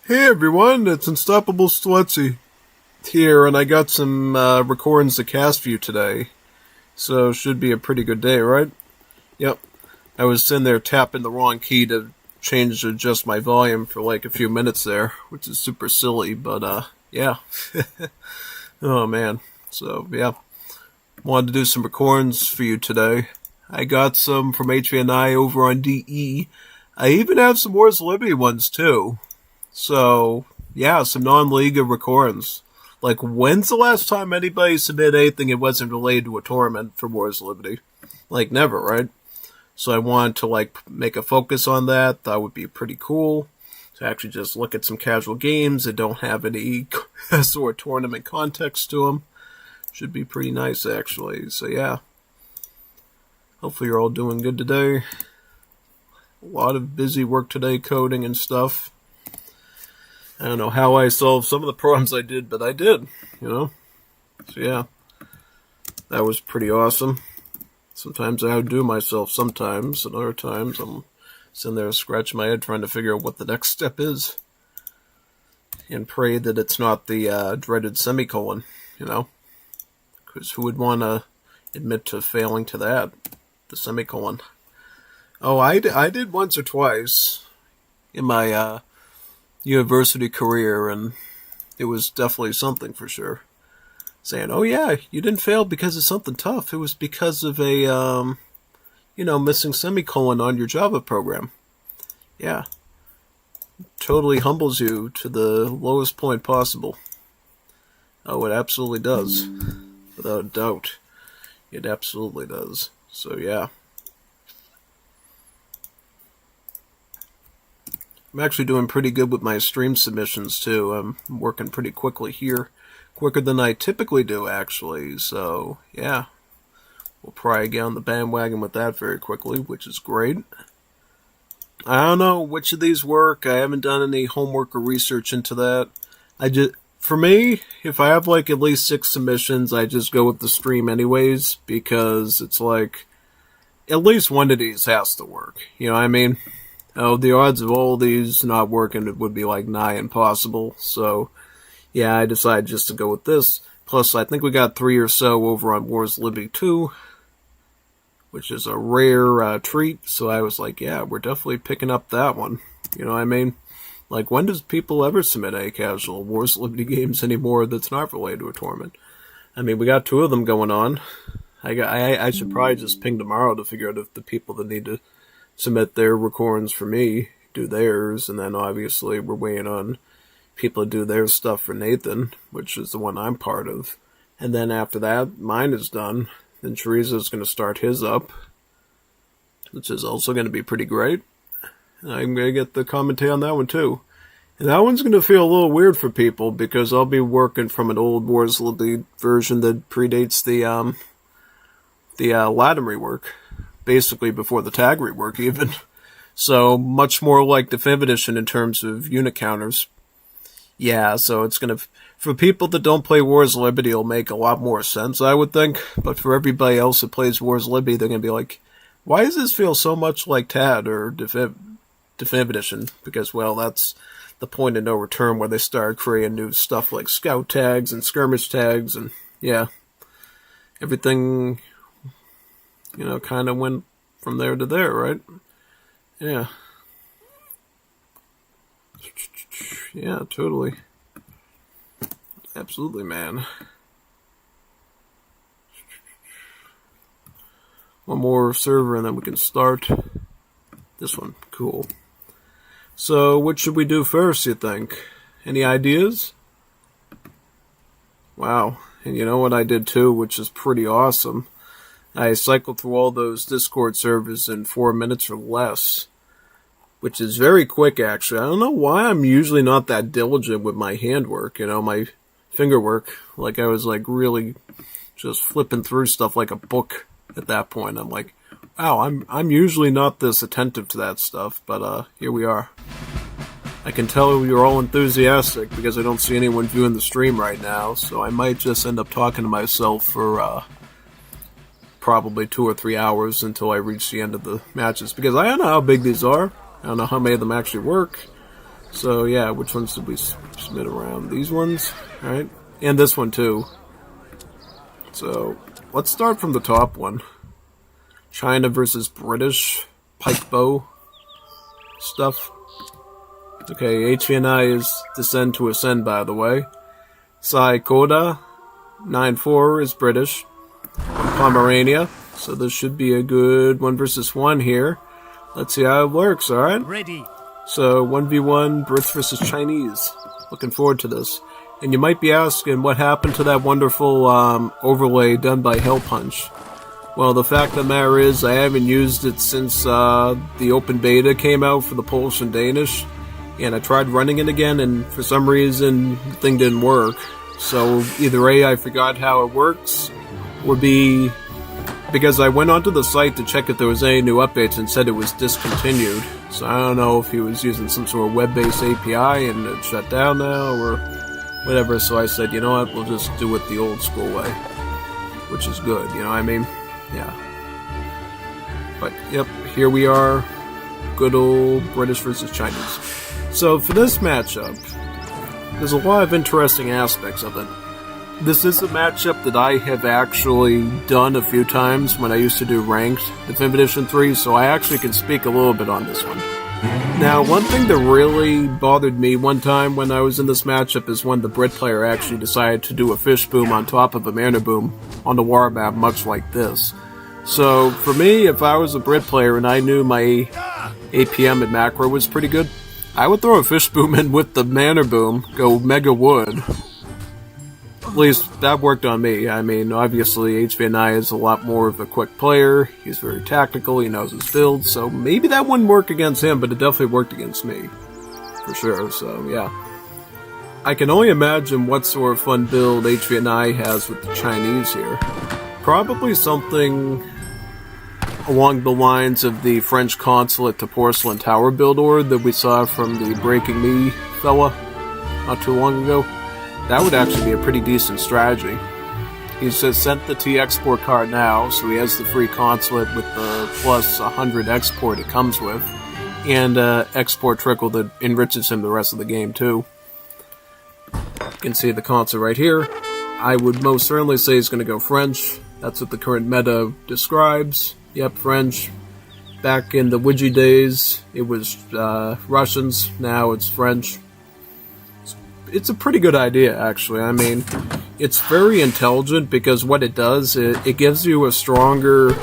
Hey everyone, it's Unstoppable Stletzy here, and I got some recordings to cast for you today. So should be a pretty good day, right? Yep. I was sitting there tapping the wrong key to change or adjust my volume for like a few minutes there, which is super silly, but yeah. Oh man. So yeah. Wanted to do some recordings for you today. I got some from HVNY over on DE. I even have some Wars of Liberty ones too. So, yeah, some non-Liga recordings. Like, when's the last time anybody submitted anything that wasn't related to a tournament for Wars of Liberty? Like, never, right? So I wanted to, like, make a focus on that. That would be pretty cool. To actually just look at some casual games that don't have any sort of tournament context to them. Should be pretty nice, actually. So, yeah. Hopefully you're all doing good today. A lot of busy work today, coding and stuff. I don't know how I solved some of the problems I did, but I did, you know? So yeah, that was pretty awesome. Sometimes I outdo myself sometimes, and other times I'm sitting there scratching my head trying to figure out what the next step is. And pray that it's not the dreaded semicolon, you know? Because who would want to admit to failing to that? The semicolon. Oh, I did once or twice in my university career, and it was definitely something for sure. Saying, oh yeah, you didn't fail because of something tough. It was because of a, missing semicolon on your Java program. Yeah. Totally humbles you to the lowest point possible. Oh, it absolutely does. Without a doubt. It absolutely does. So yeah. I'm actually doing pretty good with my stream submissions, too. I'm working pretty quickly here. Quicker than I typically do, actually. So, yeah. We'll probably get on the bandwagon with that very quickly, which is great. I don't know which of these work. I haven't done any homework or research into that. For me, if I have like at least 6 submissions, I just go with the stream anyways, because it's like, at least one of these has to work. You know what I mean? Oh, the odds of all these not working would be like nigh impossible. So, yeah, I decided just to go with this. Plus, I think we got 3 or so over on Wars of Liberty 2, which is a rare treat. So I was like, yeah, we're definitely picking up that one. You know what I mean? Like, when does people ever submit a casual Wars of Liberty games anymore that's not related to a tournament? I mean, we got 2 of them going on. I should probably just ping tomorrow to figure out if the people that need to submit their recordings for me, do theirs, and then obviously we're waiting on people to do their stuff for Nathan, which is the one I'm part of. And then after that, mine is done. Then Teresa's going to start his up, which is also going to be pretty great. And I'm going to get the commentary on that one too. And that one's going to feel a little weird for people because I'll be working from an old Wars of Liberty version that predates the Latin rework. Basically before the tag rework even. So much more like Definitive Edition in terms of unit counters. Yeah, so it's going to, for people that don't play Wars of Liberty, it'll make a lot more sense, I would think. But for everybody else that plays Wars of Liberty, they're going to be like, why does this feel so much like TAD or Definitive Edition? Because, well, that's the point of no return where they started creating new stuff like scout tags and skirmish tags and, yeah, everything, kind of went from there to there, right? Yeah. Yeah, totally. Absolutely, man. One more server and then we can start. This one. Cool. So, what should we do first, you think? Any ideas? Wow. And you know what I did too, which is pretty awesome? I cycled through all those Discord servers in 4 minutes or less, which is very quick, actually. I don't know why I'm usually not that diligent with my handwork, my finger work. Like, I was, like, really just flipping through stuff like a book at that point. I'm like, wow, I'm usually not this attentive to that stuff, but here we are. I can tell you're all enthusiastic because I don't see anyone viewing the stream right now, so I might just end up talking to myself for probably 2 or 3 hours until I reach the end of the matches, because I don't know how big these are. I don't know how many of them actually work. So yeah, which ones did we submit around? These ones, alright? And this one too. So, let's start from the top one. China versus British pike bow stuff. Okay, HVNY is Descend to Ascend, by the way. Sai Koda, 9-4 is British. Pomerania. So this should be a good 1 versus 1 here. Let's see how it works, alright? Ready. So, 1v1, Brits versus Chinese. Looking forward to this. And you might be asking what happened to that wonderful overlay done by Hell Punch. Well, the fact of the matter is I haven't used it since the open beta came out for the Polish and Danish. And I tried running it again, and for some reason, the thing didn't work. So, either A, I forgot how it works, or B, because I went onto the site to check if there was any new updates and said it was discontinued. So I don't know if he was using some sort of web-based API and it shut down now or whatever. So I said, you know what, we'll just do it the old school way, which is good, you know what I mean? Yeah. But yep, here we are, good old British versus Chinese. So for this matchup, there's a lot of interesting aspects of it. This is a matchup that I have actually done a few times when I used to do ranked Definitive Edition 3, so I actually can speak a little bit on this one. Now, one thing that really bothered me one time when I was in this matchup is when the Brit player actually decided to do a fish boom on top of a mana boom on the war map, much like this. So, for me, if I was a Brit player and I knew my APM and macro was pretty good, I would throw a fish boom in with the mana boom, go mega wood. At least, that worked on me. I mean, obviously, HVNY is a lot more of a quick player. He's very tactical. He knows his build. So, maybe that wouldn't work against him, but it definitely worked against me. For sure. So, yeah. I can only imagine what sort of fun build HVNY has with the Chinese here. Probably something along the lines of the French consulate to porcelain tower build order that we saw from the Breaking Me fella not too long ago. That would actually be a pretty decent strategy. He's just sent the T export card now, so he has the free consulate with the plus 100 export it comes with, and export trickle that enriches him the rest of the game too. You can see the consulate right here. I would most certainly say he's going to go French. That's what the current meta describes. Yep, French. Back in the Ouija days, it was Russians. Now it's French. It's a pretty good idea, actually. I mean, it's very intelligent because what it does, it gives you a stronger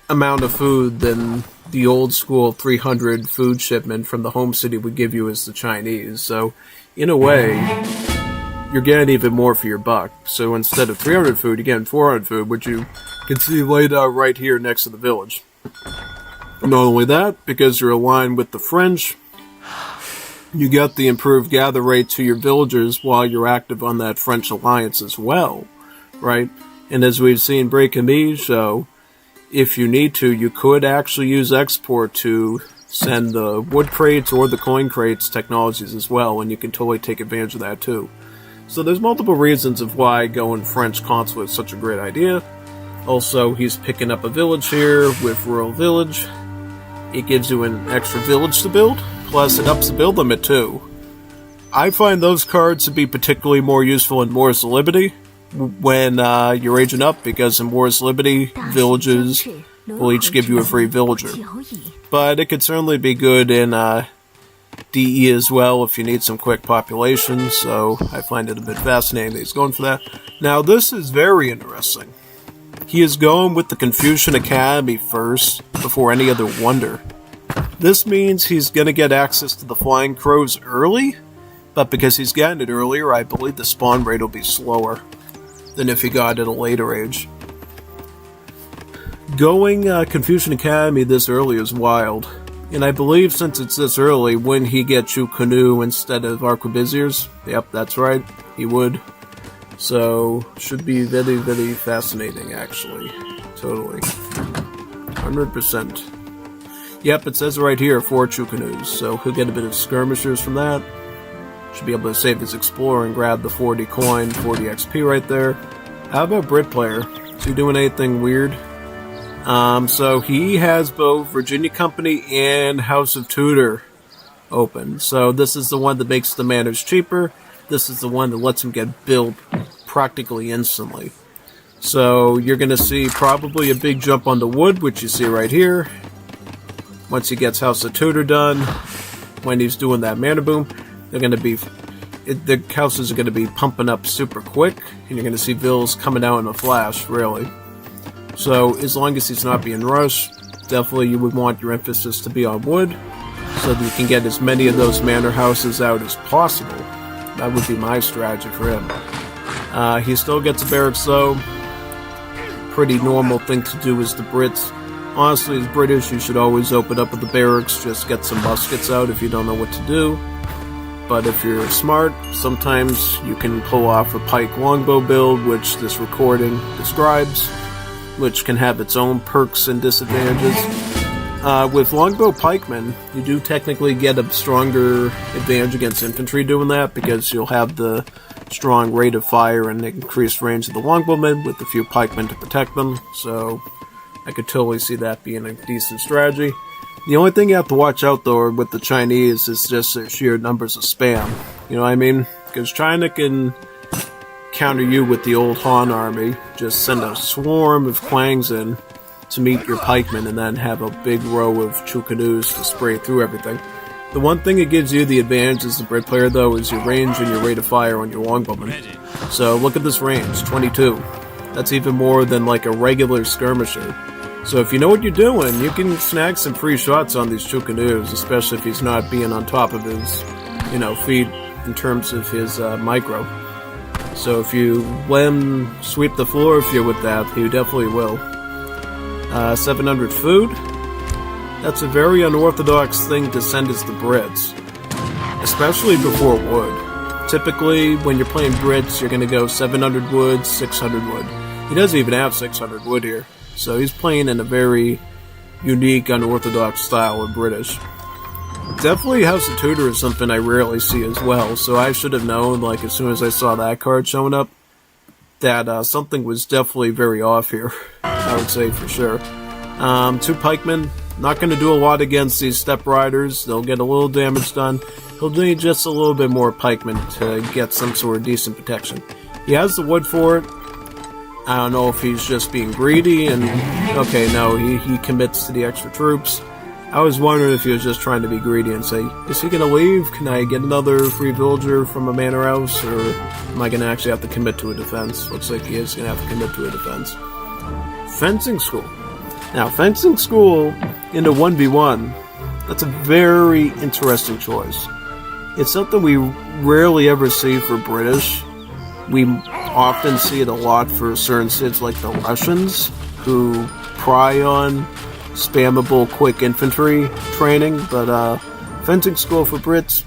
amount of food than the old school 300 food shipment from the home city would give you as the Chinese. So, in a way, you're getting even more for your buck. So instead of 300 food, you're getting 400 food, which you can see laid out right here next to the village. Not only that, because you're aligned with the French, you get the improved gather rate to your villagers while you're active on that French alliance as well, right? And as we've seen Breaking Me show, if you need to, you could actually use export to send the wood crates or the coin crates technologies as well, and you can totally take advantage of that too. So there's multiple reasons of why going French consulate is such a great idea. Also, he's picking up a village here with Royal Village. It gives you an extra village to build. Plus, it ups the build limit, too. I find those cards to be particularly more useful in War's Liberty when you're aging up, because in War's Liberty, villages will each give you a free villager. But it could certainly be good in DE as well if you need some quick population, so I find it a bit fascinating that he's going for that. Now, this is very interesting. He is going with the Confucian Academy first, before any other wonder. This means he's going to get access to the Flying Crows early, but because he's getting it earlier, I believe the spawn rate will be slower than if he got it at a later age. Going Confucian Academy this early is wild, and I believe since it's this early, wouldn't he get you Canoe instead of Arquebusiers? Yep, that's right, he would. So, should be very, very fascinating, actually. Totally. 100%. Yep, it says right here, 4 True Canoes, so he'll get a bit of skirmishers from that. Should be able to save his Explorer and grab the 40 coin, 40 XP right there. How about Brit player? Is he doing anything weird? So he has both Virginia Company and House of Tudor open. So this is the one that makes the manors cheaper. This is the one that lets him get built practically instantly. So you're going to see probably a big jump on the wood, which you see right here. Once he gets House of Tudor done, when he's doing that mana boom, they're going to be, the houses are going to be pumping up super quick, and you're going to see vills coming out in a flash, really. So as long as he's not being rushed, definitely you would want your emphasis to be on wood, so that you can get as many of those manor houses out as possible. That would be my strategy for him. He still gets a barracks though. Pretty normal thing to do as the Brits. Honestly, as British, you should always open up with the barracks, just get some muskets out if you don't know what to do. But if you're smart, sometimes you can pull off a pike longbow build, which this recording describes, which can have its own perks and disadvantages. With longbow pikemen, you do technically get a stronger advantage against infantry doing that, because you'll have the strong rate of fire and increased range of the longbowmen with a few pikemen to protect them, so I could totally see that being a decent strategy. The only thing you have to watch out though with the Chinese is just their sheer numbers of spam. You know what I mean? Because China can counter you with the old Han army, just send a swarm of Kwangs in to meet your pikemen and then have a big row of Chu canoes to spray through everything. The one thing that gives you the advantage as the Brit player, though, is your range and your rate of fire on your longbowmen. So look at this range, 22. That's even more than like a regular skirmisher. So if you know what you're doing, you can snag some free shots on these Chu canoes, especially if he's not being on top of his, feet in terms of his micro. So if you let him sweep the floor with you with that, he definitely will. 700 food. That's a very unorthodox thing to send as the Brits, especially before wood. Typically, when you're playing Brits, you're going to go 700 wood, 600 wood. He doesn't even have 600 wood here, so he's playing in a very unique, unorthodox style of British. Definitely House of Tudor is something I rarely see as well, so I should have known, as soon as I saw that card showing up, that something was definitely very off here, I would say for sure. 2 pikemen. Not going to do a lot against these step riders. They'll get a little damage done. He'll need just a little bit more pikemen to get some sort of decent protection. He has the wood for it. I don't know if he's just being greedy and... Okay, no, he commits to the extra troops. I was wondering if he was just trying to be greedy and say, is he going to leave? Can I get another free villager from a manor house? Or am I going to actually have to commit to a defense? Looks like he is going to have to commit to a defense. Fencing school. Now, fencing school into 1v1, that's a very interesting choice. It's something we rarely ever see for British. We often see it a lot for certain cities like the Russians, who pry on spammable quick infantry training, but fencing school for Brits,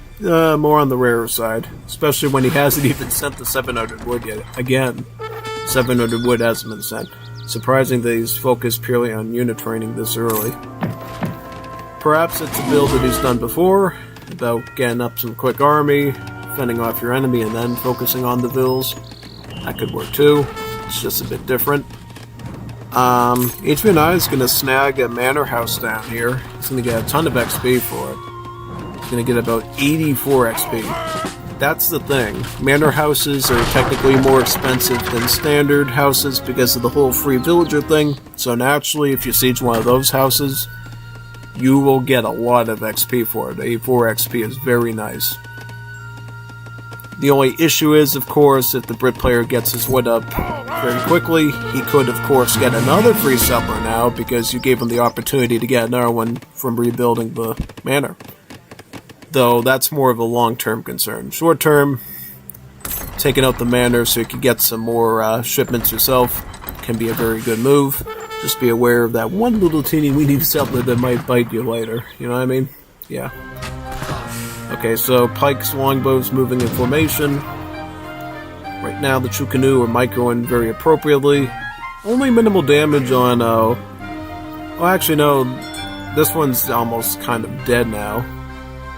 more on the rarer side, especially when he hasn't even sent the 700 wood yet. Again, 700 wood hasn't been sent. Surprising that he's focused purely on unit training this early. Perhaps it's a build that he's done before, about getting up some quick army, fending off your enemy, and then focusing on the vills. That could work too. It's just a bit different. HVNY is going to snag a manor house down here. He's going to get a ton of XP for it. He's going to get about 84 XP. That's the thing. Manor houses are technically more expensive than standard houses because of the whole free villager thing. So naturally, if you siege one of those houses, you will get a lot of XP for it. 84 XP is very nice. The only issue is, of course, if the Brit player gets his wood up very quickly, he could, of course, get another free settler now because you gave him the opportunity to get another one from rebuilding the manor. Though that's more of a long-term concern. Short-term, taking out the manor so you can get some more shipments yourself can be a very good move. Just be aware of that one little teeny-weeny settler that might bite you later. You know what I mean? Yeah. Okay, so pikes, longbows moving in formation. Right now the Chu canoe are microing very appropriately. Only minimal damage on... well, actually, no. This one's almost kind of dead now.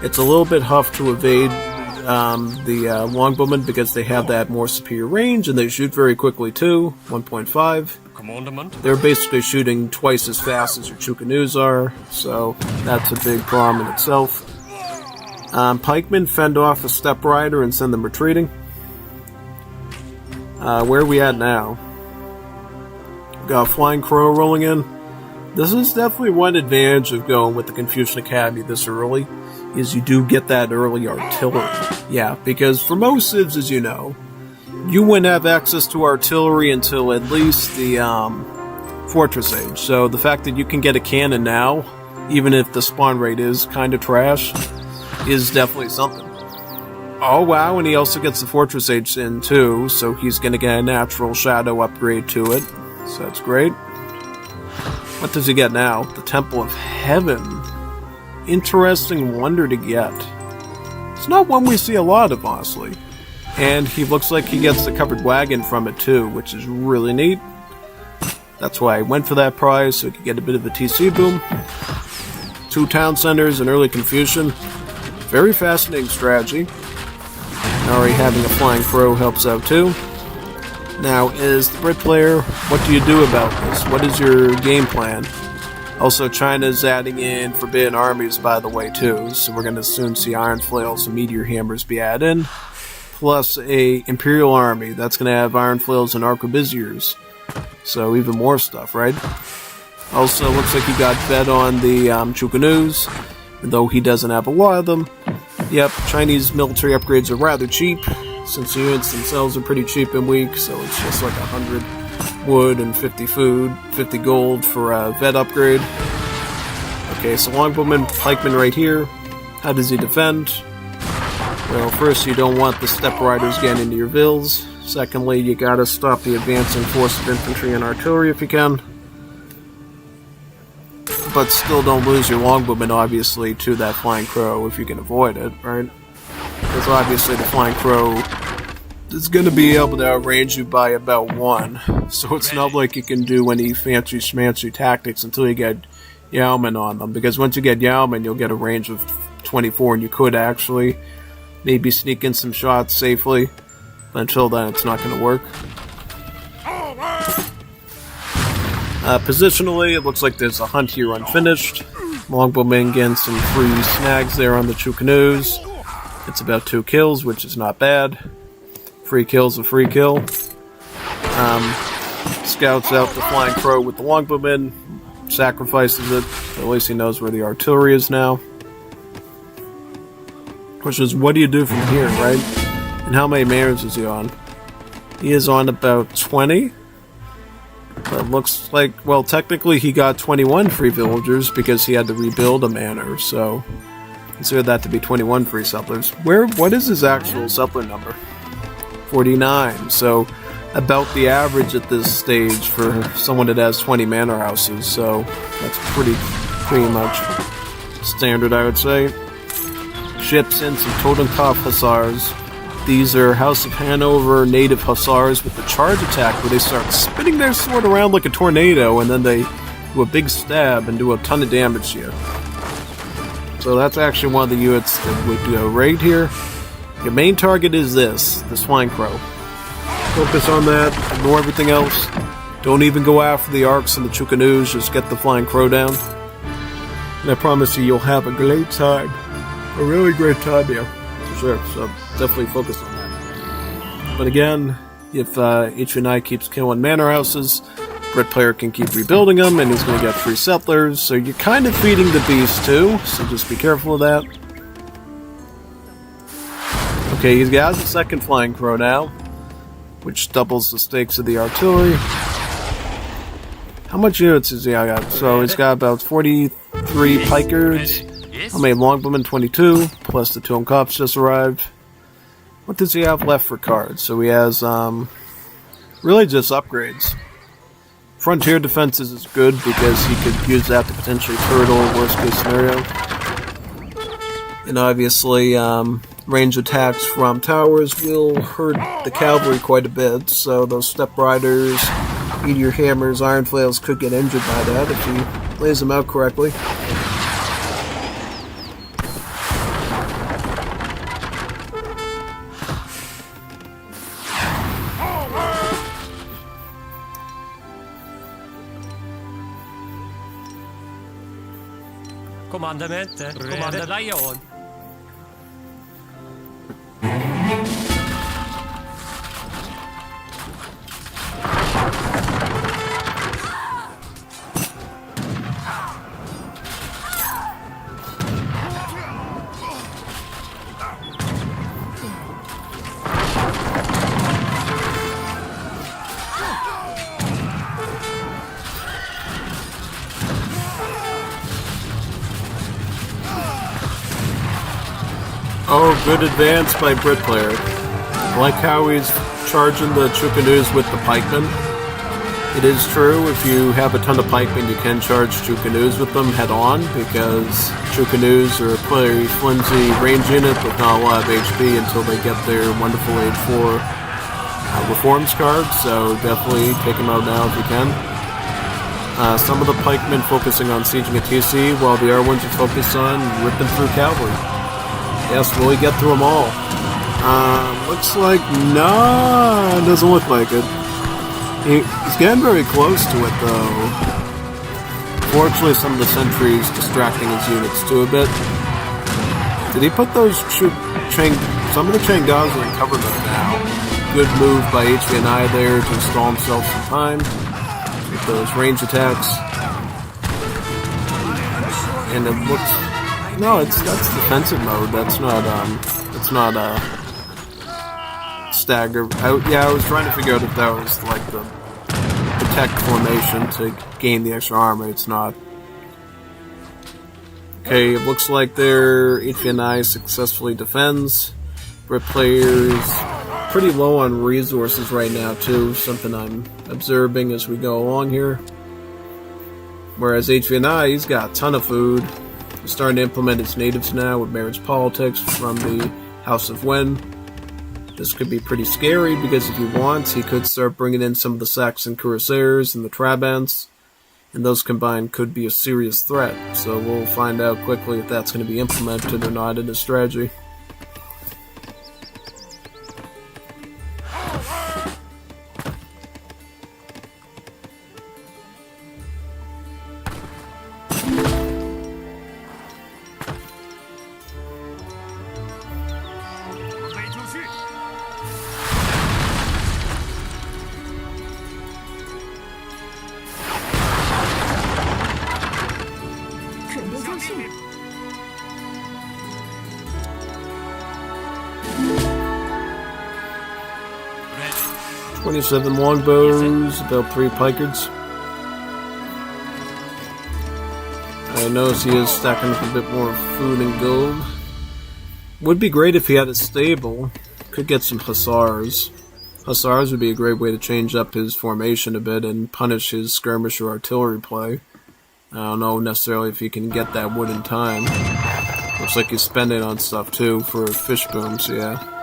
It's a little bit huffed to evade the longbowmen because they have that more superior range and they shoot very quickly too, 1.5. They're basically shooting twice as fast as your Chu canoes are, so that's a big problem in itself. Pikemen fend off a step rider and send them retreating. Where are we at now? Got a flying crow rolling in. This is definitely one advantage of going with the Confucian Academy this early, is you do get that early artillery. Yeah, because for most civs, as you know, you wouldn't have access to artillery until at least the Fortress Age. So the fact that you can get a cannon now, even if the spawn rate is kind of trash, is definitely something. Oh wow, and he also gets the Fortress Age in too, so he's going to get a natural shadow upgrade to it. So that's great. What does he get now? The Temple of Heaven. Interesting wonder to get. It's not one we see a lot of, honestly. And he looks like he gets the covered wagon from it too, which is really neat. That's why I went for that prize, so he could get a bit of a TC boom. 2 town centers and early Confucian. Very fascinating strategy. Already having a flying crow helps out too. Now, as the Brit player, what do you do about this? What is your game plan? Also, China's adding in forbidden armies, by the way, too. So we're going to soon see iron flails and meteor hammers be added in. Plus a imperial army that's going to have iron flails and arquebusiers. So even more stuff, right? Also, looks like he got fed on the Chukanus, though he doesn't have a lot of them. Yep, Chinese military upgrades are rather cheap, since the units themselves are pretty cheap and weak, so it's just like 100 wood and 50 food, 50 gold for a vet upgrade. Okay, so longbowman, pikeman right here. How does he defend? Well, first, you don't want the step riders getting into your vills. Secondly, you gotta stop the advancing force of infantry and artillery if you can. But still don't lose your longbowman, obviously, to that flying crow if you can avoid it, right? Because obviously the flying crow is going to be able to outrange you by about 1. So it's not like you can do any fancy schmancy tactics until you get Yaoman on them. Because once you get Yaoman, you'll get a range of 24, and you could actually maybe sneak in some shots safely. But until then, it's not going to work. Positionally, it looks like there's a hunt here unfinished. Longbowman getting some free snags there on the Chukanus. It's about 2 kills, which is not bad. Free kill's a free kill. Scouts out the flying crow with the longbowman. Sacrifices it. At least he knows where the artillery is now. Question is, what do you do from here, right? And how many manners is he on? He is on about 20. But looks like, well, technically he got 21 free villagers because he had to rebuild a manor, so consider that to be 21 free settlers. What is his actual settler number? 49, so about the average at this stage for someone that has 20 manor houses, so that's pretty much standard, I would say. Ships in some Totenkopf Hussars. These are House of Hanover native Hussars with the charge attack where they start spinning their sword around like a tornado and then they do a big stab and do a ton of damage to you. So that's actually one of the units that would go right here. Your main target is this flying crow. Focus on that, ignore everything else. Don't even go after the arcs and the Chukanus, just get the flying crow down. And I promise you'll have a great time. A really great time here. For sure, so definitely focus on that. But again, if HVNY keeps killing manor houses, Brit player can keep rebuilding them, and he's going to get free settlers, so you're kind of feeding the beast too, so just be careful of that. Okay, he's got the second flying crow now, which doubles the stakes of the artillery. How much units has he got? So he's got about 43 pikers. How many longbowmen? 22, plus the Totenkopfs just arrived. What does he have left for cards? So he has, really just upgrades. Frontier defenses is good because he could use that to potentially turtle, worst case scenario. And obviously, range attacks from towers will hurt the cavalry quite a bit, so those step riders, meteor hammers, iron flails could get injured by that if he lays them out correctly. Comandamente, Comandante. Oh, good advance by Brit player. Like how he's charging the Chukanews with the pikemen. It is true, if you have a ton of pikemen, you can charge Chukanews with them head on, because Chukanews are a pretty flimsy range unit with not a lot of HP until they get their wonderful Age 4 Reforms card, so definitely take them out now if you can. Some of the pikemen focusing on sieging a TC, while the other ones are focused on ripping through cavalry. Yes, will he get through them all? Looks like, nah, it doesn't look like it. He's getting very close to it, though. Fortunately, some of the sentries distracting his units too a bit. Did he put those some of the Changas are in cover mode now. Good move by HVNY there to install himself some time with those range attacks. And it looks... No, that's defensive mode. That's not stagger. Yeah, I was trying to figure out if that was like the protect formation to gain the extra armor. It's not. Okay, it looks like their HVNY successfully defends. Brit players pretty low on resources right now too, something I'm observing as we go along here. Whereas HVNY, he's got a ton of food. He's starting to implement its natives now with marriage politics from the House of Wen. This could be pretty scary because if he wants, he could start bringing in some of the Saxon Cuirassiers and the Trabants, and those combined could be a serious threat. So we'll find out quickly if that's going to be implemented or not in his strategy. Seven longbows, about 3 pikards. I notice he is stacking up a bit more food and gold. Would be great if he had a stable. Could get some hussars. Hussars would be a great way to change up his formation a bit and punish his skirmish or artillery play. I don't know necessarily if he can get that wood in time. Looks like he's spending on stuff too for fish booms, yeah.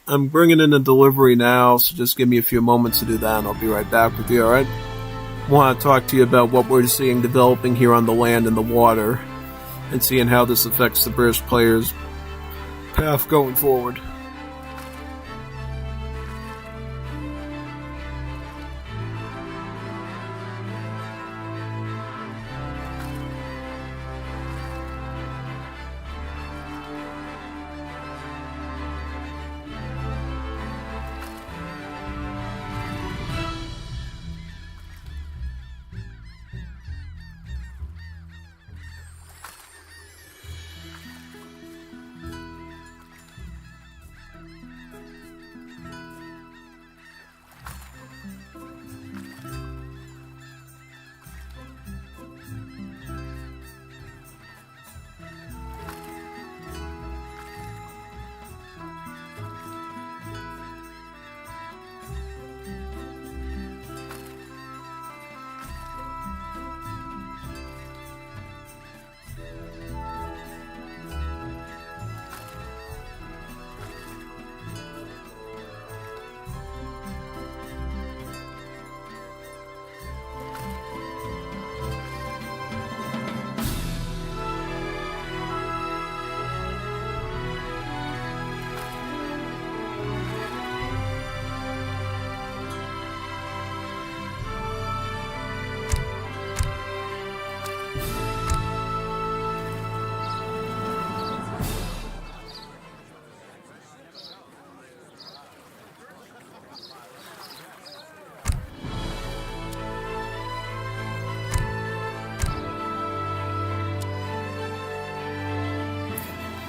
I'm bringing in a delivery now, so just give me a few moments to do that and I'll be right back with you, alright? I want to talk to you about what we're seeing developing here on the land and the water, and seeing how this affects the British players' path going forward.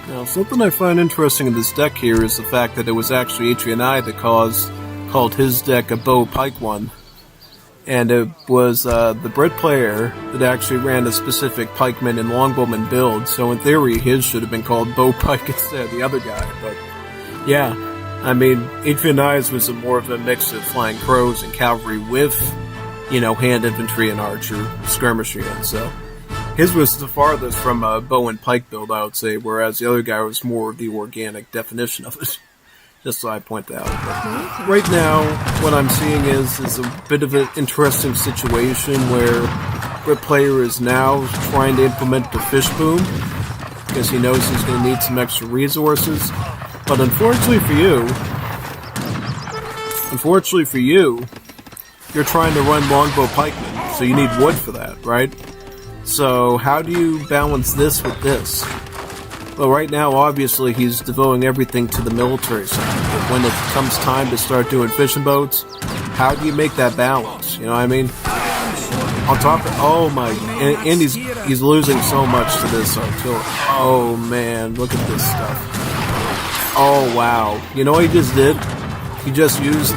Now, something I find interesting in this deck here is the fact that it was actually HVNY that called his deck a bow pike one. And it was the Brit player that actually ran a specific pikeman and longbowman build, so in theory his should have been called bow pike instead of the other guy. But yeah, I mean, HVNY's was more of a mix of flying crows and cavalry with, hand infantry and archer skirmishing it, so his was the farthest from a bow and pike build, I would say, whereas the other guy was more of the organic definition of it. Just so I point that out. But right now, what I'm seeing is a bit of an interesting situation where Brit player is now trying to implement the fish boom because he knows he's going to need some extra resources. But unfortunately for you, you're trying to run longbow pikemen, so you need wood for that, right? So how do you balance this with this? Well, right now, obviously, he's devoting everything to the military side. But when it comes time to start doing fishing boats, how do you make that balance? You know what I mean? On top of, and he's losing so much to this artillery. Oh man, look at this stuff. Oh wow. You know what he just did? He just used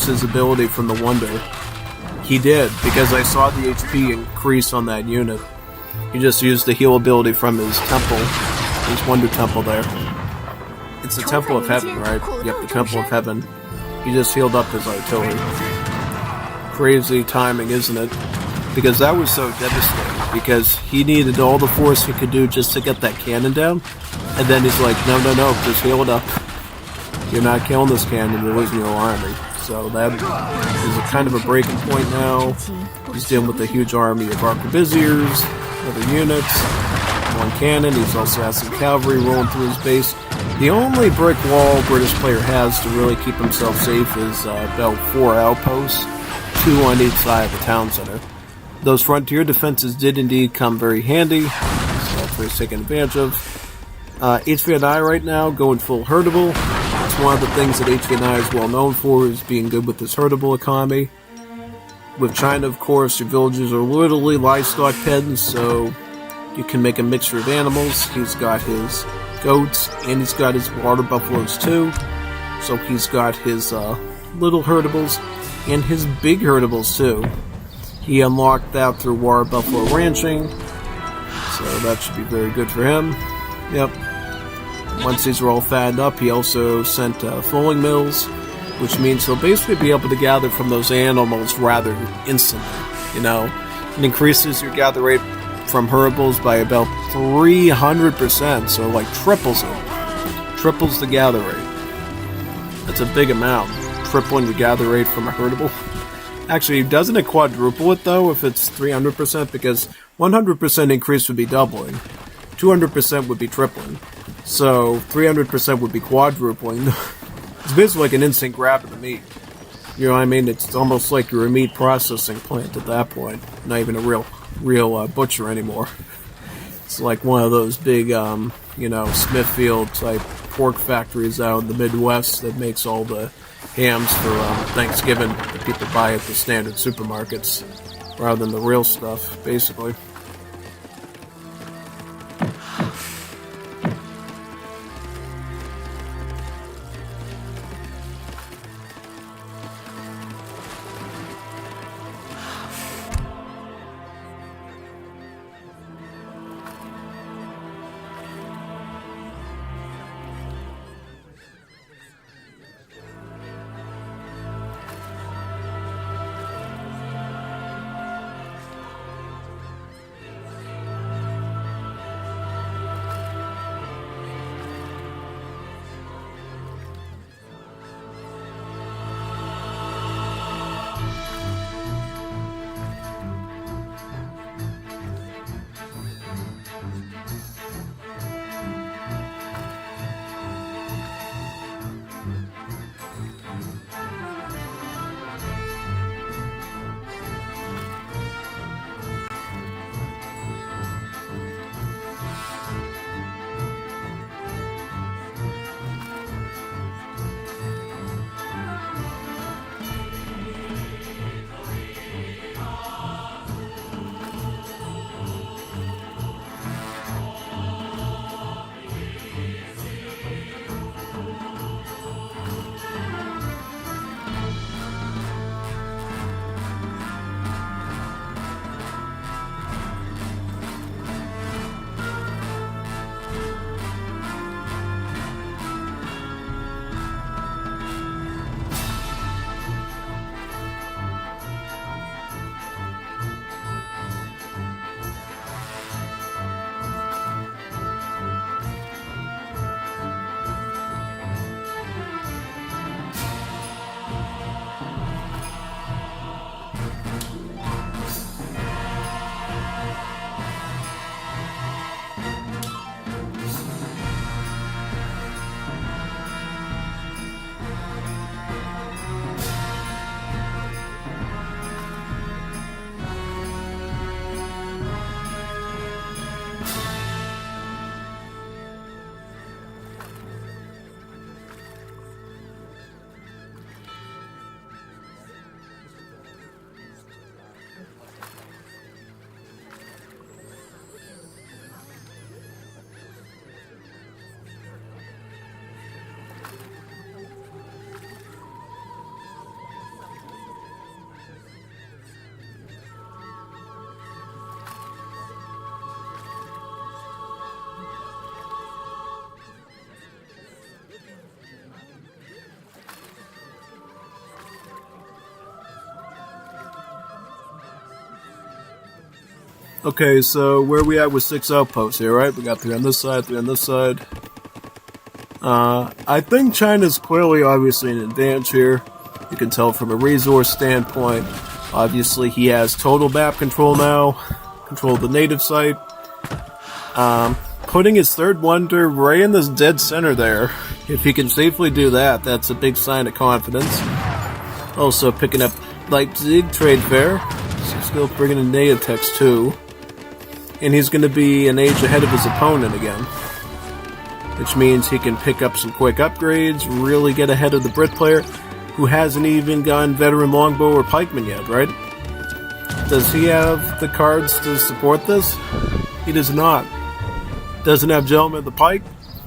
his ability from the Wonder. He did, because I saw the HP increase on that unit. He just used the heal ability from his temple, his Wonder Temple there. It's the Temple of Heaven, right? Yep, the Temple of Heaven. He just healed up his artillery. Crazy timing, isn't it? Because that was so devastating, because he needed all the force he could do just to get that cannon down, and then he's like, no, just heal it up. You're not killing this cannon, you're losing your army. So that is a kind of a breaking point now. He's dealing with a huge army of arquebusiers, other units, one cannon. He's also has some cavalry rolling through his base. The only brick wall British player has to really keep himself safe is about 4 outposts, 2 on each side of the town center. Those frontier defenses did indeed come very handy, so that's what he's taking advantage of. HVNY right now going full herdable. It's one of the things that HVNY is well known for, is being good with this herdable economy. With China, of course, your villages are literally livestock pens, so you can make a mixture of animals. He's got his goats, and he's got his water buffaloes too. So he's got his little herdables, and his big herdables too. He unlocked that through water buffalo ranching, so that should be very good for him. Yep. Once these are all fattened up, he also sent foaling mills, which means he'll basically be able to gather from those animals rather instantly, It increases your gather rate from herdables by about 300%, so like triples it. Triples the gather rate. That's a big amount. Tripling the gather rate from a herdable. Actually, doesn't it quadruple it though if it's 300%? Because 100% increase would be doubling. 200% would be tripling. So 300% would be quadrupling. It's basically like an instant grab of the meat. You know what I mean? It's almost like you're a meat processing plant at that point. Not even a real butcher anymore. It's like one of those big, Smithfield type pork factories out in the Midwest that makes all the hams for Thanksgiving that people buy at the standard supermarkets rather than the real stuff, basically. Okay, so where are we at with 6 outposts here, right? We got 3 on this side, 3 on this side. I think China's clearly, obviously, an advantage here. You can tell from a resource standpoint. Obviously, he has total map control now. Control of the native site. Putting his third wonder right in this dead center there. If he can safely do that, that's a big sign of confidence. Also picking up Leipzig trade fair. So still bringing in native text too. And he's going to be an age ahead of his opponent again. Which means he can pick up some quick upgrades, really get ahead of the Brit player, who hasn't even gone veteran longbow or pikeman yet, right? Does he have the cards to support this? He does not. Doesn't have Gentleman of the Pike,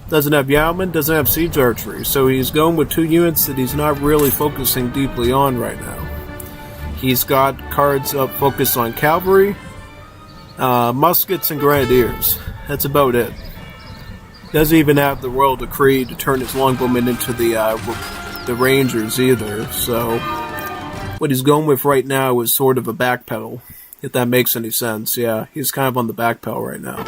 doesn't have Yeoman, doesn't have Siege Archery, so he's going with 2 units that he's not really focusing deeply on right now. He's got cards up focused on Cavalry, Muskets, and Grenadiers. That's about it. Doesn't even have the Royal Decree to turn his Longbowmen into the Rangers either, so what he's going with right now is sort of a backpedal, if that makes any sense. Yeah, he's kind of on the backpedal right now.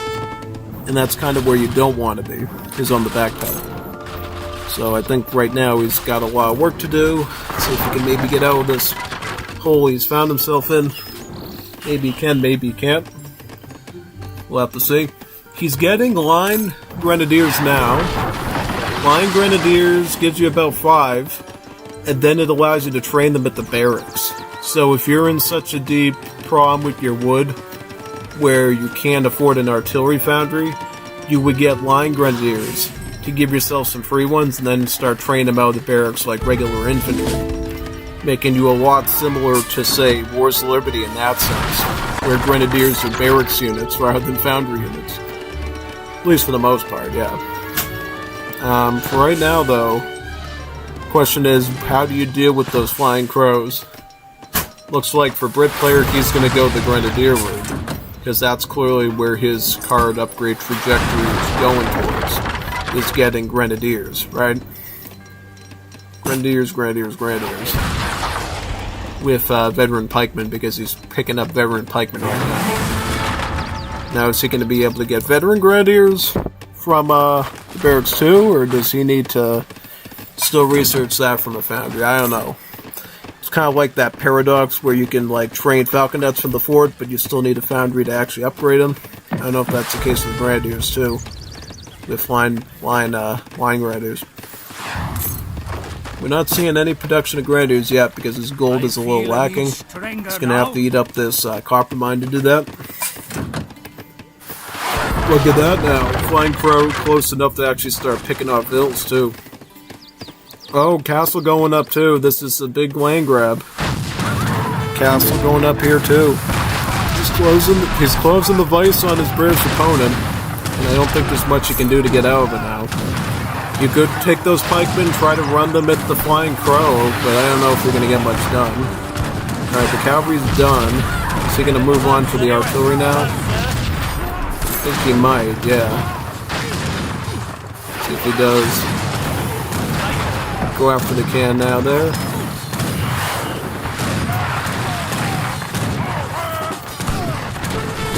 And that's kind of where you don't want to be, is on the back pedal. So I think right now he's got a lot of work to do. See if he can maybe get out of this hole he's found himself in. Maybe he can, maybe he can't. We'll have to see. He's getting Line Grenadiers now. Line Grenadiers gives you about 5, and then it allows you to train them at the barracks. So if you're in such a deep problem with your wood, where you can't afford an artillery foundry, you would get Line Grenadiers to give yourself some free ones and then start training them out of the barracks like regular infantry, making you a lot similar to, say, Wars of Liberty in that sense, where Grenadiers are barracks units rather than foundry units. At least for the most part, yeah. For right now, though, question is, how do you deal with those Flying Crows? Looks like for Brit player, he's going to go the Grenadier route, because that's clearly where his card upgrade trajectory is going towards, is getting Grenadiers, right? Grenadiers. With veteran pikemen, because he's picking up veteran pikemen right now. Now, is he going to be able to get veteran Grenadiers from the barracks too, or does he need to still research that from a foundry? I don't know. It's kind of like that paradox where you can like train falconets from the fort, but you still need a foundry to actually upgrade them. I don't know if that's the case with Grenadiers too, with line Grenadiers. We're not seeing any production of Grenadiers yet because his gold is a little lacking. He's going to have to eat up this copper mine to do that. Look at that now. Flying Crow close enough to actually start picking off hills too. Oh, castle going up too. This is a big land grab. Castle going up here too. He's closing the vice on his British opponent, and I don't think there's much you can do to get out of it now. You could take those pikemen, try to run them at the Flying Crow, but I don't know if you're going to get much done. Alright, the cavalry's done. Is he going to move on to the artillery now? I think he might, yeah. See if he does. Go after the can now there.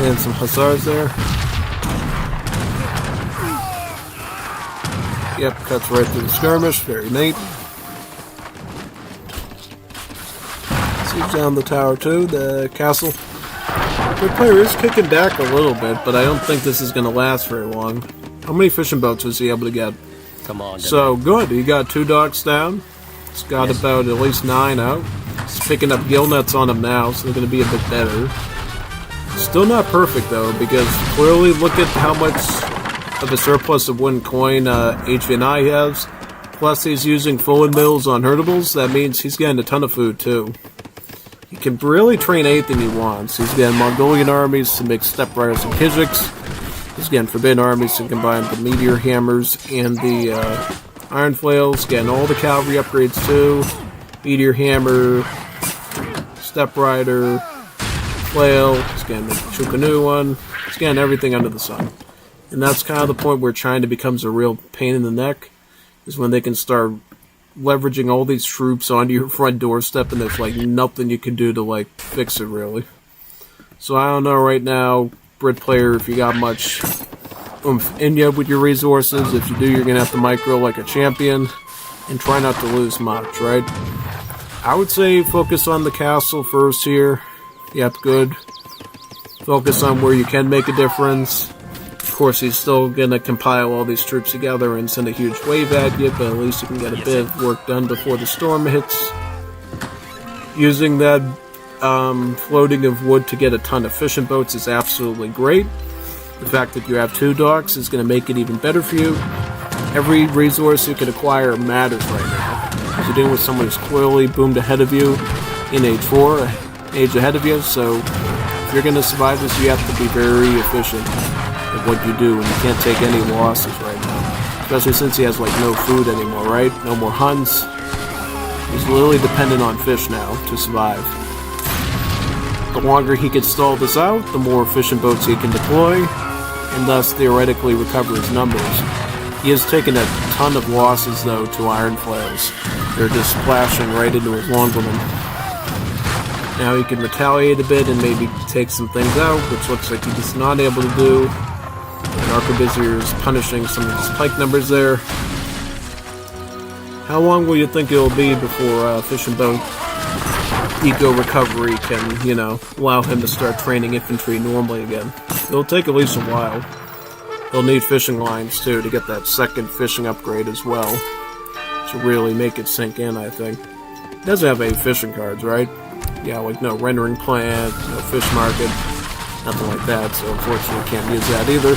And some hussars there. Yep, cuts right through the skirmish. Very neat. Siege down the tower too, the castle. The player is kicking back a little bit, but I don't think this is going to last very long. How many fishing boats was he able to get? Come on. So good. He got 2 docks down. He's got about at least 9 out. He's picking up gill nets on them now, so they're going to be a bit better. Still not perfect though, because clearly look at how much of a surplus of wooden coin HVNY has. Plus he's using full mills on herdables. That means he's getting a ton of food too. He can really train anything he wants. He's getting Mongolian armies to make step riders and Kijiks. He's getting forbidden armies to combine the meteor hammers and the iron flails. Getting all the cavalry upgrades too. Meteor hammer, step rider, flail. He's getting the Chukanu one. He's getting everything under the sun. And that's kind of the point where China becomes a real pain in the neck, is when they can start leveraging all these troops onto your front doorstep and there's like nothing you can do to like fix it really. So I don't know right now. Brit player if you got much oomph in you with your resources. If you do, you're going to have to micro like a champion and try not to lose much, right? I would say focus on the castle first here. Yep, good. Focus on where you can make a difference. Of course, he's still going to compile all these troops together and send a huge wave at you, but at least you can get a bit of work done before the storm hits. Using that floating of wood to get a ton of fishing boats is absolutely great. The fact that you have 2 docks is going to make it even better for you. Every resource you can acquire matters right now. You're dealing with someone who's clearly boomed ahead of you in Age 4, an age ahead of you, so if you're going to survive this, you have to be very efficient at what you do, and you can't take any losses right now. Especially since he has, like, no food anymore, right? No more Huns. He's literally dependent on fish now to survive. The longer he can stall this out, the more fishing boats he can deploy, and thus theoretically recover his numbers. He has taken a ton of losses, though, to Iron Flails. They're just splashing right into his Longbowmen. Now he can retaliate a bit and maybe take some things out, which looks like he's not able to do. And Arquebusier is punishing some of his pike numbers there. How long will you think it will be before fishing boat eco recovery can, you know, allow him to start training infantry normally again? It'll take at least a while. They'll need fishing lines, too, to get that second fishing upgrade as well. To really make it sink in, I think. It doesn't have any fishing cards, right? Yeah, like no rendering plant, no fish market, nothing like that, so unfortunately can't use that either.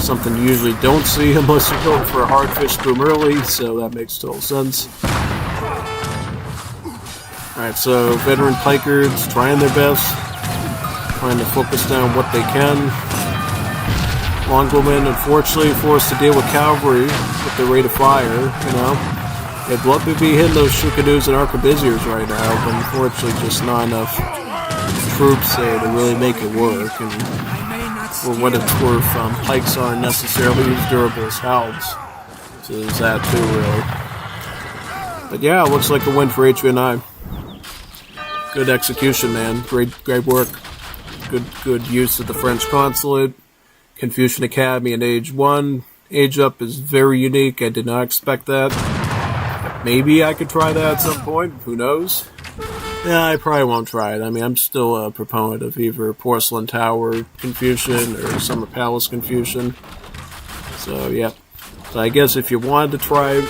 Something you usually don't see unless you're going for a hard fish boom early, so that makes total sense. Alright, so veteran pikards trying their best, trying to focus down what they can. Longbowmen, unfortunately, forced to deal with cavalry with the rate of fire, you know. They'd love to be hitting those Shukadus and Arquebusiers right now, but unfortunately just not enough troops there to really make it work. And for what it's worth, pikes aren't necessarily as durable as halberds. So there's that too, really. But yeah, it looks like a win for HVNY. Good execution, man. Great work. Good use of the French consulate. Confucian Academy in Age 1. Age Up is very unique. I did not expect that. Maybe I could try that at some point. Who knows? Yeah, I probably won't try it. I mean, I'm still a proponent of either Porcelain Tower Confucian or Summer Palace Confucian. So, yeah. So I guess if you wanted to try it,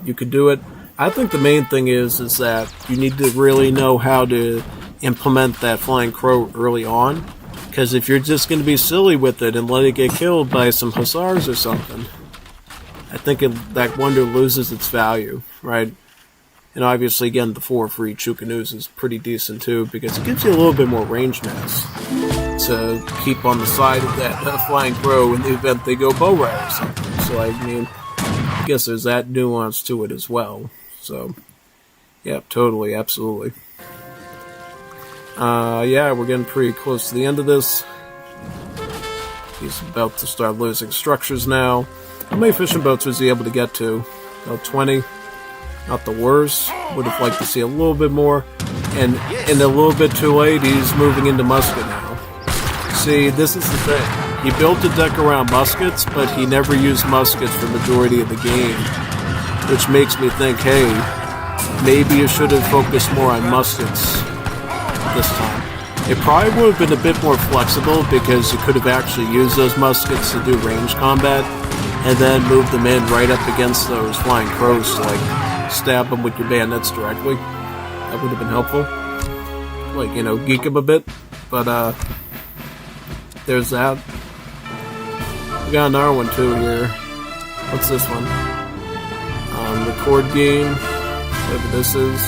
you could do it. I think the main thing is that you need to really know how to implement that Flying Crow early on. Because if you're just going to be silly with it and let it get killed by some hussars or something, I think that wonder loses its value, right? And obviously, again, the 4 for each Chukanus is pretty decent too, because it gives you a little bit more range mass to keep on the side of that Flying Crow in the event they go bow rider or something. So, I mean, I guess there's that nuance to it as well. So, yeah, totally, absolutely. Yeah, we're getting pretty close to the end of this. He's about to start losing structures now. How many fishing boats was he able to get to? About 20. Not the worst. Would have liked to see a little bit more. And a little bit too late, he's moving into musket now. See, this is the thing. He built a deck around muskets, but he never used muskets for the majority of the game. Which makes me think, hey, maybe you should have focused more on muskets this time. It probably would have been a bit more flexible because you could have actually used those muskets to do range combat and then move them in right up against those Flying Crows to like stab them with your bayonets directly. That would have been helpful. Like, you know, geek them a bit. But there's that. We got another one too here. What's this one? Record game. Whatever this is.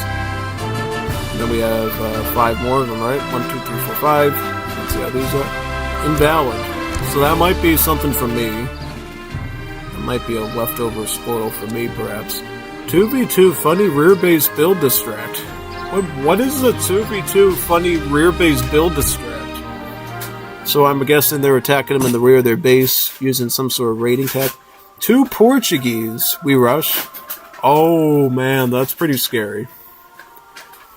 And then we have 5 more of them, right? 1, 2, 3, 4, 5. Let's see how these are. Invalid. So that might be something for me. It might be a leftover spoil for me, perhaps. 2v2 funny rear base build distract. What is a 2v2 funny rear base build distract? So I'm guessing they're attacking them in the rear of their base using some sort of raiding tech. 2 Portuguese. We rush. Oh man, that's pretty scary.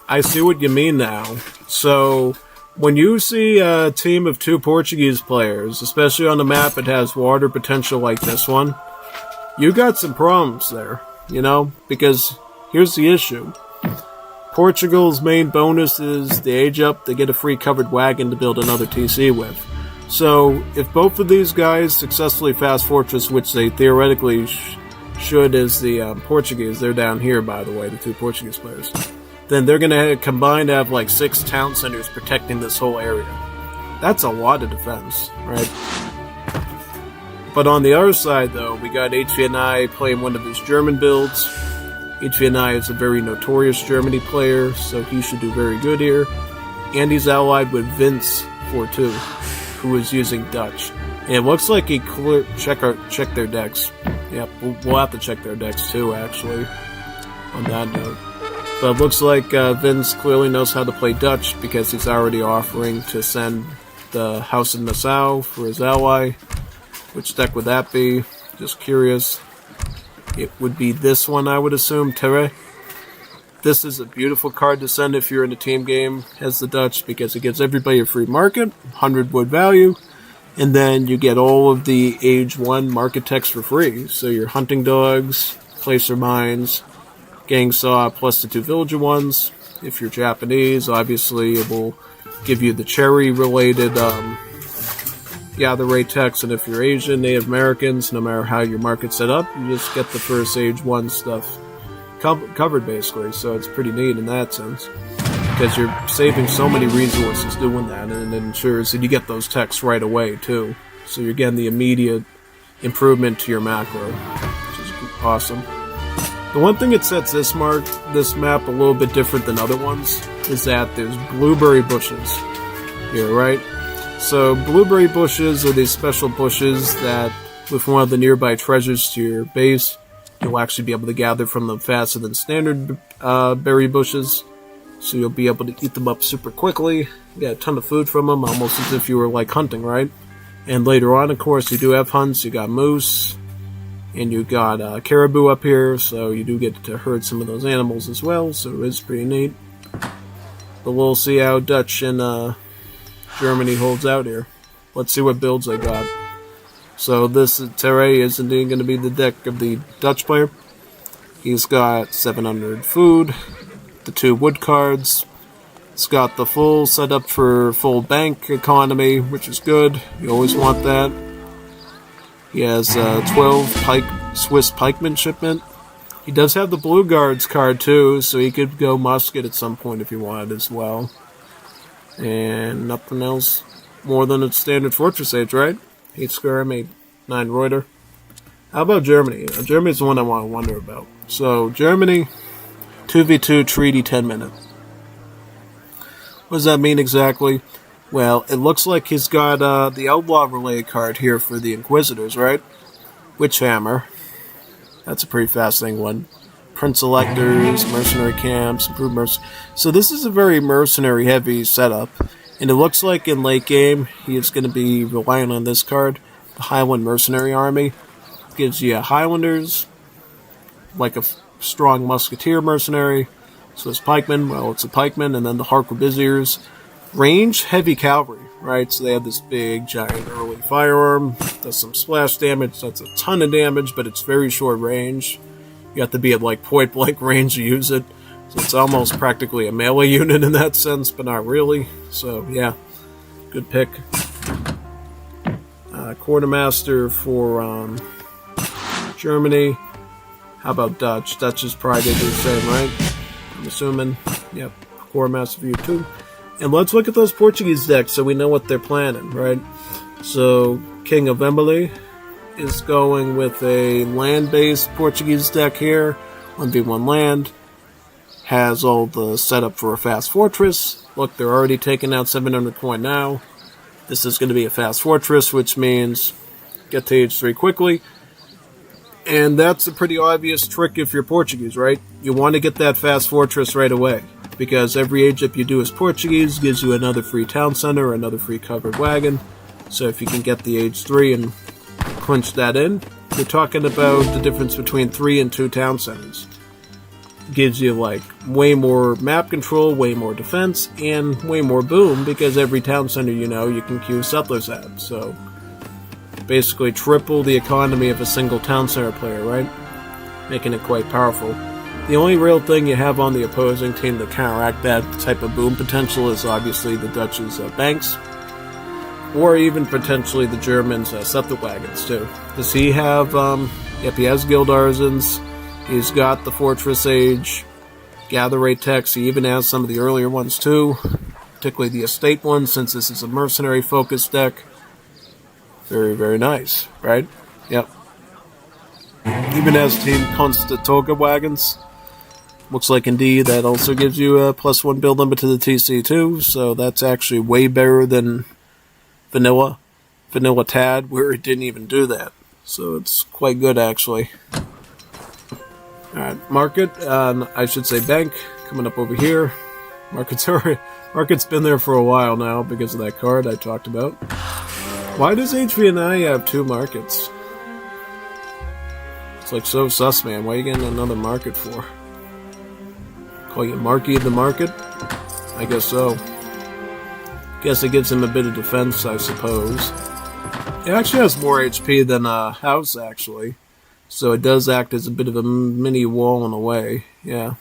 I see what you mean now. So When you see a team of 2 Portuguese players, especially on a map that has water potential like this one, you got some problems there, you know? Because here's the issue. Portugal's main bonus is they age up, they get a free covered wagon to build another TC with. So, if both of these guys successfully fast fortress, which they theoretically should as the Portuguese, they're down here by the way, the 2 Portuguese players, then they're going to combine to have like 6 town centers protecting this whole area. That's a lot of defense, right? But on the other side, though, we got HVNY playing one of his German builds. HVNY is a very notorious Germany player, so he should do very good here. And he's allied with Vince 42, who is using Dutch. And it looks like he check their decks. Yep, we'll have to check their decks too, actually, on that note. But it looks like Vince clearly knows how to play Dutch because he's already offering to send the House of Nassau for his ally. Which deck would that be? Just curious. It would be this one, I would assume, Terre. This is a beautiful card to send if you're in a team game as the Dutch because it gives everybody a free market, 100 wood value, and then you get all of the Age 1 market text for free. So your hunting dogs, placer mines, gang saw, plus the 2 villager ones. If you're Japanese, obviously it will give you the cherry related gather rate text, and if you're Asian, Native Americans, no matter how your market's set up, you just get the first Age 1 stuff covered basically, so it's pretty neat in that sense. Because you're saving so many resources doing that, and it ensures that you get those texts right away too. So you're getting the immediate improvement to your macro, which is awesome. The one thing that sets this map a little bit different than other ones is that there's blueberry bushes here, right? So blueberry bushes are these special bushes that, with one of the nearby treasures to your base, you'll actually be able to gather from them faster than standard berry bushes. So you'll be able to eat them up super quickly. You get a ton of food from them, almost as if you were like hunting, right? And later on, of course, you do have hunts. You got moose, and you got caribou up here, so you do get to herd some of those animals as well. So it is pretty neat. But we'll see how Dutch and Germany holds out here. Let's see what builds they got. So this Terre is indeed going to be the deck of the Dutch player. He's got 700 food, the 2 wood cards. It's got the full setup for full bank economy, which is good. You always want that. He has 12 Swiss pikeman shipment. He does have the Blue Guards card too, so he could go musket at some point if he wanted as well. And nothing else more than a standard fortress age, right? 8 skirm, 9 Reuter. How about Germany? Germany's the one I want to wonder about. So, Germany, 2v2 treaty 10 minute. What does that mean exactly? Well, it looks like he's got the Outlaw Relay card here for the Inquisitors, right? Witch Hammer. That's a pretty fascinating one. Prince Electors, Mercenary Camps, Improved Mercenary. So this is a very mercenary-heavy setup. And it looks like in late game, he is going to be relying on this card, the Highland Mercenary Army. It gives you Highlanders, like a strong Musketeer Mercenary. Swiss Pikemen, well, it's a Pikeman, and then the Harquebusiers. Range, heavy cavalry, right? So they have this big, giant early firearm, does some splash damage, that's a ton of damage, but it's very short range. You have to be at like point-blank range to use it. So it's almost practically a melee unit in that sense, but not really. So, yeah, good pick. Quartermaster for Germany. How about Dutch? Dutch is probably going to do the same, right? I'm assuming. Yep, Quartermaster for you too. And let's look at those Portuguese decks so we know what they're planning, right? So, King of Emily is going with a land-based Portuguese deck here. 1v1 land. Has all the setup for a fast fortress. Look, they're already taking out 700 coin now. This is going to be a fast fortress, which means get to age 3 quickly. And that's a pretty obvious trick if you're Portuguese, right? You want to get that fast fortress right away. Because every age up you do as Portuguese gives you another free town center or another free covered wagon. So if you can get the age 3 and clinch that in, you're talking about the difference between 3 and 2 town centers. gives you like way more map control, way more defense, and way more boom, because every town center you can queue settlers at. So basically triple the economy of a single town center player, right? Making it quite powerful. The only real thing you have on the opposing team to counteract that type of boom potential is obviously the Dutch's banks, or even potentially the Germans' settler wagons too. Does he have? Yep, he has guild arzens. He's got the Fortress Age, Gather Rate Techs. He even has some of the earlier ones too, particularly the Estate ones, since this is a mercenary focused deck. Very, very nice, right? Yep. Even has Team Constatoga wagons. Looks like indeed that also gives you a +1 build limit to the TC too, so that's actually way better than Vanilla Tad, where it didn't even do that. So it's quite good actually. Alright, market, I should say bank, coming up over here. Market's been there for a while now because of that card I talked about. Why does HVNY have 2 markets? It's like so sus, man. What are you getting another market for? Call you Marky the Market? I guess so. Guess it gives him a bit of defense, I suppose. It actually has more HP than House, actually. So it does act as a bit of a mini wall in a way. Yeah.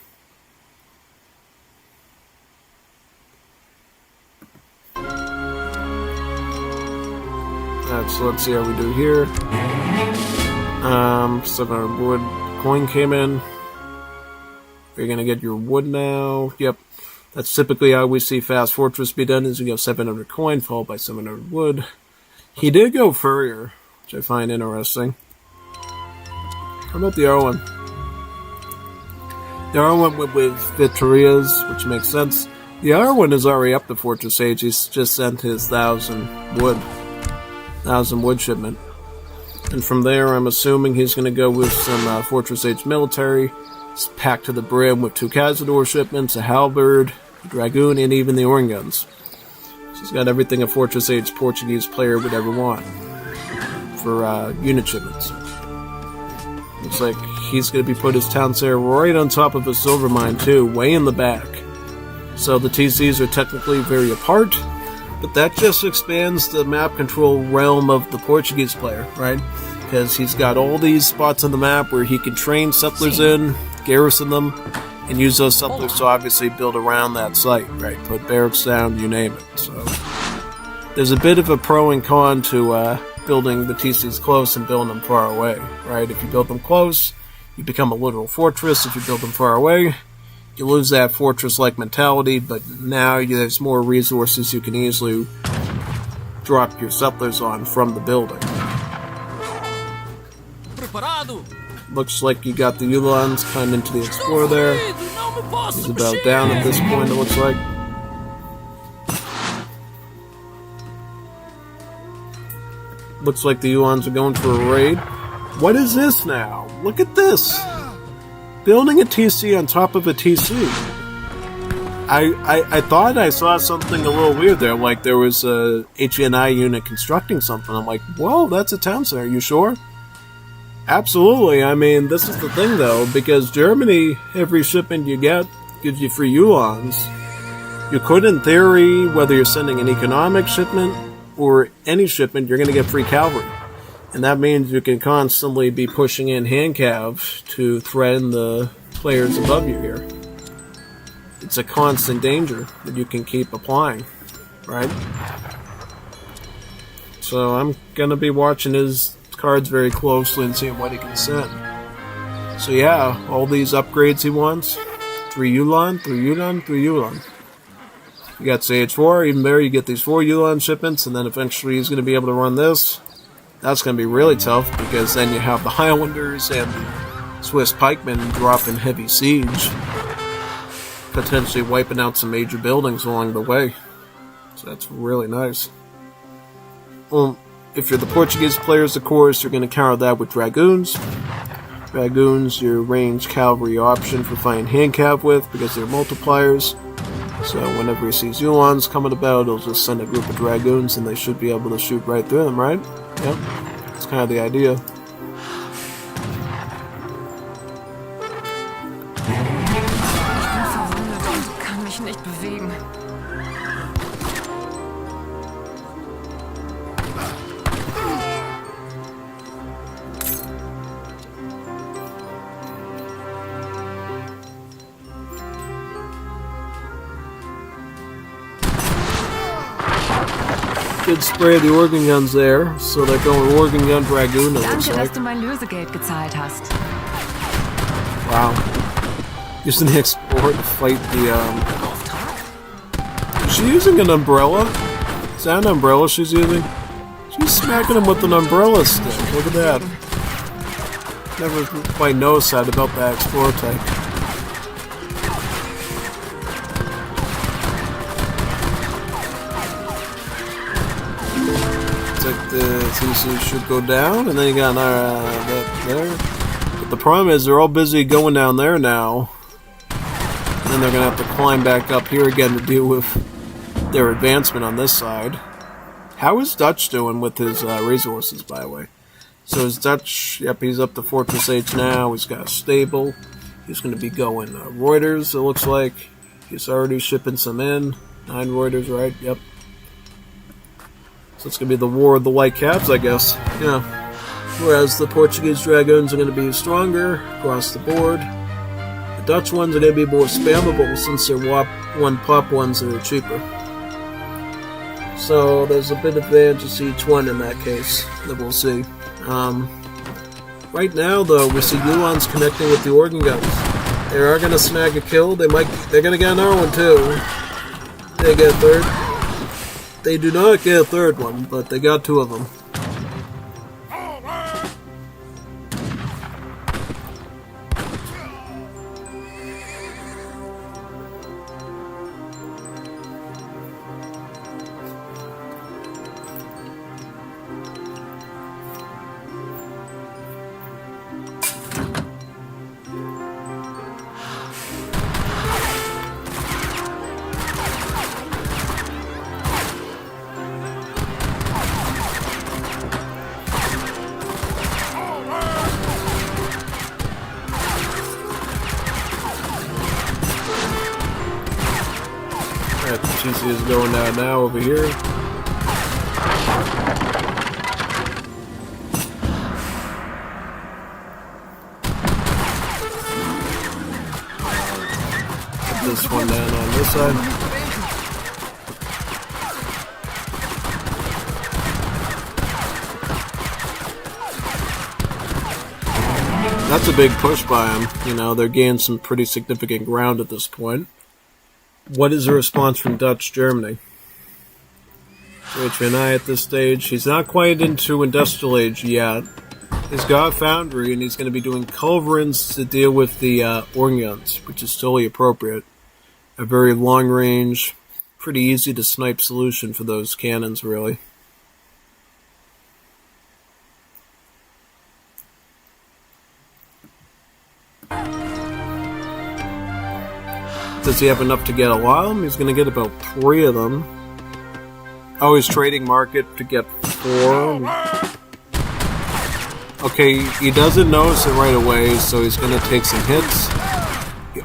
Alright, so let's see how we do here. 700 wood coin came in. You're gonna get your wood now. Yep. That's typically how we see Fast Fortress be done, is you go 700 coin followed by 700 wood. He did go Furrier, which I find interesting. How about the R1? The R1 went with Victoria's, which makes sense. The R1 is already up to Fortress Age. He's just sent his 1,000 wood shipment. And from there, I'm assuming he's going to go with some Fortress Age military. It's packed to the brim with 2 Cazador shipments, a halberd, a dragoon, and even the Orin guns. So he's got everything a Fortress Age Portuguese player would ever want for unit shipments. Looks like he's going to be put his town center right on top of a silver mine too, way in the back. So the TCs are technically very apart, but that just expands the map control realm of the Portuguese player, right? Because he's got all these spots on the map where he can train settlers in, garrison them, and use those settlers to obviously build around that site, right? Put barracks down, you name it. So there's a bit of a pro and con to building the TCs close and building them far away, right? If you build them close, you become a literal fortress. If you build them far away, you lose that fortress-like mentality, but now there's more resources you can easily drop your settlers on from the building. Looks like you got the Ulans kind of into the Explorer there. He's about down at this point, it looks like. Looks like the Ulans are going for a raid. What is this now? Look at this! Building a TC on top of a TC. I thought I saw something a little weird there, like there was a HVNY unit constructing something. I'm like, whoa, that's a town center, you sure? Absolutely. I mean, this is the thing though, because Germany, every shipment you get gives you free Ulans. You could, in theory, whether you're sending an economic shipment or any shipment, you're going to get free cavalry. And that means you can constantly be pushing in hand cav to threaten the players above you here. It's a constant danger that you can keep applying, right? So I'm going to be watching his cards very closely and seeing what he can send. So yeah, all these upgrades he wants. 3 Ulan, 3 Ulan, 3 Ulan. You got Sage 4, even there you get these 4 Ulan shipments, and then eventually he's going to be able to run this. That's going to be really tough, because then you have the Highlanders and the Swiss pikemen dropping heavy siege, potentially wiping out some major buildings along the way. So that's really nice. Well, if you're the Portuguese players, of course, you're going to counter that with Dragoons. Dragoons, your ranged cavalry option for fighting hand cav with, because they're multipliers. So whenever he sees Ulans coming about, he'll just send a group of Dragoons, and they should be able to shoot right through them, right? Yep, that's kind of the idea. Good spray of the organ guns there. So they're going organ gun Dragoon, it looks Danke, like. dass du mein Lösegeld gezahlt hast. Wow. Using the Explorer to fight the, Is she using an umbrella? Is that an umbrella she's using? She's smacking him with an umbrella stick. Look at that. Never quite noticed that about that Explorer type. It's like the TC should go down, and then you got that there. But the problem is they're all busy going down there now. And then they're going to have to climb back up here again to deal with their advancement on this side. How is Dutch doing with his resources, by the way? So is Dutch, yep, he's up to Fortress H now. He's got a stable. He's going to be going Reuters, it looks like. He's already shipping some in. 9 Reuters, right? Yep. So it's going to be the War of the White Caps, I guess. Yeah. Whereas the Portuguese Dragoons are going to be stronger across the board. The Dutch ones are going to be more spammable since they're one pop ones that are cheaper. So there's a bit of advantage to each one in that case that we'll see. Right now, though, we see Yuan's connecting with the organ guns. They are going to snag a kill. They're going to get another one too. They get a third. They do not get a third one, but they got 2 of them. Alright, the GC is going down now over here. Put this one down on this side. That's a big push by them. You know, they're gaining some pretty significant ground at this point. What is the response from Dutch Germany? HVNY at this stage, he's not quite into industrial age yet. He's got a foundry and he's going to be doing culverins to deal with the organ guns, which is totally appropriate. A very long range, pretty easy to snipe solution for those cannons, really. Does he have enough to get a lot of them? He's going to get about 3 of them. Oh, he's trading market to get 4. Okay, he doesn't notice it right away, so he's going to take some hits.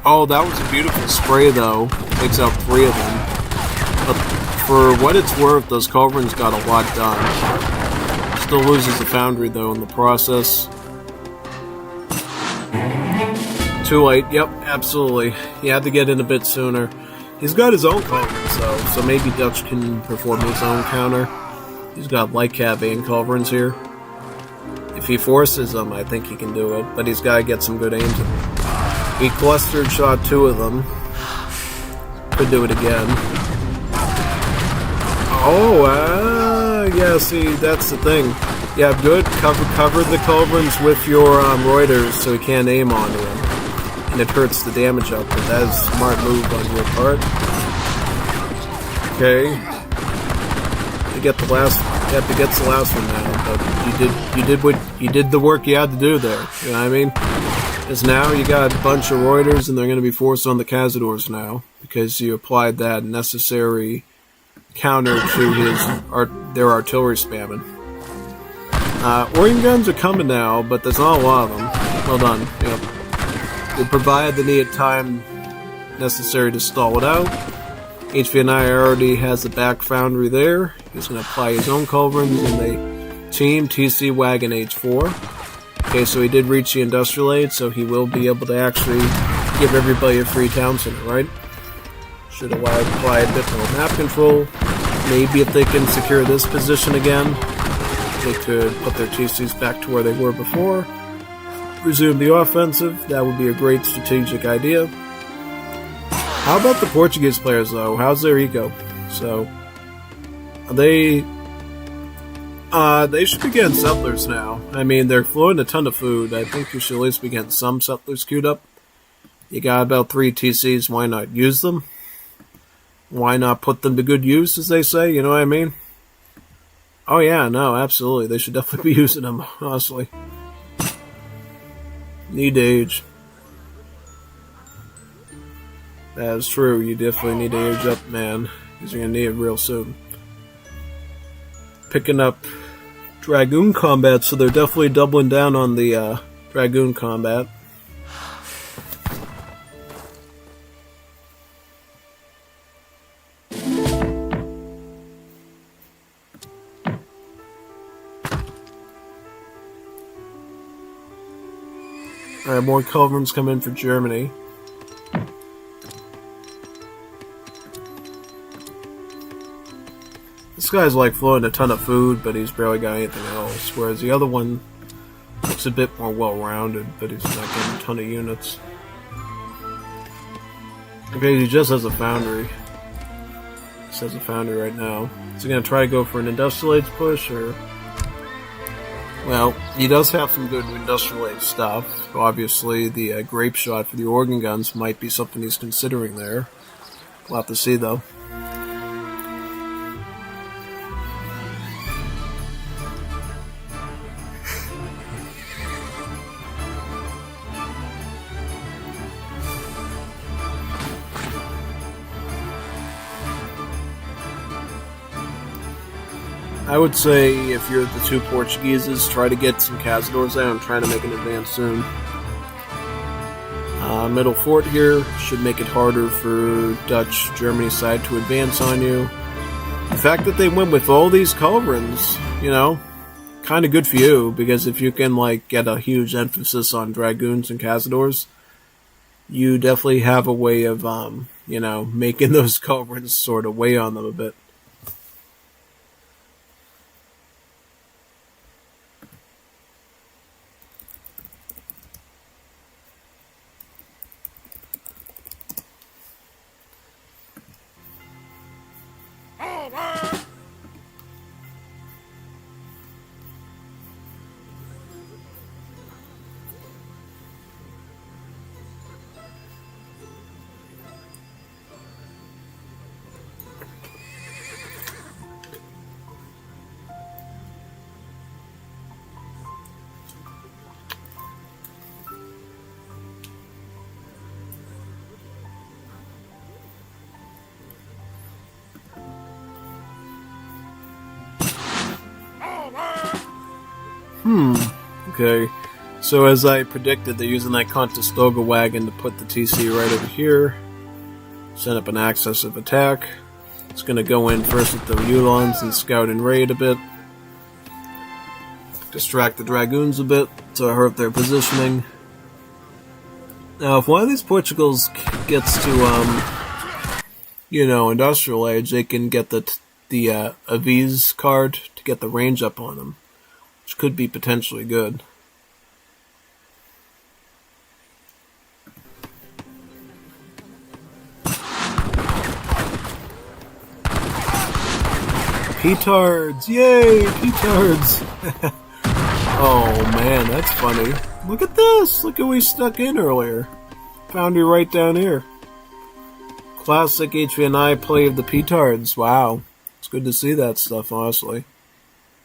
Oh, that was a beautiful spray, though. Takes out 3 of them. But for what it's worth, those culverins got a lot done. Still loses the foundry, though, in the process. Too late. Yep, absolutely. He had to get in a bit sooner. He's got his own culverins, though, so maybe Dutch can perform his own counter. He's got light cav and culverins here. If he forces them, I think he can do it, but he's got to get some good aims. He clustered shot 2 of them. Could do it again. Oh, yeah, see, that's the thing. Yeah, good. Cover the culverins with your Reuters so he can't aim onto them. And it hurts the damage up, but that is a smart move on your part. Okay. You have to get the last one now, but you did the work you had to do there. You know what I mean? Because now you got a bunch of Reuters and they're going to be forced on the Cazadors now because you applied that necessary counter to their artillery spamming. Organ guns are coming now, but there's not a lot of them. Well done. Yep. Will provide the needed time necessary to stall it out. HVNY already has the back foundry there. He's going to apply his own culverins in the team TC Wagon H4. Okay, so he did reach the industrial aid, so he will be able to actually give everybody a free town center, right? Should apply a bit more map control. Maybe if they can secure this position again, they could put their TCs back to where they were before, resume the offensive. That would be a great strategic idea. How about the Portuguese players, though? How's their ego? So, they should be getting settlers now. I mean, they're flowing a ton of food. I think you should at least be getting some settlers queued up. You got about 3 TCs, why not use them? Why not put them to good use, as they say, you know what I mean? Oh yeah, no, absolutely. They should definitely be using them, honestly. Need to age. That is true, you definitely need to age up, man. Because you're going to need it real soon. Picking up Dragoon combat, so they're definitely doubling down on the Dragoon combat. Alright, more culverins come in for Germany. This guy's like flowing a ton of food, but he's barely got anything else. Whereas the other one looks a bit more well-rounded, but he's not getting a ton of units. Okay, he just has a foundry. Just has a foundry right now. Is he going to try to go for an industrial age push, or... Well, he does have some good industrial age stuff. Obviously, the grape shot for the organ guns might be something he's considering there. We'll have to see, though. I would say if you're the 2 Portugueses, try to get some Cazadors out and try to make an advance soon. Middle fort here should make it harder for Dutch Germany side to advance on you. The fact that they went with all these culverins, you know, kind of good for you, because if you can like get a huge emphasis on Dragoons and Cazadors, you definitely have a way of, you know, making those culverins sort of weigh on them a bit. Okay, so as I predicted, they're using that Contestolga wagon to put the TC right over here. Set up an accessive attack. It's going to go in first with the Ulons and scout and raid a bit. Distract the Dragoons a bit to hurt their positioning. Now, if one of these Portugals gets to, you know, industrial age, they can get the Aviz card to get the range up on them, which could be potentially good. Petards! Yay! Petards! Oh man, that's funny. Look at this! Look at we stuck in earlier. Found you right down here. Classic HVNY play of the Petards. Wow. It's good to see that stuff, honestly.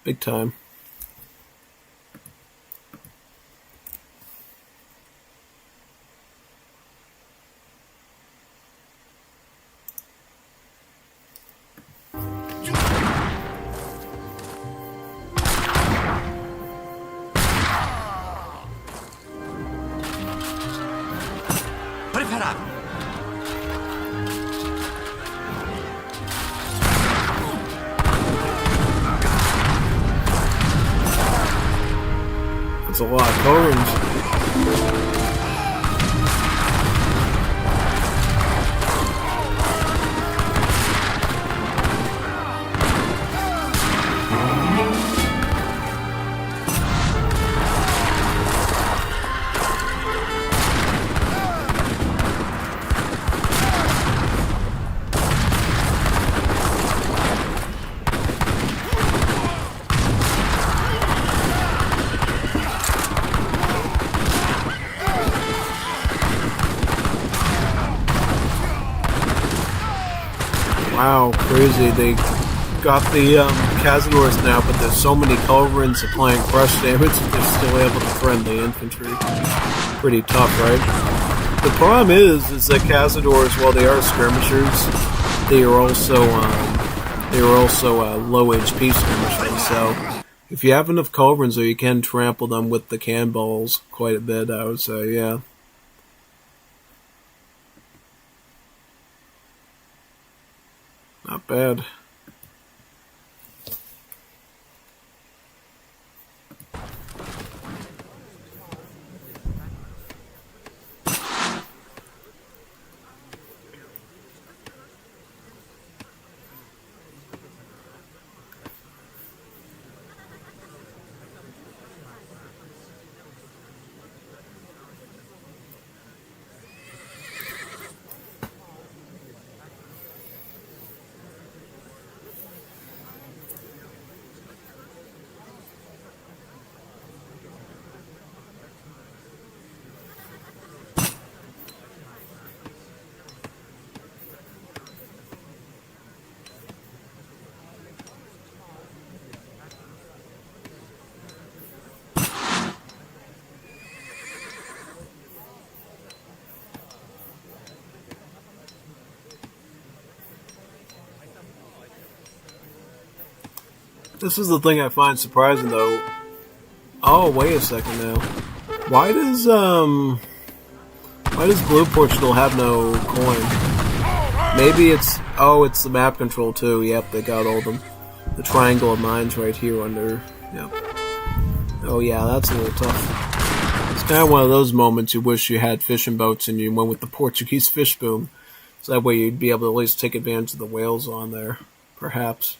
Big time. That's a lot of cones. Wow, crazy. They got the Cazadors now, but there's so many culverins applying crush damage that they're still able to friend the infantry. Pretty tough, right? The problem is that Cazadors, while they are skirmishers, they are also low HP skirmishers. So if you have enough culverins, though, you can trample them with the cannonballs quite a bit, I would say, yeah. Not bad. This is the thing I find surprising, though. Oh, wait a second now. Why does Blue Portugal have no coin? Maybe it's the map control too. Yep, they got all the triangle of mines right here under. Yep. Oh yeah, that's a little tough. It's kind of one of those moments you wish you had fishing boats and you went with the Portuguese fish boom, so that way you'd be able to at least take advantage of the whales on there, perhaps.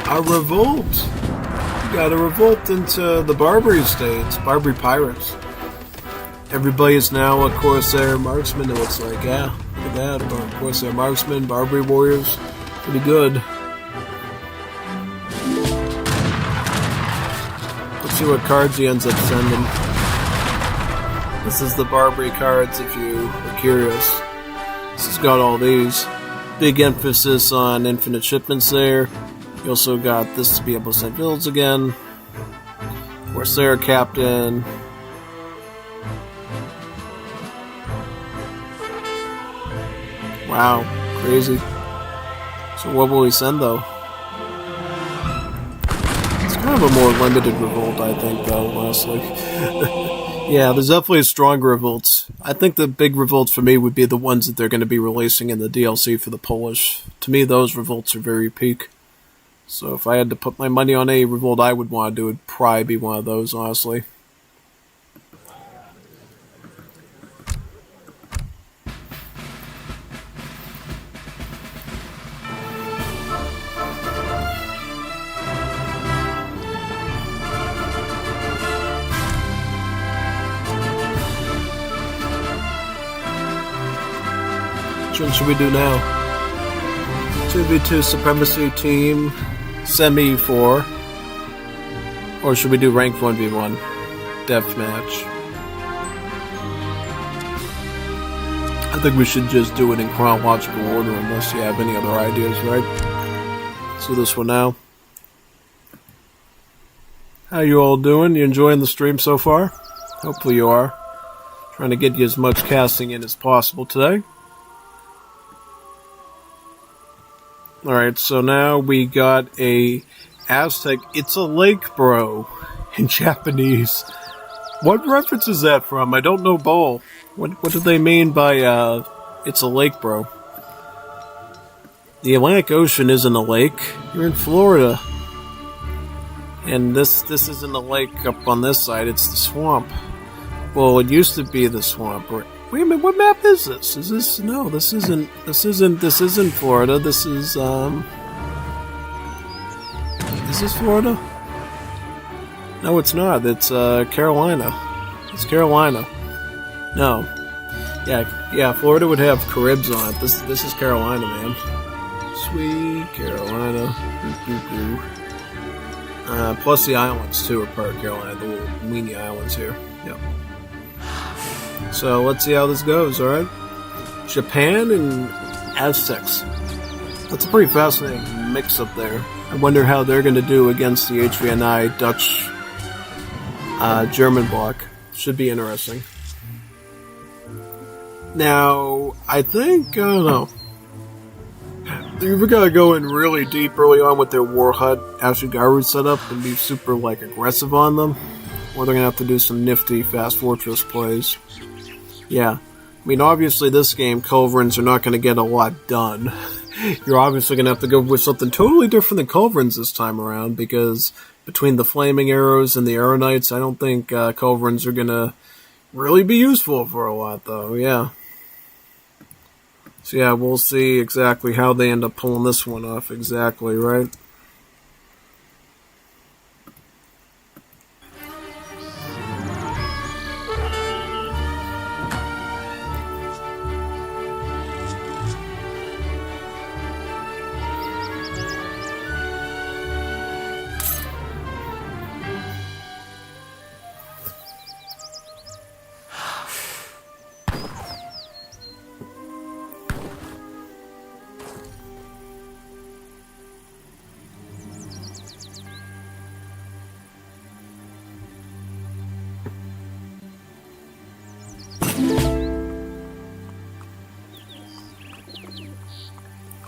A revolt! You got a revolt into the Barbary states, Barbary pirates. Everybody is now a Corsair marksman, it looks like, yeah. Look at that, Corsair marksman, Barbary warriors, pretty good. Let's see what cards he ends up sending. This is the Barbary cards if you are curious. This has got all these. Big emphasis on infinite shipments there. You also got this to be able to send builds again. Corsair Captain. Wow, crazy. So what will he send though? It's kind of a more limited revolt, I think, though, honestly. Yeah, there's definitely stronger revolts. I think the big revolts for me would be the ones that they're going to be releasing in the DLC for the Polish. To me, those revolts are very peak. So if I had to put my money on a revolt I would want to do, it would probably be one of those, honestly. Which one should we do now? 2v2 Supremacy Team Semi 4. Or should we do Rank 1v1 Deathmatch? I think we should just do it in chronological order unless you have any other ideas, right? Let's do this one now. How you all doing? You enjoying the stream so far? Hopefully you are. Trying to get you as much casting in as possible today. Alright, so now we got a Aztec, it's a lake, bro, in Japanese. What reference is that from? I don't know Bowl. What do they mean by, it's a lake, bro? The Atlantic Ocean isn't a lake. You're in Florida. And this isn't a lake up on this side, it's the swamp. Well, it used to be the swamp. Wait a minute, what map is this? Is this no, this isn't Florida. This is this Florida? No, it's not. It's Carolina. It's Carolina. No. Yeah, Florida would have Caribs on it. This is Carolina, man. Sweet Carolina. Plus the islands, too, are part of Carolina. The little weeny islands here. Yep. So, let's see how this goes, alright? Japan and Aztecs. That's a pretty fascinating mix up there. I wonder how they're going to do against the HVNY Dutch German bloc. Should be interesting. Now, I think, I don't know. You've got to go in really deep early on with their War Hut Ashigaru setup and be super, aggressive on them. Or they're going to have to do some nifty Fast Fortress plays. Yeah. I mean, obviously this game, Culverins are not going to get a lot done. You're obviously going to have to go with something totally different than Culverins this time around, because between the Flaming Arrows and the Arrow Knights, I don't think Culverins are going to really be useful for a lot, though. Yeah. So yeah, we'll see exactly how they end up pulling this one off exactly, right?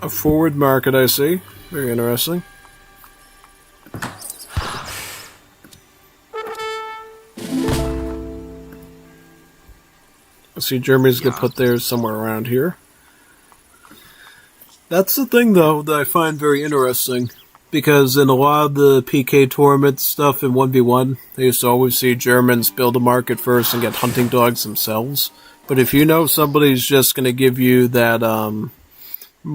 A forward market, I see. Very interesting. I see Germany's going to put theirs somewhere around here. That's the thing, though, that I find very interesting. Because in a lot of the PK tournament stuff in 1v1, they used to always see Germans build a market first and get hunting dogs themselves. But if you know somebody's just going to give you that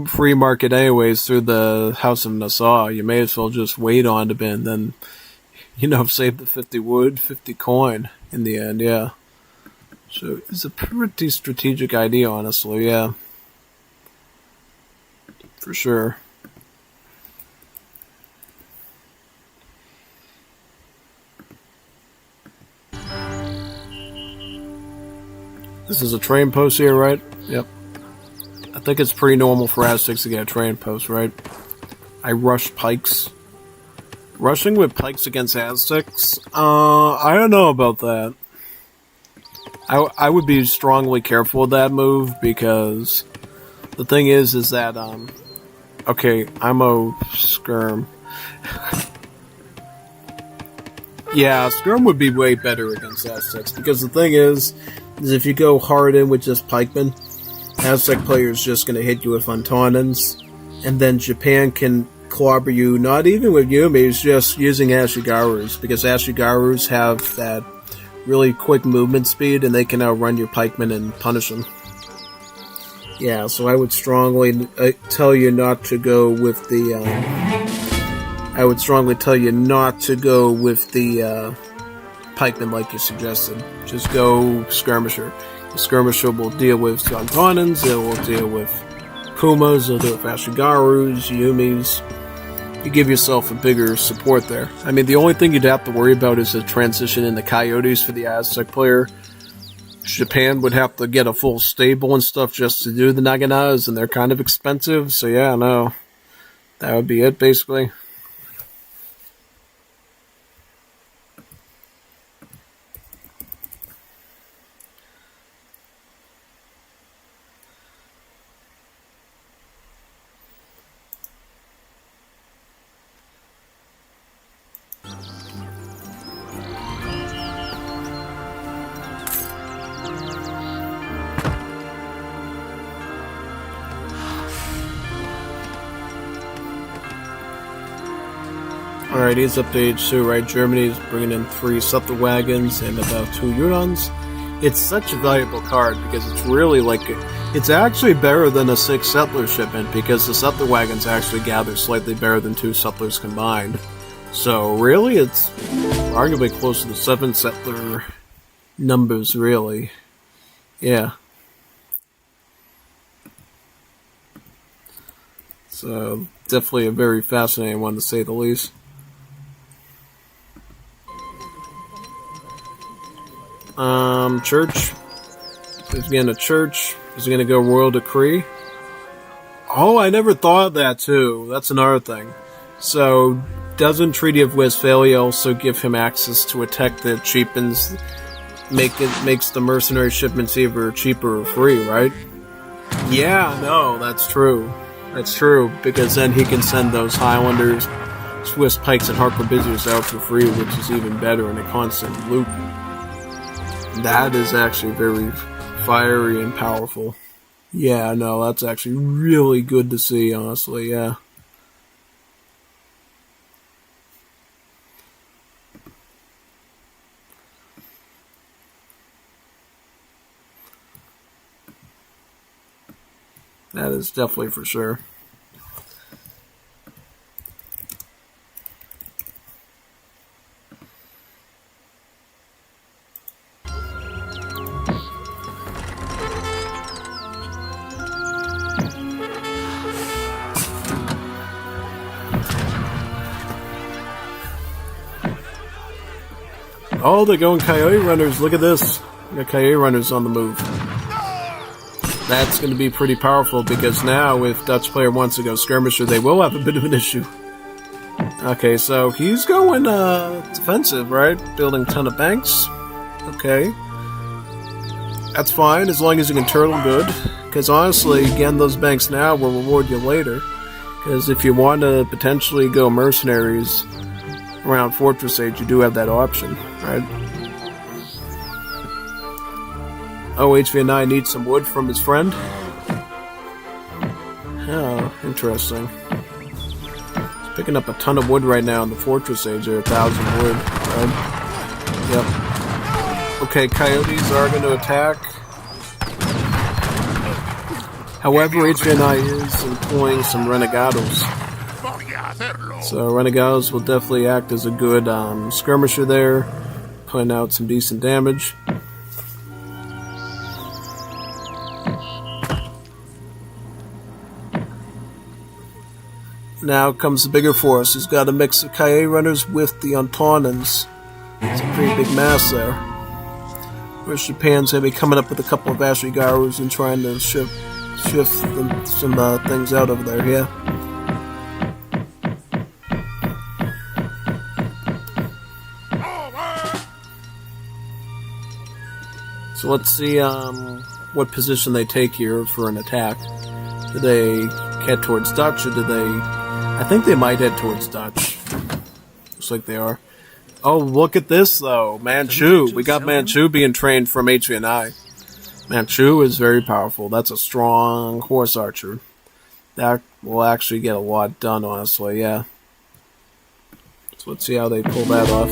free market anyways through the House of Nassau, you may as well just wait on it and then, save the 50 wood, 50 coin in the end, yeah. So it's a pretty strategic idea, honestly, yeah. For sure. This is a train post here, right? Yep. I think it's pretty normal for Aztecs to get a train post, right? I rush pikes. Rushing with pikes against Aztecs? I don't know about that. I would be strongly careful with that move, because the thing is that, okay, I'm a skirm. Yeah, skirm would be way better against Aztecs, because the thing is if you go hard in with just pikemen, Aztec player's just going to hit you with Fontanins, and then Japan can clobber you, not even with Yumis, just using Ashigarus, because Ashigarus have that really quick movement speed, and they can outrun your pikemen and punish them. Yeah, so I would strongly tell you not to go with the, pikemen like you suggested. Just go skirmisher. The skirmisher will deal with Fontanins, it will deal with Pumas, it'll deal with Ashigarus, Yumis. You give yourself a bigger support there. I mean, the only thing you'd have to worry about is a transition in the Coyotes for the Aztec player. Japan would have to get a full stable and stuff just to do the Naganas, and they're kind of expensive, so yeah, no. That would be it, basically. Alright, he's up to age 2, right? Germany's bringing in 3 Suttler wagons and about 2 Yurons. It's such a valuable card because it's really like... It's actually better than a 6 Settler shipment because the Suttler wagons actually gather slightly better than 2 Settlers combined. So really, it's arguably close to the 7 Settler numbers, really. Yeah. So, definitely a very fascinating one to say the least. Church. There's again a church. Is he gonna go royal decree? Oh, I never thought of that too. That's another thing. So, doesn't Treaty of Westphalia also give him access to a tech that cheapens, makes the mercenary shipments either cheaper or free, right? Yeah, no, that's true. That's true, because then he can send those Highlanders, Swiss Pikes, and Harquebusiers out for free, which is even better in a constant loop. That is actually very fiery and powerful. Yeah, no, that's actually really good to see, honestly, yeah. That is definitely for sure. Oh, they're going Coyote Runners. Look at this. We got Coyote Runners on the move. That's going to be pretty powerful because now if Dutch player wants to go Skirmisher, they will have a bit of an issue. Okay, so he's going defensive, right? Building a ton of banks. Okay. That's fine as long as you can turtle good. Because honestly, again, those banks now will reward you later. Because if you want to potentially go mercenaries around Fortress Age, you do have that option, right? Oh, HVNY needs some wood from his friend? Oh, interesting. He's picking up a ton of wood right now in the Fortress Age. There are 1,000 wood, right? Yep. Okay, Coyotes are going to attack. However, HVNY is employing some Renegados. So Renegados will definitely act as a good skirmisher there, putting out some decent damage. Now comes the bigger force. He's got a mix of Coyote Runners with the Antonins. It's a pretty big mass there. Whereas Japan's going to be coming up with a couple of Ashigarus and trying to shift some things out over there, yeah. So let's see what position they take here for an attack. Do they head towards Dutch, or do they... I think they might head towards Dutch. Looks like they are. Oh, look at this, though. Manchu. We got Manchu being trained from HVNI. Manchu is very powerful. That's a strong horse archer. That will actually get a lot done, honestly, yeah. So let's see how they pull that off.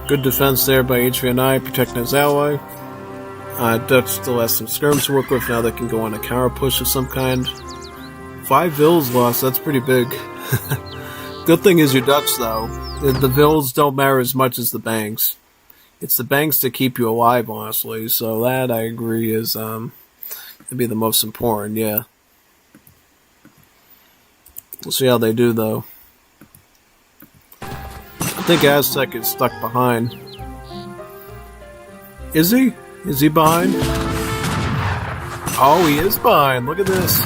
Good defense there by HVNY, protecting his ally. Dutch still has some skirms to work with. Now they can go on a counter push of some kind. 5 vills lost, that's pretty big. Good thing is you're Dutch, though. The vills don't matter as much as the banks. It's the banks that keep you alive, honestly. So that, I agree, is it'd be the most important, yeah. We'll see how they do, though. I think Aztec is stuck behind. Is he? Is he behind? Oh, he is behind. Look at this.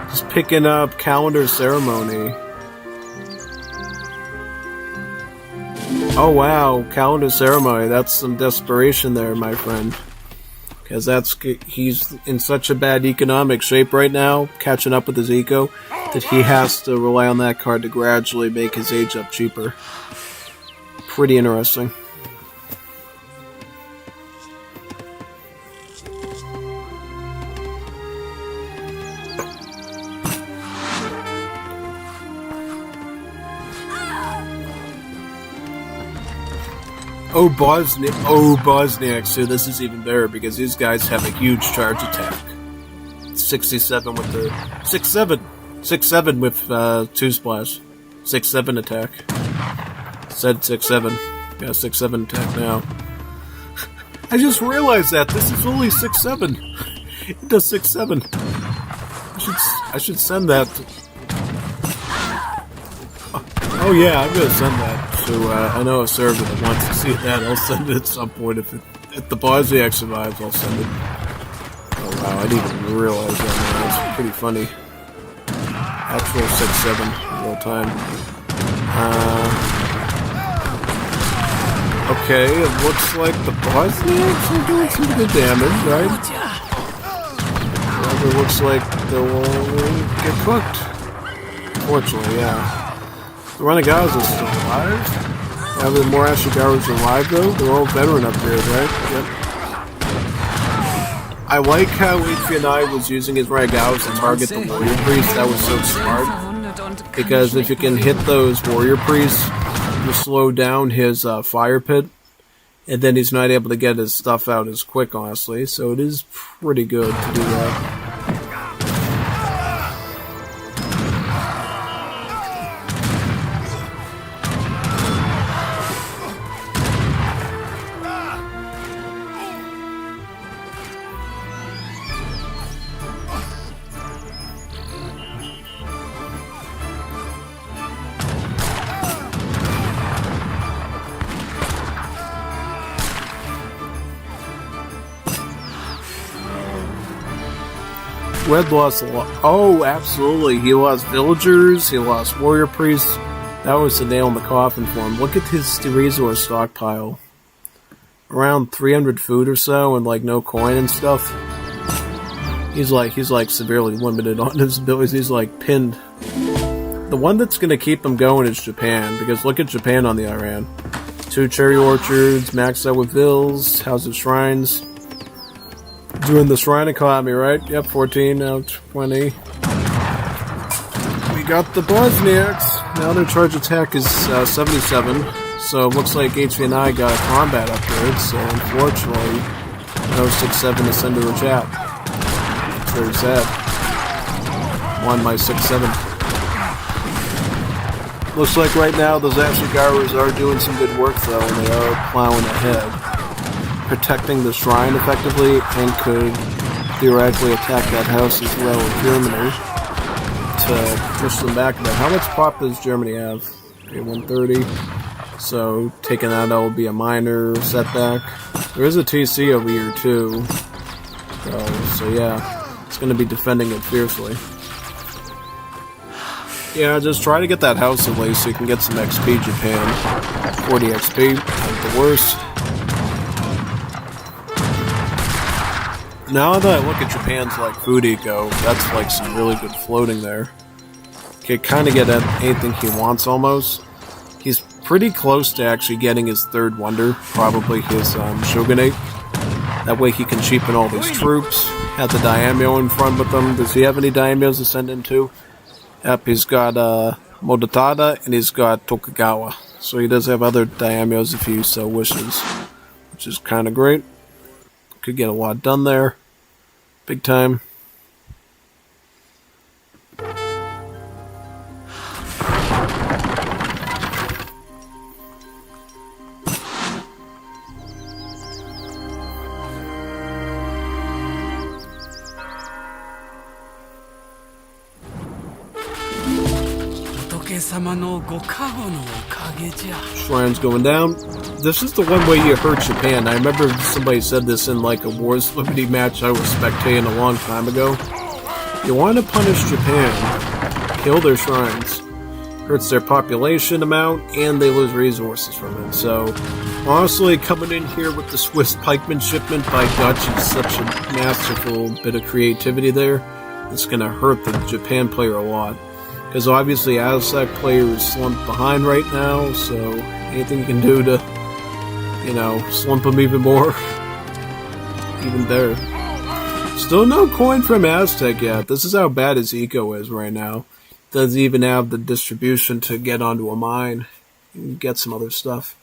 Just picking up calendar ceremony. Oh, wow. Calendar ceremony. That's some desperation there, my friend. Because he's in such a bad economic shape right now, catching up with his eco, that he has to rely on that card to gradually make his age up cheaper. Pretty interesting. Oh, Bosniak, so this is even better because these guys have a huge charge attack. 67 with the... 6-7! 6-7 with 2 splash. 6-7 attack. Said 6-7. Yeah, 6-7 attack now. I just realized that. This is only 6-7. It does 6-7. I should send that. Oh yeah, I'm gonna send that. So I know a server that wants to see that. I'll send it at some point. If the Bosniak survives, I'll send it. Oh wow, I didn't even realize that. Man. That's pretty funny. Actual 6-7 in real time. Okay, it looks like the Bosniaks are doing some good damage, right? It looks like they'll get cooked. Unfortunately, yeah. The Renegados are still alive. Having more Ashigaras alive, though. They're all veteran upgrade, right? Yep. I like how HVNY was using his Renegados to target the Warrior Priest. That was so smart. Because if you can hit those Warrior Priests, you slow down his fire pit. And then he's not able to get his stuff out as quick, honestly. So it is pretty good to do that. Red lost a lot. Oh, absolutely. He lost villagers. He lost warrior priests. That was the nail in the coffin for him. Look at his resource stockpile. Around 300 food or so, and like no coin and stuff. He's like severely limited on his abilities. He's like pinned. The one that's gonna keep him going is Japan, because look at Japan on the other hand. 2 cherry orchards, maxed out with vills, House of Shrines. Doing the shrine economy, right? Yep, 14, now 20. We got the Bosniaks. Now their charge attack is 77. So it looks like HVNY got a combat upgrade, so unfortunately, no 6-7 to send to a chat. It's very sad. Won my 6-7. Looks like right now those Ashigaras are doing some good work though, and they are plowing ahead. Protecting the shrine effectively, and could theoretically attack that house as well in Germany to push them back a bit. How much pop does Germany have? Okay, 130. So taking that out will be a minor setback. There is a TC over here too. So yeah, it's going to be defending it fiercely. Yeah, just try to get that house at least so you can get some XP, Japan. 40 XP, not the worst. Now that I look at Japan's like food eco, that's like some really good floating there. He can kind of get anything he wants almost. He's pretty close to actually getting his 3rd wonder, probably his shogunate. That way he can cheapen all these troops. Have the daimyo in front with him. Does he have any daimyos to send into? Yep, he's got Modotada and he's got Tokugawa. So he does have other daimyos if he so wishes, which is kind of great. Could get a lot done there. Big time. Shrine's going down. This is the one way you hurt Japan. I remember somebody said this in like a Wars Liberty match I was spectating a long time ago. You want to punish Japan, kill their shrines. Hurts their population amount, and they lose resources from it. So, honestly, coming in here with the Swiss pikeman shipment by Dutch is such a masterful bit of creativity there. It's going to hurt the Japan player a lot. Because obviously Aztec player is slumped behind right now, so anything you can do to, slump him even more, even better. Still no coin from Aztec yet. This is how bad his eco is right now. Doesn't even have the distribution to get onto a mine and get some other stuff.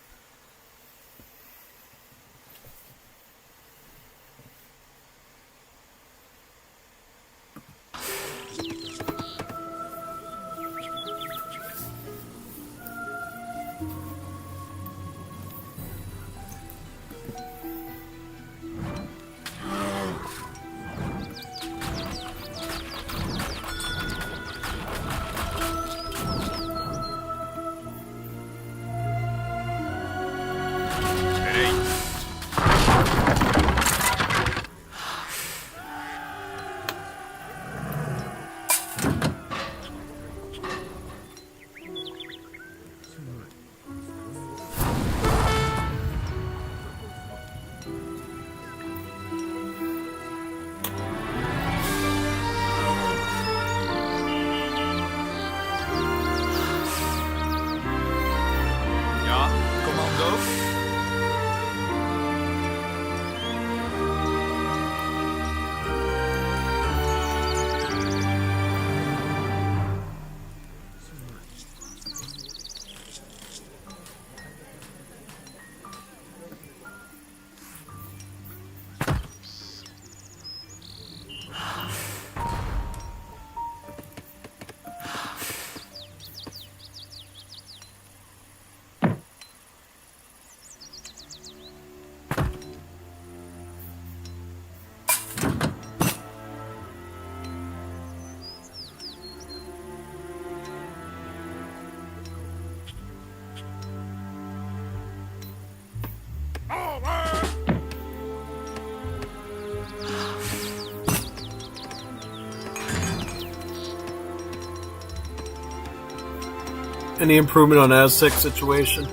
Any improvement on Aztec's situation?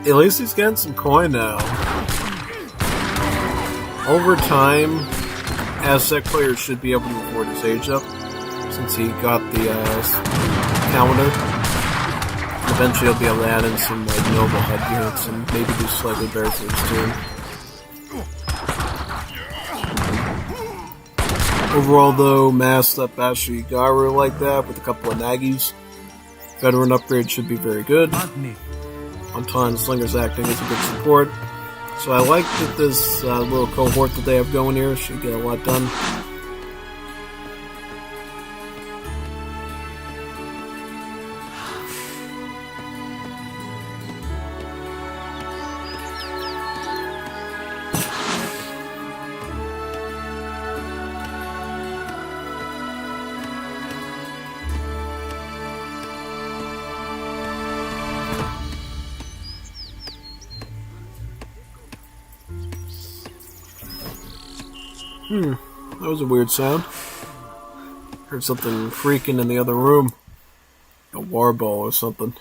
At least he's getting some coin now. Over time, Aztec players should be able to afford his age up, since he got the calendar. Eventually he'll be able to add in some like noble head units and maybe do slightly better things too. Overall though, masked up Ashigaru like that with a couple of Nagis. Veteran upgrade should be very good. On time, Slinger's acting as a good support. So I like that this little cohort that they have going here should get a lot done. That was a weird sound. Heard something freaking in the other room. A war ball or something.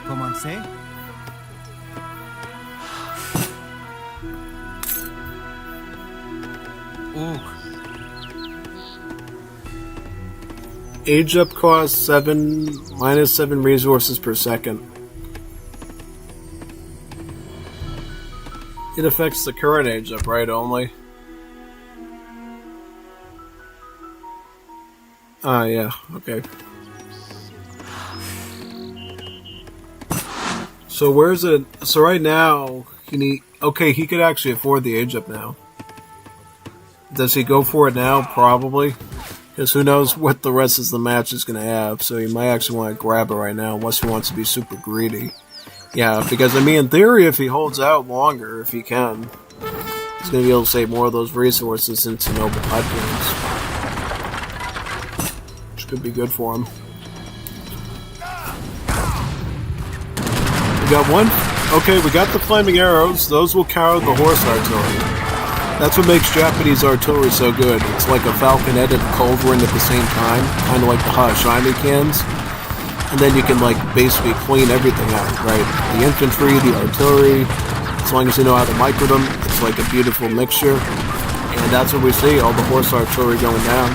Commencez. Age up cost 7 minus 7 resources per second. It affects the current age up, right? Only. Ah, yeah. Okay. So where's it? So right now, he could actually afford the age up now. Does he go for it now? Probably. Because who knows what the rest of the match is going to have. So he might actually want to grab it right now unless he wants to be super greedy. Yeah, because I mean, in theory, if he holds out longer, if he can, he's going to be able to save more of those resources into noble hut games. Which could be good for him. We got one. Okay, we got the flaming arrows. Those will counter the horse artillery. That's what makes Japanese artillery so good. It's like a falconet and a culverin at the same time, kind of like the HVNY cans. And then you can like basically clean everything out, right? The infantry, the artillery. As long as you know how to micro them, it's like a beautiful mixture. And that's what we see, all the horse artillery going down.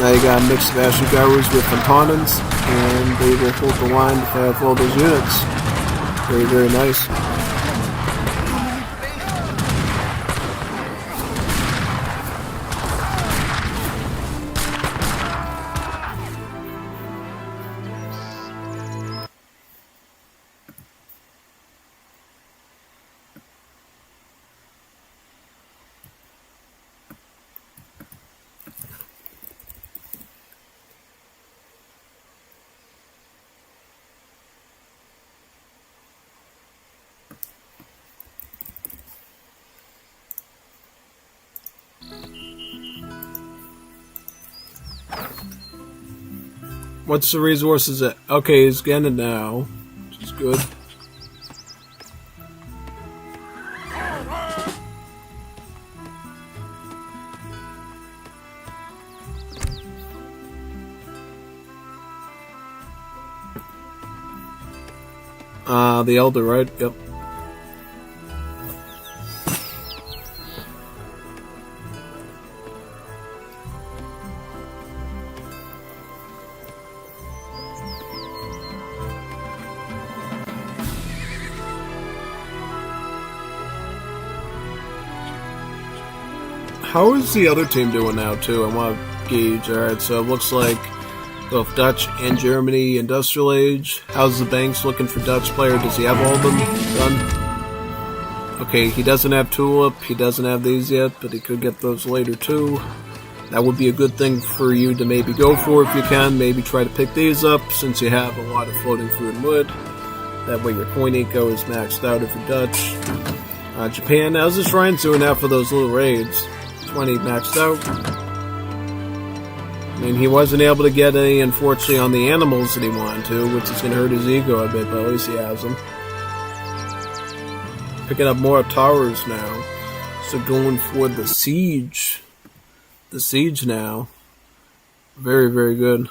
Now you got a mix of Ashigarus with Fontanins, and they will hold the line for all those units. Very, very nice. What's the resources at? Okay, he's getting it now, which is good. The Elder, right? Yep. How is the other team doing now, too? I want to gauge. Alright, so it looks like both Dutch and Germany industrial age. How's the Banks looking for Dutch player? Does he have all of them done? Okay, he doesn't have Tulip. He doesn't have these yet, but he could get those later, too. That would be a good thing for you to maybe go for if you can. Maybe try to pick these up since you have a lot of floating food and wood. That way your coin eco is maxed out if you're Dutch. Japan, how's the Shrines doing now for those little raids? 20 maxed out. I mean, he wasn't able to get any, unfortunately, on the animals that he wanted to, which is going to hurt his ego a bit, but at least he has them. Picking up more towers now. So going for the siege. The siege now. Very, very good.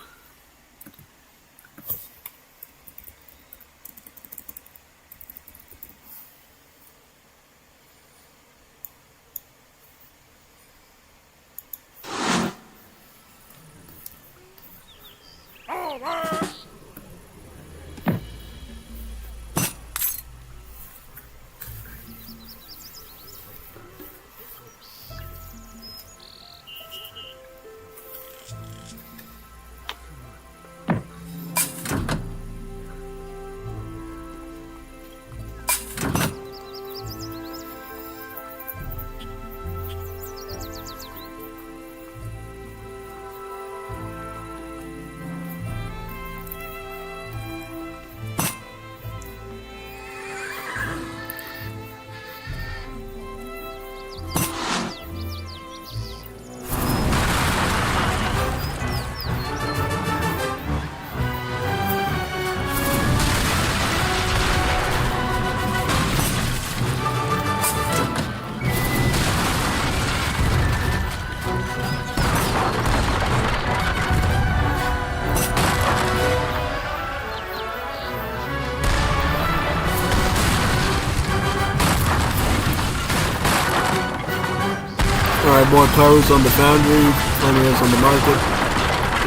Alright, more towers on the foundry, plenty on the market.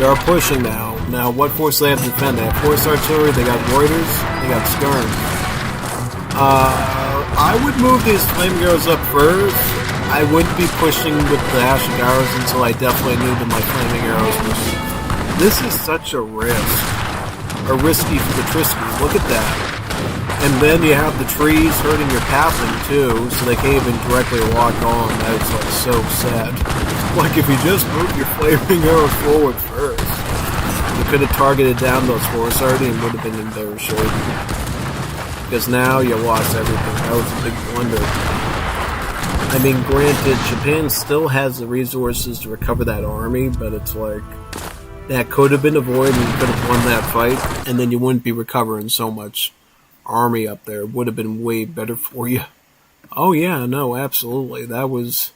They are pushing now. Now, what force do they have to defend? They have force artillery, they got Reuters, they got Skirms. I would move these flaming arrows up first. I wouldn't be pushing with the Ashigaras until I definitely knew that my flaming arrows were... This is such a risk. A risky for the Trisky. Look at that. And then you have the trees hurting your pathing too, so they can't even directly lock on. That's like so sad. Like if you just moved your flaming arrows forward first, you could have targeted down those force already and would have been in better shape. Because now you lost everything. That was a big blunder. I mean, granted, Japan still has the resources to recover that army, but it's like, that could have been avoided and you could have won that fight, and then you wouldn't be recovering so much army up there. It would have been way better for you. Oh yeah, no, absolutely. It was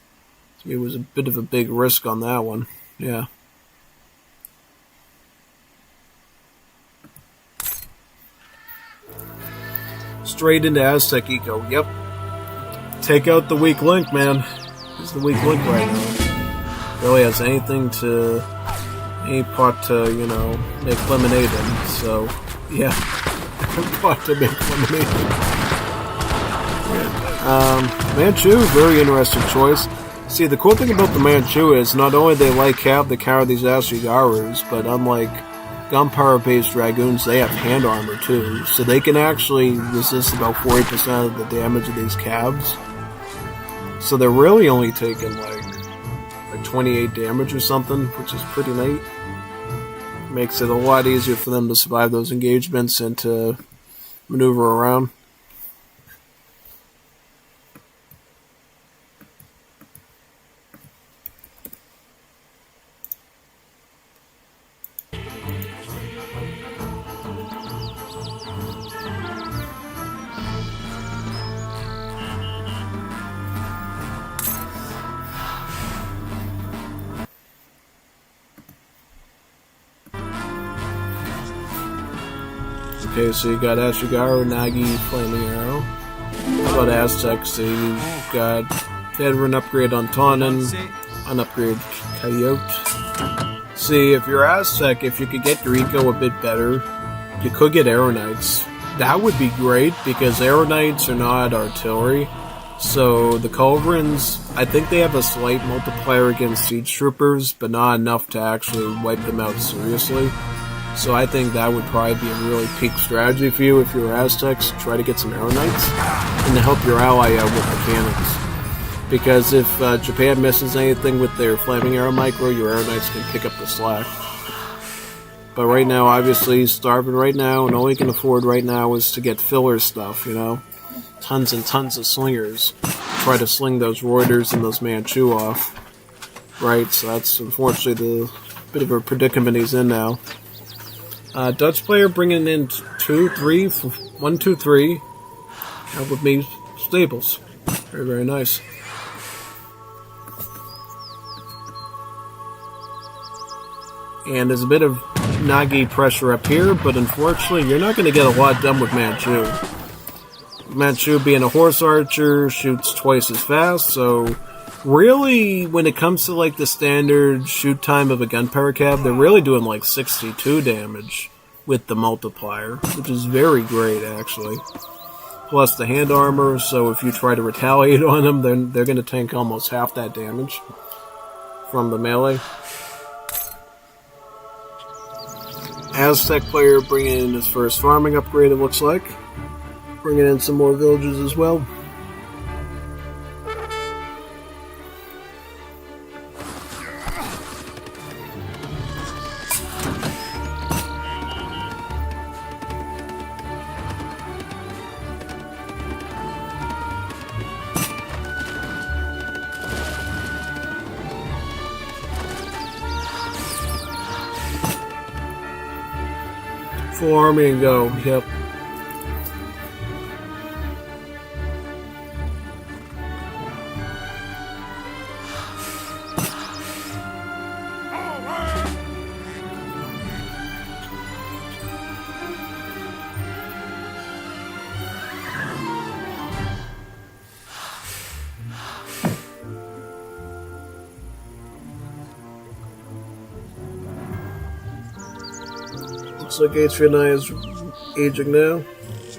a bit of a big risk on that one. Yeah. Straight into Aztec Eco. Yep. Take out the weak link, man. He's the weak link right now. Really has any pot to, make lemonade in. So, yeah. Pot to make lemonade in. Manchu, very interesting choice. See, the cool thing about the Manchu is not only they have the counter these Ashigarus, but unlike gunpowder-based Dragoons, they have hand armor too, so they can actually resist about 40% of the damage of these cabs. So they're really only taking like 28 damage or something, which is pretty neat. Makes it a lot easier for them to survive those engagements and to maneuver around. Okay, so you got Ashigaru, Nagi, Flaming Arrow. How about Aztec? So you got Veteran upgrade on Taunan, unupgrade Coyote. See, if you're Aztec, if you could get your eco a bit better, you could get Arrow Knights. That would be great, because Arrow Knights are not artillery. So the Culverins, I think they have a slight multiplier against Siege Troopers, but not enough to actually wipe them out seriously. So I think that would probably be a really peak strategy for you if you're Aztecs. Try to get some Arrow Knights and to help your ally out with the cannons. Because if Japan misses anything with their Flaming Arrow Micro, your Arrow Knights can pick up the slack. But right now, obviously, he's starving right now, and all he can afford right now is to get filler stuff, Tons and tons of slingers. Try to sling those Reuters and those Manchu off. Right, so that's unfortunately the bit of a predicament he's in now. Dutch player bringing in 1, 2, 3. Help with me, stables. Very, very nice. And there's a bit of Nagi pressure up here, but unfortunately, you're not going to get a lot done with Manchu. Manchu, being a horse archer, shoots twice as fast, so really, when it comes to the standard shoot time of a gunpowder cab, they're really doing 62 damage with the multiplier, which is very great actually. Plus the hand armor, so if you try to retaliate on them, then they're going to tank almost half that damage from the melee. Aztec player bringing in his first farming upgrade, it looks like. Bringing in some more villages as well. Full army and go, yep. Looks like HVNY is aging now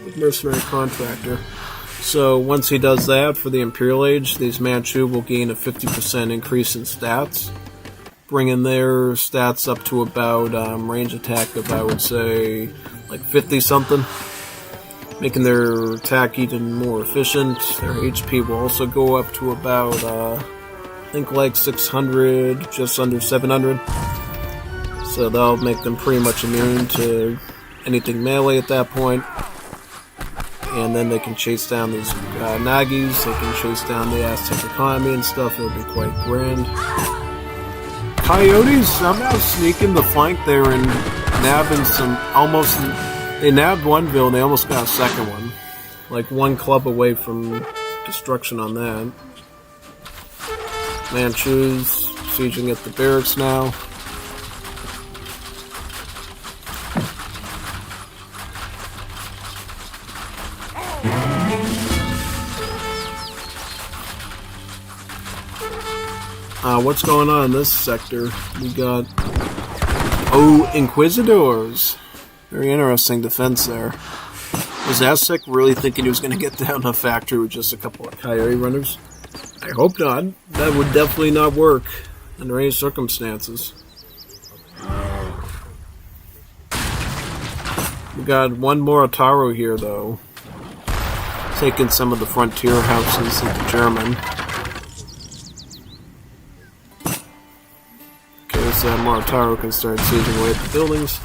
with Mercenary Contractor. So once he does that for the Imperial Age, these Manchu will gain a 50% increase in stats, bringing their stats up to about range attack of, I would say, like 50-something, making their attack even more efficient. Their HP will also go up to about, I think like 600, just under 700. So that'll make them pretty much immune to anything melee at that point. And then they can chase down these Nagis, they can chase down the Aztec economy and stuff. It'll be quite grand. Coyotes somehow sneaking the flank there and nabbing some, almost, they nabbed one bill and they almost got a second one. Like one club away from destruction on that. Manchus sieging at the barracks now. What's going on in this sector? We got... Oh, Inquisitors! Very interesting defense there. Was Aztec really thinking he was going to get down a factory with just a couple of Coyote runners? I hope not. That would definitely not work under any circumstances. We got one more Ataru here, though. Taking some of the frontier houses of the German. So Moritaru can start sieging away at the buildings.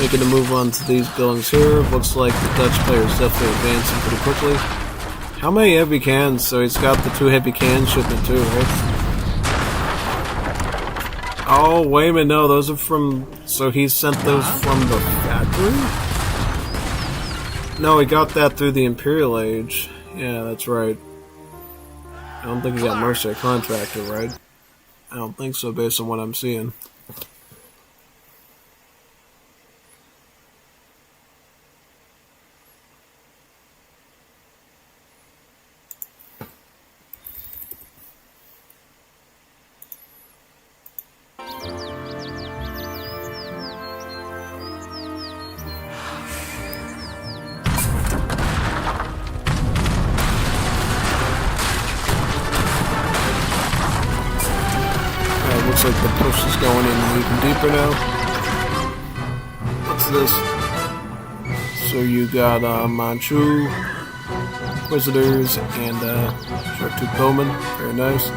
Making a move on to these buildings here. Looks like the Dutch player is definitely advancing pretty quickly. How many heavy cans? So he's got the 2 heavy cans shipment too, right? Oh, wait a minute, no, those are from... So he sent those from the factory? No, he got that through the Imperial Age. Yeah, that's right. I don't think he got Mercenary Contractor, right? I don't think so, based on what I'm seeing. Looks like the push is going in even deeper now. What's this? So you got Manchu, Inquisitors, and Sharktooth Bowman. Very nice.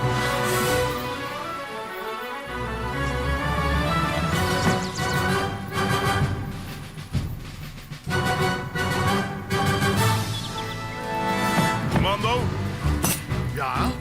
Commando? Ja?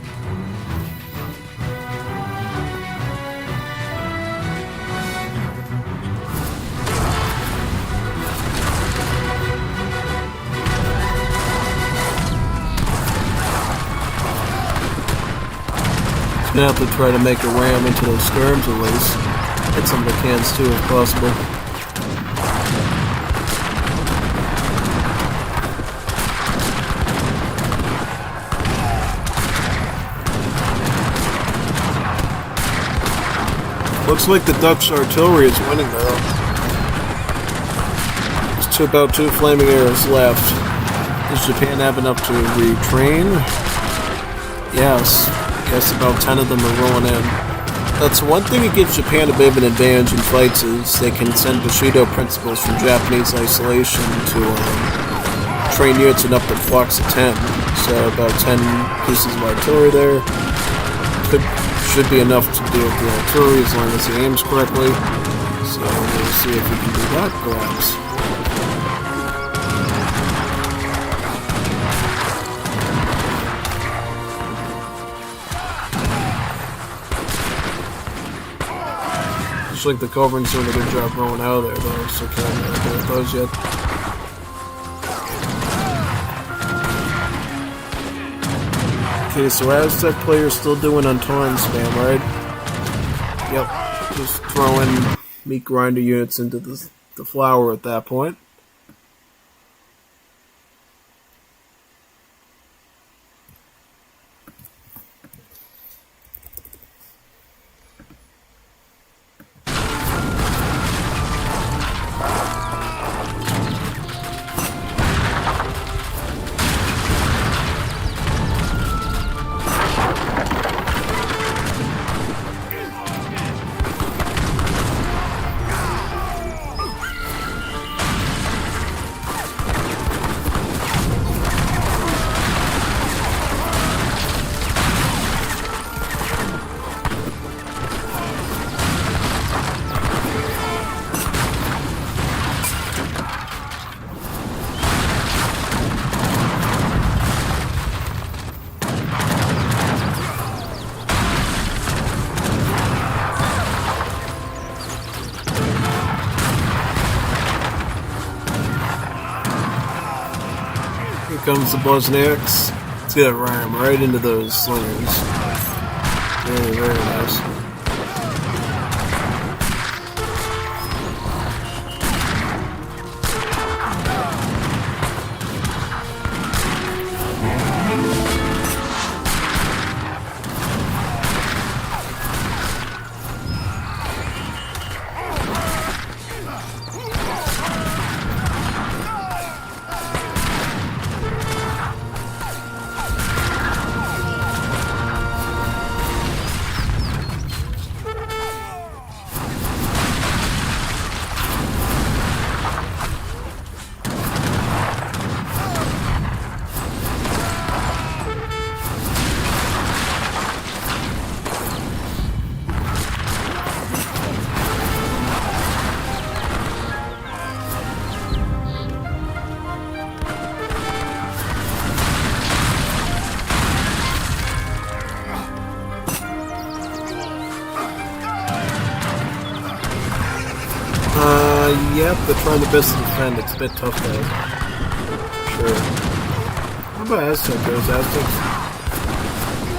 Gonna have to try to make a ram into those skirms at least. Hit some of the cans too if possible. Looks like the Dutch artillery is winning though. There's about 2 flaming arrows left. Does Japan have enough to retrain? Yes. Yes, about 10 of them are rolling in. That's one thing that gives Japan a bit of an advantage in fights is they can send Bushido principles from Japanese isolation to train units in up to flocks of 10. So about 10 pieces of artillery there. Should be enough to deal with the artillery as long as he aims correctly. So we'll see if we can do that perhaps. Actually, the Culverin's doing a good job rolling out of there, though, so can't get those yet. Okay, so Aztec player's still doing Untorn spam, right? Yep, just throwing meat grinder units into the flour at that point. Comes the Bosniaks. Let's get a ram right into those slingers. Very, very nice. Yep, they're trying their best to defend. It's a bit tough though. Sure. How about Aztec goes? Aztecs?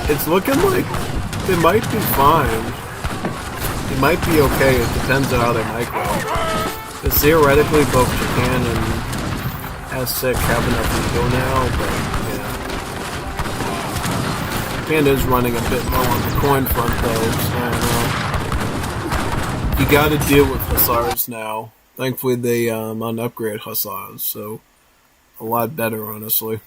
It's looking like they might be fine. It might be okay. It depends on how they micro. Because theoretically, both Japan and Aztec have enough to go now, but yeah. Japan is running a bit low on the coin front though, so I don't know. You gotta deal with Hussars now. Thankfully, they unupgrade Hussars, so a lot better, honestly.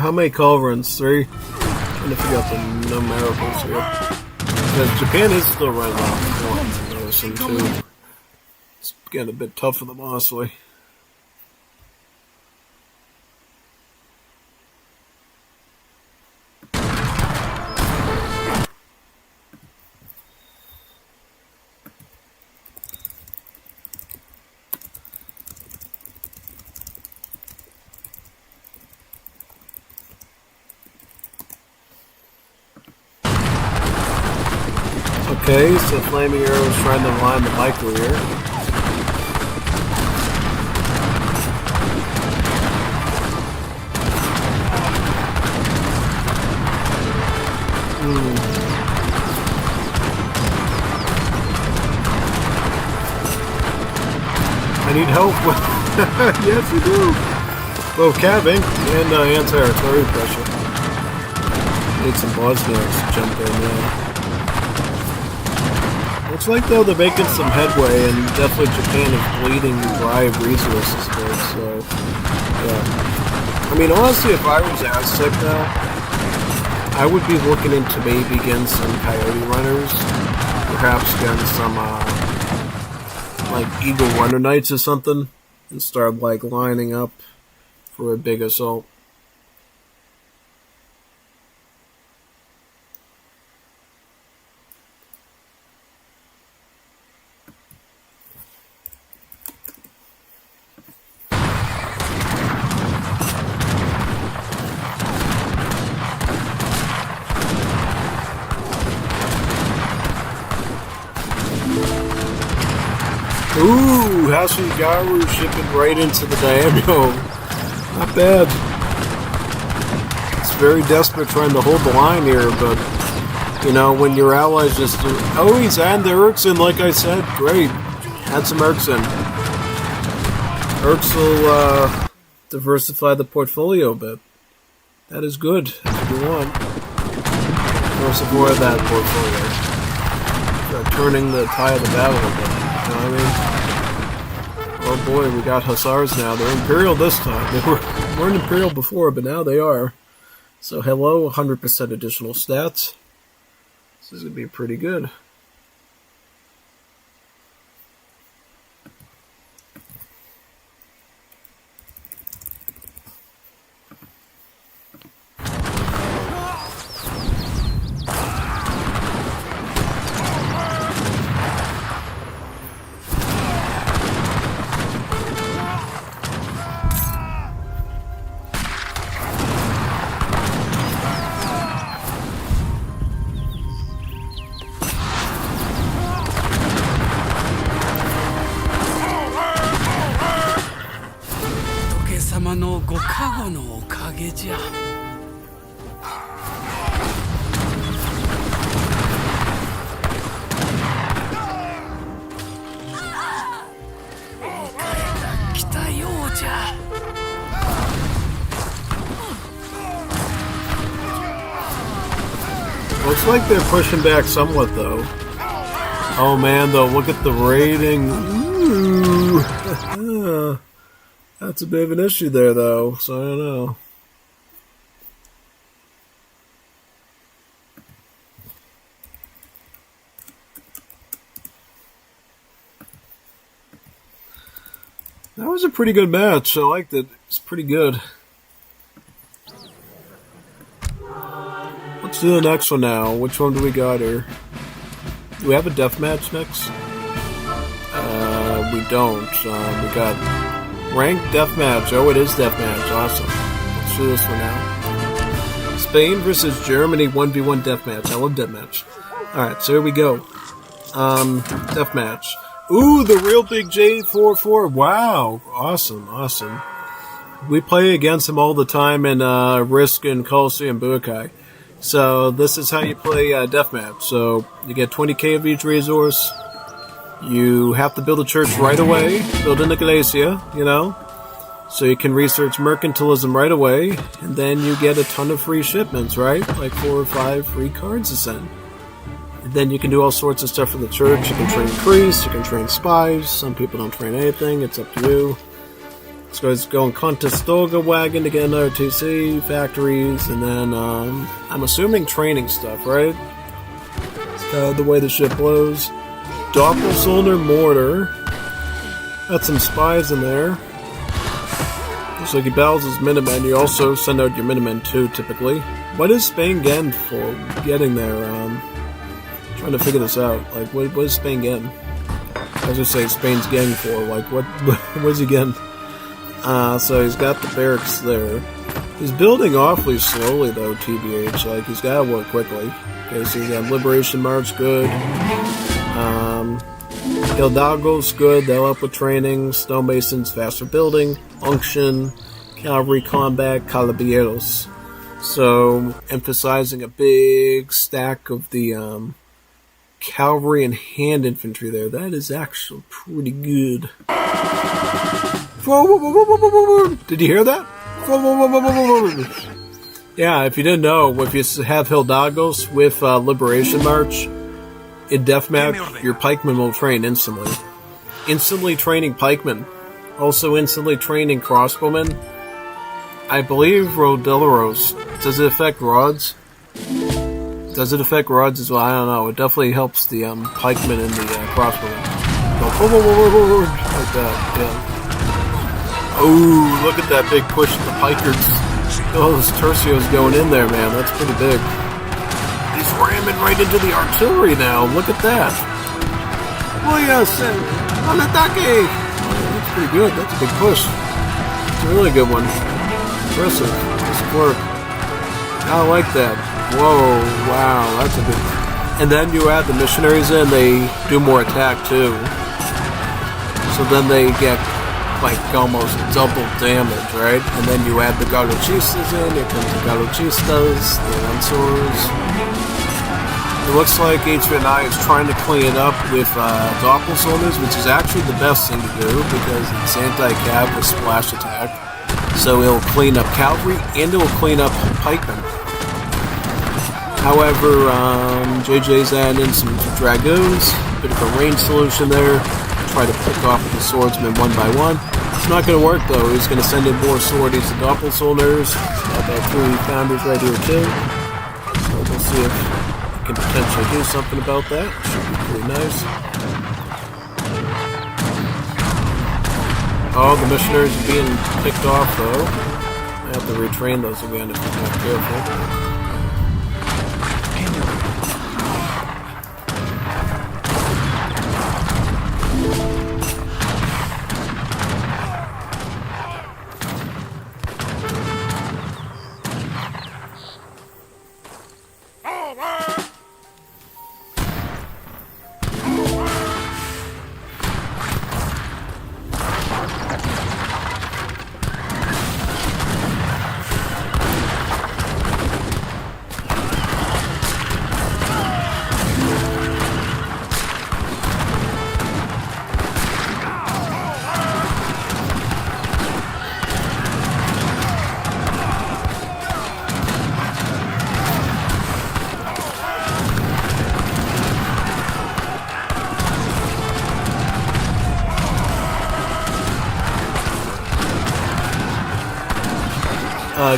how many culverins? 3? Trying to figure out the numericals here. Because Japan is still running off medicine too. It's getting a bit tough for them, honestly. Okay, so Flaming Arrow's trying to line the micro here. I need help. Yes, you do. Both capping and anti-artillery pressure. Need some Bosniaks to jump in, yeah. Looks like, though, they're making some headway, and definitely Japan is bleeding dry of resources there, so, yeah. I mean, honestly, if I was Aztec now, I would be looking into maybe getting some Coyote Runners, perhaps getting some, like, Eagle Runner Knights or something, and start, like, lining up for a big assault. Ooh, Hasugaru shipping right into the daimyo. Not bad. It's very desperate trying to hold the line here, but, you know, when your allies just do... Oh, he's adding the Erkson, like I said. Great. Add some Erkson. Erks will diversify the portfolio a bit. That is good. That's what you want. Diversify that portfolio. Start turning the tide of the battle a bit. You know what I mean? Oh boy, we got Hussars now. They're Imperial this time. They weren't Imperial before, but now they are. So hello, 100% additional stats. This is going to be pretty good. Looks like they're pushing back somewhat, though. Oh man, though, look at the rating. Ooh. That's a bit of an issue there, though, so I don't know. That was a pretty good match. I liked it. It's pretty good. Let's do the next one now. Which one do we got here? Do we have a deathmatch next? We don't. We got ranked deathmatch. Oh, it is deathmatch. Awesome. Let's do this one now. Spain versus Germany 1v1 deathmatch. I love deathmatch. Alright, so here we go. Deathmatch. Ooh, the real big J44. Wow. Awesome, awesome. We play against him all the time in Risk and Colosseum Budokai. So this is how you play deathmatch. So you get 20k of each resource. You have to build a church right away. Build an iglesia, you know. So you can research mercantilism right away. And then you get a ton of free shipments, right? Like 4 or 5 free cards to send. And then you can do all sorts of stuff for the church. You can train priests. You can train spies. Some people don't train anything. It's up to you. So he's going Contestolga wagon to get another TC, factories, and then I'm assuming training stuff, right? It's kind of the way the ship blows. Doppelcylinder mortar. Got some spies in there. Looks like he battles his Minutemen. You also send out your Minutemen too, typically. What is Spain Gen for getting there? Trying to figure this out. Like, what is Spain Gen? I was gonna say Spain's Gen for. Like, what is he getting? So he's got the barracks there. He's building awfully slowly though, TBH. Like, he's gotta work quickly. Okay, so he's got Liberation March, good. Hidalgo's good, they'll help with training. Stonemasons, faster building. Unction, Cavalry Combat, Calaberos. So, emphasizing a big stack of the cavalry and hand infantry there. That is actually pretty good. Did you hear that? Yeah, if you didn't know, if you have Hidalgos with Liberation March, in Deathmatch, your pikemen will train instantly. Instantly training pikemen. Also instantly training crossbowmen. I believe Rodilleros. Does it affect rods? Does it affect rods as well? I don't know. It definitely helps the pikemen and the crossbowmen. Go, like that, yeah. Oh, look at that big push of the pikers. Oh, those tercios going in there, man. That's pretty big. He's ramming right into the artillery now. Look at that. Oh, yes. On ataque. That's pretty good. That's a big push. It's a really good one. Impressive. Nice work. I like that. Whoa, wow. That's a good one. And then you add the missionaries in. They do more attack, too. So then they get like almost double damage, right? And then you add the Galochistas in, here comes the Galochistas, the Lancers. It looks like HVNY is trying to clean it up with Doppelcylinders, which is actually the best thing to do because it's anti-cav with splash attack. So it'll clean up cavalry and it'll clean up pikemen. However, JJ's adding in some dragoons, bit of a range solution there. Try to pick off the swordsmen one by one. It's not going to work though. He's going to send in more swordies to Doppelcylinders. Got that 3 founders right here too. So we'll see if we can potentially do something about that. Should be pretty nice. Oh, the missionaries are being picked off though. I have to retrain those again if we're not careful.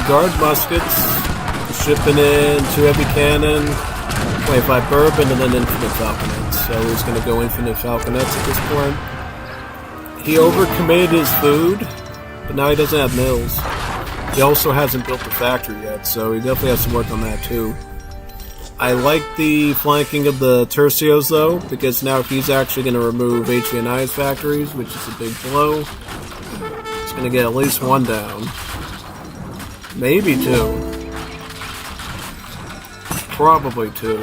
Guard muskets, shipping in 2 heavy cannon, 25 bourbon, and then infinite falconets. So he's going to go infinite falconets at this point. He overcommitted his food, but now he doesn't have mills. He also hasn't built the factory yet, so he definitely has to work on that too. I like the flanking of the tercios though, because now he's actually going to remove HVNY's factories, which is a big blow. He's going to get at least 1 down. Maybe 2. Probably 2.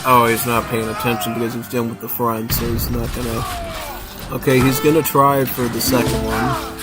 Oh, he's not paying attention because he's dealing with the front, so he's not gonna... Okay, he's gonna try for the second one.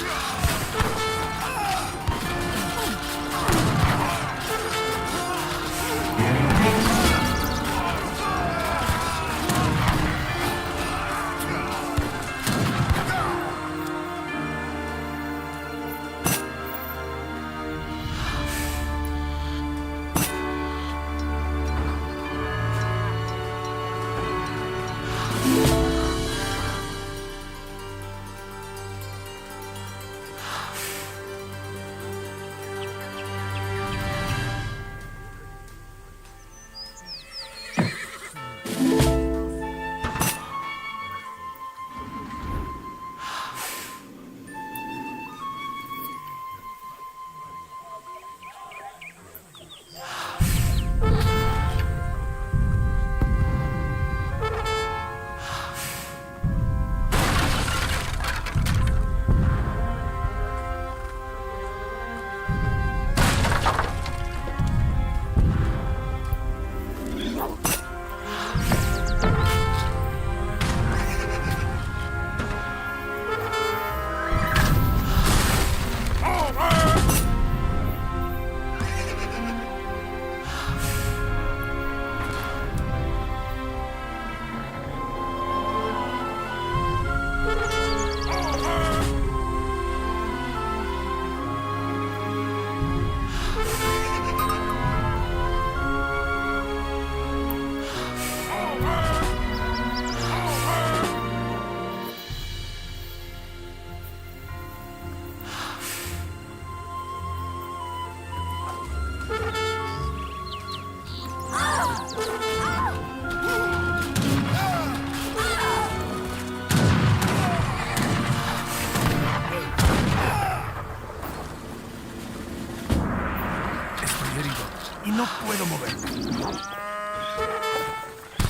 No puedo mover.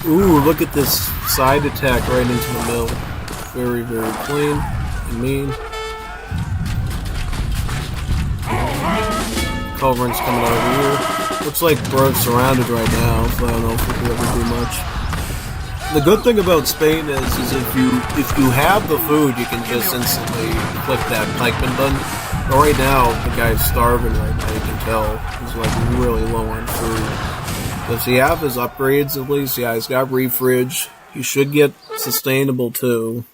Ooh, look at this side attack right into the mill. Very, very clean and mean. Culverin's coming out over here. Looks like Bro's surrounded right now, so I don't know if we can ever do much. The good thing about Spain is if you have the food, you can just instantly click that pikeman button. But right now, the guy's starving right now, you can tell. He's like really low on food. Does he have his upgrades at least? Yeah, he's got refridge. He should get sustainable too.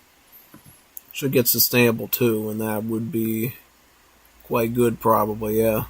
Should get sustainable too, and that would be quite good probably, yeah.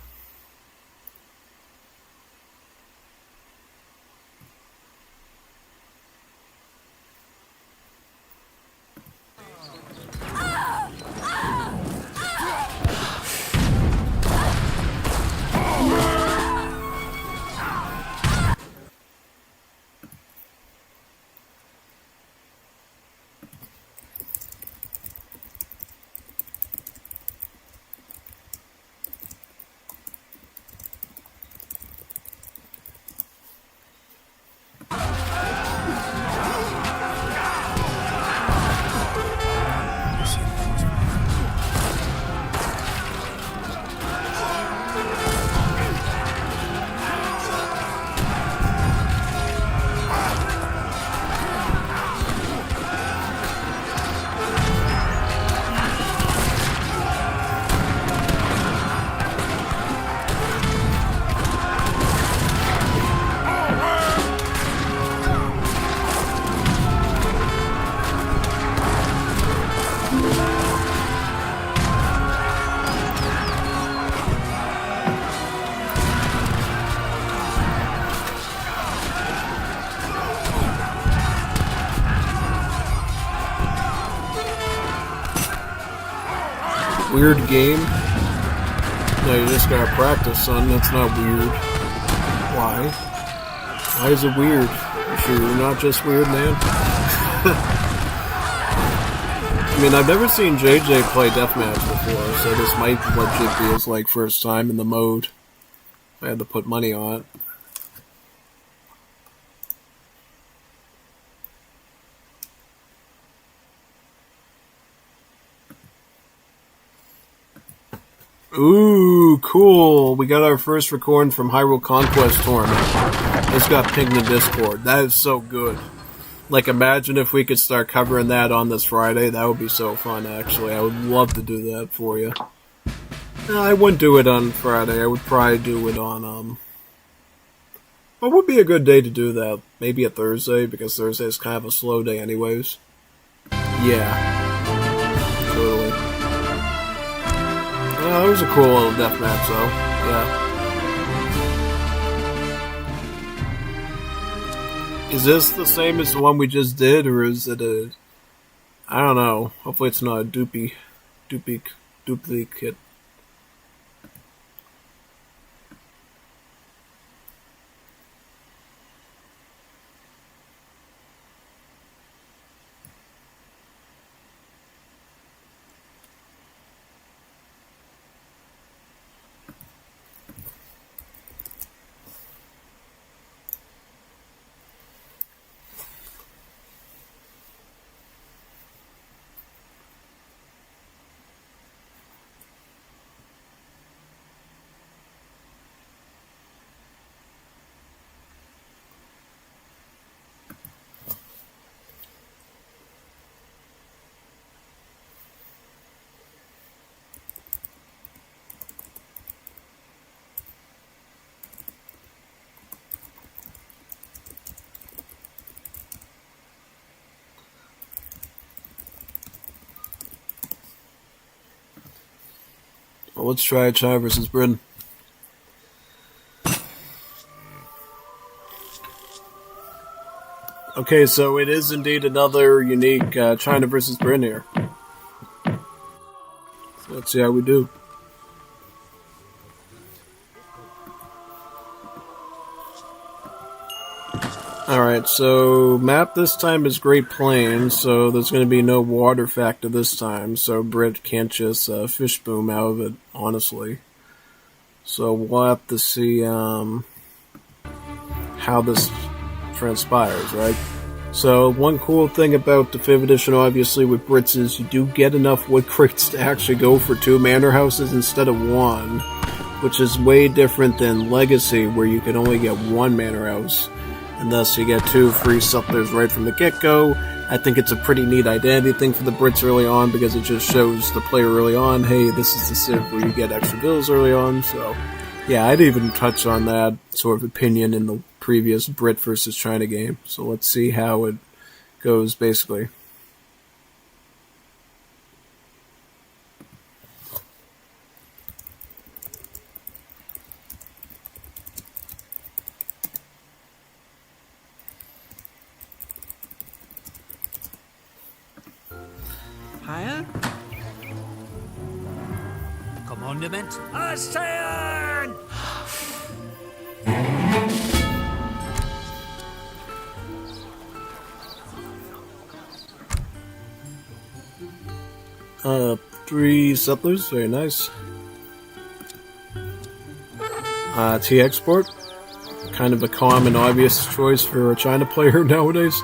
Weird game. No, you just gotta practice, son. That's not weird. Why? Why is it weird? You sure you're not just weird, man? I mean, I've never seen JJ play deathmatch before, so this might legit be his like first time in the mode. I had to put money on it. Ooh, cool. We got our first recording from Hyrule Conquest Tournament. It's got pinged in Discord. That is so good. Like, imagine if we could start covering that on this Friday. That would be so fun, actually. I would love to do that for you. No, I wouldn't do it on Friday. I would probably do it on, what would be a good day to do that? Maybe a Thursday, because Thursday is kind of a slow day anyways. Yeah. Totally. That was a cool little deathmatch, though. Yeah. Is this the same as the one we just did, or is it a... I don't know. Hopefully it's not a duplicate. Well, let's try Chai versus Britain. Okay, so it is indeed another unique China versus Britain here. So let's see how we do. Alright, so map this time is Great Plains, so there's going to be no water factor this time, so Brit can't just fish boom out of it, honestly. So we'll have to see, how this transpires, right? So one cool thing about the 5th edition, obviously, with Brits is you do get enough wood crates to actually go for 2 manor houses instead of 1, which is way different than Legacy, where you can only get 1 manor house, and thus you get 2 free settlers right from the get-go. I think it's a pretty neat identity thing for the Brits early on, because it just shows the player early on, hey, this is the civ where you get extra villas early on, so yeah, I'd even touch on that sort of opinion in the previous Brit versus China game. So let's see how it goes, basically. Higher? Commandment, assail! Three settlers, very nice. T-Export, kind of a common, obvious choice for a China player nowadays.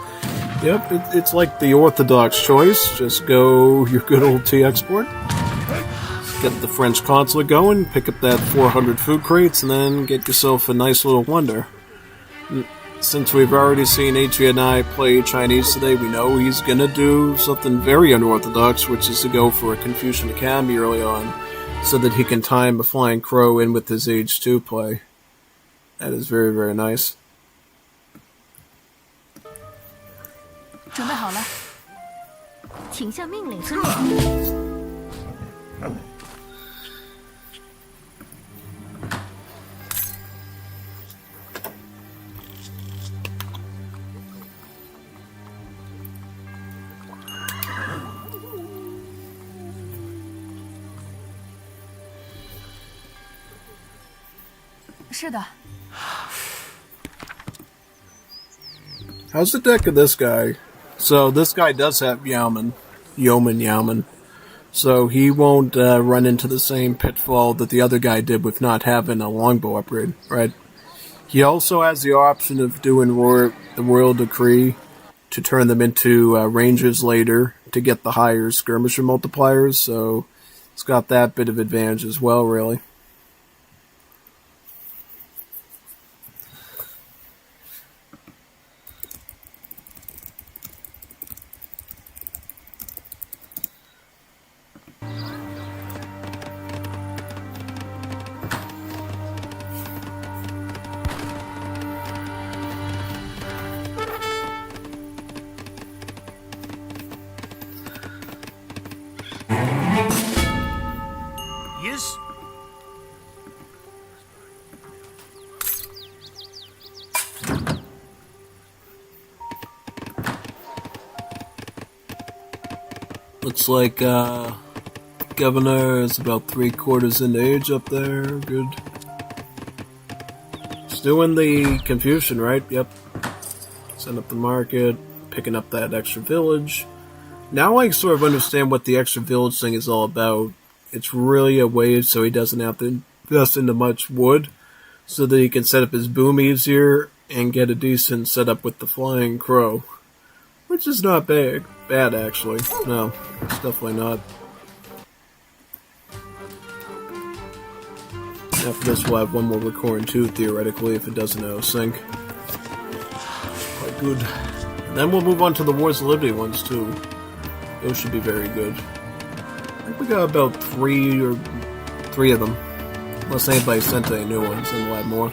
Yep, it's like the orthodox choice, just go your good old T-Export. Get the French consulate going, pick up that 400 food crates, and then get yourself a nice little wonder. Since we've already seen HVNY play Chinese today, we know he's gonna do something very unorthodox, which is to go for a Confucian Academy early on, so that he can time a Flying Crow in with his Age 2 play. That is very, very nice. 准备好了，请下命令，孙子。是的。 How's the deck of this guy? So this guy does have Yeoman. So he won't run into the same pitfall that the other guy did with not having a longbow upgrade, right? He also has the option of doing the Royal Decree to turn them into rangers later to get the higher skirmisher multipliers, so it's got that bit of advantage as well, really. Yes? Looks like Governor is about 3/4 into age up there. Good. Still in the Confucian, right? Yep. Setting up the market, picking up that extra village. Now I sort of understand what the extra village thing is all about. It's really a way so he doesn't have to invest into much wood, so that he can set up his boom easier and get a decent setup with the Flying Crow. Which is not bad actually. No, it's definitely not. After this we'll have one more Recording 2 theoretically if it doesn't out-sync. Quite good. And then we'll move on to the Wars of Liberty ones too. Those should be very good. I think we got about three of them. Unless anybody sent any new ones, then we'll have more.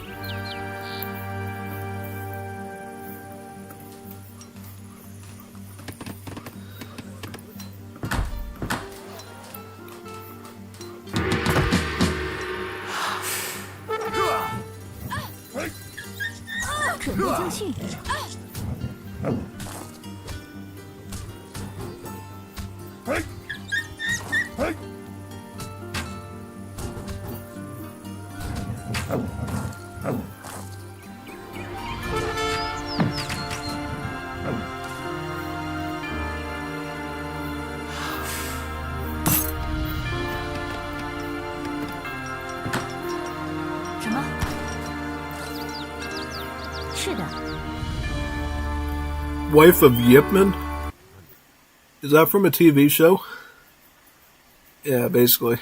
是的， Wife of Yipman? Is that from a TV show? Yeah, basically.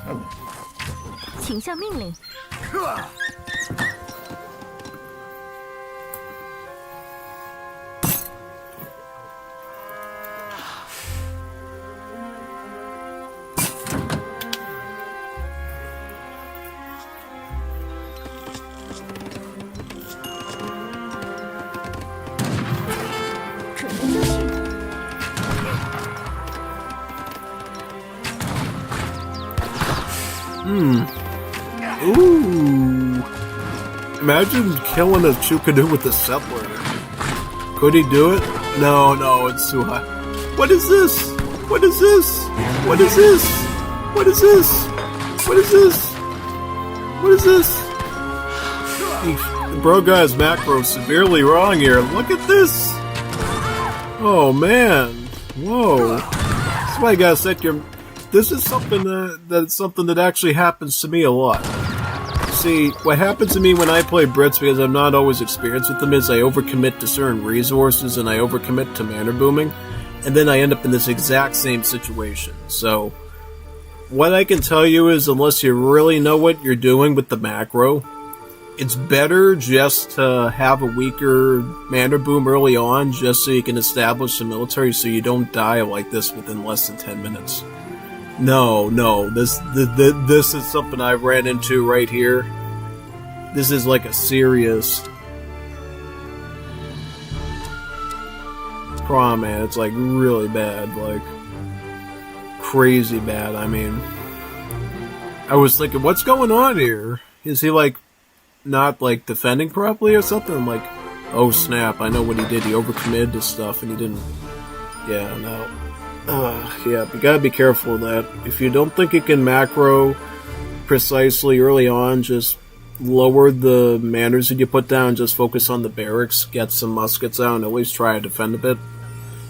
Oh. 请下命令。准备就绪。 Ooh. Imagine killing a Chukanu with a settler. Could he do it? No, it's too high. What is this? What is this? What is this? What is this? What is this? What is this? The bro guy's macro severely wrong here. Look at this! Oh man. Whoa. That's why you gotta set your... This is something that actually happens to me a lot. See, what happens to me when I play Brits, because I'm not always experienced with them, is I overcommit to certain resources and I overcommit to mana booming, and then I end up in this exact same situation. So, what I can tell you is, unless you really know what you're doing with the macro, it's better just to have a weaker mana boom early on, just so you can establish the military so you don't die like this within less than 10 minutes. No, this is something I ran into right here. This is like a serious problem, man. It's like really bad, like crazy bad. I mean, I was thinking, what's going on here? Is he like not like defending properly or something? I'm like, oh snap! I know what he did. He overcommitted to stuff, and he didn't. Yeah, no. Yeah, you gotta be careful of that. If you don't think you can macro precisely early on, just lower the manners that you put down, just focus on the barracks, get some muskets out, and at least try to defend a bit.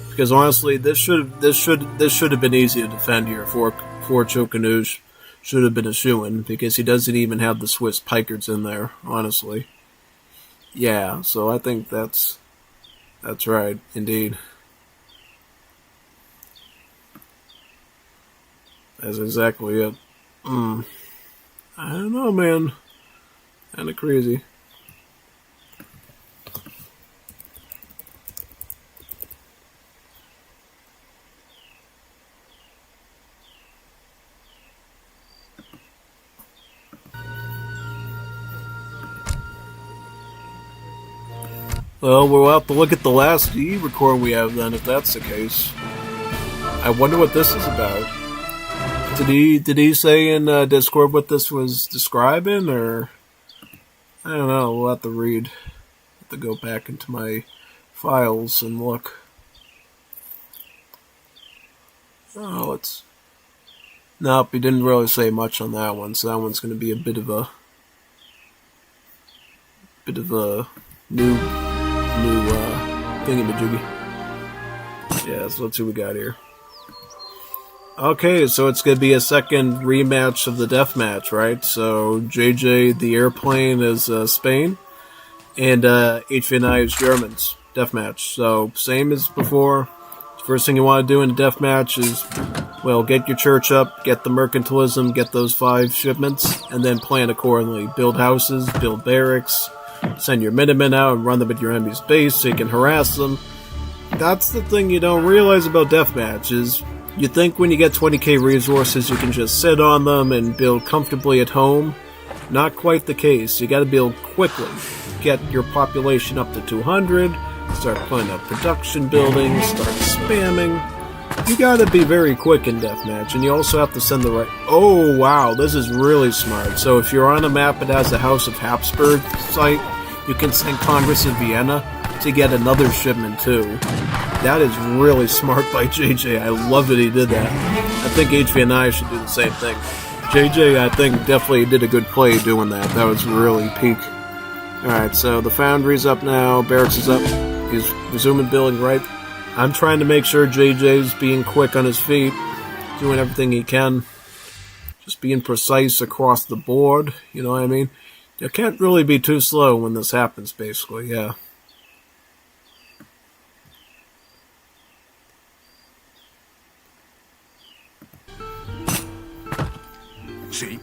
Because honestly, this should have been easy to defend here. For Chokanoosh should have been a shoo-in, because he doesn't even have the Swiss pikards in there, honestly. Yeah, so I think that's right, indeed. That's exactly it. I don't know, man. Kinda crazy. Well, we'll have to look at the last DE record we have then, if that's the case. I wonder what this is about. Did he say in Discord what this was describing, or I don't know? We'll have to read. Have to go back into my files and look. Oh, it's nope. He didn't really say much on that one, so that one's going to be a bit of a new thingamajiggy. Yeah, so let's see what we got here. Okay, so it's going to be a second rematch of the deathmatch, right? So JJ, the airplane, is Spain, and HVNY is Germans. Deathmatch. So same as before. First thing you want to do in a deathmatch is, well, get your church up, get the mercantilism, get those 5 shipments, and then plan accordingly. Build houses, build barracks, send your Minutemen out and run them at your enemy's base so you can harass them. That's the thing you don't realize about deathmatch is, you think when you get 20k resources you can just sit on them and build comfortably at home. Not quite the case. You gotta build quickly. Get your population up to 200, start putting up production buildings, start spamming. You gotta be very quick in deathmatch, and you also have to send the right... Oh wow, this is really smart. So if you're on a map that has a House of Habsburg site, you can send Congress of Vienna to get another shipment too. That is really smart by JJ. I love that he did that. I think HVNY should do the same thing. JJ, I think, definitely did a good play doing that. That was really peak. Alright, so the Foundry's up now, Barracks is up. He's resuming building, right? I'm trying to make sure JJ's being quick on his feet, doing everything he can. Just being precise across the board, you know what I mean? You can't really be too slow when this happens, basically, yeah.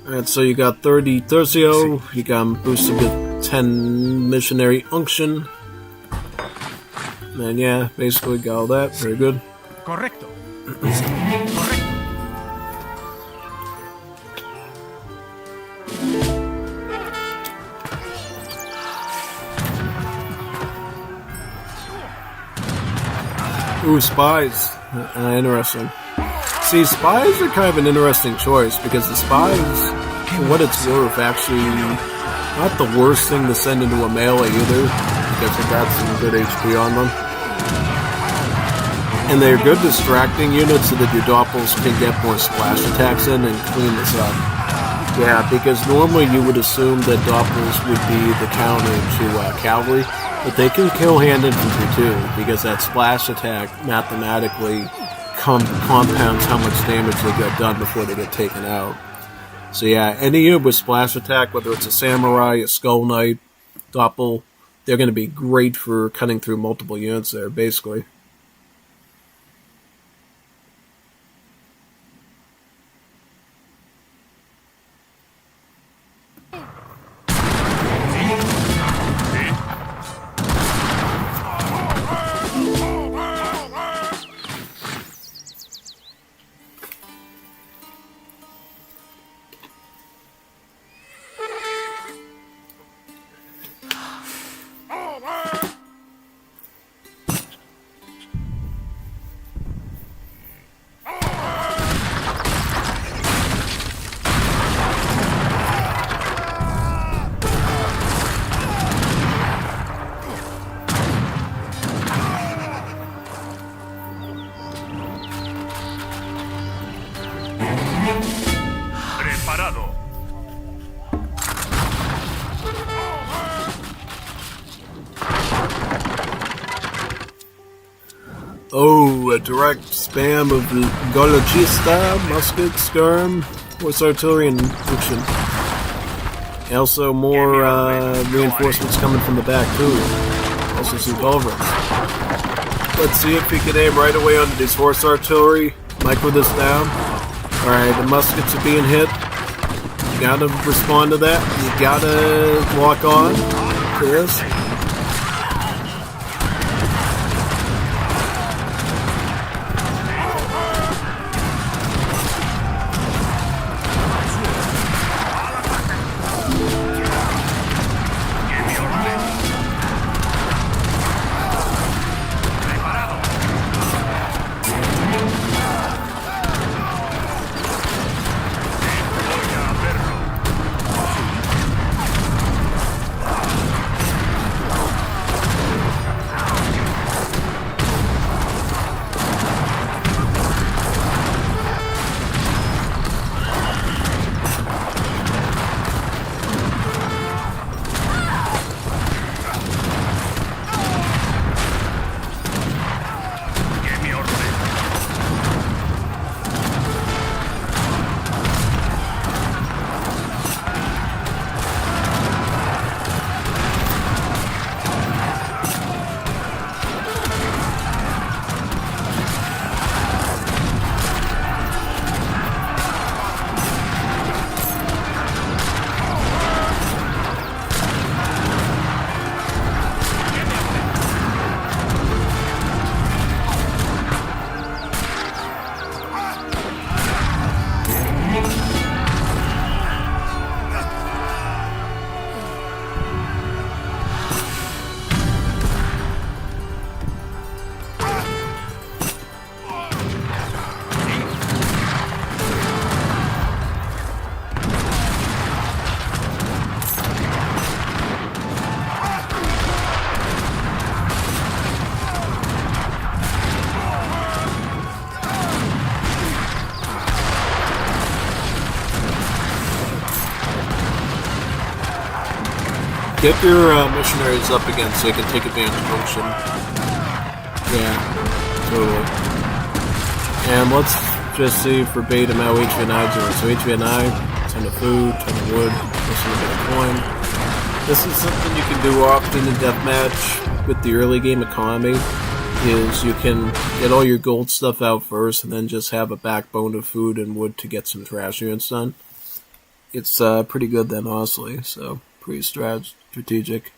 Alright, so you got 30 Tercio, you got him boosted with 10 Missionary Unction. And yeah, basically got all that, very good. Correcto. Ooh, spies. Interesting. See, spies are kind of an interesting choice because the spies, for what it's worth, actually not the worst thing to send into a melee either because they got some good HP on them. And they're good distracting units so that your doppels can get more splash attacks in and clean this up. Yeah, because normally you would assume that doppels would be the counter to cavalry, but they can kill hand infantry too, because that splash attack mathematically compounds how much damage they get done before they get taken out. So yeah, any unit with splash attack, whether it's a samurai, a skull knight, doppel, they're going to be great for cutting through multiple units there, basically. Preparado. Oh, a direct spam of Gologista, musket, skirm, horse artillery, and fiction. Also, more reinforcements coming from the back, too. Also, some culverts. Let's see if we can aim right away onto this horse artillery. Micro this down. Alright, the muskets are being hit. You gotta respond to that. You gotta lock on to this. Get your missionaries up again so you can take advantage of Ocean. Yeah, totally. And let's just see verbatim how HVNY doing. So HVNY, ton of food, ton of wood, just a little bit of coin. This is something you can do often in Deathmatch with the early game economy, is you can get all your gold stuff out first and then just have a backbone of food and wood to get some trash units done. It's pretty good then, honestly, so pretty strategic.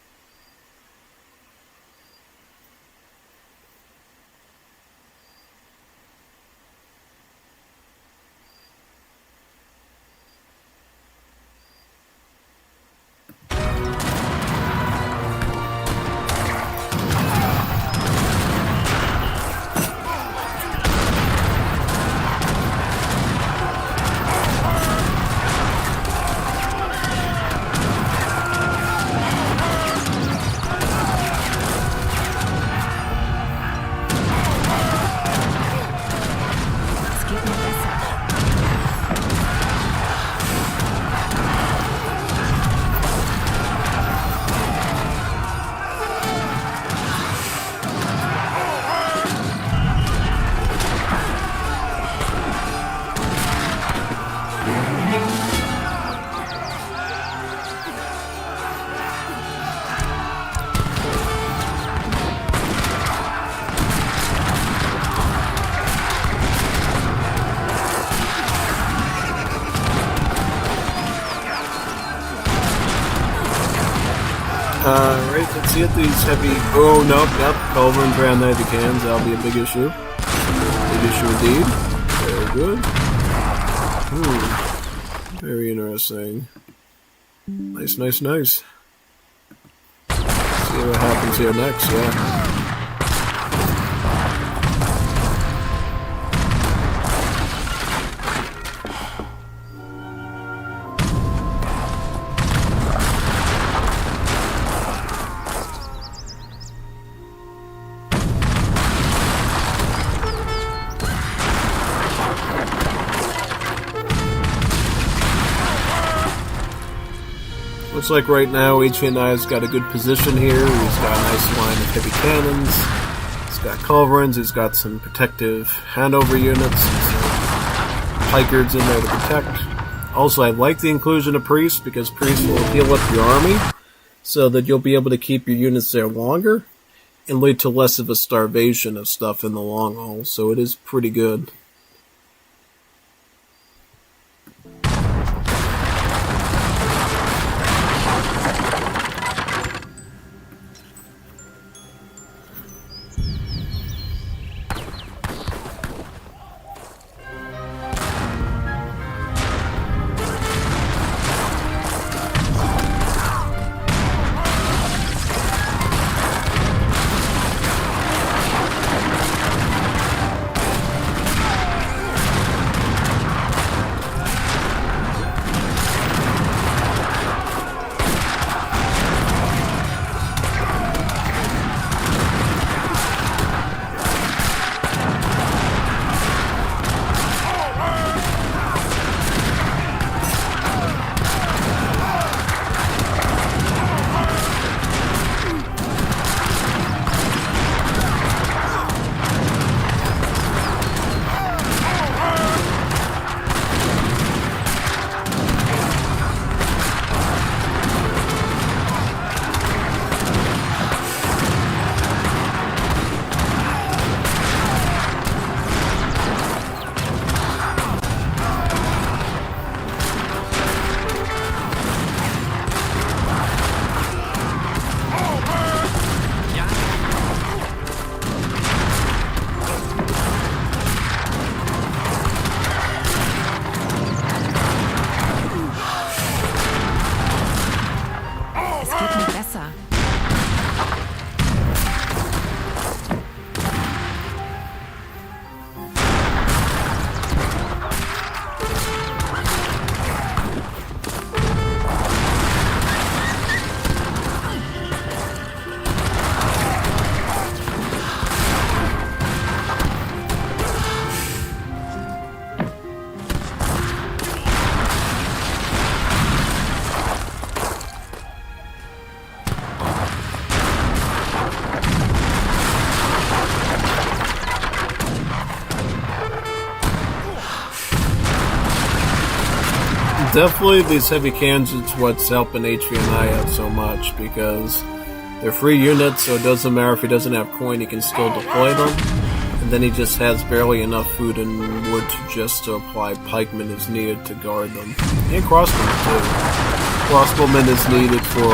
Alright, let's see if these heavy... Oh, nope. Culver and Brown Navy cans. That'll be a big issue. Big issue indeed. Very good. Very interesting. Nice. See what happens here next, yeah. Looks like right now HVNY's got a good position here. He's got a nice line of heavy cannons. He's got culverins. He's got some protective handover units. Some pikards in there to protect. Also, I like the inclusion of priests because priests will heal up your army so that you'll be able to keep your units there longer and lead to less of a starvation of stuff in the long haul. So it is pretty good. definitely these heavy cannons is what's helping HVNY out so much, because they're free units, so it doesn't matter if he doesn't have coin, he can still deploy them. And then he just has barely enough food and wood to apply pikemen as needed to guard them. And crossbowmen too. Crossbowmen is needed for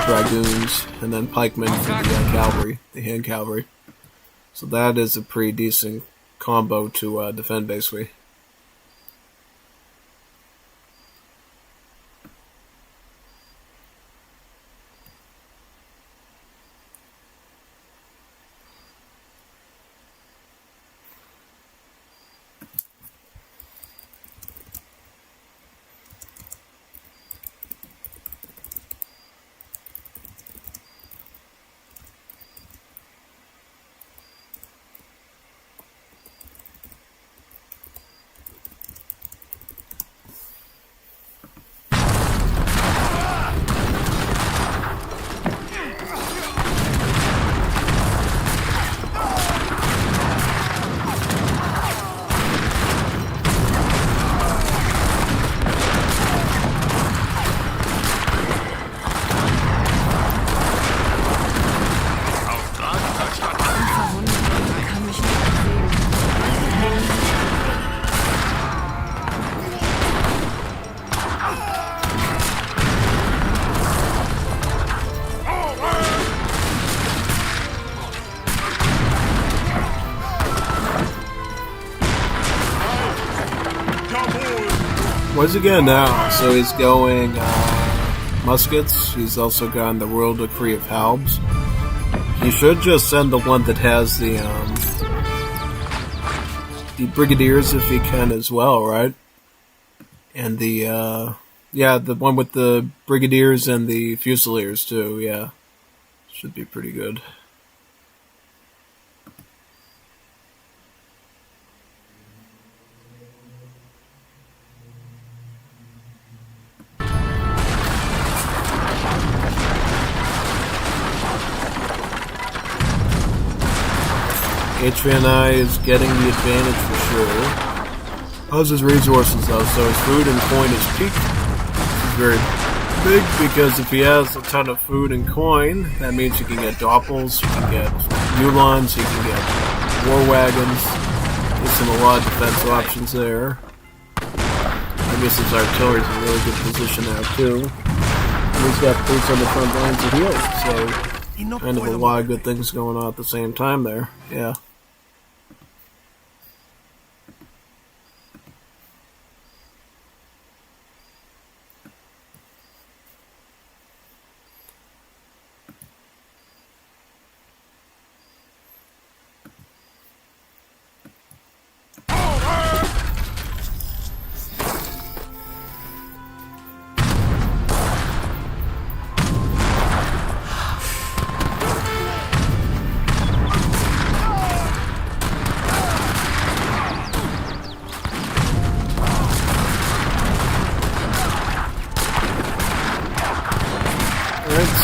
dragoons, and then pikemen for the cavalry, the hand cavalry. So that is a pretty decent combo to defend, basically. What's he got now? So he's going muskets. He's also got the Royal Decree of Halbs. He should just send the one that has the Brigadiers if he can as well, right? And the one with the Brigadiers and the Fusiliers too, yeah. Should be pretty good. HVNY is getting the advantage for sure. How's his resources though? So his food and coin is peaked. This is very big because if he has a ton of food and coin, that means he can get doppels, he can get Mulons, he can get war wagons. Gives him a lot of defense options there. I guess his artillery's in a really good position now too. And he's got boots on the front lines to heal, so kind of a lot of good things going on at the same time there. Yeah.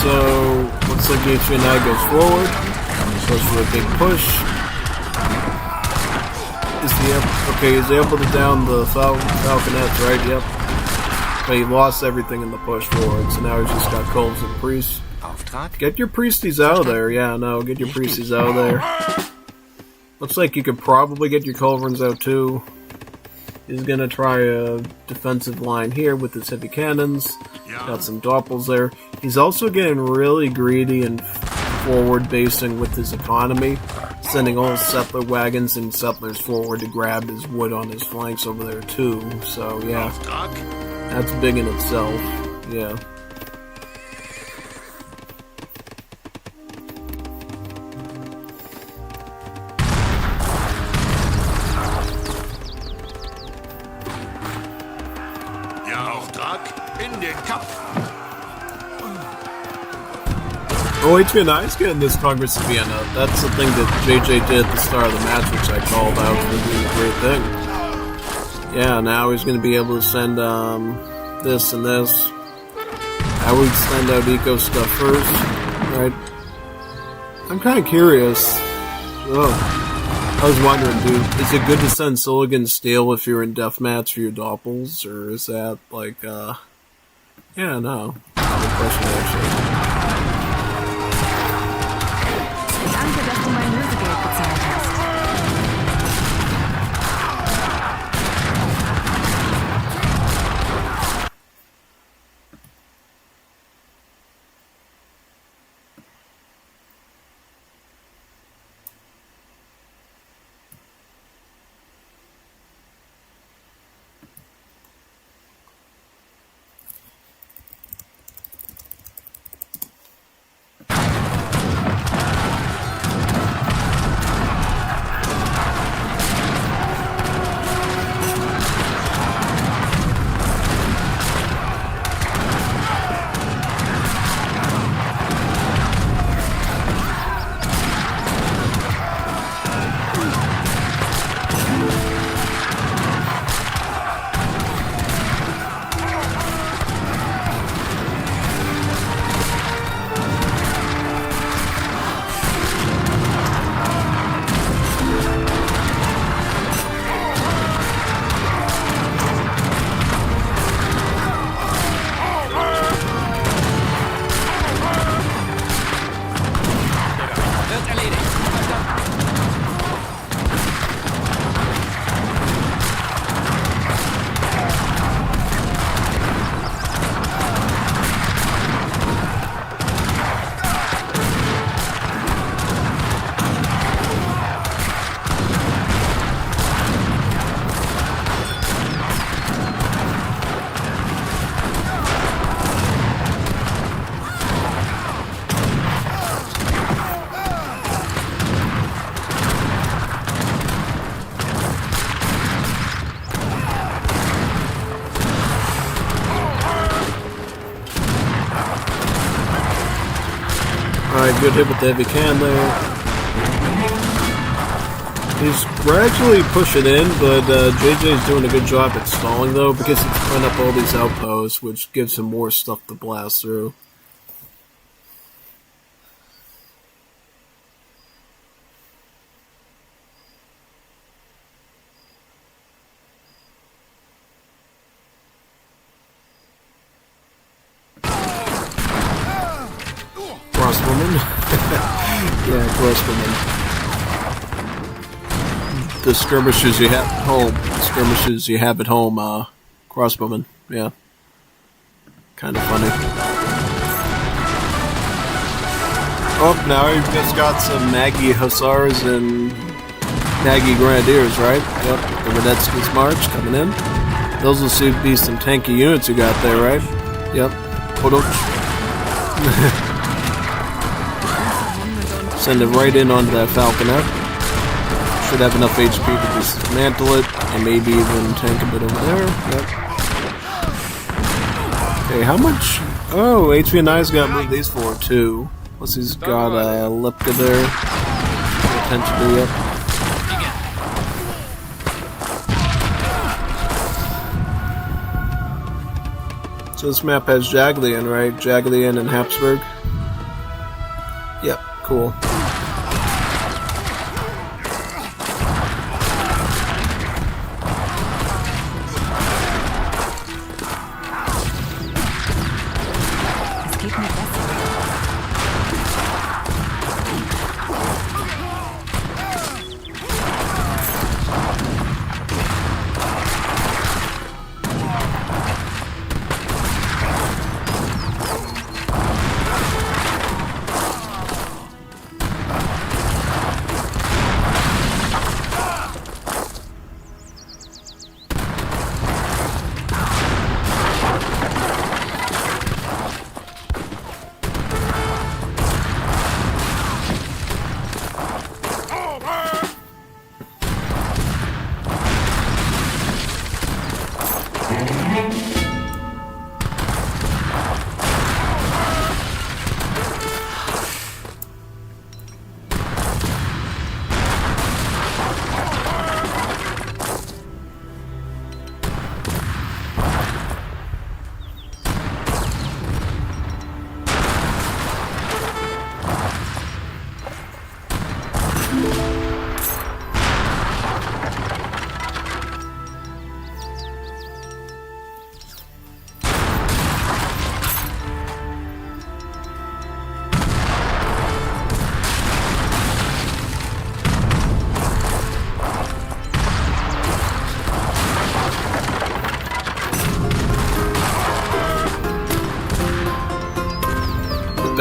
So, looks like HVNY goes forward. Goes for a big push. He's able to down the Falconets, right? Yep. But he lost everything in the push forward, so now he's just got Coles and Priests. Get your Priesties out of there. Yeah, no, get your Priesties out of there. Looks like you could probably get your Culverins out too. He's gonna try a defensive line here with his heavy cannons. Got some doppels there. He's also getting really greedy and forward basing with his economy, sending all settler wagons and settlers forward to grab his wood on his flanks over there too. So yeah, that's big in itself. Yeah. Oh, HVNY is getting this Congress of Vienna. That's the thing that JJ did at the start of the match, which I called out for being a great thing. Yeah, now he's going to be able to send this and this. I would send out eco stuff first, right? I'm kind of curious. Oh, I was wondering, dude, is it good to send Silligan Steel if you're in deathmatch for your doppels, or is that like, yeah, no. Good question, actually. Danke, dass du mein Lösegeld bezahlt hast. Alright, good hit with the heavy can there. He's gradually pushing in, but JJ's doing a good job at stalling though, because he's putting up all these outposts, which gives him more stuff to blast through. Crosswoman? Yeah, crosswoman. The skirmishes you have at home. Crossbowman. Yeah. Kind of funny. Oh, now you've just got some Maggie Hussars and Maggie Grenadiers, right? Yep. The Radetsky's March coming in. Those will be some tanky units you got there, right? Yep. Send it right in onto that Falconer. Should have enough HP to dismantle it, and maybe even tank a bit over there. Yep. Okay, how much? Oh, HVNY's got to move these for too. Plus he's got Lipka there. Pay attention to, yep. So this map has Jaglian, right? Jaglian and Habsburg. Yep, cool.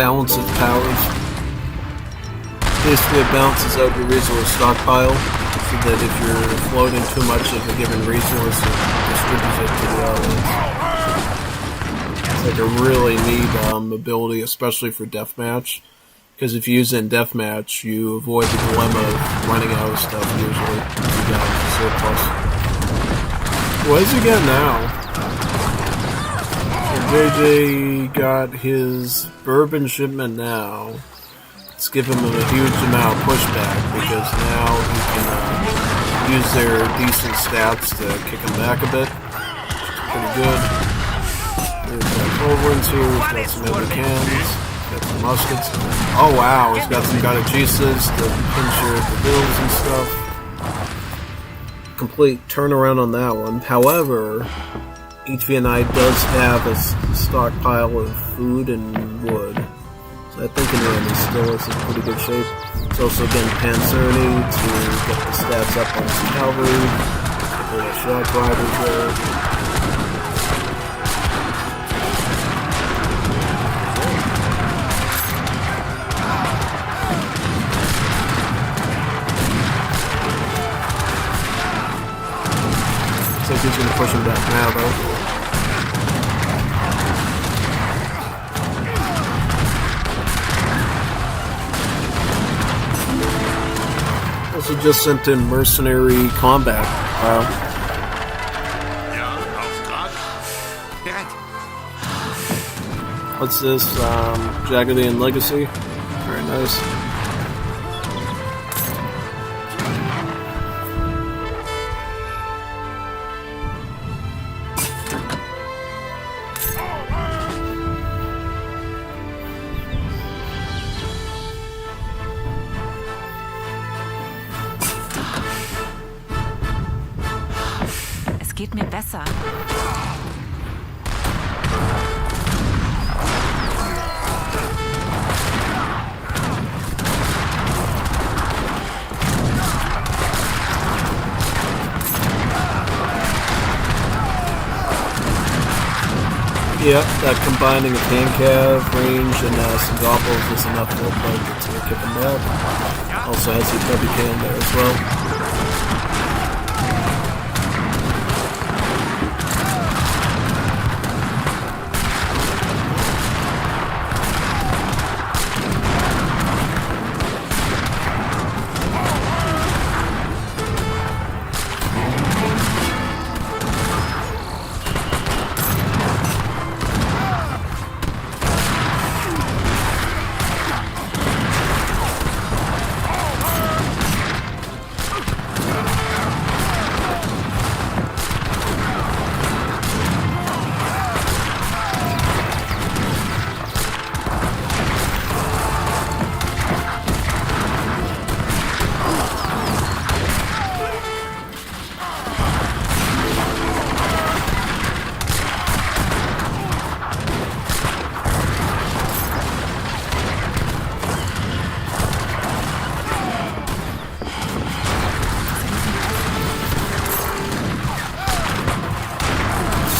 balance of powers. Basically, it balances out your resource stockpile, so that if you're floating too much of a given resource, it distributes it to the allies. It's like a really neat ability, especially for deathmatch. Because if you use it in deathmatch, you avoid the dilemma of running out of stuff usually. You got surplus. What does he get now? So JJ got his bourbon shipment now. Let's give him a huge amount of pushback because now he can use their decent stats to kick him back a bit. Pretty good. There's got culverins here, he's got some heavy cans, got some muskets. Oh wow, he's got some garagistas to pinch the bills and stuff. Complete turnaround on that one. However, HVNY does have a stockpile of food and wood. So I think in the end he still is in pretty good shape. It's also getting Panzerni to get the stats up on some cavalry. A couple of shock riders there. Looks like he's going to push him back now though. Also just sent in mercenary combat. Wow. What's this? Jaggedian Legacy. Very nice. Es geht mir besser. Yep, that combining of hand cav, range, and some goblins is enough for a player to kick him out. Also has your heavy can there as well.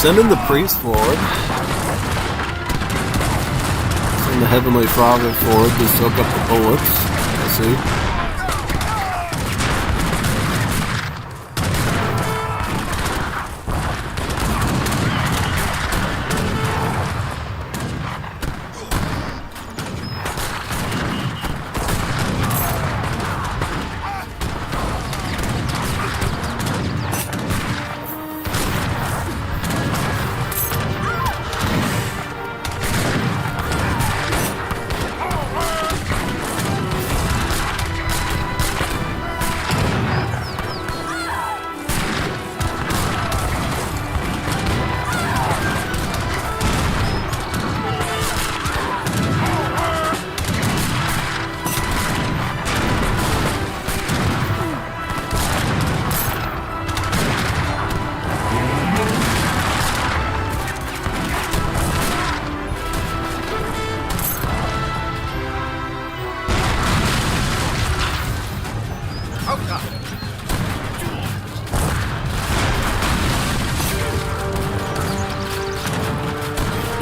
Sending the priest forward. Send the Heavenly Father forward to soak up the bullets. I see.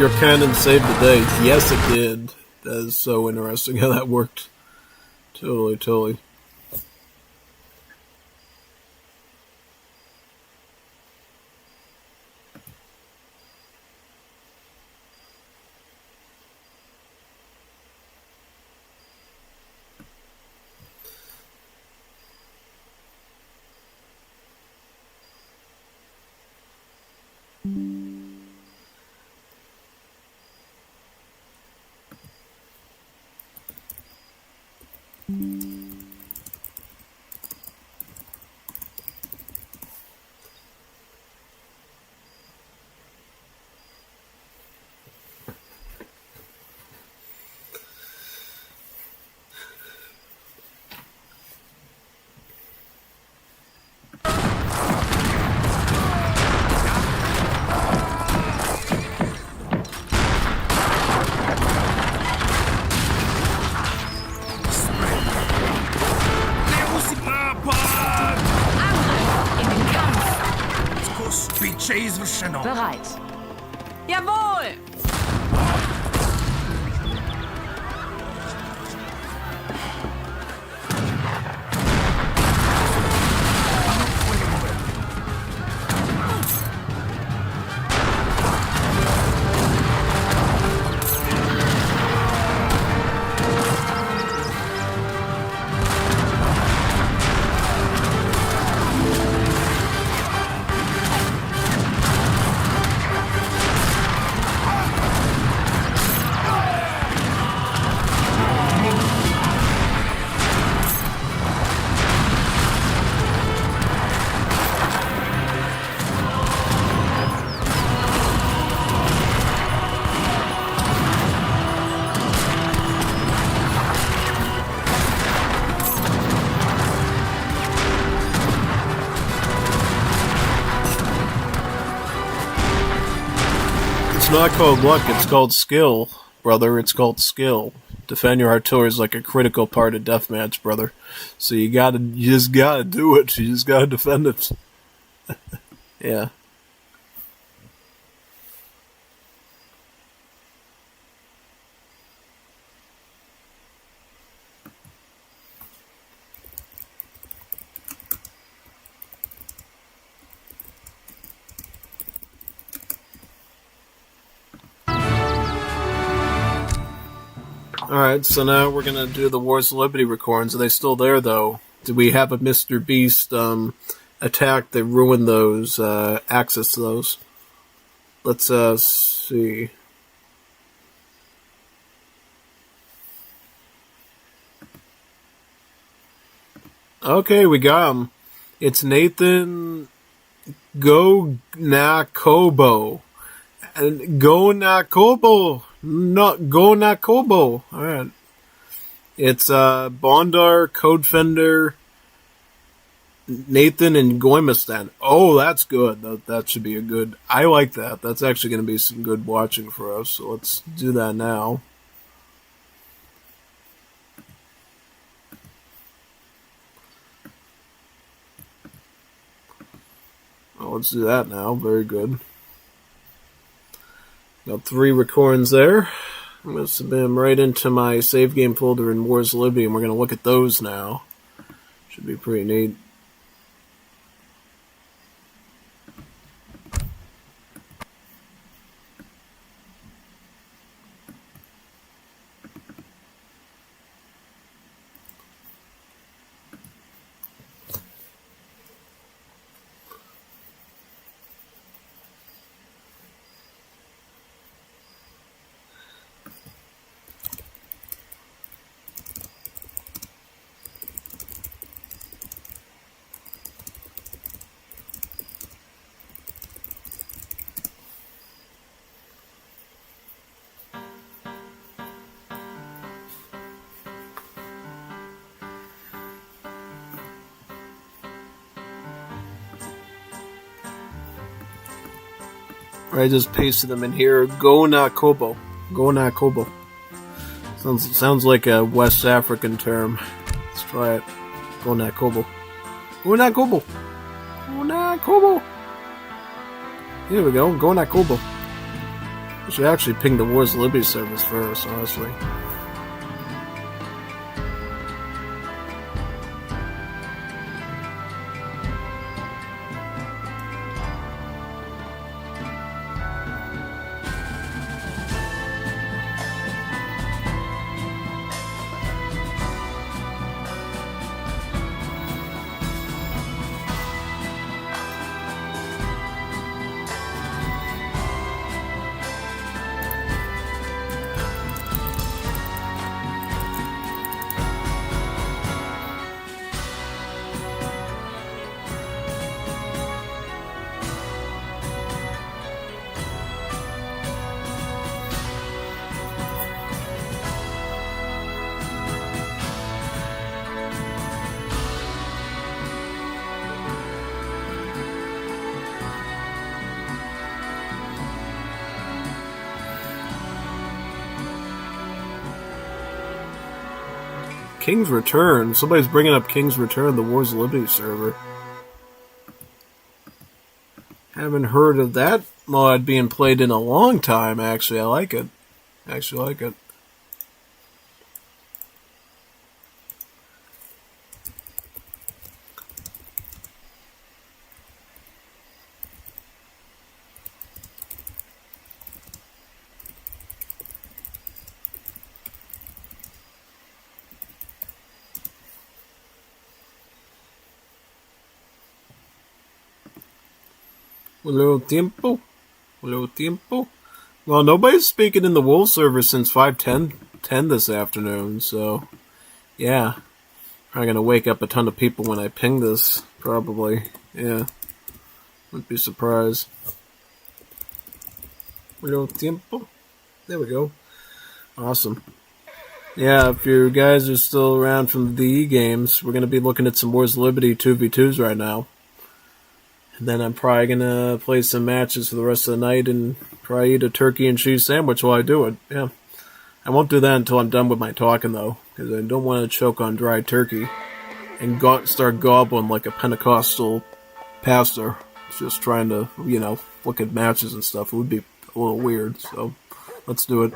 Your cannon saved the day. Yes, it did. That is so interesting how that worked. Totally, totally. Bereit. Jawohl! It's not called luck, it's called skill, brother. It's called skill. Defend your artillery is like a critical part of deathmatch, brother. So you just gotta do it. You just gotta defend it. Yeah. Alright, so now we're gonna do the Wars of Liberty recordings. Are they still there, though? Did we have a Mr. Beast attack that ruined those, access to those? Let's, see. Okay, we got him. It's Nathan Go-Nakobo. And Go-Nakobo. Not Go-Nakobo. Alright. It's Bondar, Codefender, Nathan, and Goimistan. Oh, that's good. That should be a good... I like that. That's actually going to be some good watching for us. So let's do that now. Well, let's do that now. Very good. Got 3 recordings there. I'm going to submit them right into my save game folder in Wars of Liberty, and we're going to look at those now. Should be pretty neat. I just pasted them in here. Go-Nakobo. Go-Nakobo. Sounds like a West African term. Let's try it. Go-Nakobo. Go-Nakobo. Go-Nakobo. Here we go. Go-Nakobo. I should actually ping the Wars of Liberty service first, honestly. King's Return. Somebody's bringing up King's Return, the Wars of Liberty server. Haven't heard of that mod being played in a long time, actually. I like it. Actually like it. Un little tiempo. Un little tiempo. Well, nobody's speaking in the Wol server since 5:10 this afternoon, so yeah. Probably gonna wake up a ton of people when I ping this, probably. Yeah. Wouldn't be surprised. Un little tiempo. There we go. Awesome. Yeah, if you guys are still around from the DE games, we're gonna be looking at some Wars of Liberty 2v2s right now. And then I'm probably gonna play some matches for the rest of the night and probably eat a turkey and cheese sandwich while I do it. Yeah. I won't do that until I'm done with my talking, though, because I don't want to choke on dry turkey and start gobbling like a Pentecostal pastor. Just trying to, look at matches and stuff. It would be a little weird, so let's do it.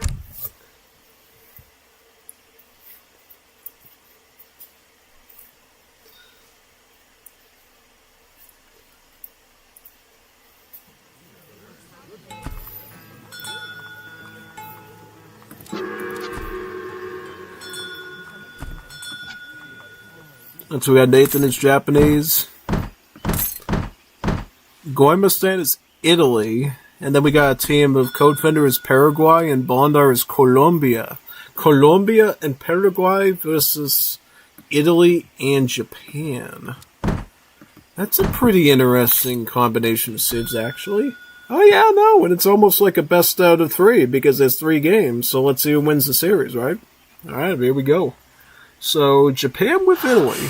And so we got Nathan is Japanese. Goimastan is Italy. And then we got a team of Codefender is Paraguay and Bondar is Colombia. Colombia and Paraguay versus Italy and Japan. That's a pretty interesting combination of cids, actually. Oh yeah, no, and it's almost like a best out of 3 because there's 3 games. So let's see who wins the series, right? Alright, here we go. So, Japan with Italy.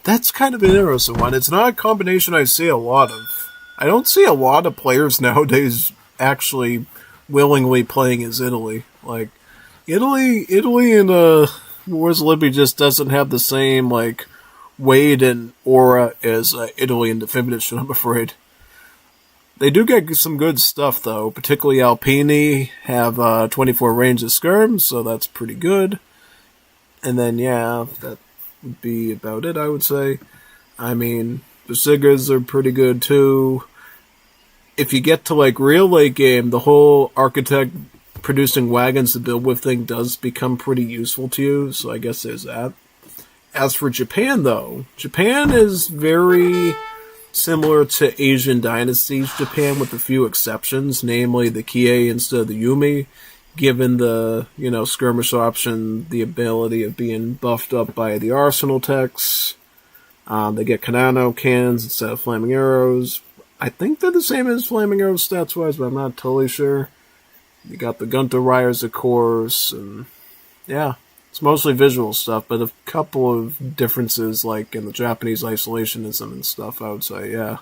That's kind of an interesting one. It's not a combination I see a lot of. I don't see a lot of players nowadays actually willingly playing as Italy. Like, Italy in Wars of Liberty just doesn't have the same, weight and aura as Italy in Definition, I'm afraid. They do get some good stuff, though. Particularly Alpini have 24 range of skirms, so that's pretty good. And then, yeah, that would be about it, I would say. I mean, the Sigas are pretty good, too. If you get to, real late game, the whole architect producing wagons to build with thing does become pretty useful to you, so I guess there's that. As for Japan, though, Japan is very similar to Asian dynasties Japan with a few exceptions, namely the Kie instead of the Yumi. Given the, skirmish option, the ability of being buffed up by the arsenal techs. They get Kanano cannons instead of flaming arrows. I think they're the same as flaming arrows stats-wise, but I'm not totally sure. You got the Gunter Riders, of course, and yeah, it's mostly visual stuff, but a couple of differences, like in the Japanese isolationism and stuff, I would say, yeah,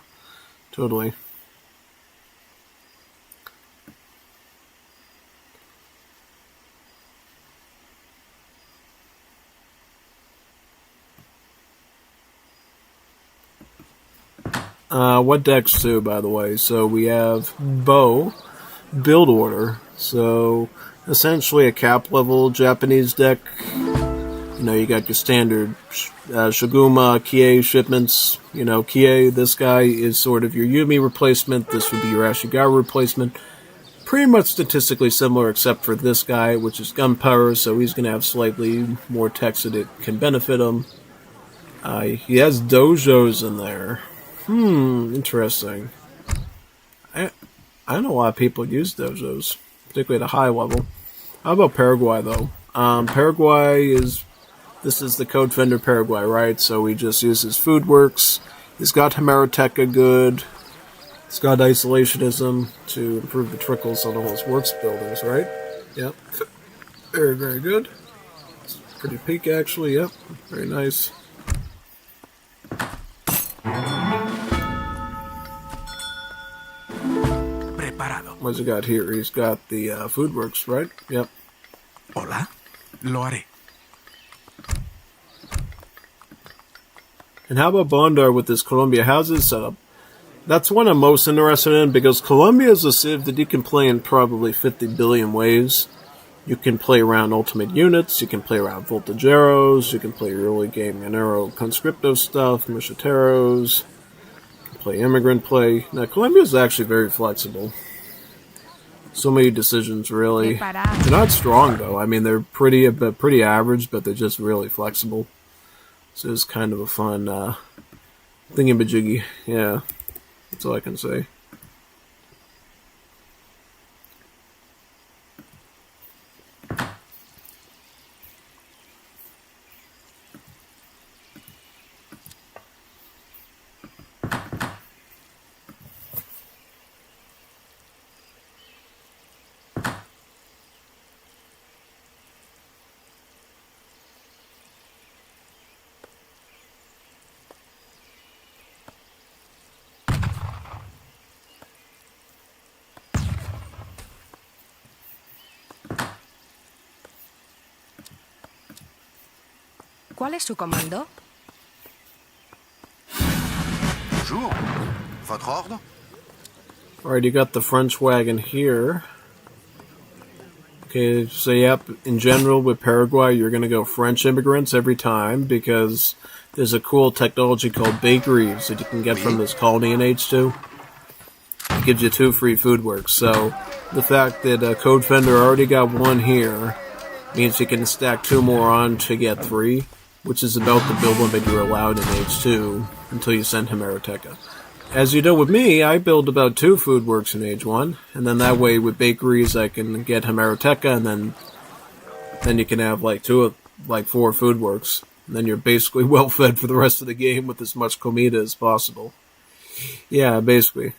totally. What decks too, by the way? So we have Bow, Build Order. So essentially a cap level Japanese deck. You got your standard Shiguma, Kie shipments. Kie, this guy is sort of your Yumi replacement. This would be your Ashigaru replacement. Pretty much statistically similar except for this guy, which is gunpowder, so he's going to have slightly more text that it can benefit him. He has dojos in there. Interesting. I know a lot of people use dojos, particularly at a high level. How about Paraguay, though? Paraguay this is the Codefender Paraguay, right? So he just uses Foodworks. He's got Hemeroteka good. He's got Isolationism to improve the trickles on all his works buildings, right? Yep. Very, very good. It's pretty peak, actually, yep. Very nice. What's he got here? He's got the Foodworks, right? Yep. Hola, lo haré. And how about Bondar with this Colombia? How's it set up? That's one I'm most interested in because Colombia is a civ that you can play in probably 50 billion ways. You can play around ultimate units, you can play around voltageros, you can play early game Minero Conscripto stuff, Macheteros, you can play immigrant play. Now, Colombia is actually very flexible. So many decisions, really. They're not strong, though. I mean, they're pretty average, but they're just really flexible. So it's kind of a fun thingy-majiggy. Yeah, that's all I can say. ¿Cuál es su comando? Bonjour. Votre ordre? Alright, you got the French wagon here. Okay, so yep, in general with Paraguay, you're going to go French immigrants every time because there's a cool technology called bakeries that you can get from this colony in H2. It gives you 2 free food works. So the fact that Code Fender already got 1 here means you can stack 2 more on to get 3, which is about the build limit you're allowed in H2 until you send him Hemeroteca. As you know with me, I build about 2 food works in Age 1, and then that way with bakeries I can get Hemeroteca, and then you can have like 4 food works. And then you're basically well fed for the rest of the game with as much comida as possible. Yeah, basically.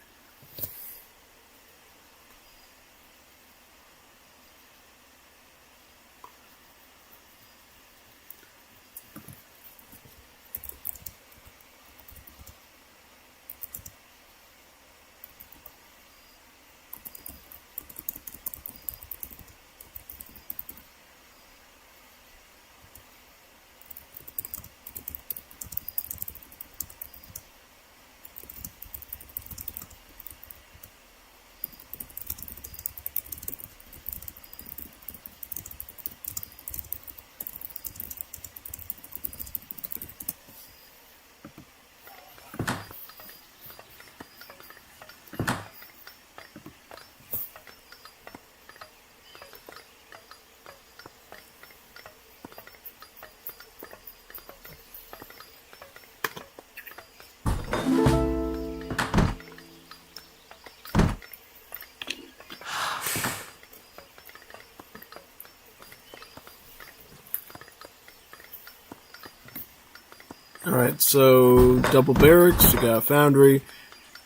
Alright, so double barracks, you got a foundry.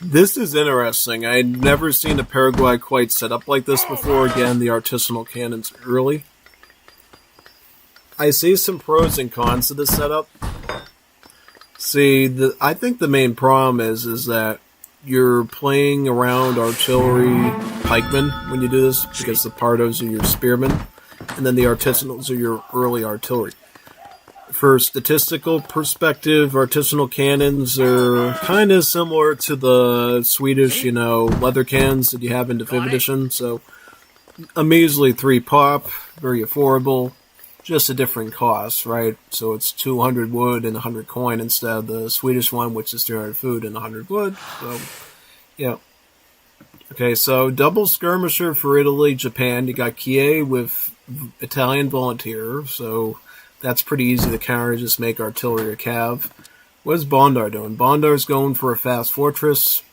This is interesting. I'd never seen a Paraguay quite set up like this before. Again, the artisanal cannons early. I see some pros and cons to this setup. See, I think the main problem is that you're playing around artillery pikemen when you do this, because the pardos are your spearmen, and then the artisanals are your early artillery. For statistical perspective, artisanal cannons are kind of similar to the Swedish, leather cannons that you have in the 5th edition. So, a measly 3 pop, very affordable, just a different cost, right? So it's 200 wood and 100 coin instead of the Swedish one, which is 300 food and 100 wood. So, yeah. Okay, so double skirmisher for Italy, Japan. You got Kie with Italian volunteer, so that's pretty easy to counter, just make artillery a cav. What is Bondar doing? Bondar's going for a fast fortress.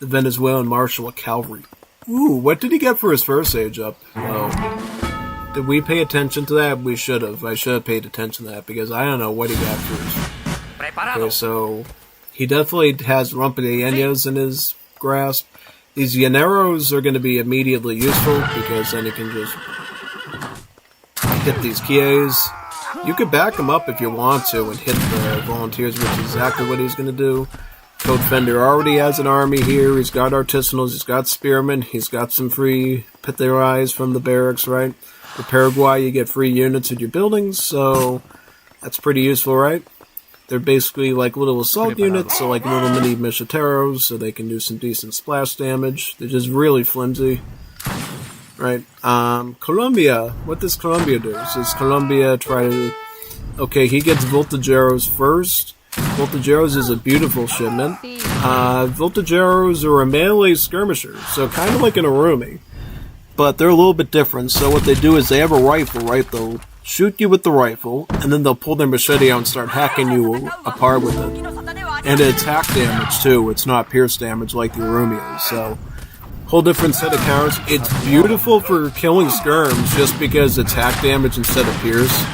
The Venezuelan marshal a cavalry. Ooh, what did he get for his first age up? Oh. Did we pay attention to that? We should have. I should have paid attention to that, because I don't know what he got for his... Okay, so he definitely has Rompeñas in his grasp. These Llaneros are going to be immediately useful, because then you can just hit these Kies. You could back him up if you want to and hit the volunteers, which is exactly what he's going to do. Code Fender already has an army here. He's got artisanals, he's got spearmen, he's got some free pit their eyes from the barracks, right? For Paraguay, you get free units in your buildings, so that's pretty useful, right? They're basically like little assault units, so like little mini Mishateros, so they can do some decent splash damage. They're just really flimsy. Right. Colombia. What does Colombia do? Does Colombia try to... Okay, he gets Voltageros first. Voltageros is a beautiful shipment. Voltageros are a melee skirmisher, so kind of like an Arumi. But they're a little bit different, so what they do is they have a rifle, right? They'll shoot you with the rifle, and then they'll pull their machete out and start hacking you apart with it. And attack damage, too. It's not pierce damage like the Arumi is, so... Whole different set of counters. It's beautiful for killing skirms just because attack damage instead of pierce.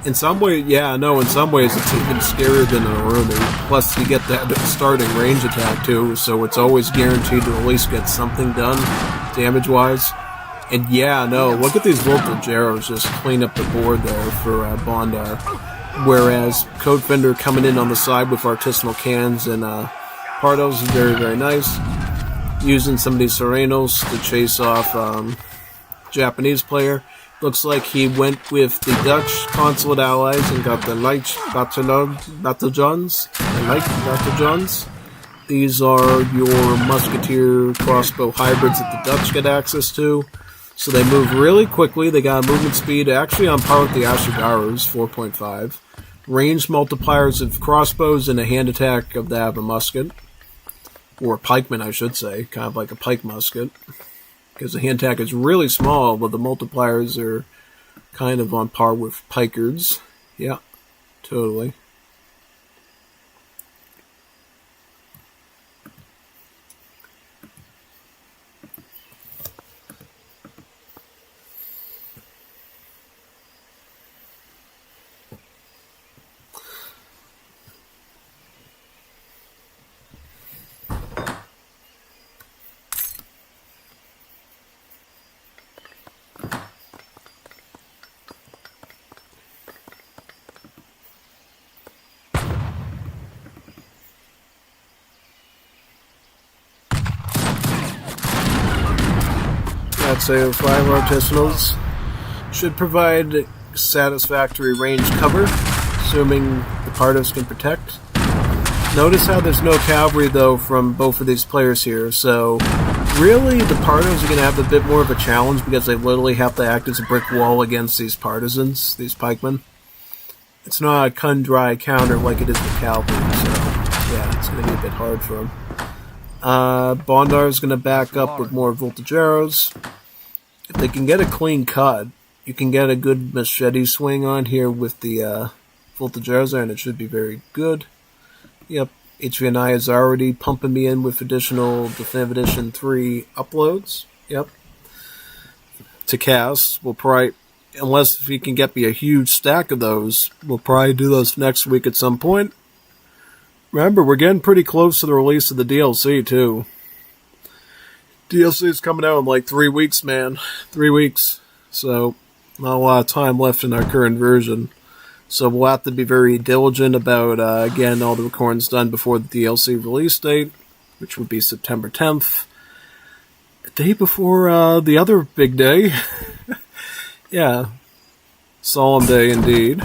In some ways, in some ways it's even scarier than an Arumi. Plus you get that starting range attack too, so it's always guaranteed to at least get something done damage-wise. And look at these Voltageros just clean up the board there for Bondar. Whereas Codefender coming in on the side with artisanal cannons and Pardos is very, very nice. Using some of these Serenos to chase off Japanese player. Looks like he went with the Dutch consulate allies and got the light bataljons. These are your musketeer crossbow hybrids that the Dutch get access to. So they move really quickly. They got a movement speed actually on par with the Ashigarus, 4.5. Range multipliers of crossbows and a hand attack of that of a musket. Or a pikeman, I should say. Kind of like a pike musket. Because the hand attack is really small, but the multipliers are kind of on par with pikards. Yeah, totally. I'd say 5 artisanals should provide satisfactory range cover, assuming the Pardos can protect. Notice how there's no cavalry, though, from both of these players here, so really the Pardos are going to have a bit more of a challenge because they literally have to act as a brick wall against these partisans, these pikemen. It's not a cut-and-dry counter like it is with cavalry, so yeah, it's going to be a bit hard for them. Bondar is going to back up with more Voltageros. If they can get a clean cut, you can get a good machete swing on here with the Voltageros, and it should be very good. Yep, HVNY is already pumping me in with additional Definitive Edition 3 uploads. Yep. To cast, we'll probably, unless if you can get me a huge stack of those, we'll probably do those next week at some point. Remember, we're getting pretty close to the release of the DLC, too. DLC is coming out in like 3 weeks, man. 3 weeks. So, not a lot of time left in our current version. So we'll have to be very diligent about, getting all the recordings done before the DLC release date, which would be September 10th. The day before, the other big day. Yeah. Solemn day, indeed.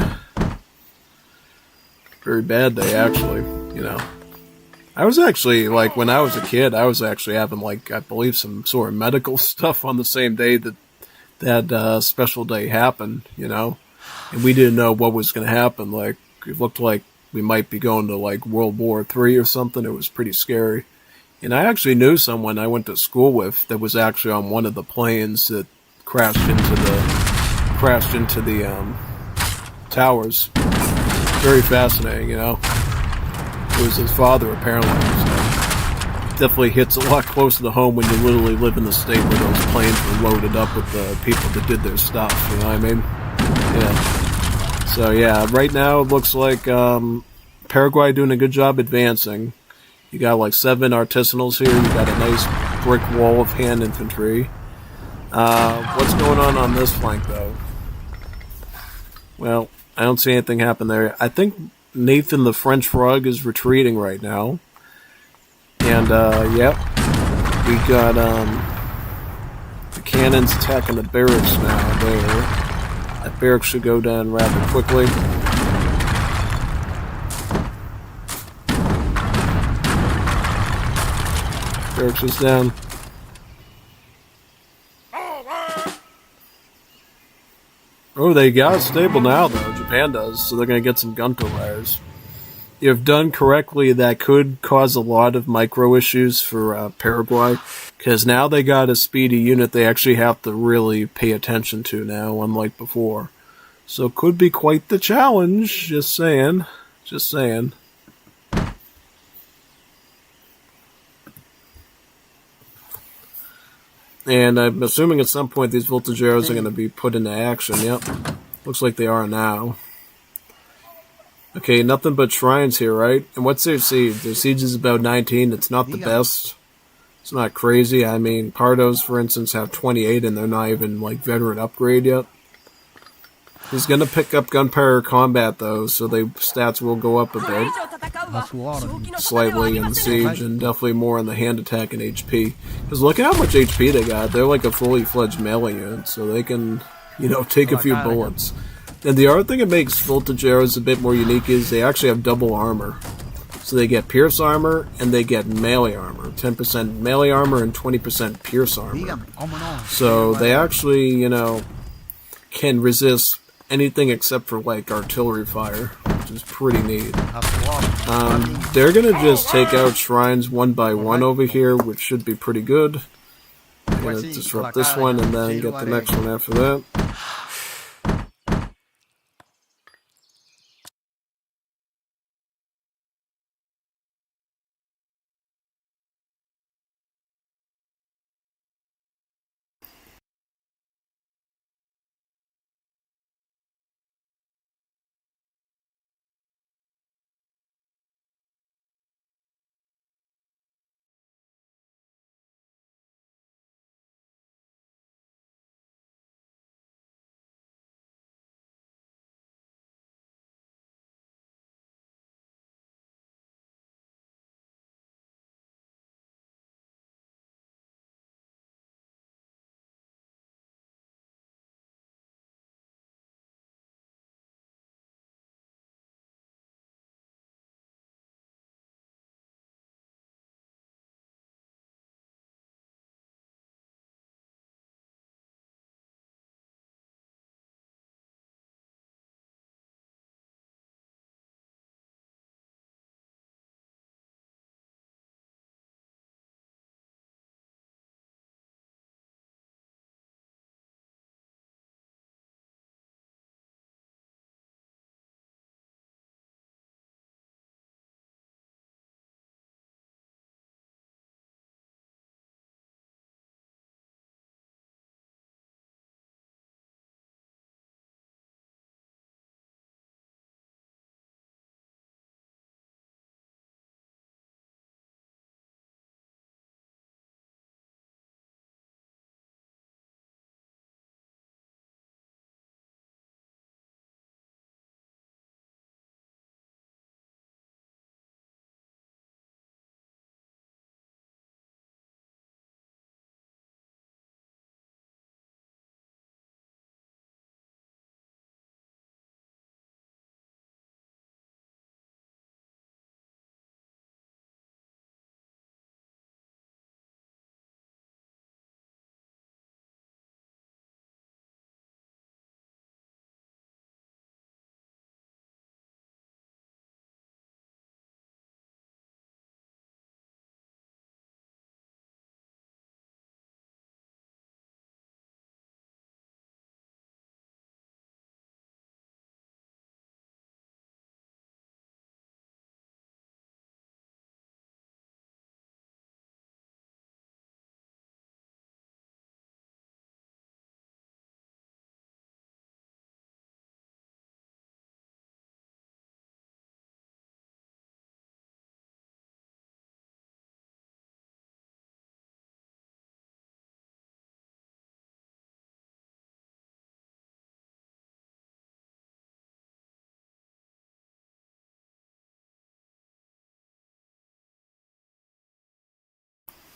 Very bad day, actually, you know. I was actually, like, when I was a kid, I was actually having, like, I believe some sort of medical stuff on the same day that that special day happened, you know? And we didn't know what was going to happen. Like, it looked like we might be going to, like, World War III or something. It was pretty scary. And I actually knew someone I went to school with that was actually on one of the planes that crashed into the towers. Very fascinating, you know? It was his father, apparently. So definitely hits a lot closer to home when you literally live in the state where those planes were loaded up with the people that did their stuff, you know what I mean? Yeah. So, yeah, right now it looks like Paraguay doing a good job advancing. You got like 7 artisanals here. You got a nice brick wall of hand infantry. What's going on this flank, though? Well, I don't see anything happen there. I think Nathan the French Frog is retreating right now. And, yep. We got, the cannons attacking the barracks now there. That barracks should go down rather quickly. Eric's just down. Oh, they got it stable now, though. Japan does, so they're going to get some Gunto wires. If done correctly, that could cause a lot of micro issues for Paraguay, because now they got a speedy unit they actually have to really pay attention to now, unlike before. So it could be quite the challenge, just saying. Just saying. And I'm assuming at some point these voltage arrows are going to be put into action. Yep. Looks like they are now. Okay, nothing but shrines here, right? And what's their siege? Their siege is about 19. It's not the best. It's not crazy. I mean, Pardos, for instance, have 28, and they're not even, like, veteran upgrade yet. He's going to pick up gunpowder combat, though, so the stats will go up a bit. Slightly in the siege, and definitely more in the hand attack and HP. Because look at how much HP they got. They're like a fully fledged melee unit, so they can, you know, take a few bullets. And the other thing that makes voltage arrows a bit more unique is they actually have double armor. So they get pierce armor and they get melee armor. 10% melee armor and 20% pierce armor. So they actually, you know, can resist anything except for like artillery fire, which is pretty neat. They're gonna just take out shrines one by one over here, which should be pretty good. I'm gonna disrupt this one and then get the next one after that.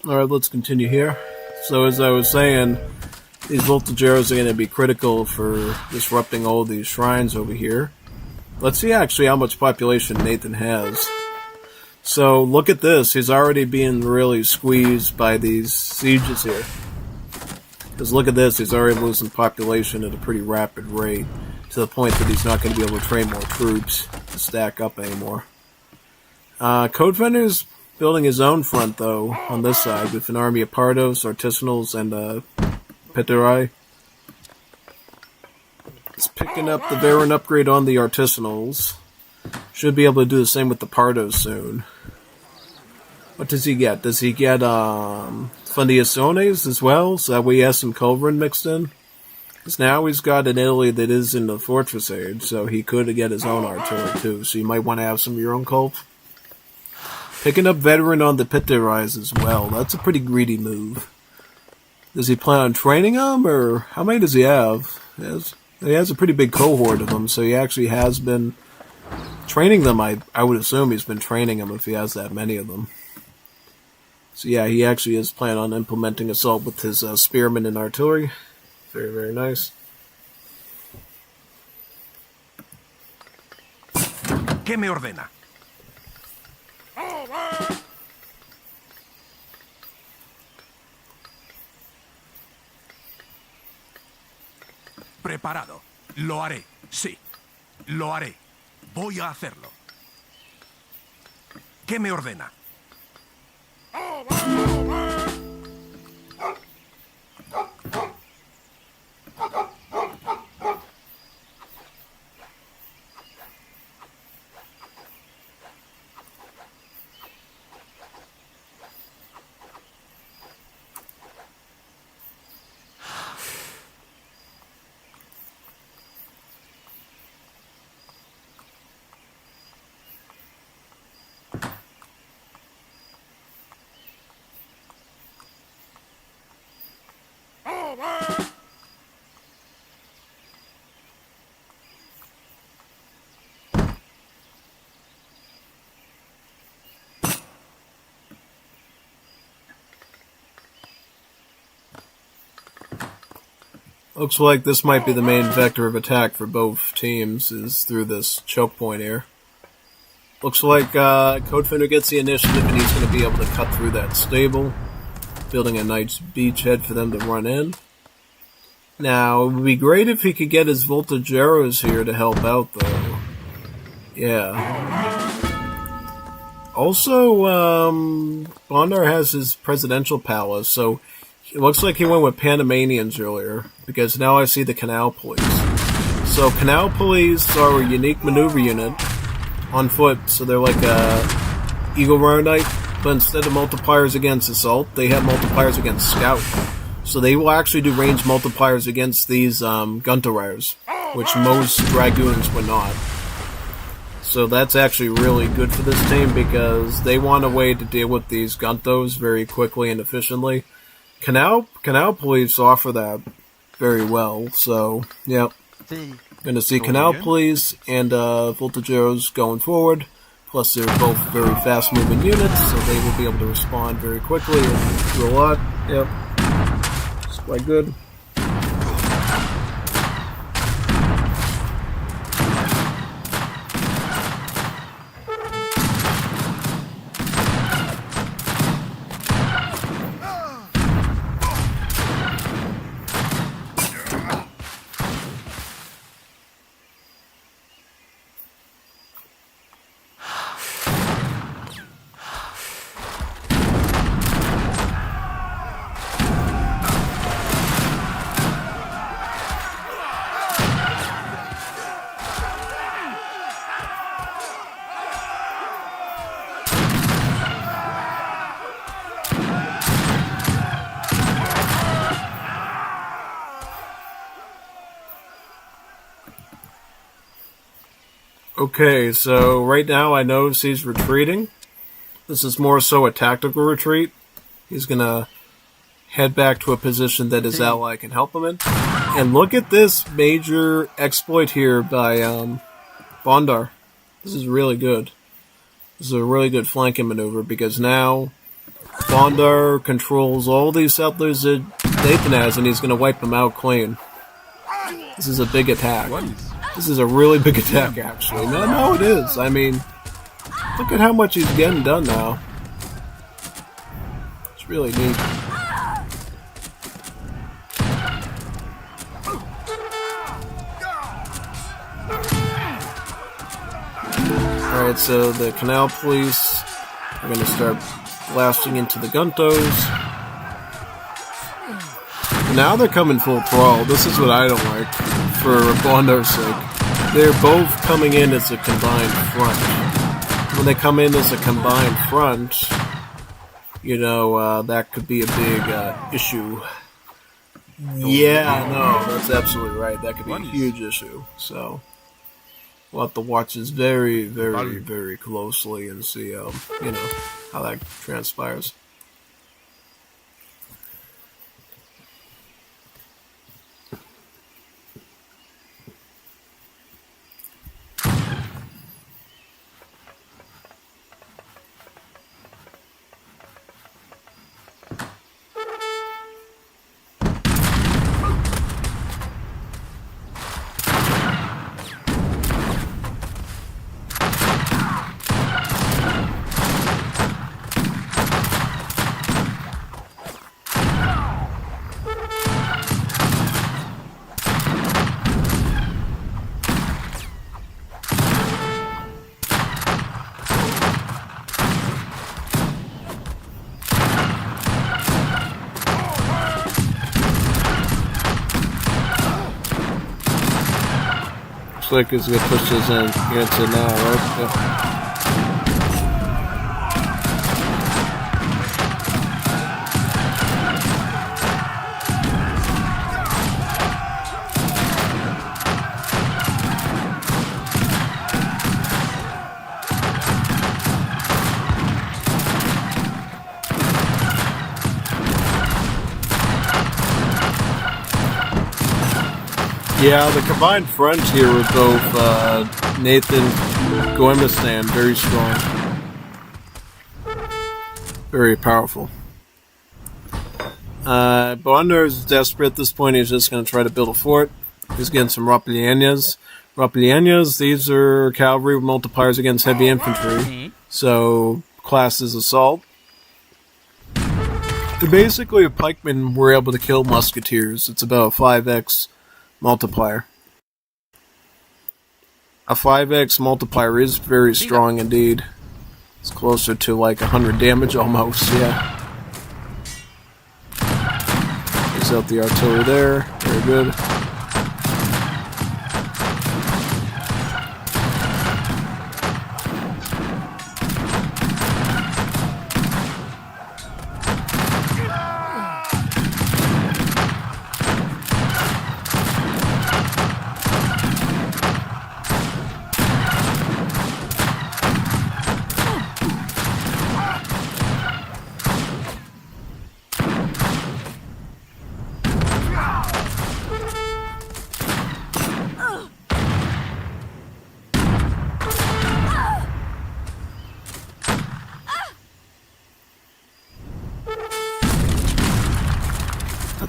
Alright, let's continue here. So as I was saying, these voltage arrows are going to be critical for disrupting all of these shrines over here. Let's see actually how much population Nathan has. So look at this. He's already being really squeezed by these sieges here. Because look at this. He's already losing population at a pretty rapid rate. To the point that he's not going to be able to train more troops to stack up anymore. Codefender's building his own front, though, on this side, with an army of Pardos, Artisanals, and Peterai. He's picking up the Varan upgrade on the Artisanals. Should be able to do the same with the Pardos soon. What does he get? Does he get Fundiaciones as well? So that way he has some Culverin mixed in? Because now he's got an Italy that is in the Fortress Age, so he could get his own artillery too. So you might want to have some of your own Culp. Picking up Veteran on the Peterais as well. That's a pretty greedy move. Does he plan on training them, or how many does he have? He has a pretty big cohort of them, so he actually has been training them. I would assume he's been training them if he has that many of them. So yeah, he actually is planning on implementing assault with his spearmen and artillery. Very, very nice. ¿Qué me ordena? Preparado. Lo haré. Sí. Lo haré. Voy a hacerlo. ¿Qué me ordena? Looks like this might be the main vector of attack for both teams, is through this choke point here. Looks like Codefender gets the initiative and he's going to be able to cut through that stable, building a nice beachhead for them to run in. Now, it would be great if he could get his Voltageros here to help out, though. Yeah. Also, Bondar has his presidential palace, so it looks like he went with Panamanians earlier, because now I see the Canal Police. So Canal Police are a unique maneuver unit on foot, so they're like a Eagle Runner Knight, but instead of multipliers against Assault, they have multipliers against Scout. So they will actually do range multipliers against these Gunterers, which most Dragoons would not. So that's actually really good for this team, because they want a way to deal with these Guntos very quickly and efficiently. Canal Police offer that very well, so, yep. Gonna see Canal Police and Voltageros going forward, plus they're both very fast-moving units, so they will be able to respond very quickly and do a lot. Yep. It's quite good. Okay, so right now I notice he's retreating. This is more so a tactical retreat. He's gonna head back to a position that his ally can help him in. And look at this major exploit here by Bondar. This is really good. This is a really good flanking maneuver, because now Bondar controls all these settlers that Dathan has, and he's gonna wipe them out clean. This is a big attack. This is a really big attack, actually. No, it is. I mean, Look at how much he's getting done now. It's really neat. Alright, so the Canal Police are going to start blasting into the Guntos. Now they're coming full throttle. This is what I don't like, for Bondo's sake. They're both coming in as a combined front. When they come in as a combined front, you know, that could be a big issue. Yeah, no, that's absolutely right. That could be a huge issue. So, we'll have to watch this very, very, very closely and see, you know, how that transpires. Looks like it's going to push this in into now, right? Yeah. Yeah, the combined front here with both Nathan Goemistan, very strong. Very powerful. Bonder is desperate at this point. He's just going to try to build a fort. He's getting some Rapilianas. Rapilianas, these are cavalry multipliers against heavy infantry. So, class is assault. Basically, if pikemen were able to kill musketeers, it's about a 5x multiplier. A 5x multiplier is very strong indeed. It's closer to like 100 damage almost, yeah. Takes out the artillery there. Very good.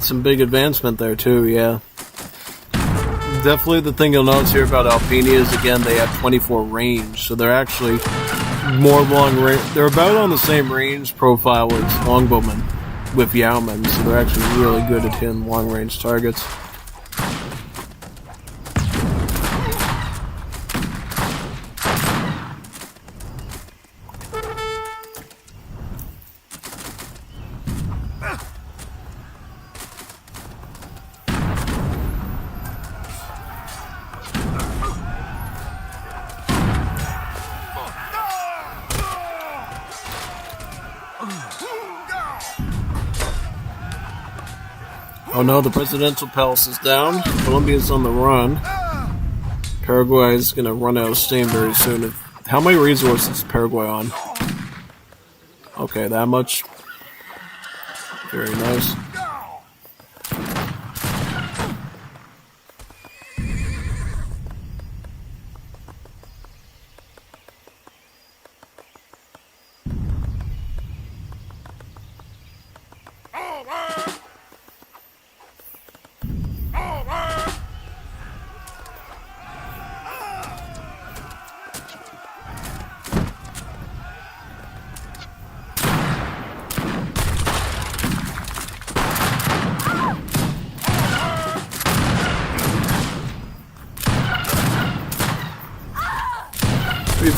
Some big advancement there too, yeah. Definitely the thing you'll notice here about Alpini is, again, they have 24 range, so they're actually more long range. They're about on the same range profile as longbowmen with Yeomen, so they're actually really good at hitting long range targets. Oh no, the presidential palace is down. Colombia's on the run. Paraguay is going to run out of steam very soon. How many resources is Paraguay on? Okay, that much. Very nice.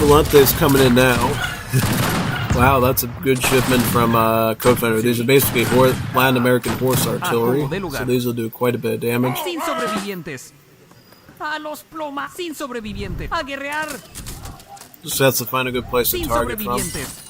Volante's coming in now. Wow, that's a good shipment from Code Fender. These are basically Latin American horse artillery, so these will do quite a bit of damage. Sin sobrevivientes. A los plomas. Sin sobrevivientes. A guerrear. Just has to find a good place to Sin target from. sobrevivientes.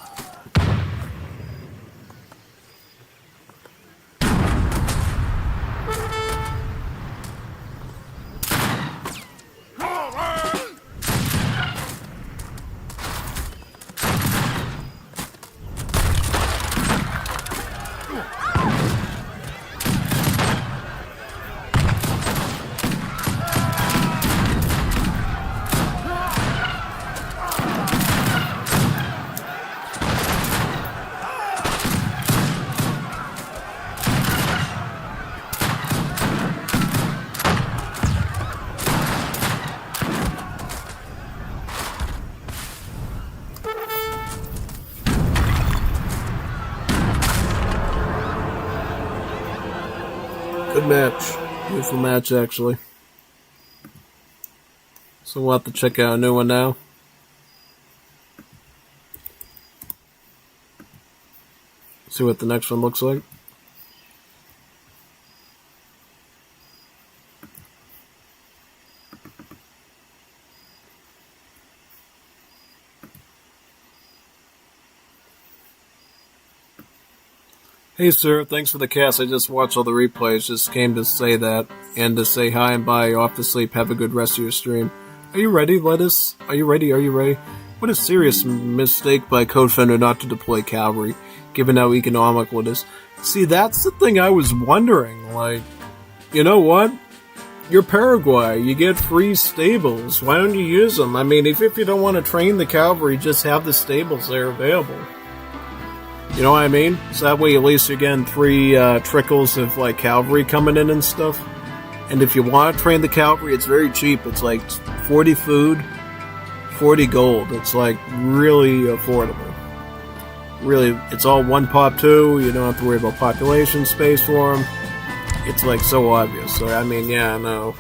Good match. Beautiful match, actually. So we'll have to check out a new one now. See what the next one looks like. Hey sir, thanks for the cast. I just watched all the replays. Just came to say that and to say hi and bye. You're off to sleep. Have a good rest of your stream. Are you ready, Lettuce? Are you ready? Are you ready? What a serious mistake by Code Fender not to deploy cavalry, given how economical it is. See, that's the thing I was wondering. Like, you know what? You're Paraguay. You get free stables. Why don't you use them? I mean, if you don't want to train the cavalry, just have the stables there available. You know what I mean? So that way at least you're getting 3 trickles of like cavalry coming in and stuff. And if you want to train the cavalry, it's very cheap. It's like 40 food, 40 gold. It's like really affordable. Really, it's all one pop too. You don't have to worry about population space for them. It's like so obvious. So I mean, yeah, no,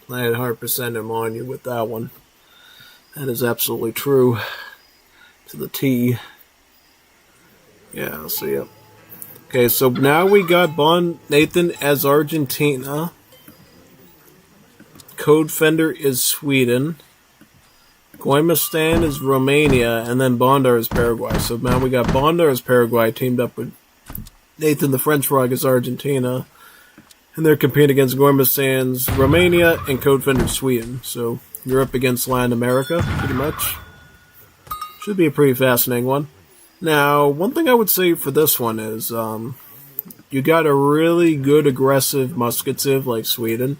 I 100% am on you with that one. That is absolutely true to the T. Yeah, so yeah. Okay, so now we got Bond Nathan as Argentina. Code Fender is Sweden. Guaymastan is Romania, and then Bondar is Paraguay. So now we got Bondar as Paraguay teamed up with Nathan the French Frog as Argentina. And they're competing against Guaymastan's Romania and Code Fender Sweden. So you're up against Latin America, pretty much. Should be a pretty fascinating one. Now, one thing I would say for this one is, you got a really good aggressive musket civ like Sweden,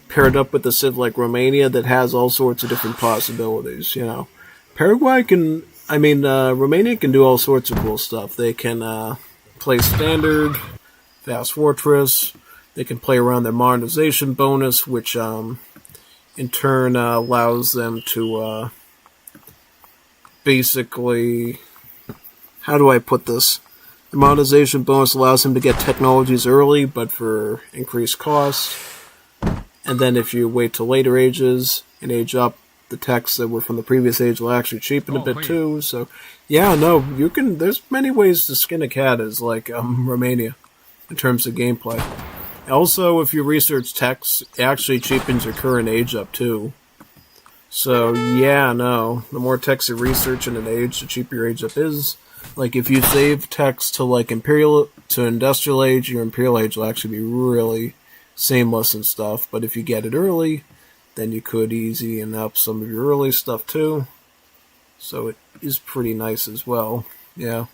paired up with a civ like Romania that has all sorts of different possibilities, you know. Romania can do all sorts of cool stuff. They can, play standard, fast fortress, they can play around their modernization bonus, which, in turn, allows them to, basically... How do I put this? The modernization bonus allows him to get technologies early, but for increased cost. And then if you wait till later ages and age up, the techs that were from the previous age will actually cheapen a bit too. So, yeah, no, you can. There's many ways to skin a cat as like Romania in terms of gameplay. Also, if you research techs, it actually cheapens your current age up too. So, yeah, no, the more techs you research in an age, the cheaper your age up is. Like, if you save techs to, like, industrial age, your imperial age will actually be really seamless and stuff. But if you get it early, then you could easy and up some of your early stuff, too. So it is pretty nice as well. Yeah.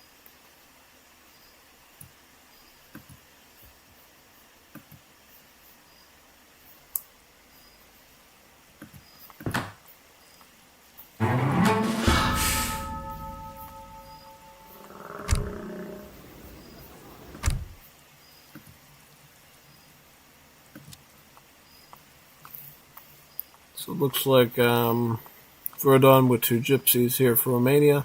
So it looks like Verdun with 2 gypsies here for Romania.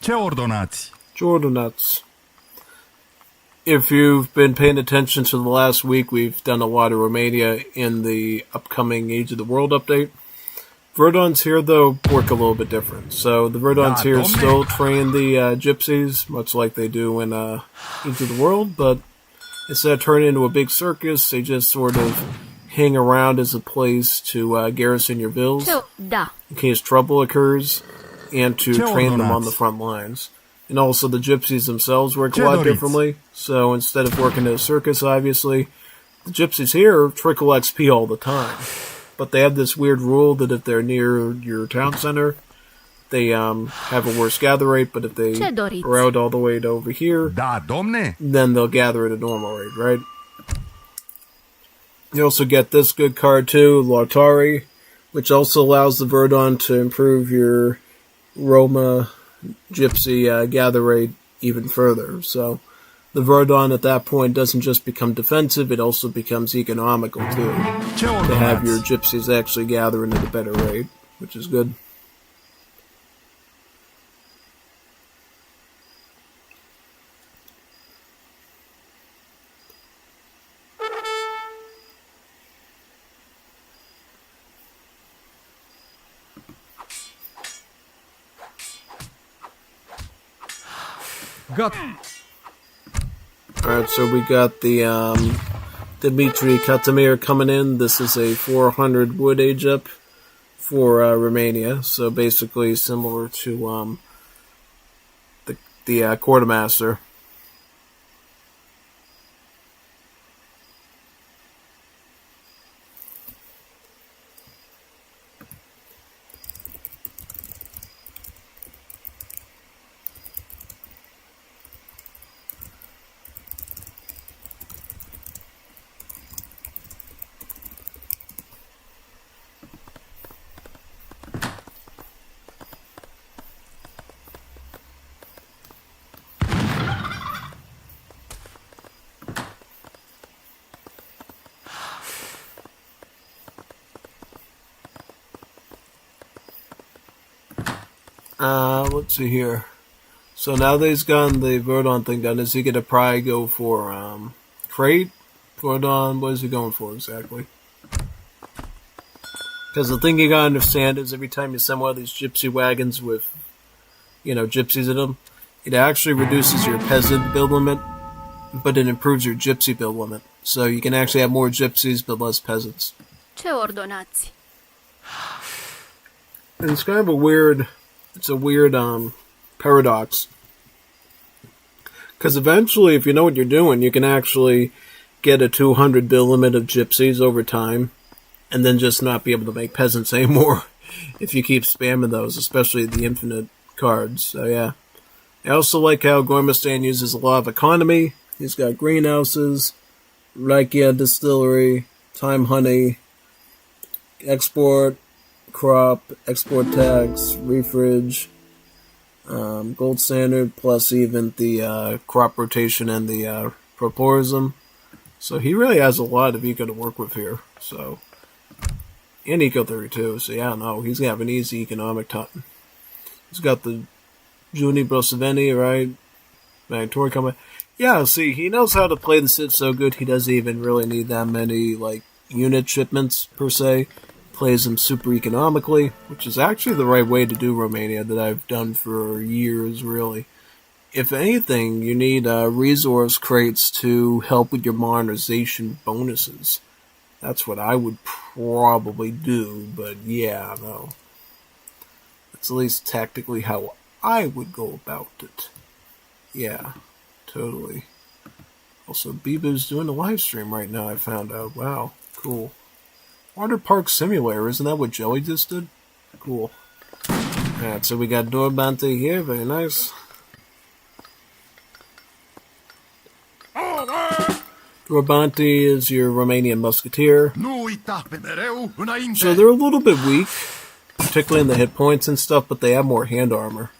Ce ordonați? Jordanuts. If you've been paying attention to the last week, we've done a lot of Romania in the upcoming Age of the World update. Verdons here, though, work a little bit different. So the Verdons here still train the gypsies, much like they do in Age of the World, but instead of turning into a big circus, they just sort of hang around as a place to garrison your villas in case trouble occurs, and to train them on the front lines. And also the gypsies themselves work a lot differently. So instead of working at a circus, obviously, the gypsies here trickle XP all the time. But they have this weird rule that if they're near your town center, they have a worse gather rate, but if they are out all the way to over here, Da, domne? then they'll gather at a normal rate, right? You also get this good card too, Lautari, which also allows the Verdon to improve your Roma gypsy gather rate even further. So the Verdon at that point doesn't just become defensive, it also becomes economical too, to have your gypsies actually gathering at a better rate, which is good. Got Alright, so we got the Dmitry Katamir coming in. This is a 400 wood age up for Romania, so basically similar to the quartermaster. Let's see here. So now that he's gotten the Verdon thing done, is he gonna probably go for crate? Verdon, what is he going for exactly? Because the thing you gotta understand is every time you send one of these gypsy wagons with, gypsies in them, it actually reduces your peasant build limit, but it improves your gypsy build limit. So you can actually have more gypsies but less peasants. Ce ordonați? And it's kind of a weird paradox. Because eventually, if you know what you're doing, you can actually get a 200 build limit of gypsies over time, and then just not be able to make peasants anymore if you keep spamming those, especially the infinite cards. So yeah. I also like how Gormistan uses a lot of economy. He's got greenhouses, Rakia distillery, time honey, export, crop, export tax, refridge, gold standard, plus even the crop rotation and the proporism. So he really has a lot of eco to work with here. So, and eco theory too. So yeah, no, he's gonna have an easy economic time. He's got the Juni Brosaveni, right? Mandatory coming. Yeah, see, he knows how to play the Cit so good he doesn't even really need that many unit shipments per se. Plays them super economically, which is actually the right way to do Romania that I've done for years, really. If anything, you need resource crates to help with your modernization bonuses. That's what I would probably do, but yeah, no. That's at least tactically how I would go about it. Yeah, totally. Also, Biba's doing a live stream right now, I found out. Wow, cool. Water Park Simulator, isn't that what Joey just did? Cool. Alright, so we got Dorbante here, very nice. Dorbante is your Romanian musketeer. So they're a little bit weak, particularly in the hit points and stuff, but they have more hand armor.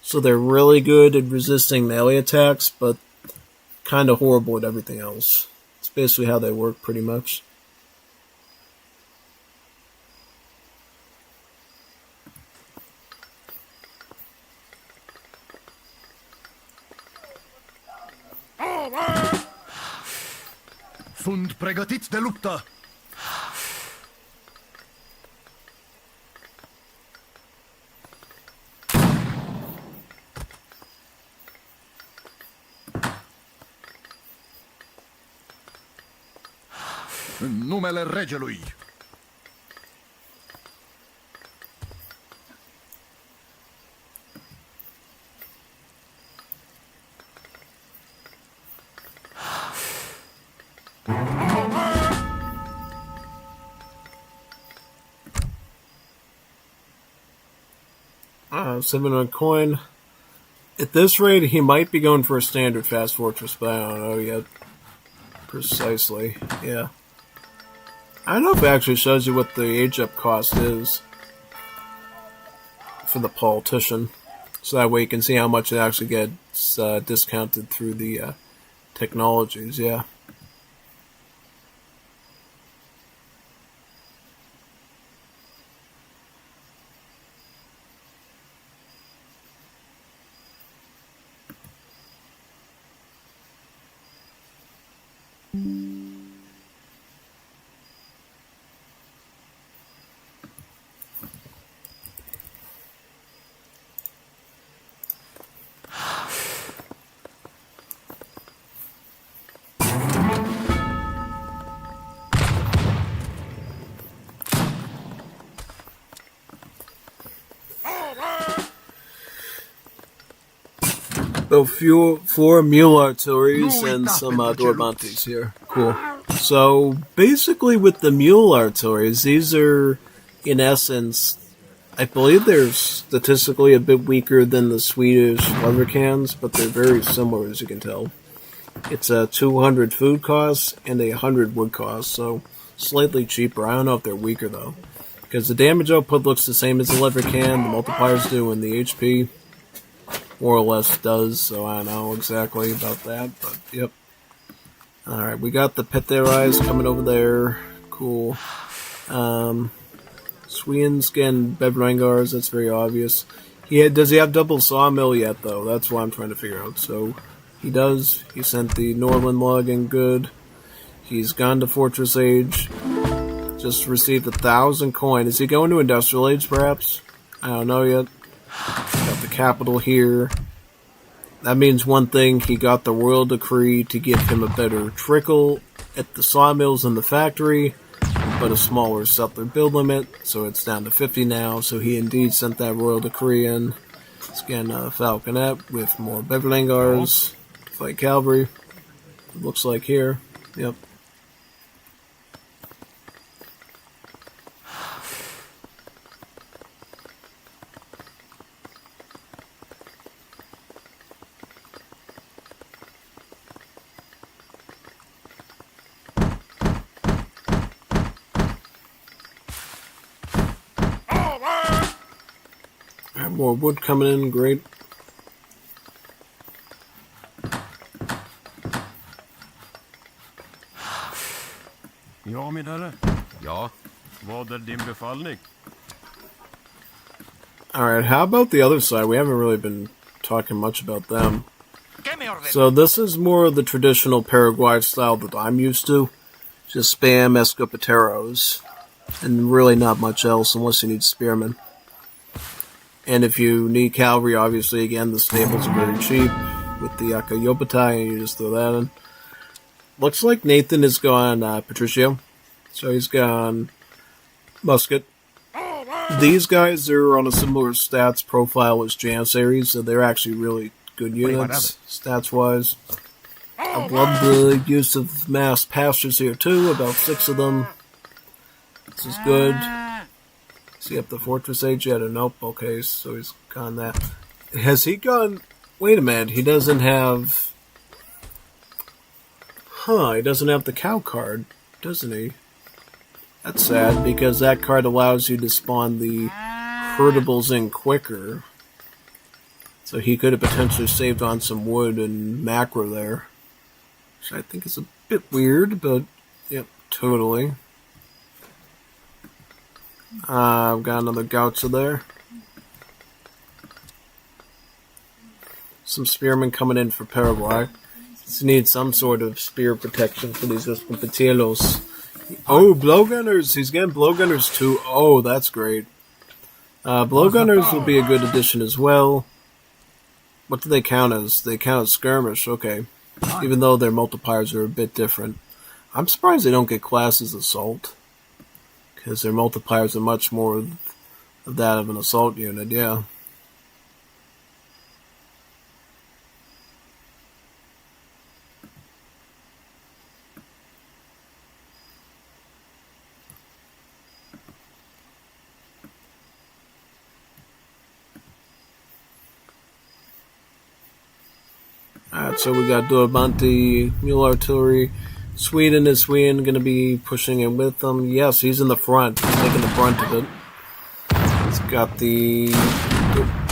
So they're really good at resisting melee attacks, but kind of horrible at everything else. It's basically how they work, pretty much. Sunt pregătiți de luptă! În numele regelui! $700 coin. At this rate, he might be going for a standard fast fortress, but I don't know yet. Precisely, yeah. I don't know if it actually shows you what the age up cost is for the politician. So that way you can see how much it actually gets discounted through the technologies, yeah. So four mule artilleries and some Dorbantes here. Cool. So basically with the mule artilleries, these are in essence, I believe they're statistically a bit weaker than the Swedish leather cans, but they're very similar as you can tell. It's a 200 food cost and a 100 wood cost, so slightly cheaper. I don't know if they're weaker though, because the damage output looks the same as the leather can, the multipliers do, and the HP more or less does, so I don't know exactly about that, but yep. Alright, we got the pit their eyes coming over there. Cool. Sweden's getting Bevrangar's, that's very obvious. Does he have double sawmill yet, though? That's what I'm trying to figure out. So, he does. He sent the Norland log in good. He's gone to Fortress Age. Just received 1,000 coin. Is he going to Industrial Age, perhaps? I don't know yet. Got the capital here. That means one thing, he got the royal decree to give him a better trickle at the sawmills in the factory, but a smaller settler build limit, so it's down to 50 now, so he indeed sent that royal decree in. Let's get a falconet with more Beverlangars to fight cavalry. It looks like here. Yep. More wood coming in, great. Ja, min herre. Ja. Vad är din befallning? Alright, how about the other side? We haven't really been talking much about them. So this is more of the traditional Paraguay style that I'm used to. Just spam escopeteros. And really not much else unless you need spearmen. And if you need cavalry, obviously, again, the stables are very cheap with the Akayopatai, and you just throw that in. Looks like Nathan has gone Patricio. So he's gone Musket. These guys are on a similar stats profile as Janissaries, so they're actually really good units, stats-wise. I love the use of mass pastures here, too, about 6 of them. This is good. Is he up the Fortress Age yet? Or nope. Okay, so he's gone that. Has he gone... Wait a minute, he doesn't have... He doesn't have the cow card, doesn't he? That's sad, because that card allows you to spawn the herdables in quicker. So he could have potentially saved on some wood and macro there. Which I think is a bit weird, but... Yep, totally. I've got another gaucho there. Some spearmen coming in for Paraguay. You need some sort of spear protection for these Escopetielos. Oh, blowgunners! He's getting blowgunners too. Oh, that's great. Blowgunners will be a good addition as well. What do they count as? They count as skirmish, okay. Even though their multipliers are a bit different. I'm surprised they don't get class as assault. Because their multipliers are much more of that of an assault unit, yeah. Alright, so we got Duabante, Mule Artillery. Sweden going to be pushing in with them. Yes, he's in the front. He's taking the brunt of it. He's got the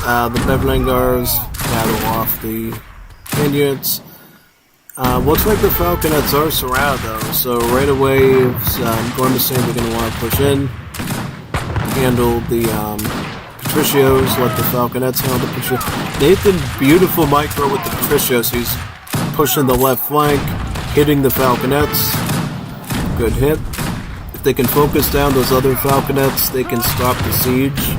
Bevlangars battle off the Indians. Looks like the Falconets are surrounded though, so right away going to say they're going to want to push in, handle the Patricios, let the Falconets handle the Patricios. Nathan, beautiful micro with the Patricios. He's pushing the left flank, hitting the Falconets. Good hit. If they can focus down those other Falconets, they can stop the siege.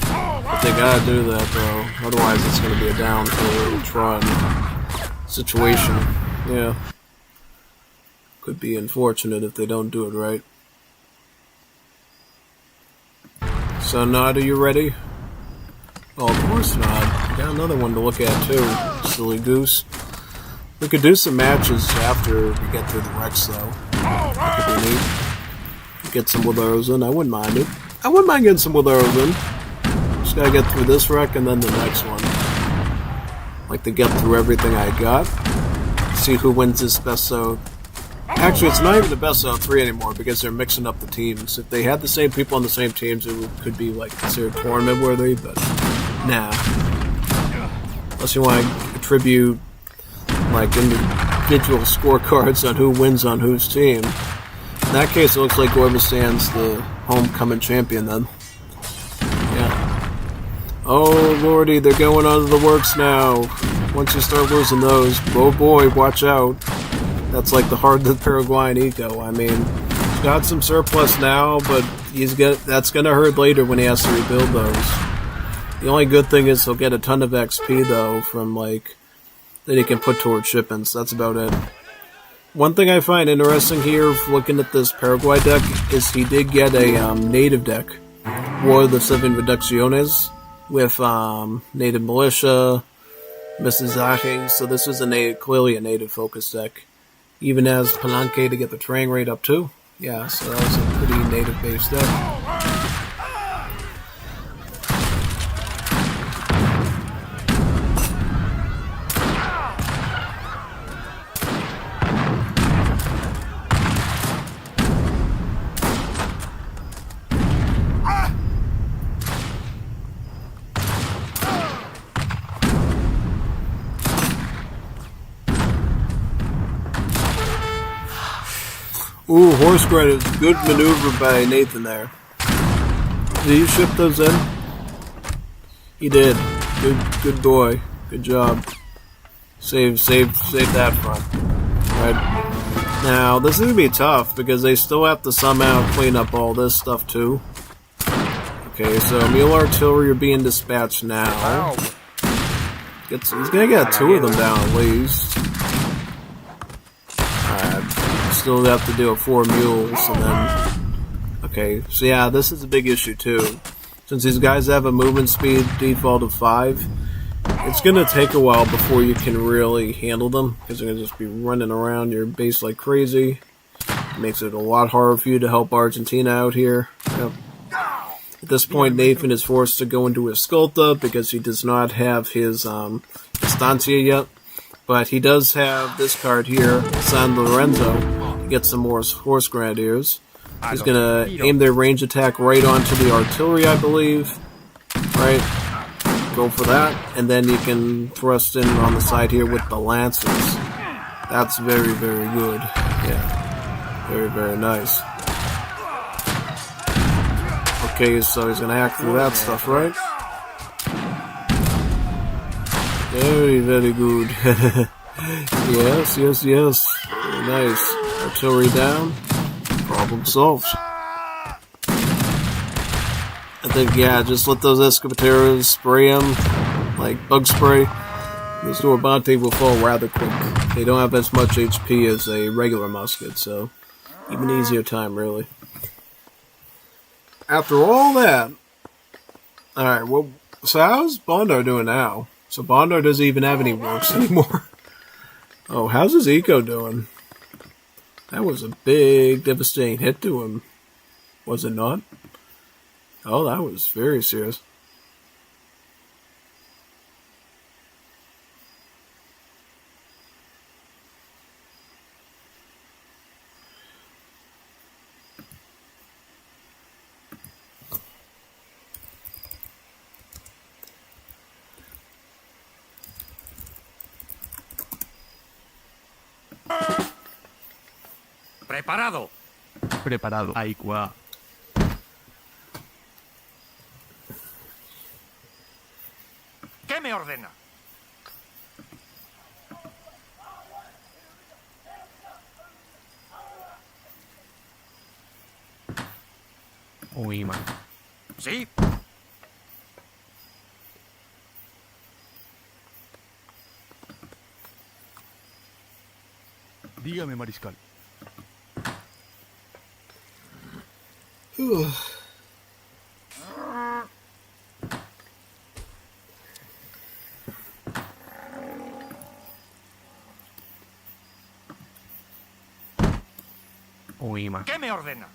But they gotta do that though, otherwise it's gonna be a down for Tron situation. Yeah. Could be unfortunate if they don't do it right. So Nod, are you ready? Oh, of course not. Got another one to look at too. Silly goose. We could do some matches after we get through the Rex though. That could be neat. Get some with arrows in. I wouldn't mind it. I wouldn't mind getting some with arrows in. Just gotta get through this wreck and then the next one. Like to get through everything I got. See who wins this best of. Actually, it's not even the best of 3 anymore because they're mixing up the teams. If they had the same people on the same teams, it could be like considered tournament worthy, but nah. Unless you want to attribute like individual scorecards on who wins on whose team. In that case, it looks like Gorbastan's the homecoming champion then. Yeah. Oh lordy, they're going onto the works now. Once you start losing those, oh boy, watch out. That's like the heart of the Paraguayan eco. I mean, he's got some surplus now, but that's gonna hurt later when he has to rebuild those. The only good thing is he'll get a ton of XP though from like that he can put towards shipments. That's about it. One thing I find interesting here, looking at this Paraguay deck, is he did get a native deck, War of the Seven Reducciones, with native militia, Mestizaje. So this is clearly a native focus deck. Even as Palanque to get the terrain rate up too. Yeah, so that was a pretty native based deck. Ooh, horse credits. Good maneuver by Nathan there. Did you ship those in? He did. Good boy. Good job. Save that front. Right. Now, this is going to be tough because they still have to somehow clean up all this stuff too. Okay, so Mule Artillery are being dispatched now. He's going to get 2 of them down at least. Still have to do a 4 mules and then okay, so yeah, this is a big issue too. Since these guys have a movement speed default of 5, it's gonna take a while before you can really handle them because they're gonna just be running around your base like crazy. It makes it a lot harder for you to help Argentina out here. Yep. At this point, Nathan is forced to go into Escolta because he does not have his Estancia yet. But he does have this card here, San Lorenzo. Get some more horse grenadiers. He's gonna aim their range attack right onto the artillery, I believe. Right? Go for that, and then you can thrust in on the side here with the lancers. That's very, very good. Yeah. Very, very nice. Okay, so he's gonna hack through that stuff, right? Very, very good. Yes, yes, yes. Very nice. Artillery down. Problem solved. I think, yeah, just let those Escopeteros spray them like bug spray. Those Dorabante will fall rather quick. They don't have as much HP as a regular musket, so even easier time, really. After all that, alright, well, so how's Bondar doing now? So Bondar doesn't even have any works anymore. Oh, how's his eco doing? That was a big, devastating hit to him. Was it not? Oh, that was very serious. Preparado. Preparado. Ahí va. ¿Qué me ordena? Uy, man. ¿Sí? Dígame, mariscal. Uy, man. ¿Qué me ordena?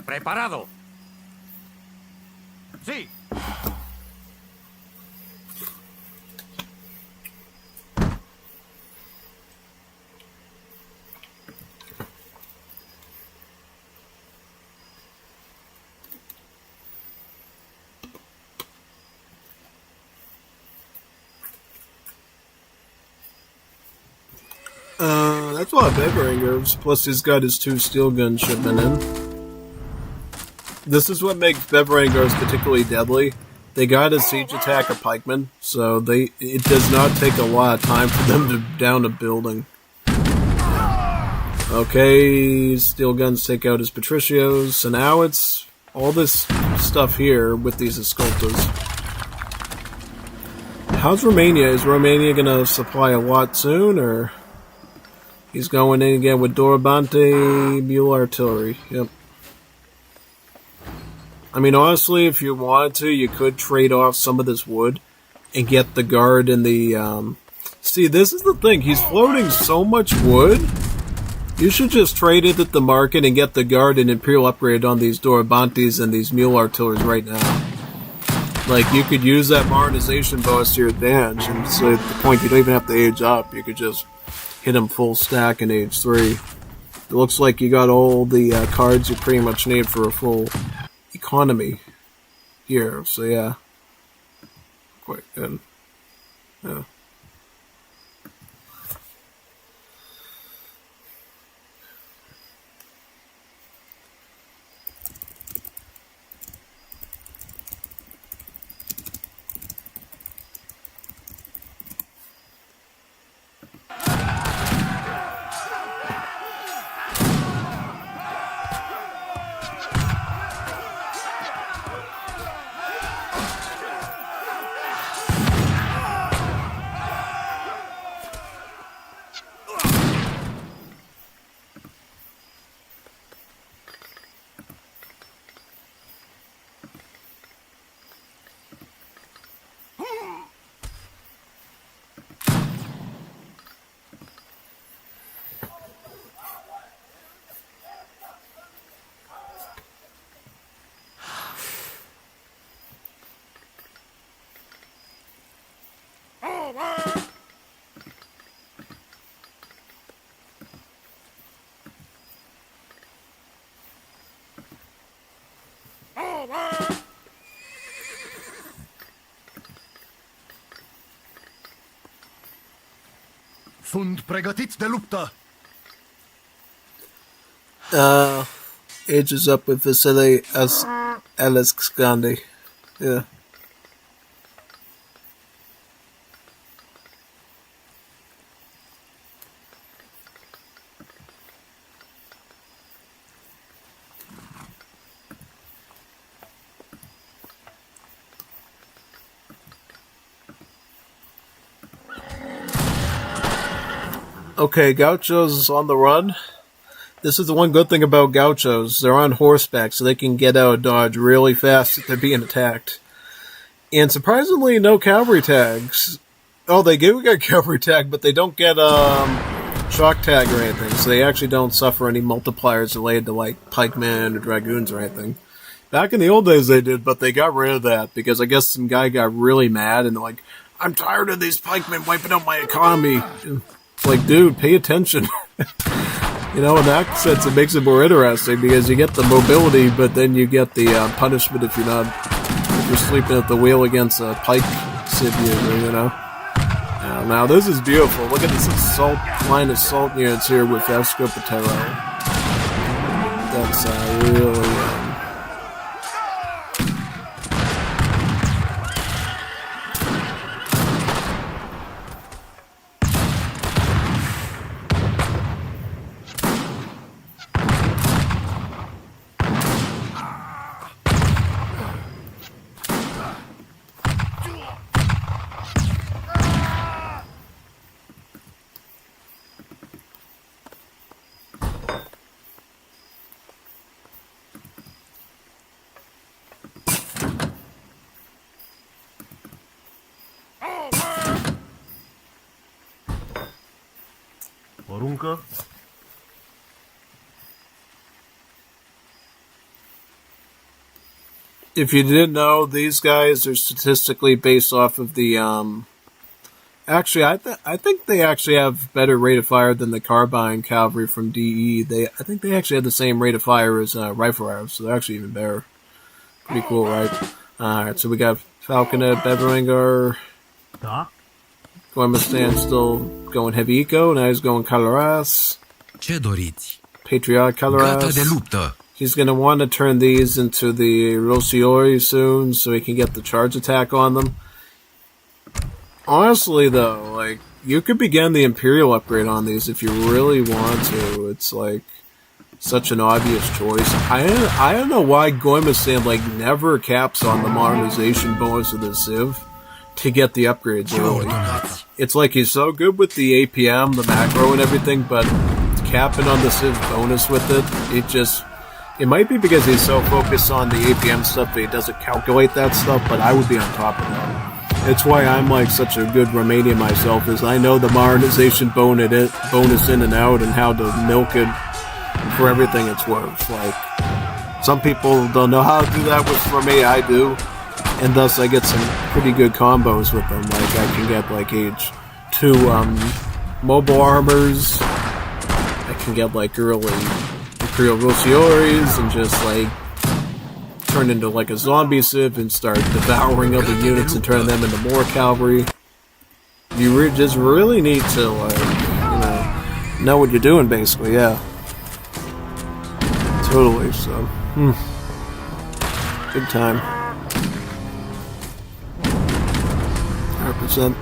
Preparado. Sí. That's a lot of Beverangers, plus he's got his 2 steel gun shipment in. This is what makes Beverangers particularly deadly. They got a siege attack of pikemen, so it does not take a lot of time for them to down a building. Okay, steel guns take out his Patricios, so now it's all this stuff here with these Escoltas. How's Romania? Is Romania gonna supply a lot soon, or... He's going in again with Dorabante Mule Artillery. Yep. I mean, honestly, if you wanted to, you could trade off some of this wood and get the guard and the... See, this is the thing. He's floating so much wood. You should just trade it at the market and get the guard and Imperial upgrade on these Dorabantes and these Mule Artilleries right now. Like, you could use that modernization bonus to your advantage, and so at the point you don't even have to age up. You could just hit him full stack in age 3. It looks like you got all the cards you pretty much need for a full economy here, so yeah. Quite good. Yeah. Sunt pregătiți de luptă! Age is up with Vasily Alexandri. Yeah. Okay, gauchos on the run. This is the one good thing about gauchos. They're on horseback, so they can get out of dodge really fast if they're being attacked. And surprisingly, no cavalry tags. Oh, they do get cavalry tag, but they don't get shock tag or anything, so they actually don't suffer any multipliers related to like pikemen or dragoons or anything. Back in the old days they did, but they got rid of that because I guess some guy got really mad and they're like, I'm tired of these pikemen wiping out my economy. It's like, dude, pay attention. You know, in that sense, it makes it more interesting because you get the mobility, but then you get the punishment if you're sleeping at the wheel against a pike civ user, you know. Now this is beautiful. Look at this line of assault units here with Escopetero. That's really. Poruncă? If you didn't know, these guys are statistically based off of the Actually, I think they actually have better rate of fire than the carbine cavalry from DE. I think they actually have the same rate of fire as rifle arrows, so they're actually even better. Pretty cool, right? Alright, so we got Falconet, Beveringer. Da? Gormistan still going heavy eco, now he's going Caloras. Ce doriți? Patriotic Gata de Caloras. luptă. He's going to want to turn these into the Rosiori soon so he can get the charge attack on them. Honestly, though, like, you could begin the Imperial upgrade on these if you really want to. It's, like, such an obvious choice. I don't know why Gormistan, like, never caps on the modernization bonus of the Civ to get the upgrades early. It's like he's so good with the APM, the macro and everything, but capping on the Civ bonus with it might be because he's so focused on the APM stuff that he doesn't calculate that stuff, but I would be on top of that. It's why I'm like such a good Romanian myself, is I know the modernization bonus in and out and how to milk it for everything it's worth. Like, some people don't know how to do that for me, I do. And thus I get some pretty good combos with them. Like, I can get like age 2 mobile armors. I can get like early Imperial Rosioris and just like turn into like a zombie civ and start devouring other units and turn them into more cavalry. You just really need to like, know what you're doing basically, yeah. Totally, so, Good time. 100%.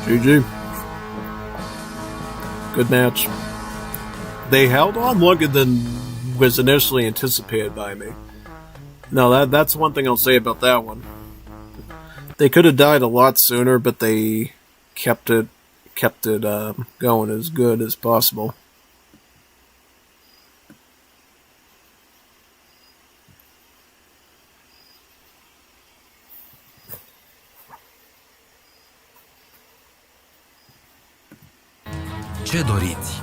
GG. Good match. They held on longer than was initially anticipated by me. No, that's one thing I'll say about that one. They could have died a lot sooner, but they kept it going as good as possible. Ce doriți?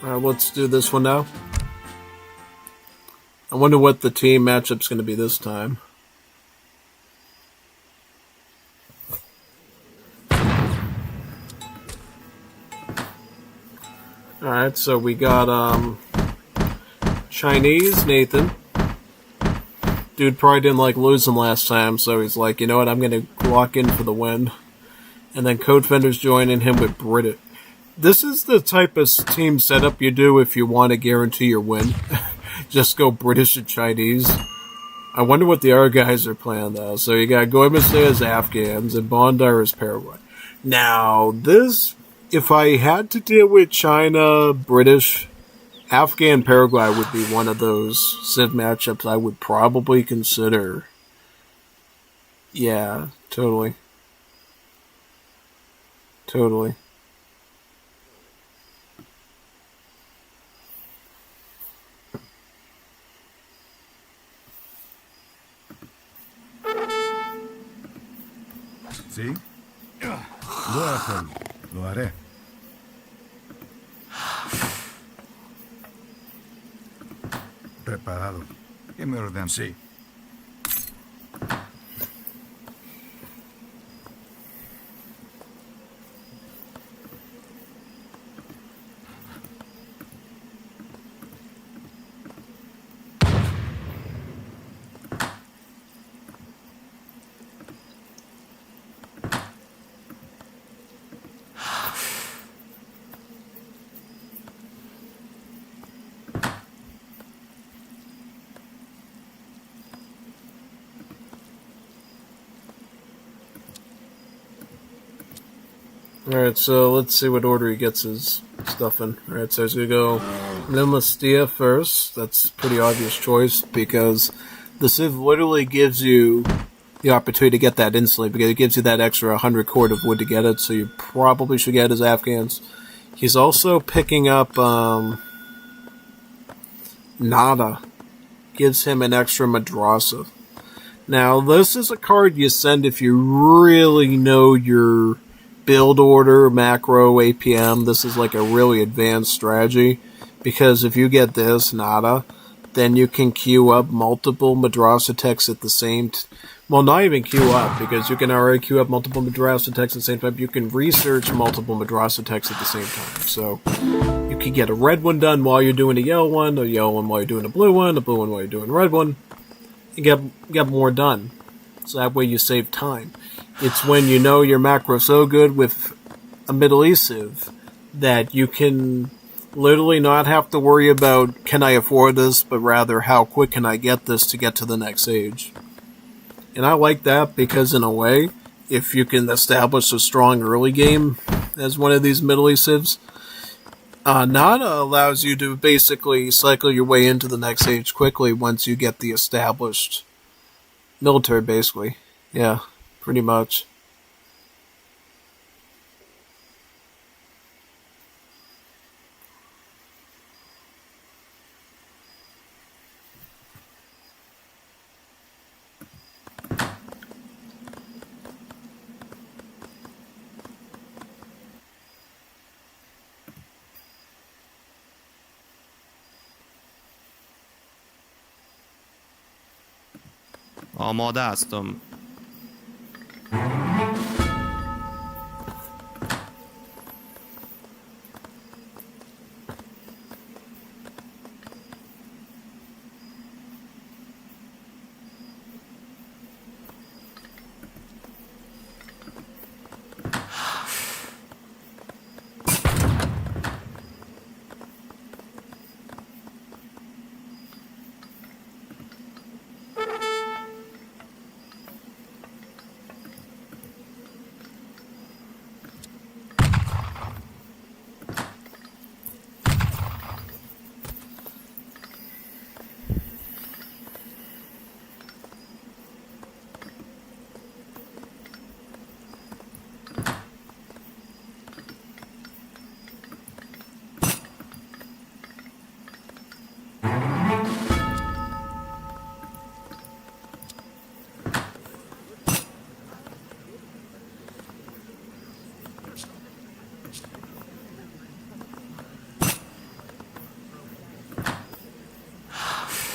Alright, let's do this one now. I wonder what the team matchup's going to be this time. Alright, so we got Chinese Nathan, Dude probably didn't like losing last time, so he's like, you know what, I'm going to lock in for the win. And then Code Fender's joining him with British. This is the type of team setup you do if you want to guarantee your win. Just go British and Chinese. I wonder what the other guys are playing, though. So you got Goemese as Afghans and Bondar as Paraguay. Now, this, if I had to deal with China, British, Afghan, Paraguay would be one of those Civ matchups I would probably consider. Yeah, totally. Totally. ¿Sí? Voy a hacerlo. Lo haré. Preparado. ¿Qué me ordenan? Sí. Alright, so let's see what order he gets his stuff in. Alright, so he's going to go Nimastia first. That's a pretty obvious choice because the Civ literally gives you the opportunity to get that instantly because it gives you that extra 100 cord of wood to get it, so you probably should get his Afghans. He's also picking up Nada. Gives him an extra Madrasa. Now, this is a card you send if you really know your build order, macro, APM. This is like a really advanced strategy because if you get this, Nada, then you can queue up multiple Madrasa techs at the same well, not even queue up because you can already queue up multiple Madrasa techs at the same time. You can research multiple Madrasa techs at the same time. So you can get a red one done while you're doing a yellow one while you're doing a blue one while you're doing a red one. You get more done. So that way you save time. It's when you know your macro so good with a Middle East Civ that you can literally not have to worry about can I afford this, but rather how quick can I get this to get to the next age. And I like that because in a way, if you can establish a strong early game as one of these Middle East Civs, Nada allows you to basically cycle your way into the next age quickly once you get the established military, basically. Yeah, pretty much. آماده هستم.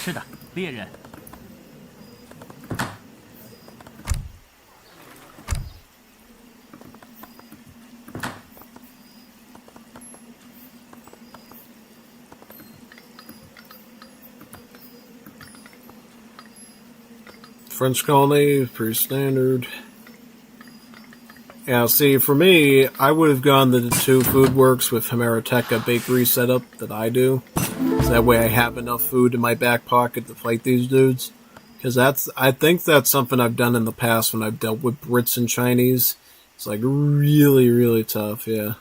是的，猎人。French colony, pretty standard. Yeah, see, for me, I would have gone the two food works with Hemeroteca bakery setup that I do. So that way I have enough food in my back pocket to fight these dudes. Because I think that's something I've done in the past when I've dealt with Brits and Chinese. It's like really, really tough, yeah.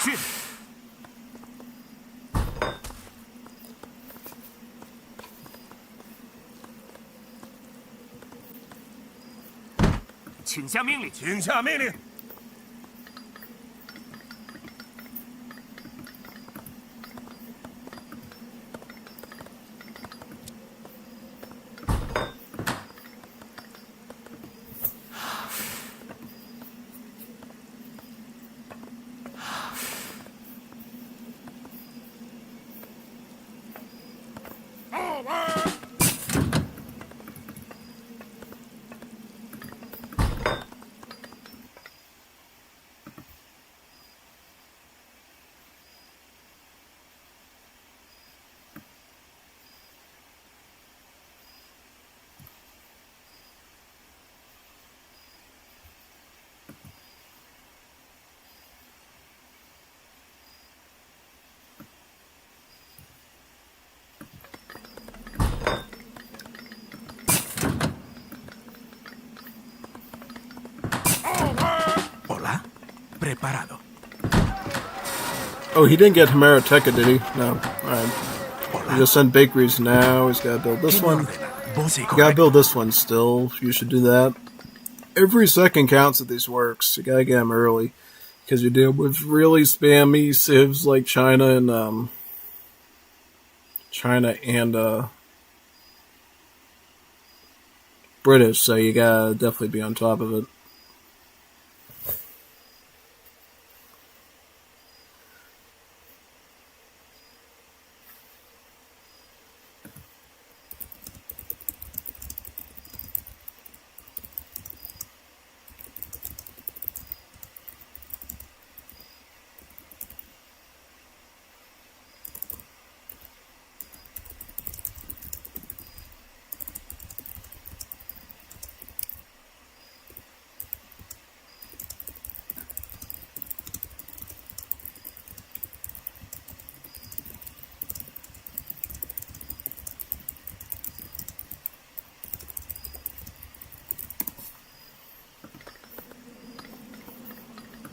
Shit! 请下命令。请下命令。Hola, preparado. Oh, he didn't get Hemeroteca, did he? No. Alright. He just sent bakeries now. He's got to build this one. You gotta build this one still. You should do that. Every second counts at these works. You gotta get them early. Because you deal with really spammy civs like China and British, so you gotta definitely be on top of it.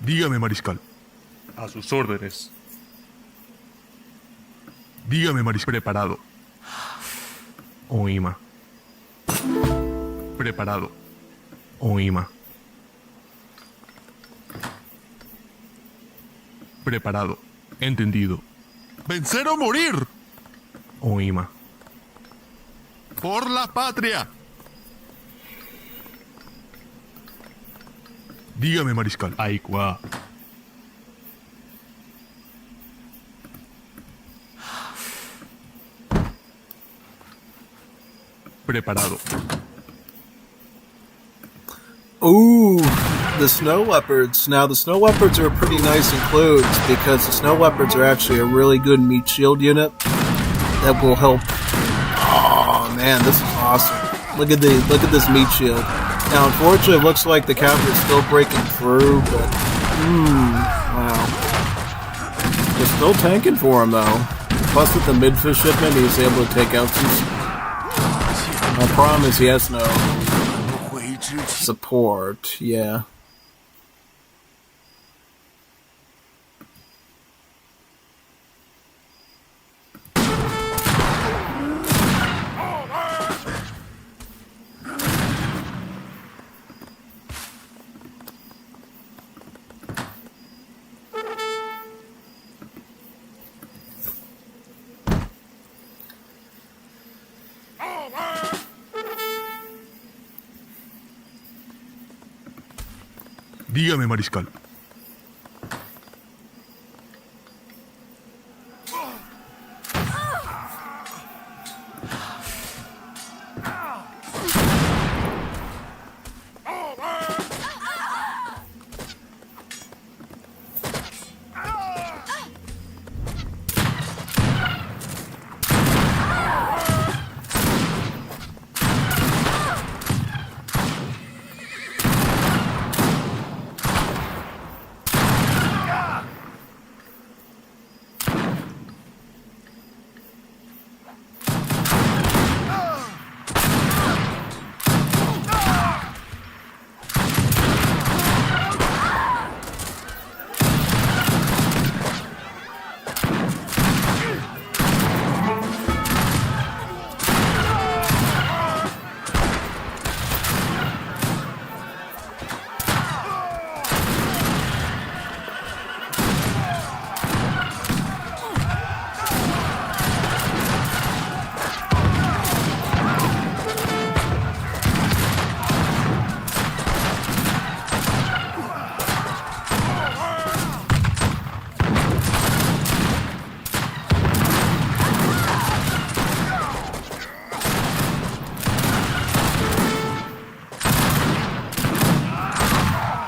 Dígame, mariscal. A sus órdenes. Dígame, mariscal. Preparado. Oíma. Preparado. Oíma. Preparado. Entendido. ¡Vencer o morir! Oíma. ¡Por la patria! Dígame, mariscal. Aikwa. Preparado. Ooh, the snow leopards. Now, the snow leopards are pretty nice includes because the snow leopards are actually a really good meat shield unit that will help. Oh man, this is awesome. Look at this meat shield. Now, unfortunately, it looks like the cavalry's still breaking through, but wow. They're still tanking for him, though. Plus, with the midfish shipment, he's able to take out some. My problem is he has no support. Yeah. Dígame, mariscal.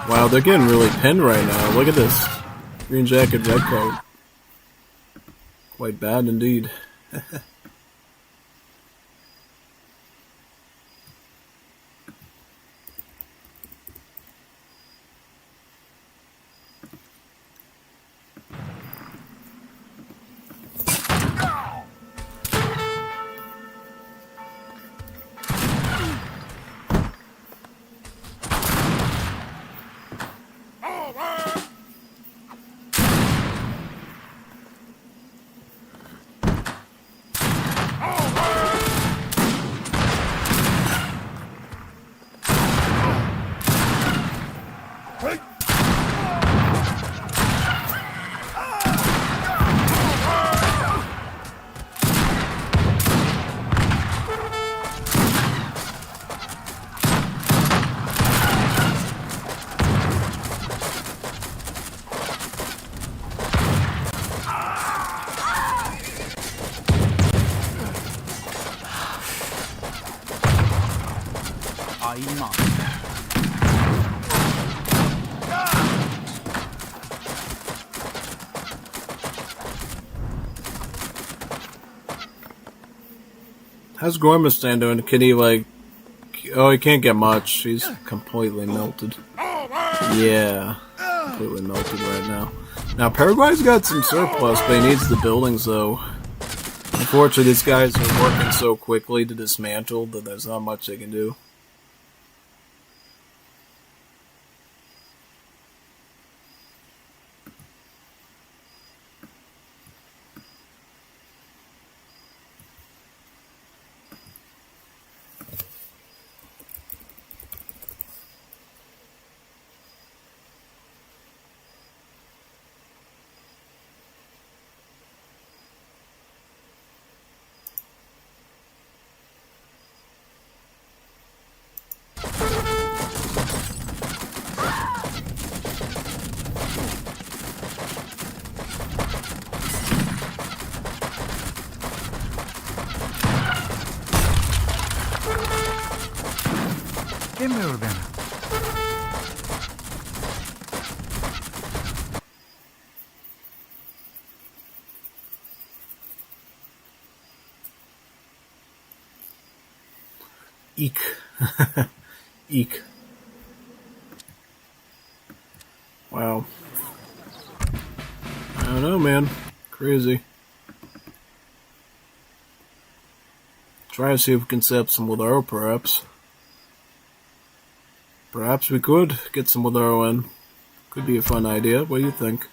Wow, they're getting really pinned right now. Look at this. Green jacket, red coat. Quite bad indeed. How's Gormistan doing? Can he, like... Oh, he can't get much. He's completely melted. Yeah. Completely melted right now. Now, Paraguay's got some surplus, but he needs the buildings, though. Unfortunately, these guys are working so quickly to dismantle that there's not much they can do. ¿Qué me ordena? Eek. Eek. Wow. I don't know, man. Crazy. Try to see if we can set up some Wildaro, perhaps. Perhaps we could get some Wildaro in. Could be a fun idea. What do you think?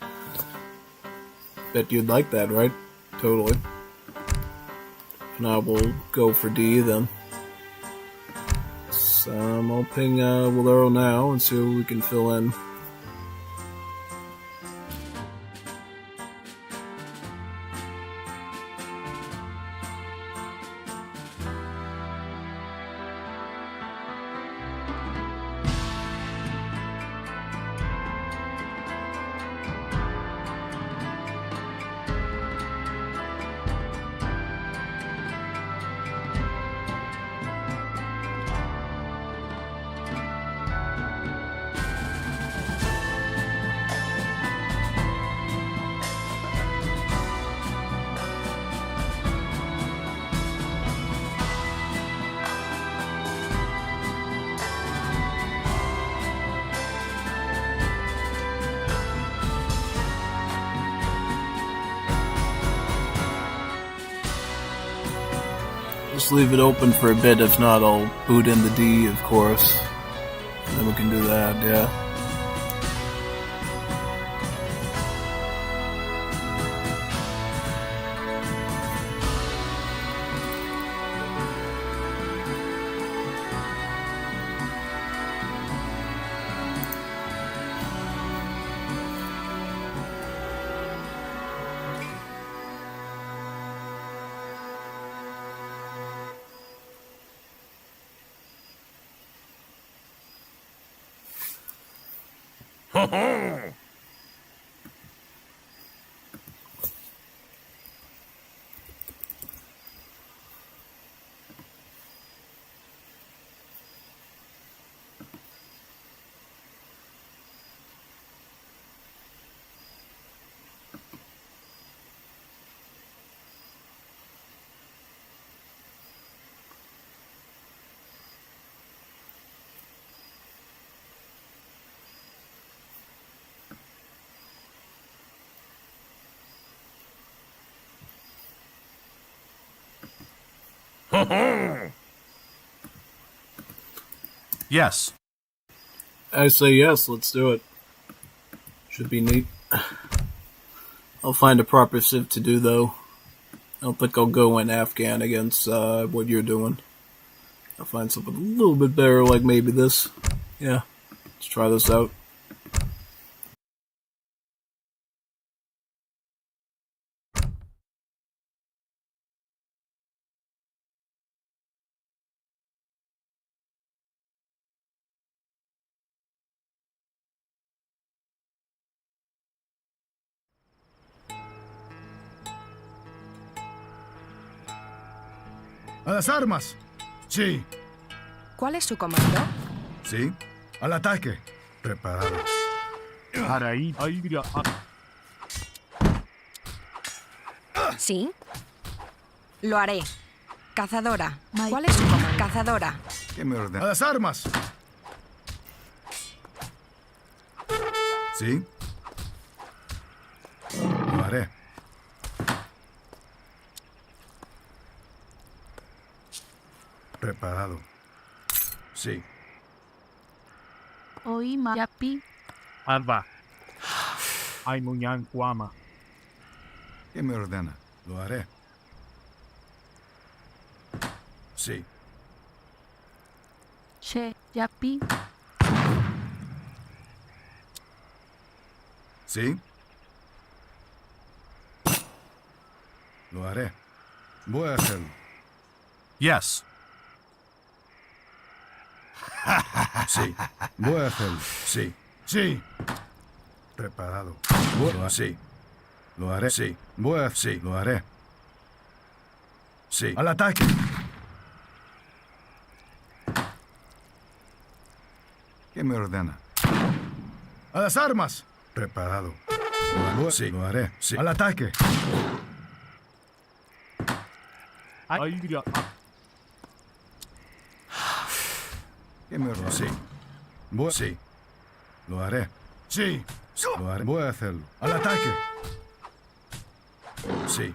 Bet you'd like that, right? Totally. Now we'll go for D then. So I'll ping Wildaro now and see what we can fill in. Just leave it open for a bit. If not, I'll boot in the D, of course. And then we can do that, yeah. Yes. I say yes, let's do it. Should be neat. I'll find a proper civ to do, though. I don't think I'll go in Afghan against what you're doing. I'll find something a little bit better, like maybe this. Yeah, let's try this out. ¡A las armas! Sí. ¿Cuál es su comando? ¿Sí? ¡Al ataque! Preparados. Sí. Lo haré. Cazadora. ¿Cuál es su comando? Cazadora. ¿Qué me ordena? ¡A las armas! ¿Sí? Lo haré. Preparado. Sí. Oí Yapi. Alba. Ay, Muñan Guama. ¿Qué me ordena? Lo haré. Sí. Che Yapi. ¿Sí? Lo haré. Voy a hacerlo. Yes. Sí. Voy a hacerlo. Sí. Sí. Preparado. Sí. Lo haré. Sí. Voy a... Sí. Lo haré. Sí. ¡Al ataque! ¿Qué me ordena? ¡A las armas! Preparado. Sí. Lo haré. Sí. ¡Al ataque! ¿Qué me ordena? Sí. Sí. Lo haré. Sí. Lo haré. Voy a hacerlo. ¡Al ataque! Sí.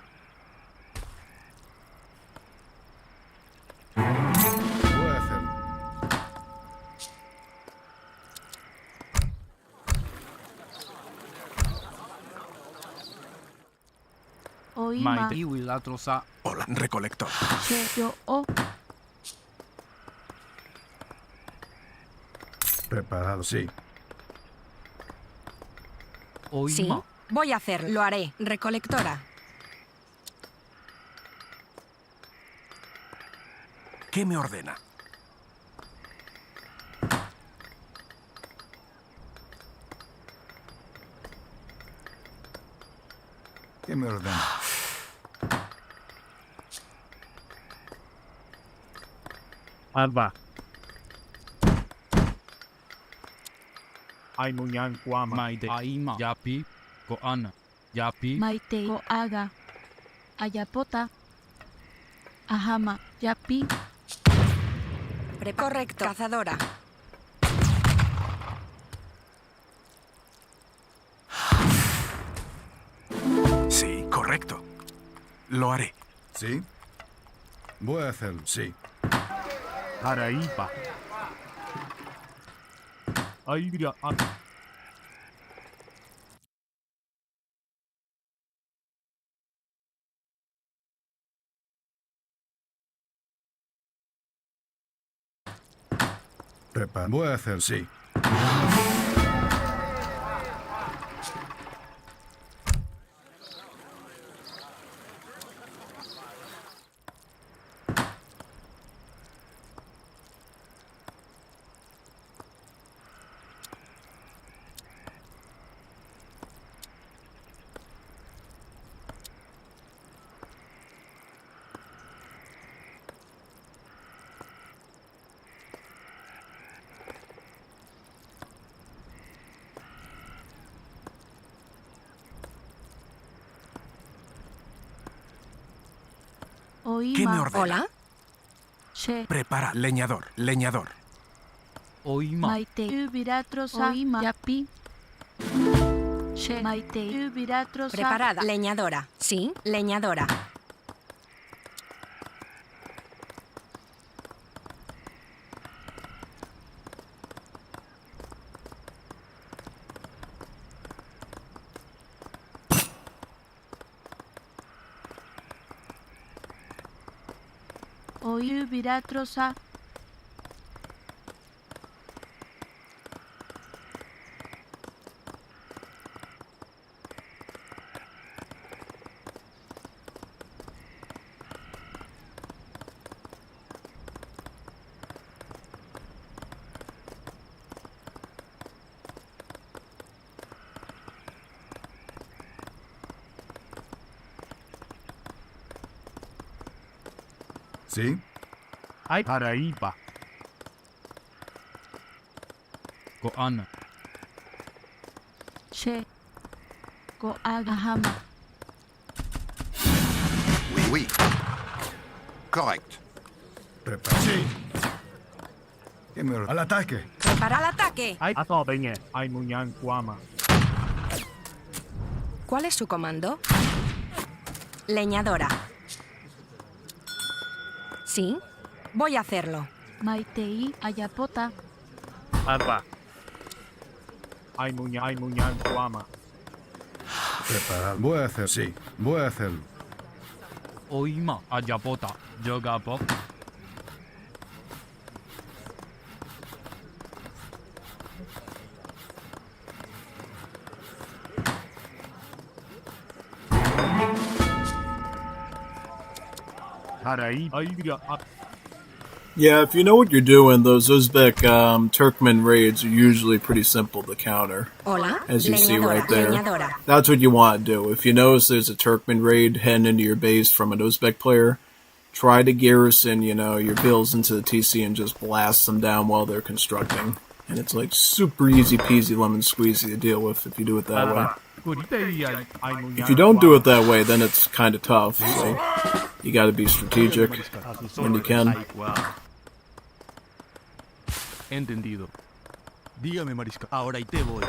Oima. Maite Iwilatrosa. Hola, recolector. Che yo o. Preparado, sí. Sí, Oima. voy a hacerlo. Lo haré. Recolectora. ¿Qué me ordena? ¿Qué me ordena? Alba. Ay Munyan Guama. Maite Aima. Yapi. Koana. Yapi. Maite ko aga. Ayapota. Ahama. Yapi. Correcto. Cazadora. Sí, correcto. Lo haré. ¿Sí? Voy a hacerlo, sí. Haraipa. Aibria. Voy a hacerlo, sí. ¿Qué me Oima. ordena? Hola. Che. Prepara, leñador, leñador. Oima. Maite Ubiratrosa. Oima. Yapi. Che. Maite Ubiratrosa. Preparada. Leñadora. Sí, leñadora. Oi Ubiratrosa. ¿Sí? Ay Haraipa. Koana. Che. Ko aga. Ahama. Oui, oui. Correct. Prepara. Sí. ¿Qué me ordena? ¡Al ataque! Prepara el ataque. Ay Atobenye. Ay Munyan Guama. ¿Cuál es su comando? Leñadora. Sí, voy a hacerlo. Maitei Ayapota. Alba. Ay Munyan Guama. Preparado. Voy a hacer, sí. Voy a hacerlo. Oima. Ayapota. Yogapo. Haraipa. Aibria. Yeah, if you know what you're doing, those Uzbek Turkmen raids are usually pretty simple to counter. Hola. As you see Leñadora. right there. Leñadora. That's what you want to do. If you notice there's a Turkmen raid heading into your base from an Uzbek player, try to garrison, your bills into the TC and just blast them down while they're constructing. And it's like super easy peasy lemon squeezy to deal with if you do it that way. If you don't do it that way, then it's kind of tough. So you got to be strategic when you can. Entendido. Dígame, Marisca. Ahora y te voy.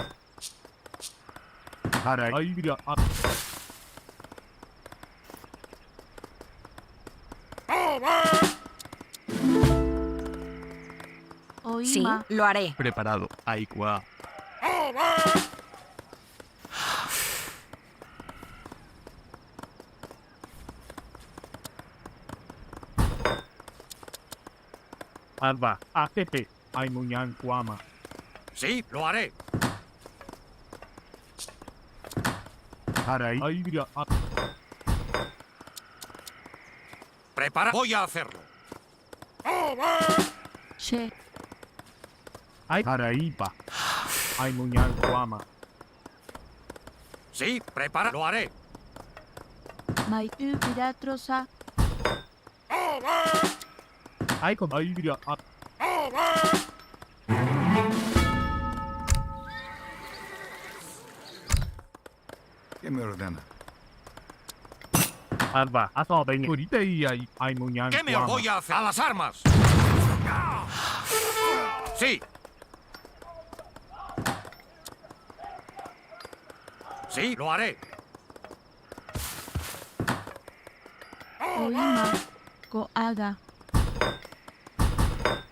Aibria. Sí, Oima. lo haré. Preparado. Aikwa. Alba. ATP. Aimunyan Guama. Sí, lo haré. Harai. Aidra. Prepara. Voy a hacerlo. She. Haraipa. Aimunyan Guama. Sí, prepara. Lo haré. Mai u piratrosa. Aiko. Aidra. ¿Qué me ordena? Alba. Aso ben. Ahorita y Aimunyan ¿Qué me Guama. voy a hacer? ¡A las armas! Sí. Sí, lo haré. Oima. Go aga.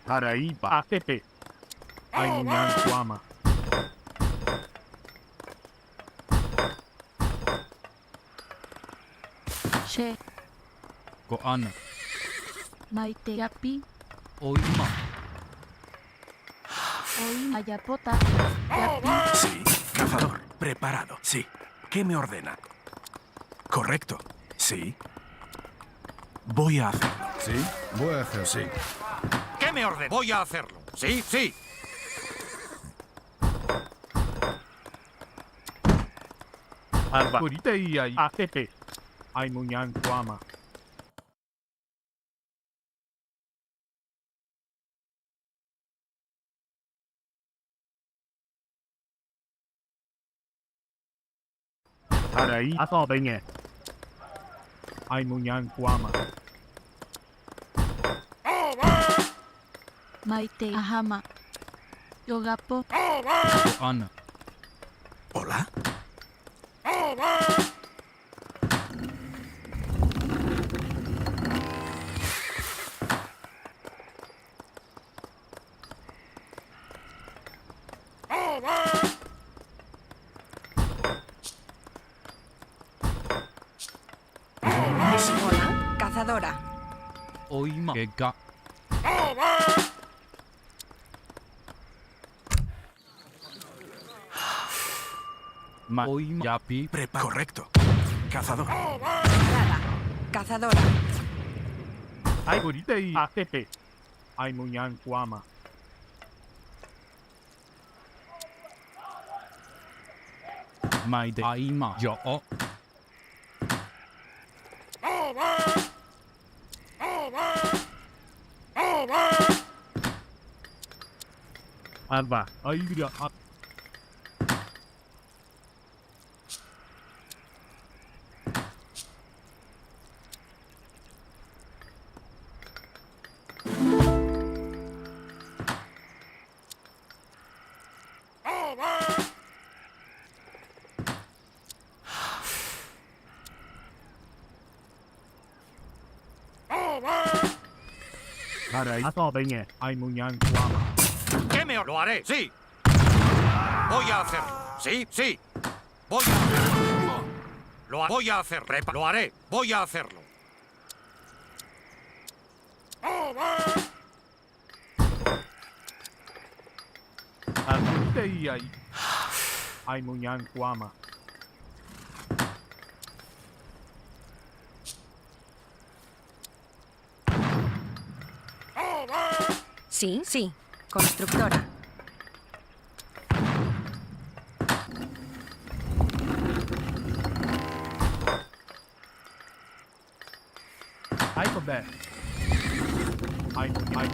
Haraipa. ATP. Aimunyan Guama. She. Goana. Mai te yapi. Oima. Oima. Ayapota. Yapi. Sí, cazador. Preparado. Sí. ¿Qué me ordena? Correcto. Sí. Voy a hacerlo. ¿Sí? Voy a hacer, sí. ¿Qué me ordena? Voy a hacerlo. Sí, sí. Alba. Ahorita y ATP. Aimunyan Guama. Harai. Aso ben. Aimunyan Guama. Mai te ahama. Yogapo. Goana. ¿Hola? Hola, cazadora. Oima. Ega. Oima. Yapi. Correcto. Cazador. Nada. Cazadora. Ahorita y ATP. Aimunyan Guama. Maide. Aima. Yo. Alba. Aidra. Harai. Aso ben. Aimunyan Guama. ¿Qué me lo haré? Sí. Voy a hacerlo. Sí, sí. Voy a hacerlo. Voy a hacer. Lo haré. Voy a hacerlo. Ahorita y Aimunyan Guama. Sí, sí. Constructora. Aiko ben. Aimunyan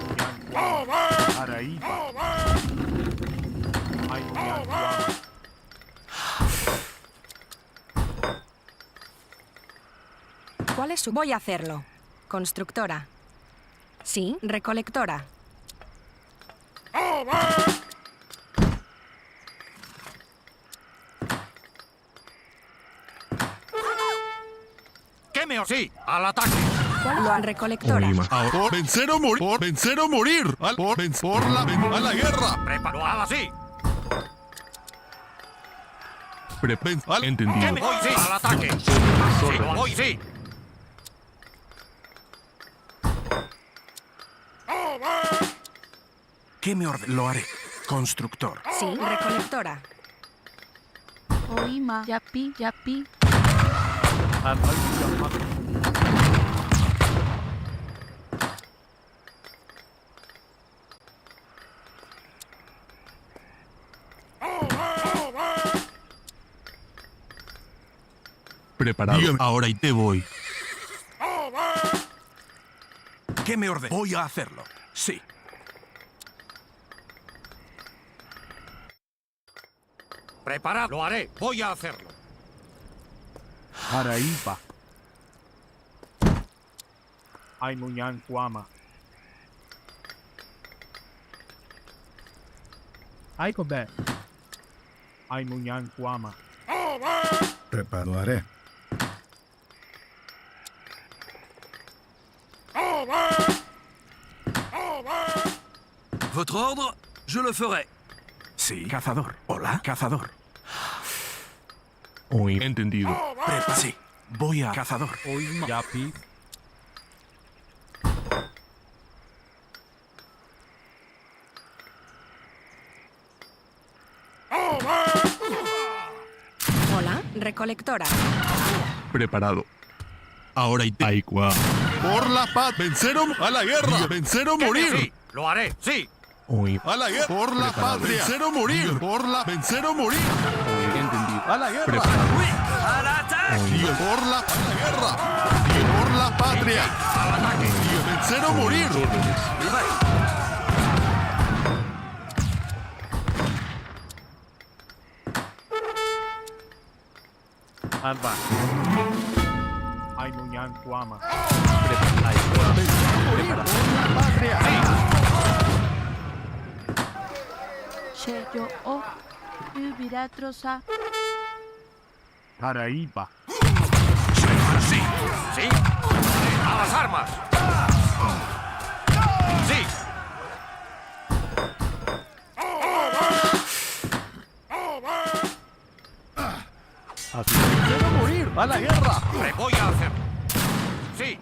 Guama. Haraipa. Aimunyan Guama. ¿Cuál es su...? Voy a hacerlo. Constructora. Sí, recolectora. ¿Qué me... Sí, al ataque. ¿Cuál? Recolectora. Por vencer o morir. Por vencer o morir. A la guerra. Preparo así. Entendido. ¿Qué me... Voy, sí, al ataque. Sí, voy, sí. ¿Qué me ordena? Lo haré. Constructor. Sí, recolectora. Oima, yapi, yapi. Preparado. Dígame. Ahora y te voy. ¿Qué me ordena? Voy a hacerlo. Sí. Prepara. Lo haré. Voy a hacerlo. Araipa. Aimunyan Kuama. Aikobe. Aimunyan Kuama. Lo haré. Votre ordre, je le ferai. Sí, cazador. Hola, cazador. Oí. Entendido. Sí. Voy a cazador. Oima. Yapi. Hola, recolectora. Preparado. Ahora y te... Aikwa. Por la paz. Vencer o... a la guerra. Vencer o morir. Sí, lo haré. Sí. Oí. A la guerra. Por la patria. Vencer o morir. Por la... Vencer o morir. Oí. Entendido. A la guerra. Preparado. À l'attaque! Oí. Por la... a la guerra. Por la patria. Al ataque. Vencer o morir. Alba. Aimunyan Kuama. Che, yo, oh. Ubira, troza. Araipa. Sí. Sí. A las armas. Sí. Vencer o morir. A la guerra. Le voy a hacer. Sí.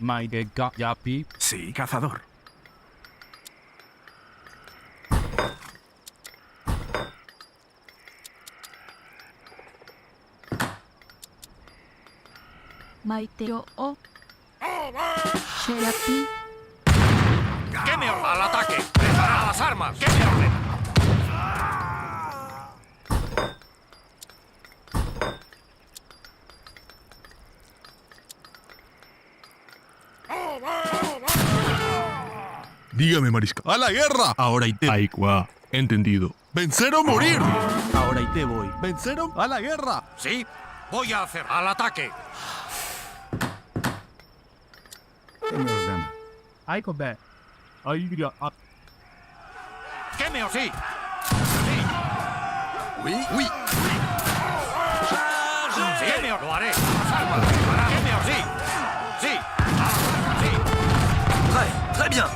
Maidega. Yapi. Sí, cazador. Maite, yo, oh. Che, yapi. ¿Qué me ordena? Al ataque. Prepara las armas. ¿Qué me ordena? Dígame, mariscal. ¡A la guerra! Ahora y te... Aikwa. Entendido. ¡Vencer o morir! Ahora y te voy. ¡Vencer o... a la guerra! Sí. Voy a hacer. Al ataque. ¿Qué me ordena? Aikobe. Aibira. ¿Qué me ordena? Sí. Oui, oui. Sí. ¿Qué me ordena? Lo haré. A las armas. Prepara. ¿Qué me ordena? Sí. Sí. A las armas. Sí. Prêt, très bien.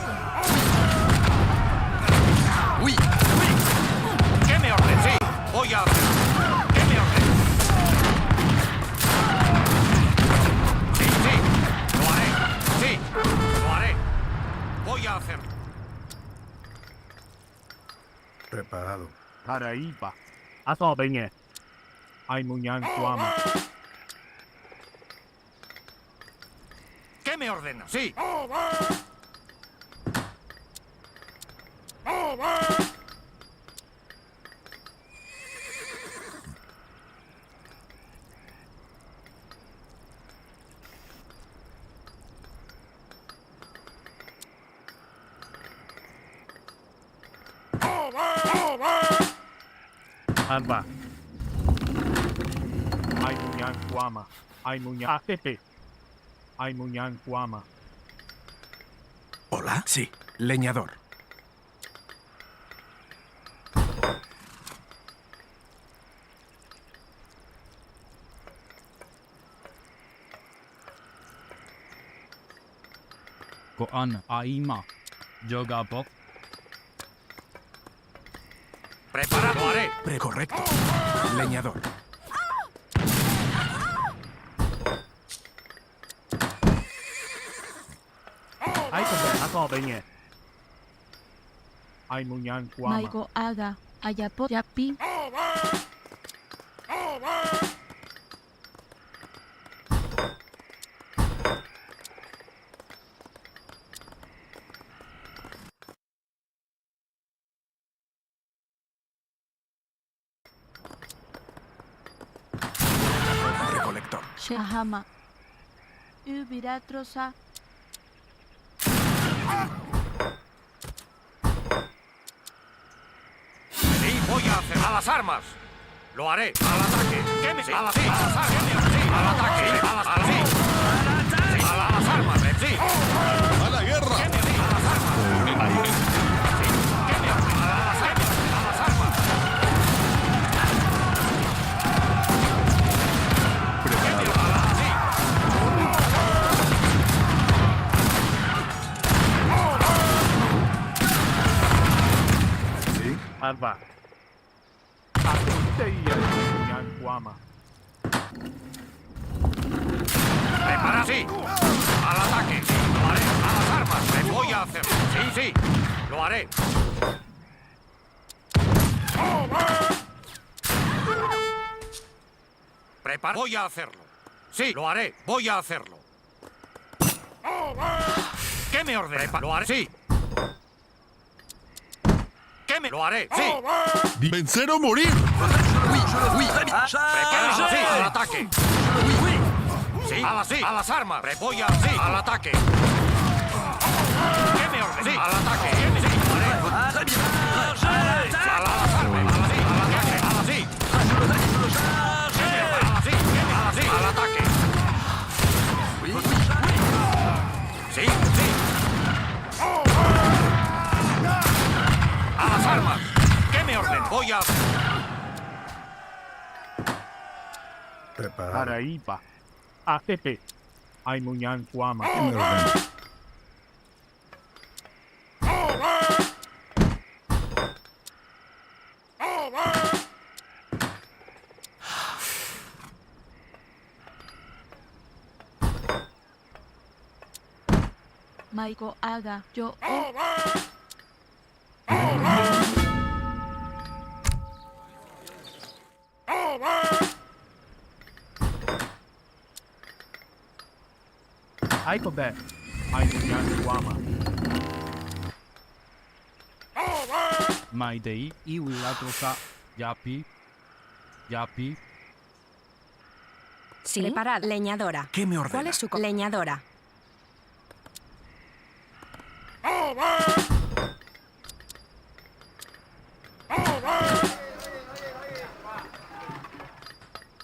Oui. ¿Qué me ordena? Sí. Voy a hacer. ¿Qué me ordena? Sí, sí. Lo haré. Sí. Lo haré. Voy a hacer. Preparado. Araipa. Aso benye. Aimunyan Kuama. ¿Qué me ordena? Sí. Alba. Aimunyan Kuama. Aimunyan. ACP. Aimunyan Kuama. Hola. Sí. Leñador. Koan. Aima. Jogabok. Preparado. Lo haré. Correcto. Leñador. Aikobe. Asobenge. Aimunyan Guama. Maigo Aga. Ayapo Yapi. Recolector. Shahama. Ubiratrosa. Sí, voy a hacer. ¡A las armas! Lo haré. ¡Al ataque! ¿Qué me... Sí, a las armas! Sí, al ataque! Sí, a las armas! Sí, a las armas! Sí. ¡A la guerra! ¿Qué me... Sí, a las armas! Ahí. Sí, ¿qué me... A las armas! ¡A las armas! Preparado. Sí. Alba. Apunte y Aimunyan Guama. ¡Prepara! Sí. ¡Al ataque! Sí, lo haré. ¡A las armas! ¡Me voy a hacer! Sí, sí. Lo haré. Prepara. Voy a hacerlo. Sí, lo haré. Voy a hacerlo. ¿Qué me ordena? Lo haré. Sí. ¿Qué me? Lo haré. Sí. ¡Vencer o morir! Prepara. Sí, al ataque. Sí, a las armas. Voy a... Sí, al ataque. ¿Qué me ordena? Sí, al ataque. Sí, lo haré. A las armas. Sí, al ataque. A las sí. Sí, al ataque. Sí, sí. A las armas. ¿Qué me ordena? Voy a... Preparado. Araipa. ATP. Aimunyan Guama. ¿Qué me ordena? Maigo Aga. Yo. Aikobe. Aimunyan Guama. Maidei y Wilatrosa. Yapi. Yapi. Sí. Preparad. Leñadora. ¿Qué me ordena? ¿Cuál es su leñadora?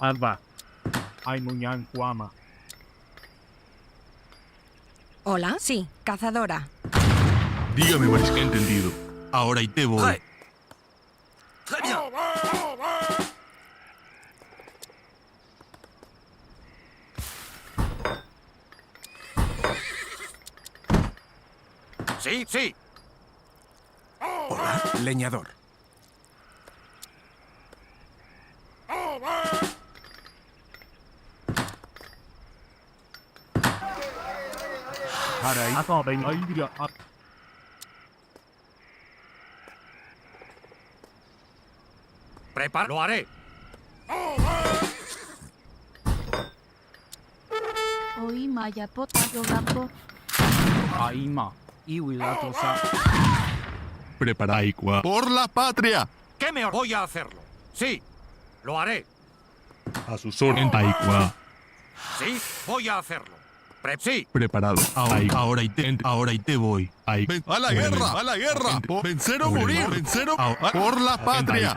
Alba. Aimunyan Guama. Hola. Sí. Cazadora. Dígame, mariscal. Entendido. Ahora y te voy. Prêt. Très bien. Sí, sí. Hola, leñador. Arai. Asobenge. Aibira. Prepara. Lo haré. Oi Mayapota. Yogapo. Aima. Y Wilatrosa. Prepara. Aikua. ¡Por la patria! ¿Qué me voy a hacerlo? Sí, lo haré. A sus órdenes. Aikua. Sí, voy a hacerlo. Sí. Preparado. Ahora y te voy. ¡A la guerra! ¡A la guerra! ¡Vencer o morir! ¡Vencer o... ¡Por la patria!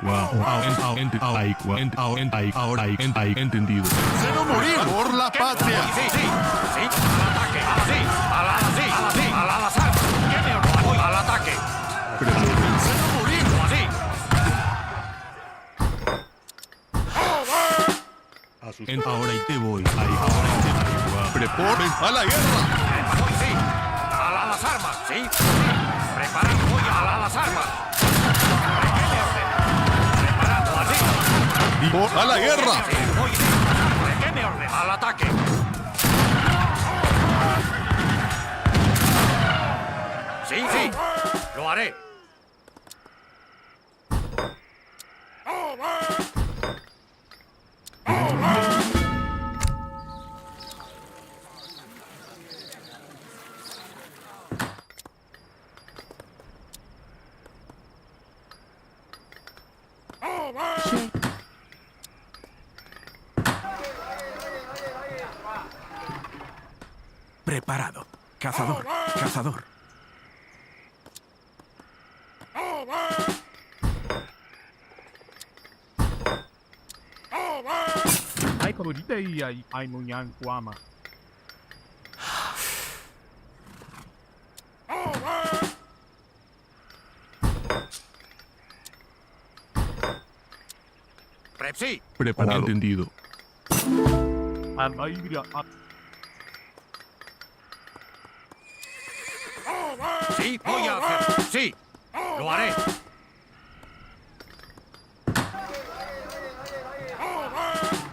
Entendido. ¡Vencer o morir! ¡Por la patria! Sí, sí, sí. Al ataque. Sí, sí. Al azar. ¿Qué me ordena? Voy al ataque. ¡Vencer o morir! Así. Ahora y te voy. ¡A la guerra! Voy, sí. A las armas. Sí. Preparado. Voy a las armas. ¿Qué me ordena? Preparado. Así. ¡A la guerra! Sí, voy, sí. ¿Qué me ordena? Al ataque. Sí, sí. Lo haré. Sí. Preparado. Cazador. Cazador. Ay, favorita y ay, muñan guama. Sí. Preparado. Entendido. Ay, mira. Sí, voy a hacer. Sí. Lo haré.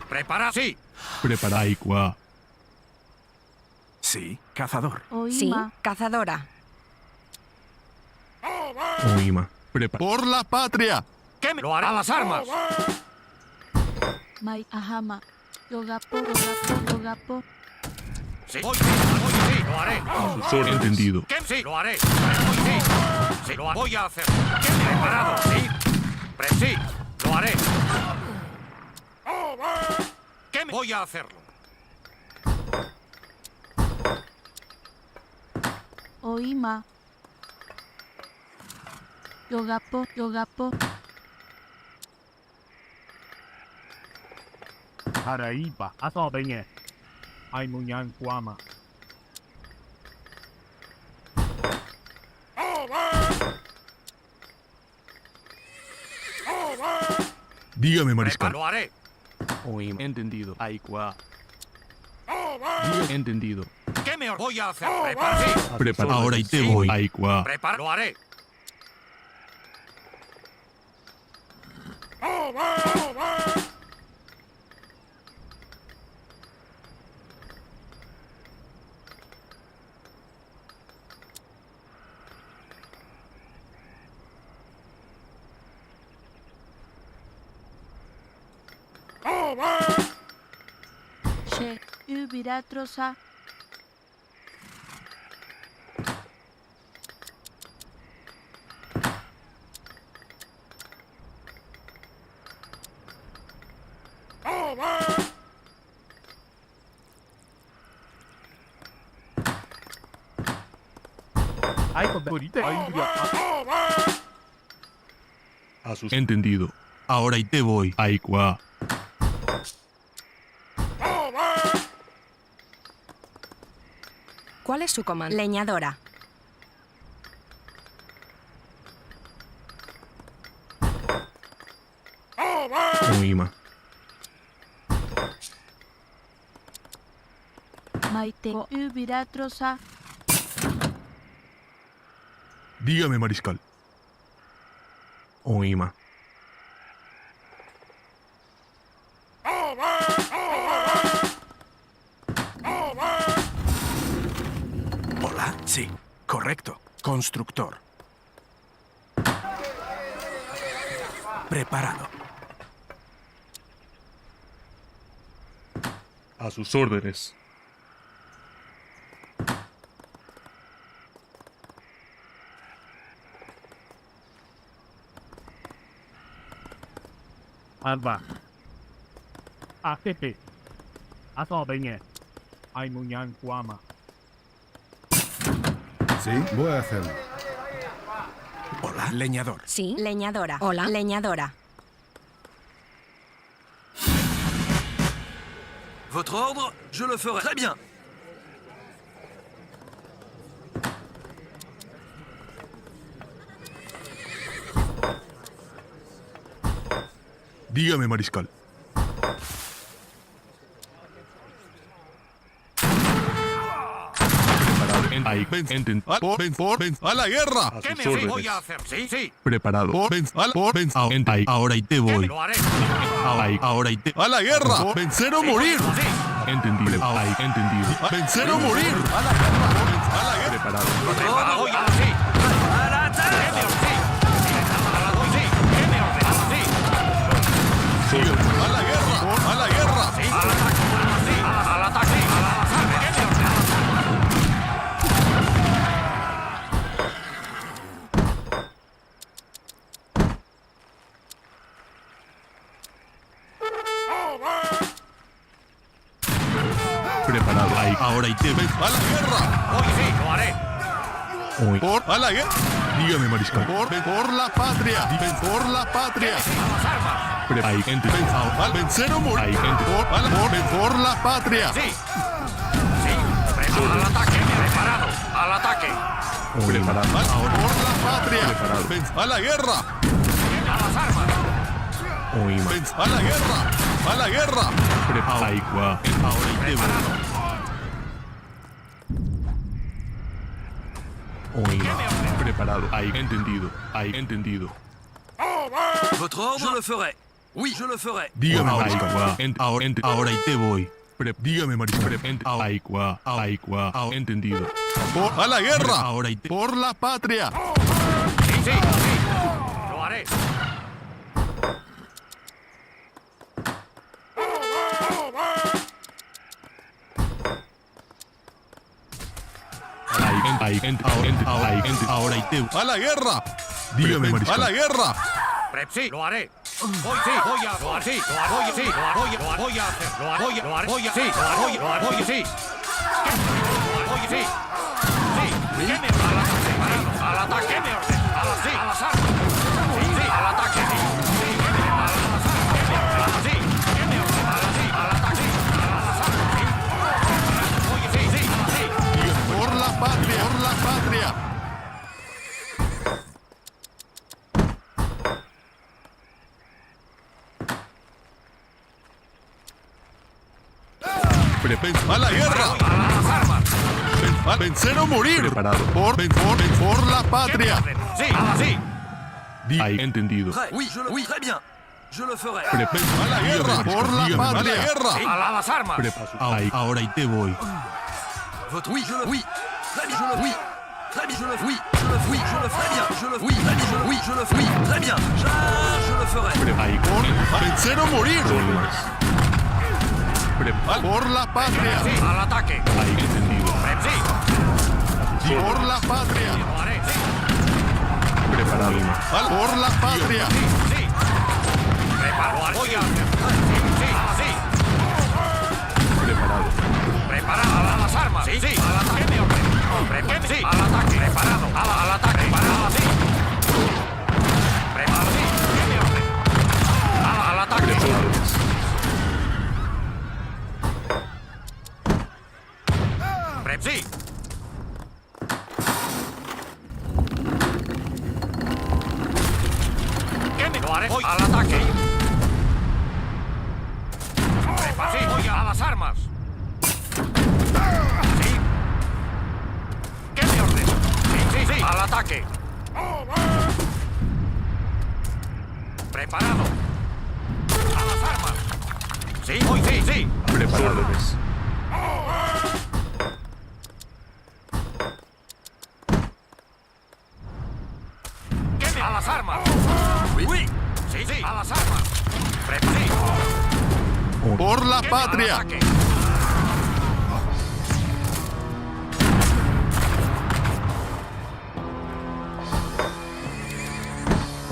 Prepara. Sí. Prepara. Aikwa. Sí, cazador. Sí, Oima. cazadora. Oima. Por la patria. ¿Qué me lo hará a las armas? Mai ahama. Yogapo, yogapo, yogapo. Sí, sí, lo haré. Entendido. ¿Qué? Sí, lo haré. Sí, sí, lo voy a hacer. ¿Qué? Preparado. Sí. Sí, lo haré. ¿Qué? Voy a hacerlo. Oima. Yogapo, yogapo. Araipa. Aso benye. Ay, muñan guama. Dígame, mariscal. Lo haré. Oima. Entendido. Aikwa. Entendido. ¿Qué me voy a hacer? Prepara. Sí. Prepara. Ahora y te voy. Aikwa. Prepara. Lo haré. She. Ubiratrosa. Ay, favorita. Ay, mira. Entendido. Ahora y te voy. Aikwa. ¿Cuál es su comando? Leñadora. Oima. Maite. Ubiratrosa. Dígame, mariscal. Oima. Hola. Sí, correcto. Constructor. Preparado. A sus órdenes. Alba. AGP. Aso benye. Ay, muñan guama. Sí, voy a hacerlo. Hola. Leñador. Sí, leñadora. Hola, leñadora. Votre ordre, je le ferai. Très bien. Dígame, mariscal. A la guerra. ¿Qué me voy a hacer? Sí, sí. Preparado. Ahora y te voy. Lo haré. Ahora y te. A la guerra. Vencer o morir. Sí. Entendido. Ahí, entendido. Vencer o morir. A la guerra. A la guerra. Preparado. Preparado. Voy a sí. À l'attaque! ¿Qué me ordena? Sí. ¿Qué me ordena? Sí. A la guerra. A la guerra. Sí. Al ataque. Sí. Al ataque. Al ataque. ¿Qué me ordena? Preparado. Ahí. Ahora y te ven. A la guerra. Hoy sí, lo haré. Por a la guerra. Dígame, mariscal. Por la patria. Por la patria. A las armas. Ahí, gente. Al vencer o morir. Ahí, gente. Por la patria. Sí. Sí. Al ataque. Preparado. Al ataque. Preparado. Por la patria. Preparado. A la guerra. A las armas. A la guerra. A la guerra. Preparado. Ahí, ahora y te ven. Preparado. Ahí, entendido. Ahí, entendido. Votre ordre? Je le ferai. Oui, je le ferai. Dígame, mariscal. Ahora y te voy. Dígame, mariscal. Entendido. A la guerra. Ahora y te... Por la patria. Sí, sí, sí. Lo haré. Ahora y te... A la guerra. Dígame, mariscal. A la guerra. Sí, lo haré. Hoy sí, voy a, lo haré, sí, lo haré, sí, lo haré, voy a hacer, lo haré, lo haré, voy a, sí, lo haré, sí. Oye, sí. Sí, ¿qué me ordena? Al ataque, ¿qué me ordena? Sí, a las armas. Sí, sí, al ataque, sí. Sí, ¿qué me ordena? A las armas. Sí, ¿qué me ordena? Sí, al ataque, a las armas, sí. Oye, sí, sí, sí. Por la patria, por la patria. A la guerra. A las armas. A vencer o morir. Preparado. Por la patria. Sí, sí. Ahí, entendido. Prêt? Oui, oui, très bien. Je le ferai. A la guerra. Por la patria. A la guerra. A las armas. Ahí, ahora y te voy. Votre oui, je le oui. Très bien, je le oui. Très bien, je le oui. Je le oui, je le ferai bien. Je le oui, très bien, je le oui, je le oui. Très bien. Je le ferai. Ahí, por vencer o morir. Por la patria. Sí, al ataque. Ahí, entendido. Sí. Por la patria. Lo haré, sí. Preparado. Por la patria. Sí, sí. Preparado. Voy a hacer. Sí, sí, sí. Preparado. Preparado. A las armas. Sí, sí. Al ataque. ¿Qué me ordena? Sí, al ataque. Preparado. Al ataque. Preparado, sí. Preparado, sí. ¿Qué me ordena? Al ataque. Sí. ¿Qué me lo haré? Voy al ataque. Sí, voy a las armas. Sí. ¿Qué me ordena? Sí, sí, sí. Al ataque. Preparado. A las armas. Sí, voy, sí, sí. Preparado. A las armas. Oui, oui. Sí, sí. A las armas. Sí. Por la ¿Qué me patria. al ataque?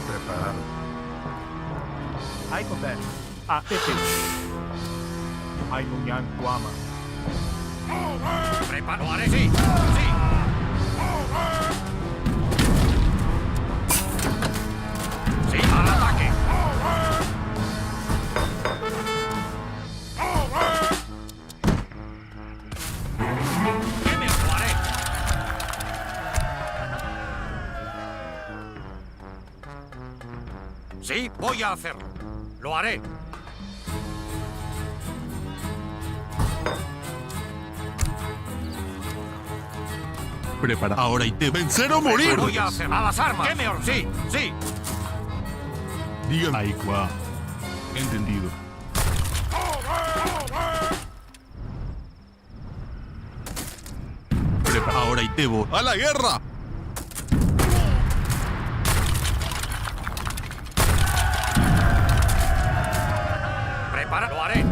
Preparado. Aiko Ben. ATP. Aiko Yan Guama. Lo haré, sí. Sí. Sí, al ataque. ¿Qué me lo haré? Sí, voy a hacerlo. Lo haré. Prepara. Ahora y te vencer o morir. Voy a hacer a las armas. ¿Qué me ordena? Sí, sí. Dígame. Ahí, entendido. Ahora y te voy. ¡A la guerra! Prepara, lo haré.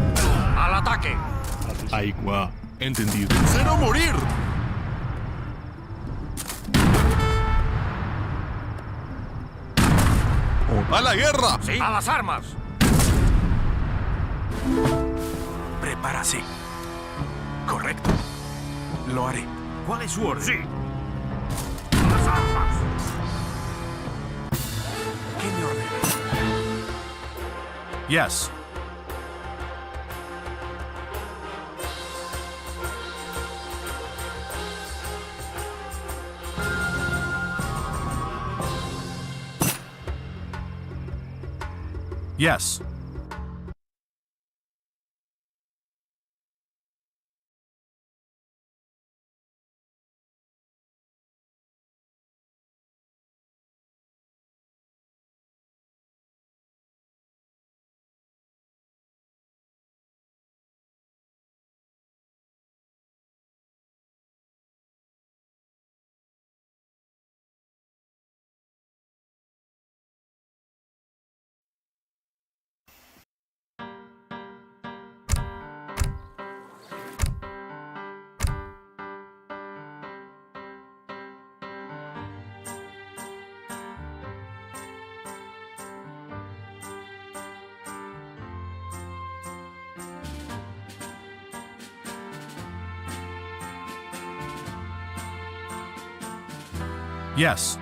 Al ataque. Aigua. Entendido. ¡Vencer o morir! ¡A la guerra! Sí. A las armas. Prepárase. Correcto. Lo haré. ¿Cuál es su orden? Sí. A las armas. ¿Qué me ordena? Yes. Yes. Yes.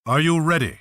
Are you ready?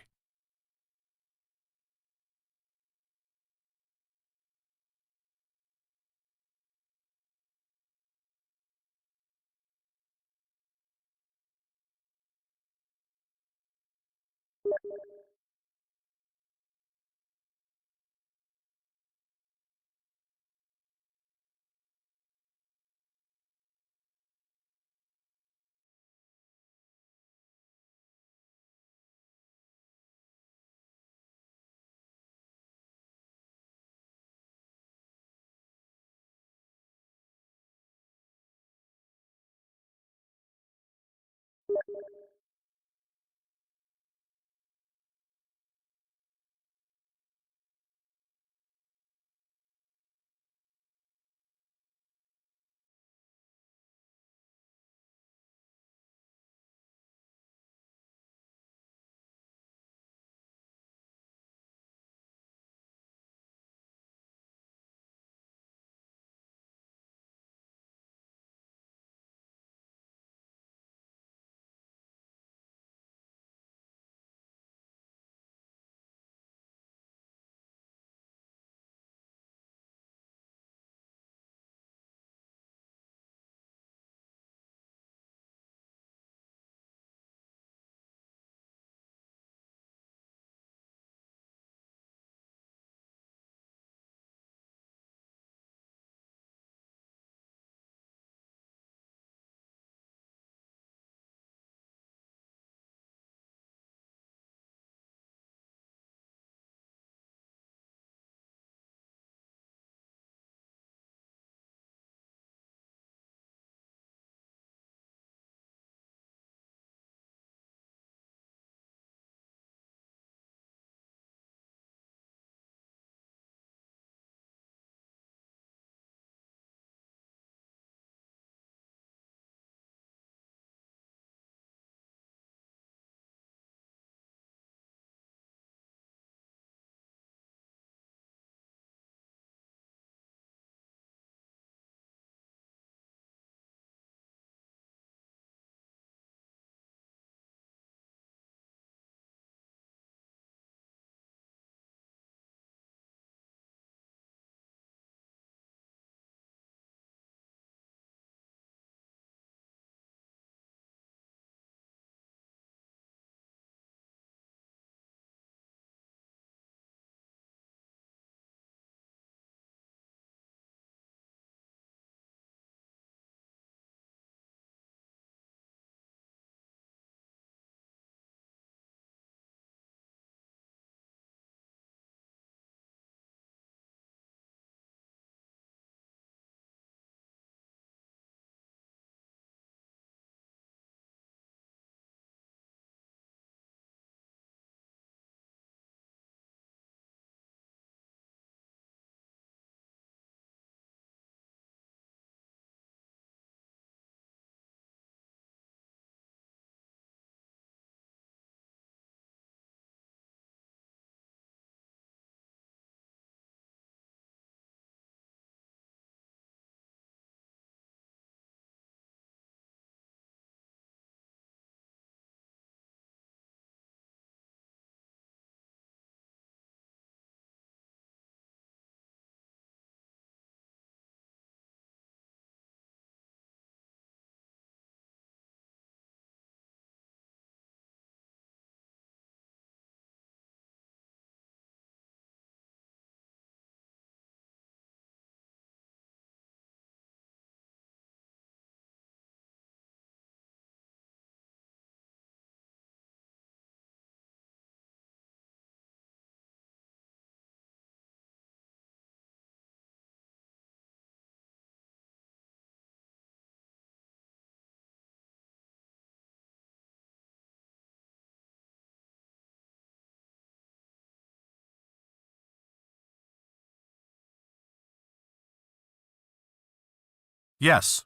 Yes.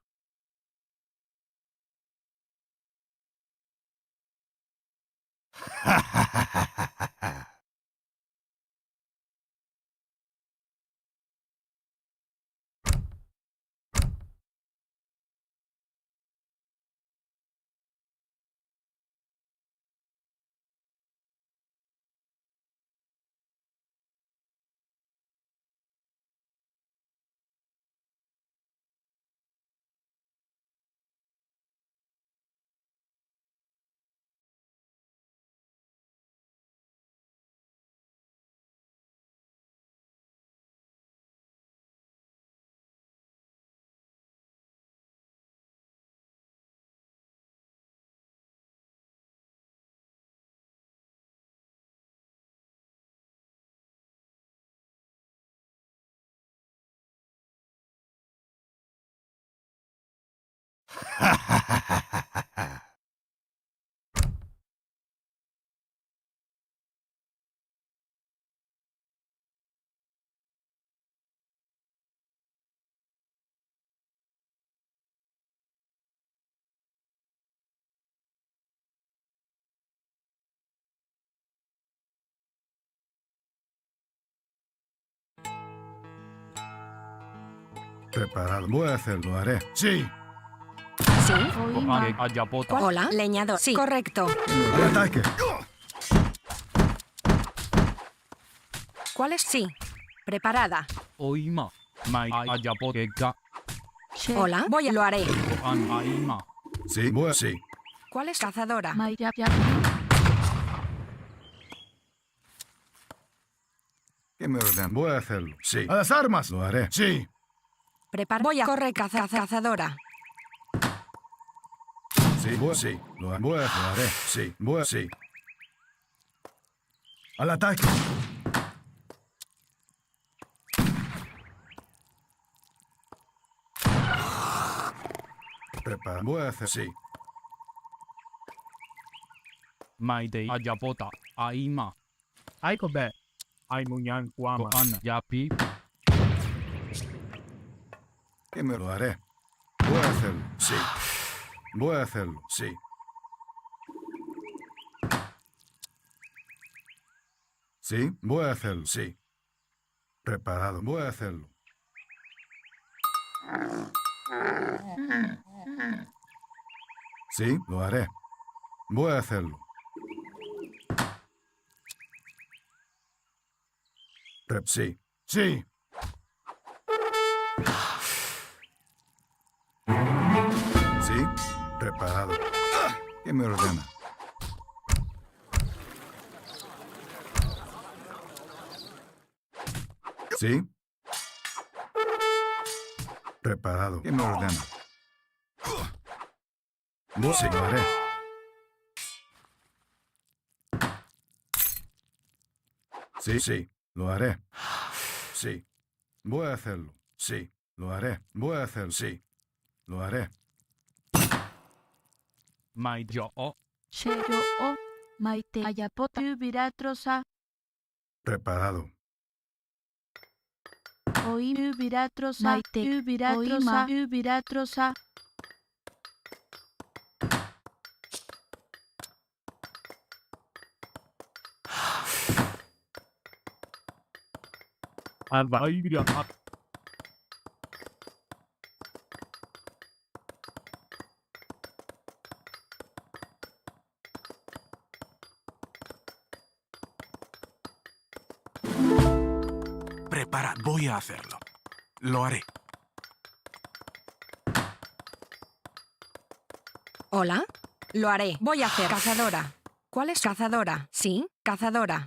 Preparado. Voy a hacerlo, haré. Sí. Sí. Ko'an Ayapota. Hola, leñador. Sí, correcto. Al ataque. ¿Cuál es? Sí. Preparada. Oima. Mai Ayapoteka. Hola, lo haré. Ko'an Aima. Sí. Sí. ¿Cuál es? Cazadora. ¿Qué me ordenan? Voy a hacerlo. Sí. A las armas. Lo haré. Sí. Voy a correr, cazadora. Sí. Sí. Lo haré. Sí. Sí. Al ataque. Prepara. Voy a hacer. Sí. Mai de Ayapota. Aima. Aikobe. Aimunyan Kwama. Ko'an Yapi. ¿Qué me lo haré? Voy a hacerlo. Sí. Voy a hacerlo. Sí. Sí. Voy a hacerlo. Sí. Preparado. Voy a hacerlo. Sí. Lo haré. Voy a hacerlo. Sí. Sí. Sí. Preparado. ¿Qué me ordena? Sí. Preparado. ¿Qué me ordena? Sí, lo haré. Sí, sí, lo haré. Sí. Voy a hacerlo. Sí, lo haré. Voy a hacerlo. Sí, lo haré. Mai Jo'o. Preparado. Alba. Aibira. Prepara, voy a hacerlo. Lo haré. Hola, lo haré. Voy a hacer. Cazadora. ¿Cuál es? Cazadora. Sí, cazadora.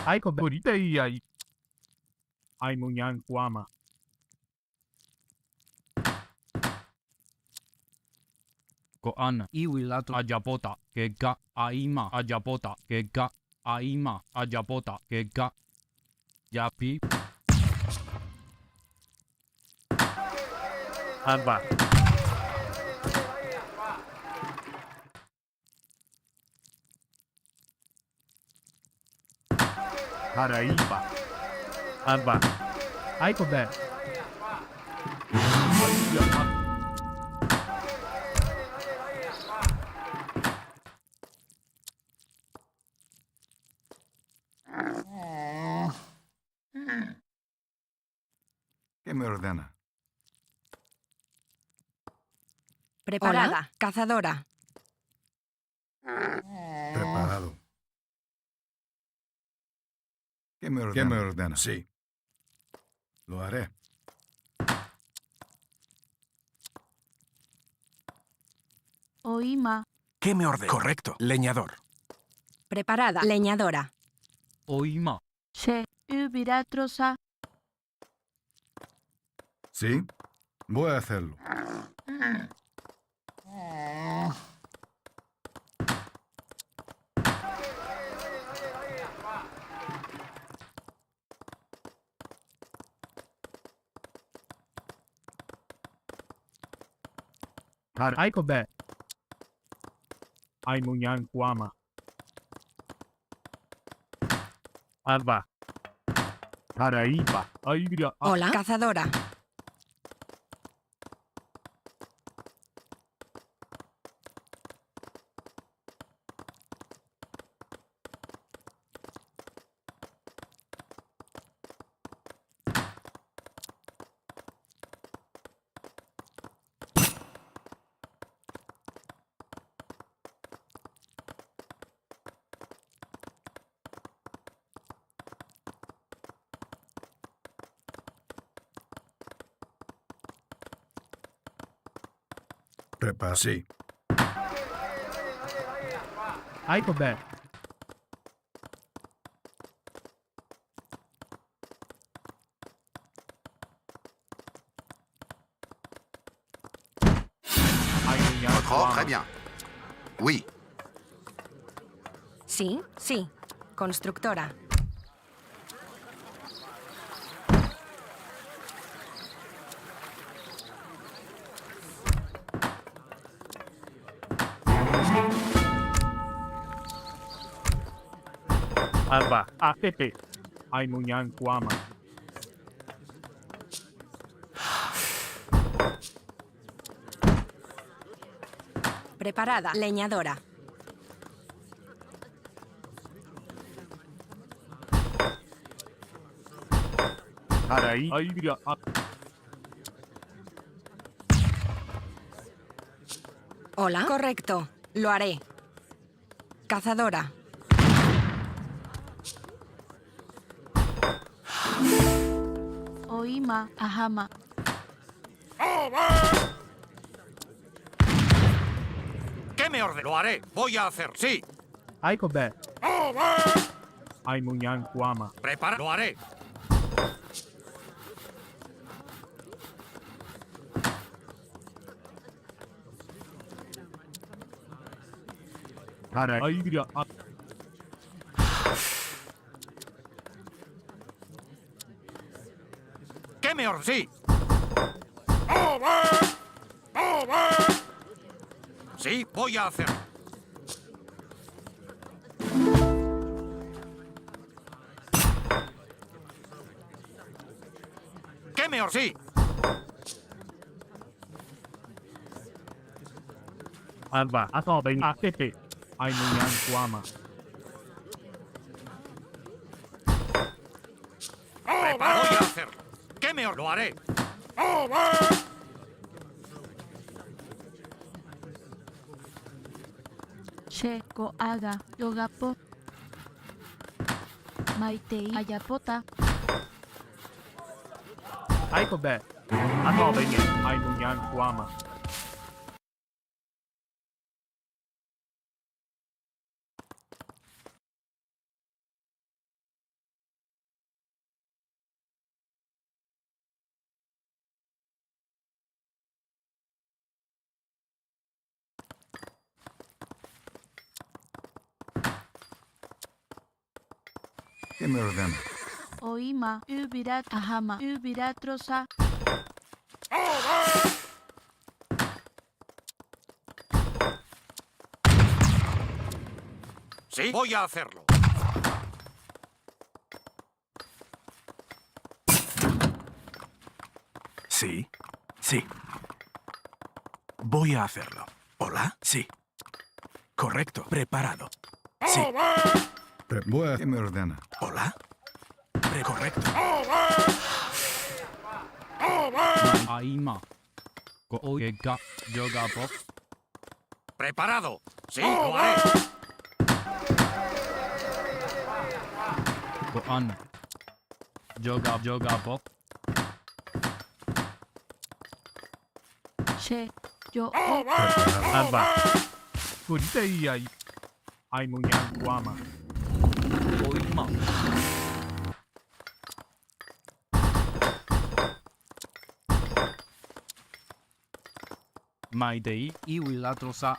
Aikobe. Uritei ai. Aimunyan Kwama. Ko'an Iwilato Ayapota. Kega Aima Ayapota. Kega Aima Ayapota. Kega Yapi. Alba. Haraipa. Alba. Aikobe. ¿Qué me ordena? Preparada. Hola, cazadora. Preparado. ¿Qué me ordena? ¿Qué me ordena? Sí. Lo haré. Oima. ¿Qué me ordena? Correcto. Leñador. Preparada. Leñadora. Oima. Che. Ubiratrosa. ¿Sí? Voy a hacerlo. Aiko be. Ay munyan kuama. Alba. Paraiba. Ay mira. Hola, cazadora. Prepara. Sí. Aiko be. Ay munyan Votre ordre, très kuama. bien. Oui. Sí, sí. Constructora. Alba. ATP. Ay munyan kuama. Preparada. Leñadora. Parai. Ay mira. Hola. Correcto. Lo haré. Cazadora. Oima. Ahama. ¿Qué me ordena? Lo haré. Voy a hacer. Sí. Aiko be. Ay munyan kuama. Prepara. Lo haré. Parai. Ay mira. ¿Qué me ordena? Sí. Sí, voy a hacer. ¿Qué me ordena? Sí. Alba. Aso ben. ATP. Ay munyan kuama. Prepara. Voy a hacer. ¿Qué me ordena? Lo haré. Che. Ko aga. Yogapo. Maitei. Ayapota. Aiko be. Aso ben. Ay munyan kuama. ¿Qué me ordena? Oima. Ubirat. Ahama. Ubiratrosa. Sí, voy a hacerlo. Sí. Sí. Voy a hacerlo. ¿Hola? Sí. Correcto. Preparado. Sí. ¿Qué me ordena? ¿Hola? Correcto. Aima. Oiga, yoga box. Preparado. Sí, lo haré. Goan. Yoga box. Che, yo. Aba. Kuntai ay munyang guama. Oima. My day iwilatrosa.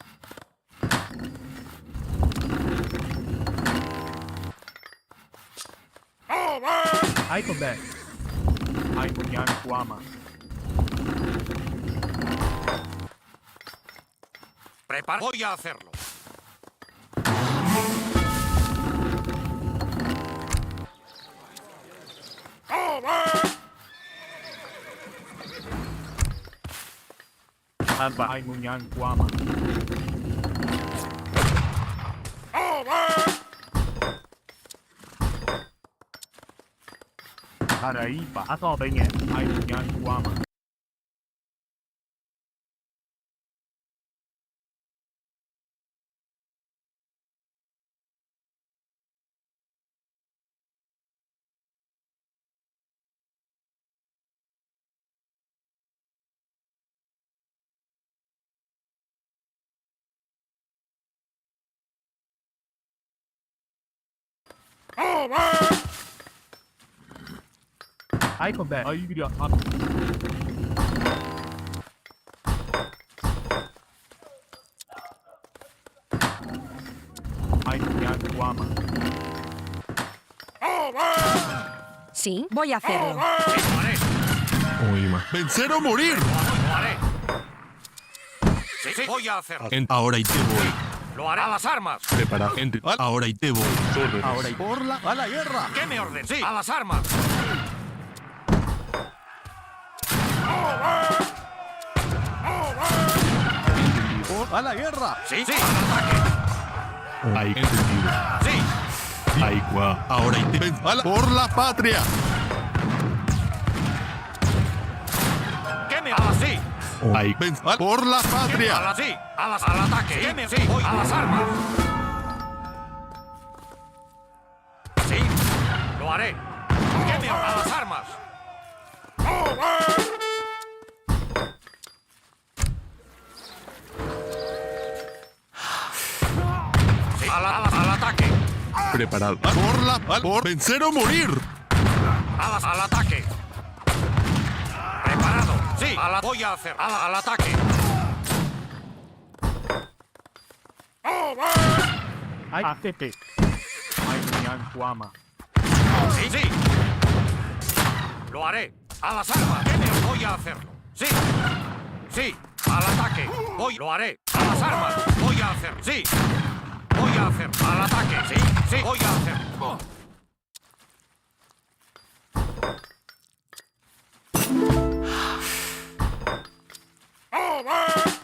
Ay kobe. Ay munyang guama. Voy a hacerlo. Aba ay munyang guama. Haraipa. Aso benye. Ay munyang guama. Ay kobe. Ay gria up. Ay munyang guama. Sí, voy a hacerlo. Sí, lo haré. Oima. ¡Vencer o morir! Lo haré. Sí, sí, voy a hacerlo. Ahora y te voy. Lo haré. A las armas. Prepara. Ahora y te voy. Ahora y a la guerra. ¿Qué me orden? Sí, a las armas. A la guerra. Sí, sí, al ataque. Ahí, entendido. Sí. Ahí, ahora y te por la patria. ¿Qué me hagas? Sí. Ahí, por la patria. A las sí. Al ataque. ¿Qué me sí? Voy a las armas. Sí. Lo haré. ¿Qué me a las armas? Sí. Al ataque. Preparado. Por vencer o morir. Al ataque. Preparado. Sí. Voy a hacer. Al ataque. Ay ATP. Ay munyang guama. Sí, sí. Lo haré. A las armas. ¿Qué me voy a hacerlo? Sí. Sí. Al ataque. Lo haré. A las armas. Voy a hacer. Sí. Voy a hacer. Al ataque. Sí. Sí. Voy a hacer.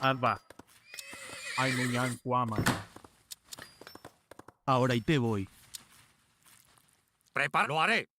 Aba. Ay munyang guama. Ahora y te voy. Lo haré.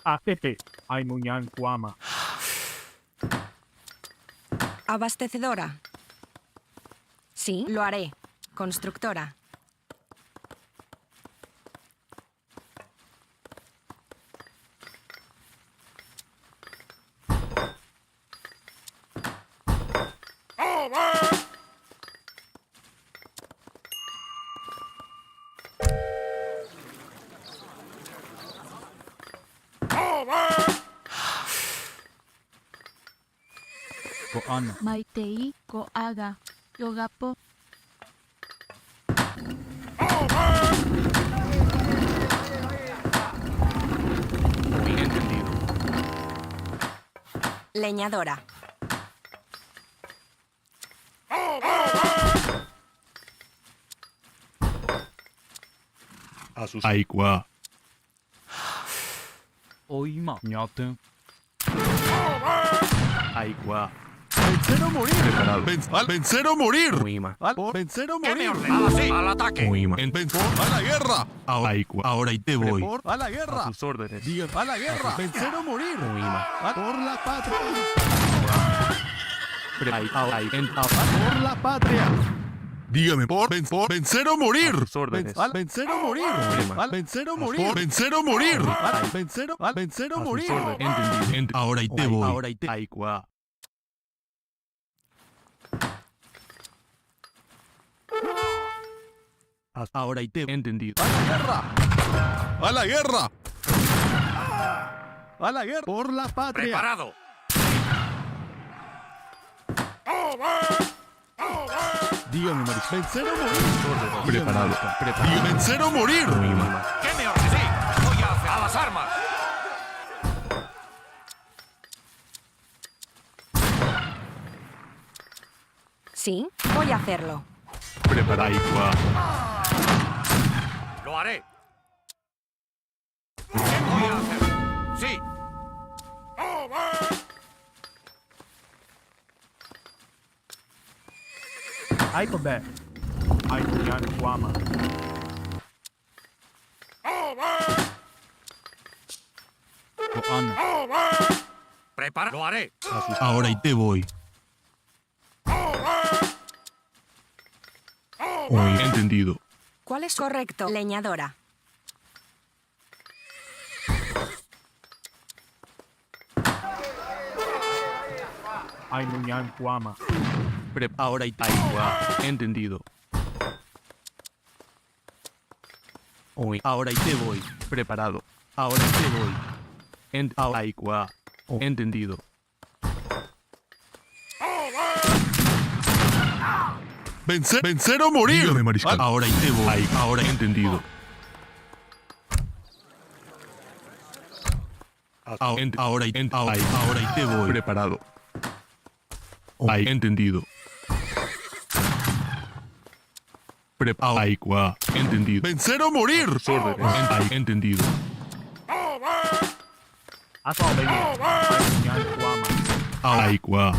ATP. Ay munyang guama. Abastecedora. Sí, lo haré. Constructora. Ana. Maitei ko aga. Yogapo. Muy entendido. Leñadora. Aikwa. Oima. Ñate. Aikwa. Vencer o morir. Preparado. Vencer o morir. Uima. Vencer o ¿Qué me morir. ordena? Sí, al ataque. Uima. A la guerra. Aikwa. Ahora y te voy. A la A guerra. sus órdenes. A la guerra. Vencer o morir. Uima. Por la patria. Por Por la patria. Dígame, por vencer o morir. sus órdenes. Vencer o morir. Vencer o morir. Vencer o morir. Vencer o morir. Entendido. Ahora y te voy. Ahora y te. Aikwa. Ahora y te. Entendido. A la guerra. A la guerra. A la guerra. Por la patria. Preparado. Dígame, Maris. Vencer o morir. Preparado. Dígame, vencer o morir. ¿Qué me ordena? Sí, voy a hacer. A las armas. Sí, voy a hacerlo. Prepara Aikwa. Lo haré. ¿Qué voy a hacer? Sí. Aikobe. Aikuyan Guama. Ana. Prepara. Lo haré. Ahora y te voy. Entendido. ¿Cuál es correcto? Leñadora. Ainuyan Guama. Ahora y te. Aikwa. Entendido. Ahora y te voy. Preparado. Ahora y te voy. Aikwa. Entendido. Vencer o morir. Dígame, Mariscal. Ahora y te voy. Ahora entendido. Ahora y te voy. Preparado. Entendido. Aikwa. Entendido. Vencer o morir. Entendido. Aso Benye. Ainuyan Guama. Aikwa.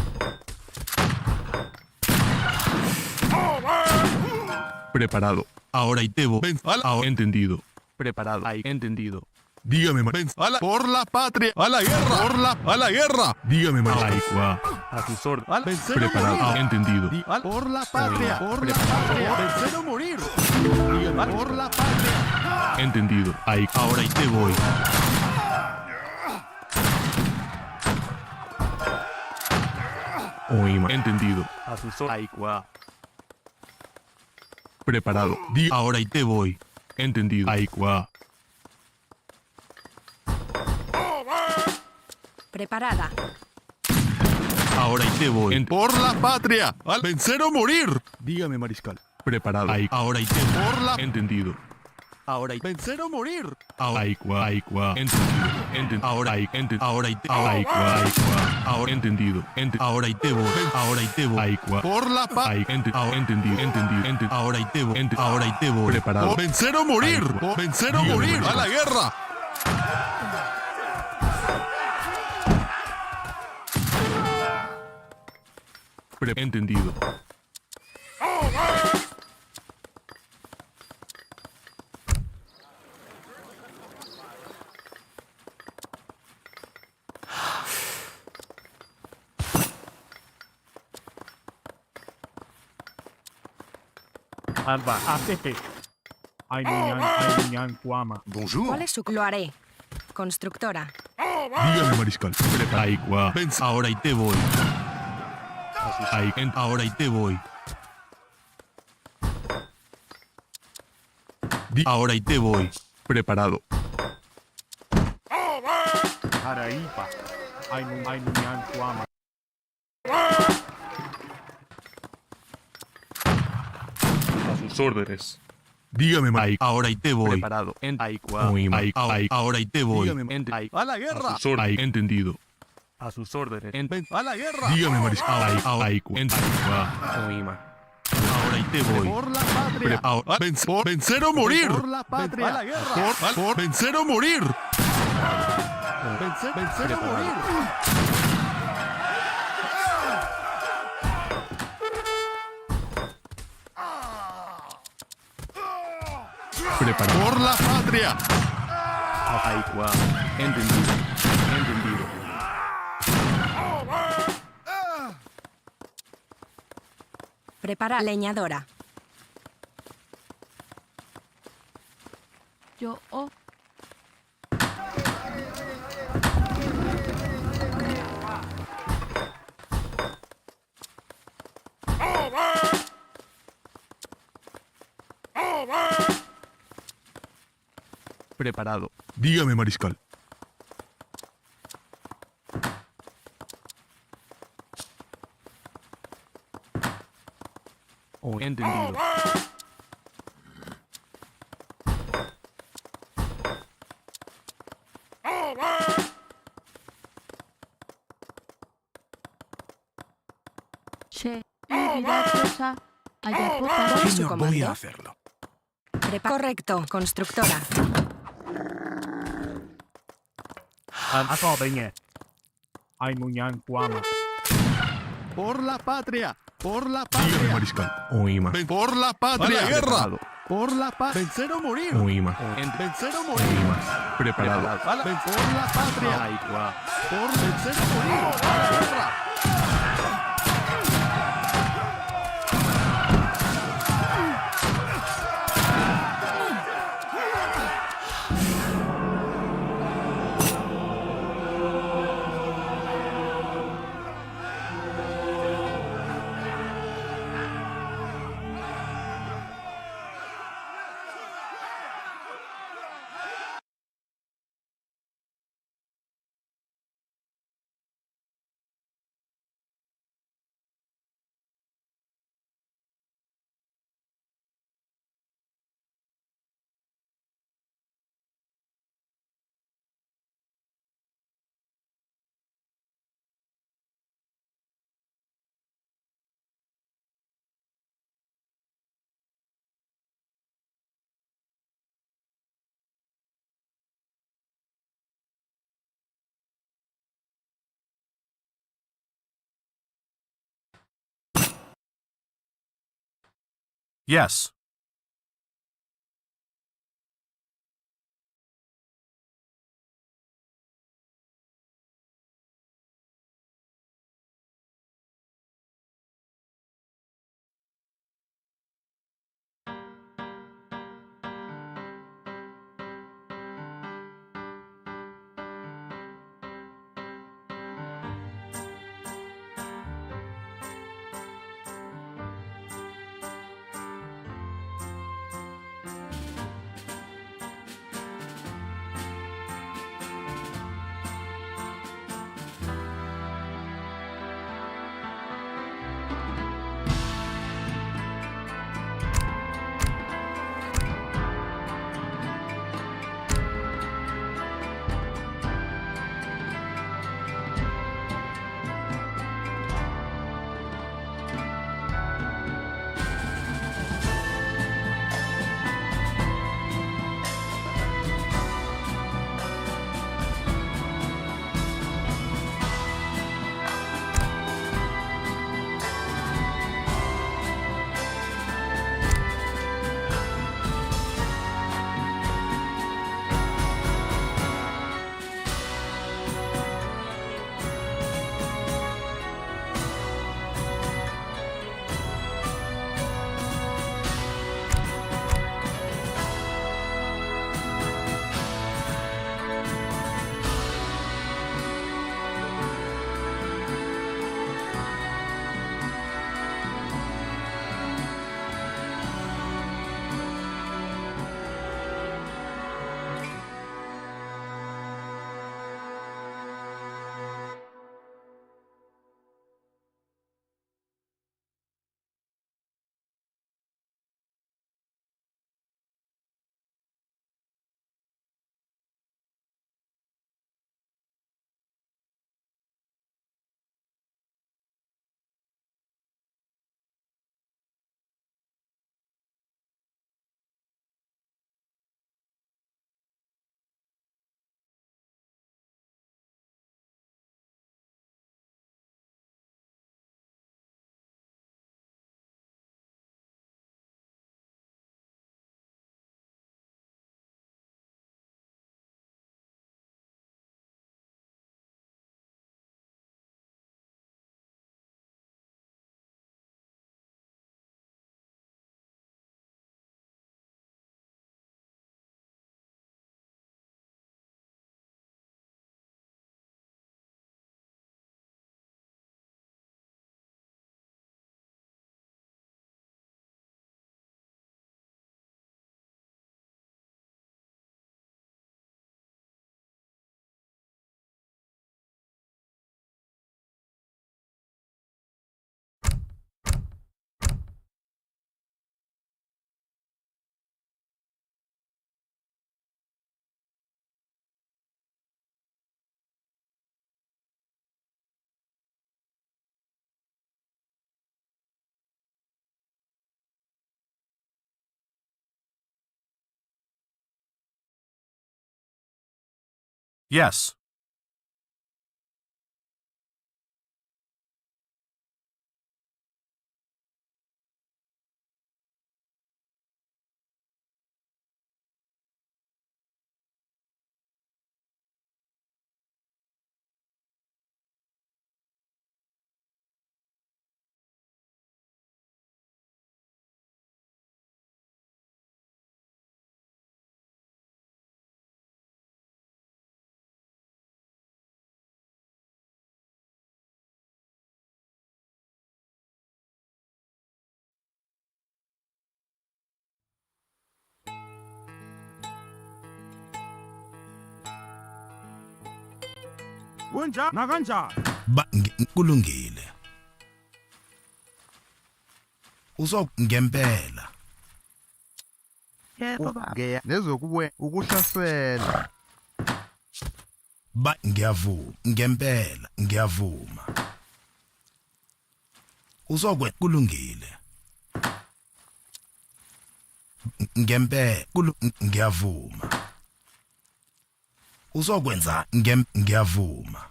Preparado. Ahora y te voy. Entendido. Preparado. Entendido. Dígame, por la patria. A la guerra. A la guerra. Dígame, Aikwa. A sus órdenes. Preparado. Entendido. Por la patria. Por la patria. Vencer o morir. Dígame, por la patria. Entendido. Ahora y te voy. Entendido. A sus órdenes. Aikwa. Preparado. Ahora y te voy. Entendido. Aikwa. Preparada. Ahora y te voy. Por la patria. Al vencer o morir. Dígame, Mariscal. Preparado. Ahora y te voy. Por la. Entendido. Ahora y vencer o morir. Aikwa. Entendido. Ahora y te. Aikwa. Ahora entendido. Ahora y te voy. Ahora y te voy. Aikwa. Por la paz. Entendido. Ahora y te voy. Ahora y te voy. Preparado. Vencer o morir. Vencer o morir. A la guerra. Entendido. Alba. Ajeje. Ainuyan Guama. ¿Cuál es su? Lo haré. Constructora. Dígame, Mariscal. Aikwa. Ahora y te voy. Ahora y te voy. Ahora y te voy. Preparado. Araipa. Ainuyan Guama. sus órdenes. Dígame, ahora y te voy. Preparado. Ahora y te voy. A la guerra. A sus órdenes. Entendido. A sus órdenes. A la guerra. Dígame, mariscal. Oima. Ahora y te voy. Por la patria. Vencer o morir. Por la patria. A la guerra. Por vencer o morir. Vencer o morir. Preparado. Por la patria. Entendido. Entendido. Prepara leñadora. Yo. Preparado. Dígame, mariscal. Entendido. Che. Irirachosa. Ayapota. Su Señor, voy comando. a hacerlo. Correcto, constructora. Aso venye. Ay muñan kuama. Por la patria. Por la patria. Dígame, mariscal. Oima. Por la patria. A la guerra. Preparado. Por la patria. Vencer o morir. Oima. Vencer o morir. Preparado. Por la patria. Por vencer o morir. A la guerra. Yes. Yes. Kulungile. Ngempela. Yebo baba. Nezokuwe ukuhlasela. Ngiyavuma. Ngempela ngiyavuma. Kulungile. Ngempela ngiyavuma. Uzokwenza ngiyavuma.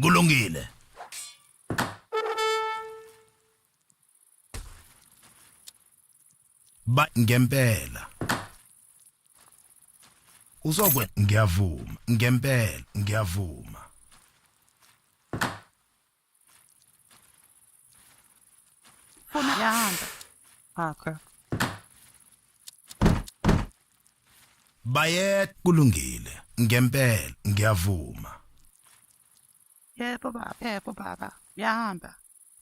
Kulungile. Ngempela. Ngiyavuma. Ngempela ngiyavuma. Funa yahamba. Okay. Kulungile. Ngempela ngiyavuma. Yebo baba. Yahamba.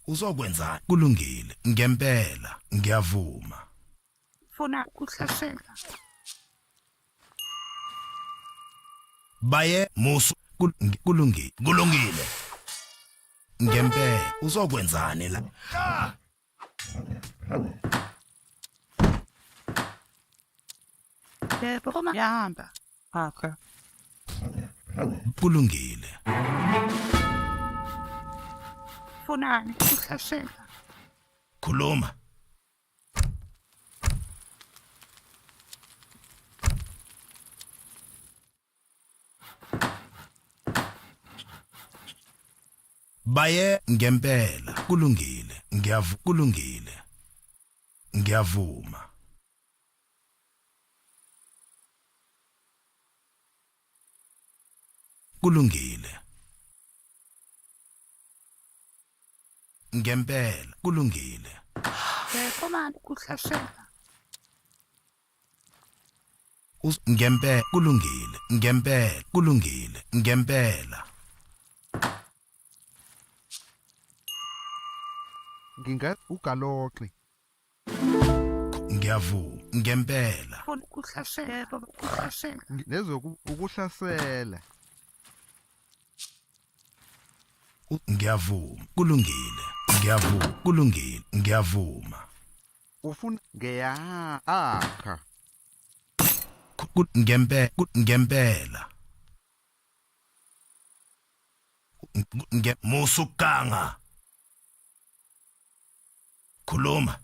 Uzokwenza kulungile. Ngempela ngiyavuma. Funa ukuhlasela. Musu kulungile. Ngempela uzokwenzani la? Yebo yahamba. Okay. Kulungile. Funani ukuhlasela. Khuluma. Ngempela kulungile. Kulungile. Ngiyavuma. Kulungile. Ngempela kulungile. Komanda ukuhlasela. Ngempela kulungile. Ngempela kulungile. Ngempela. Ugaloxi. Ngiyavuma. Ngempela. Ukuhlasela baba ukuhlasela. Ukuhlasela. Ngiyavuma. Kulungile. Ngiyavuma. Kulungile. Ngiyavuma. Ufuna akha. Ngempela. Musukanga. Khuluma.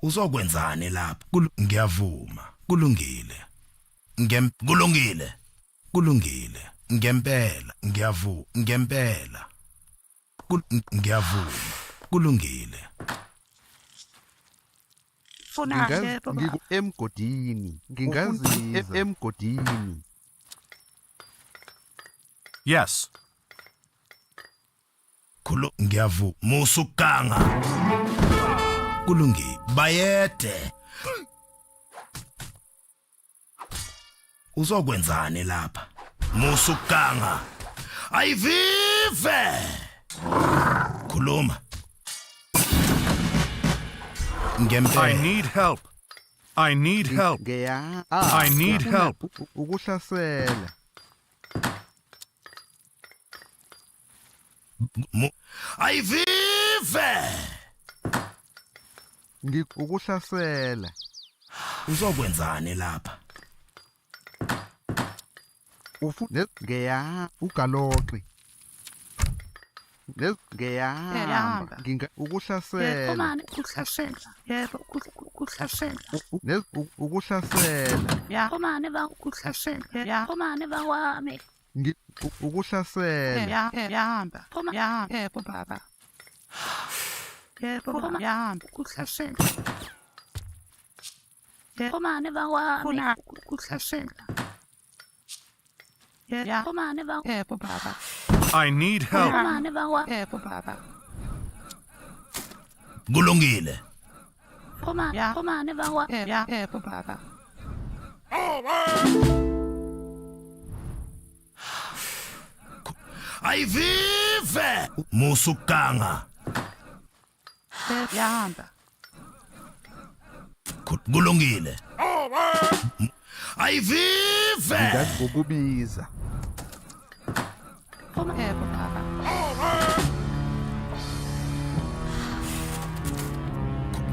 Uzokwenzani lapha? Ngiyavuma. Kulungile. Kulungile. Kulungile. Ngempela. Ngiyavuma. Ngempela. Ngiyavuma. Kulungile. Emgodini. Ngingazi emgodini. Yes. Ngiyavuma. Musukanga. Kulungile. Bayede. Uzokwenzani lapha? Musukanga. Ayivive. Khuluma. I need help. I need help. I need help. Ukuhlasela. Ayivive. Ukuhlasela. Uzokwenzani lapha? Ugaloqi. Ngiyahamba. Ukuhlasela. Komane ukuhlasela. Yebo ukuhlasela. Ukuhlasela. Ya komane ba ukuhlasela. Ya komane ba wami. Ukuhlasela. Yahamba. Ya yebo baba. Yebo yahamba ukuhlasela. Komane ba wami ukuhlasela. Ya komane ba yebo baba. I need help. Komane ba wami yebo baba. Kulungile. Komane ba wami yebo baba. Ayivive. Musukanga. Yahamba. Kulungile. Ayivive. Ukubiza. Yebo baba.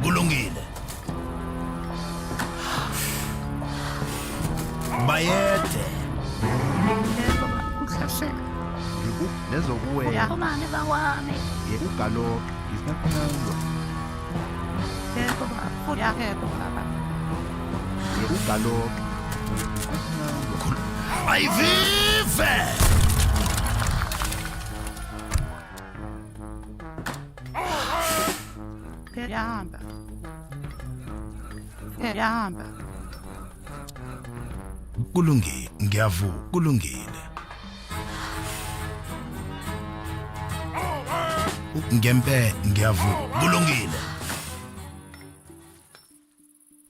Kulungile. Bayede. Yebo ukuhlasela. Nezokuwela. Komane ba wami. Ugaloqi. Isiphulo. Yebo baba. Yebo baba. Ugaloqi. Ayivive. Yahamba. Yahamba. Kulungile. Kulungile. Kulungile.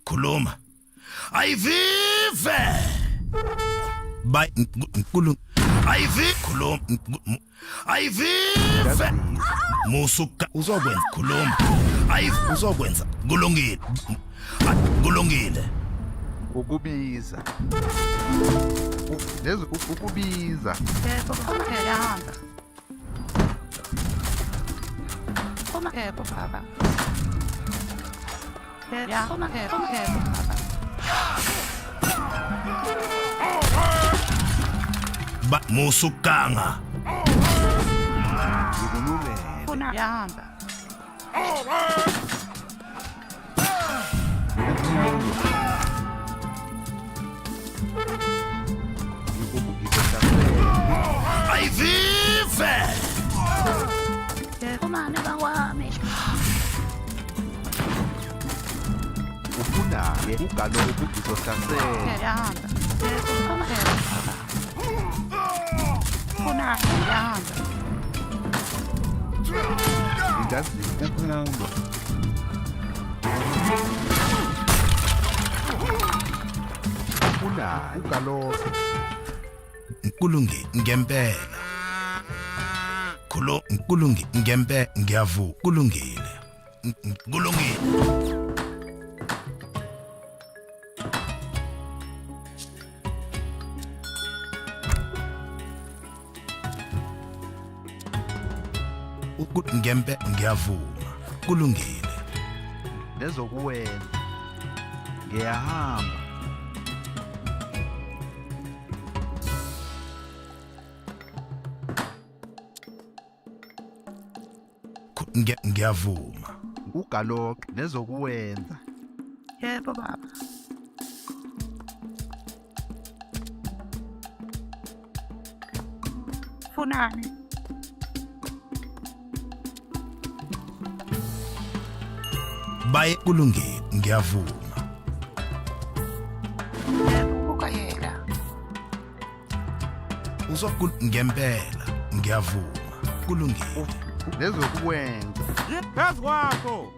Khuluma. Ayivive. Khuluma. Ayivive. Musuka uzokwenza khuluma. Uzokwenza. Kulungile. Ukubiza. Ukubiza. Yebo yahamba. Yebo baba. Yebo baba. Musukanga. Yahamba. Ayivive. Komane ba wami. Ufuna ugaloqi uzohlasela. Yahamba. Yebo baba. Yahamba. Isiphulo. Ufuna ugaloqi. Kulungile. Ngempela. Kulungile. Ngempela. Ngiyavuka. Kulungile. Ngiyavuma. Kulungile. Nezokuwela. Ngiyahamba. Ngiyavuma. Ugaloqi nezokuwenza. Yebo baba. Funani. Kulungile. Ngiyavuma. Yebo ukayela. Ngempela. Ngiyavuma. Kulungile. Nezokuwenza. Phezu kwakho.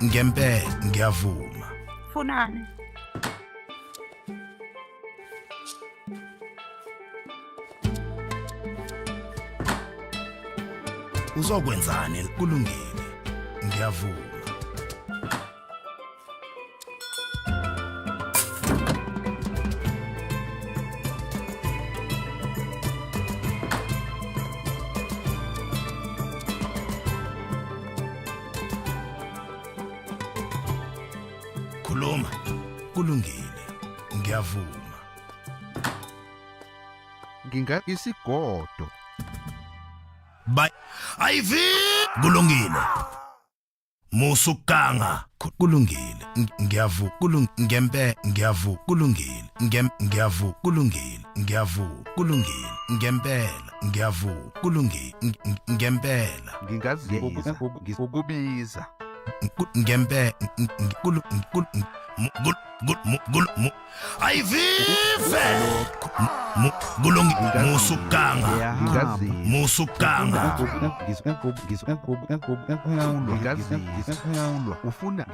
Ngempela. Ngiyavuma. Funani. Uzokwenzani? Kulungile. ngiyavuma. Khuluma, kulungile, ngiyavuma. Isigodo. Bye. Ayivi kulungile. Musukanga kulungile. Ngiyavu ngempe ngiyavu kulungile. Ngiyavu kulungile. Ngiyavu kulungile. Ngempela ngiyavu kulungile. Ngempela Ukubiza. ngempe ayivive kulungile. Musukanga musukanga Ufuna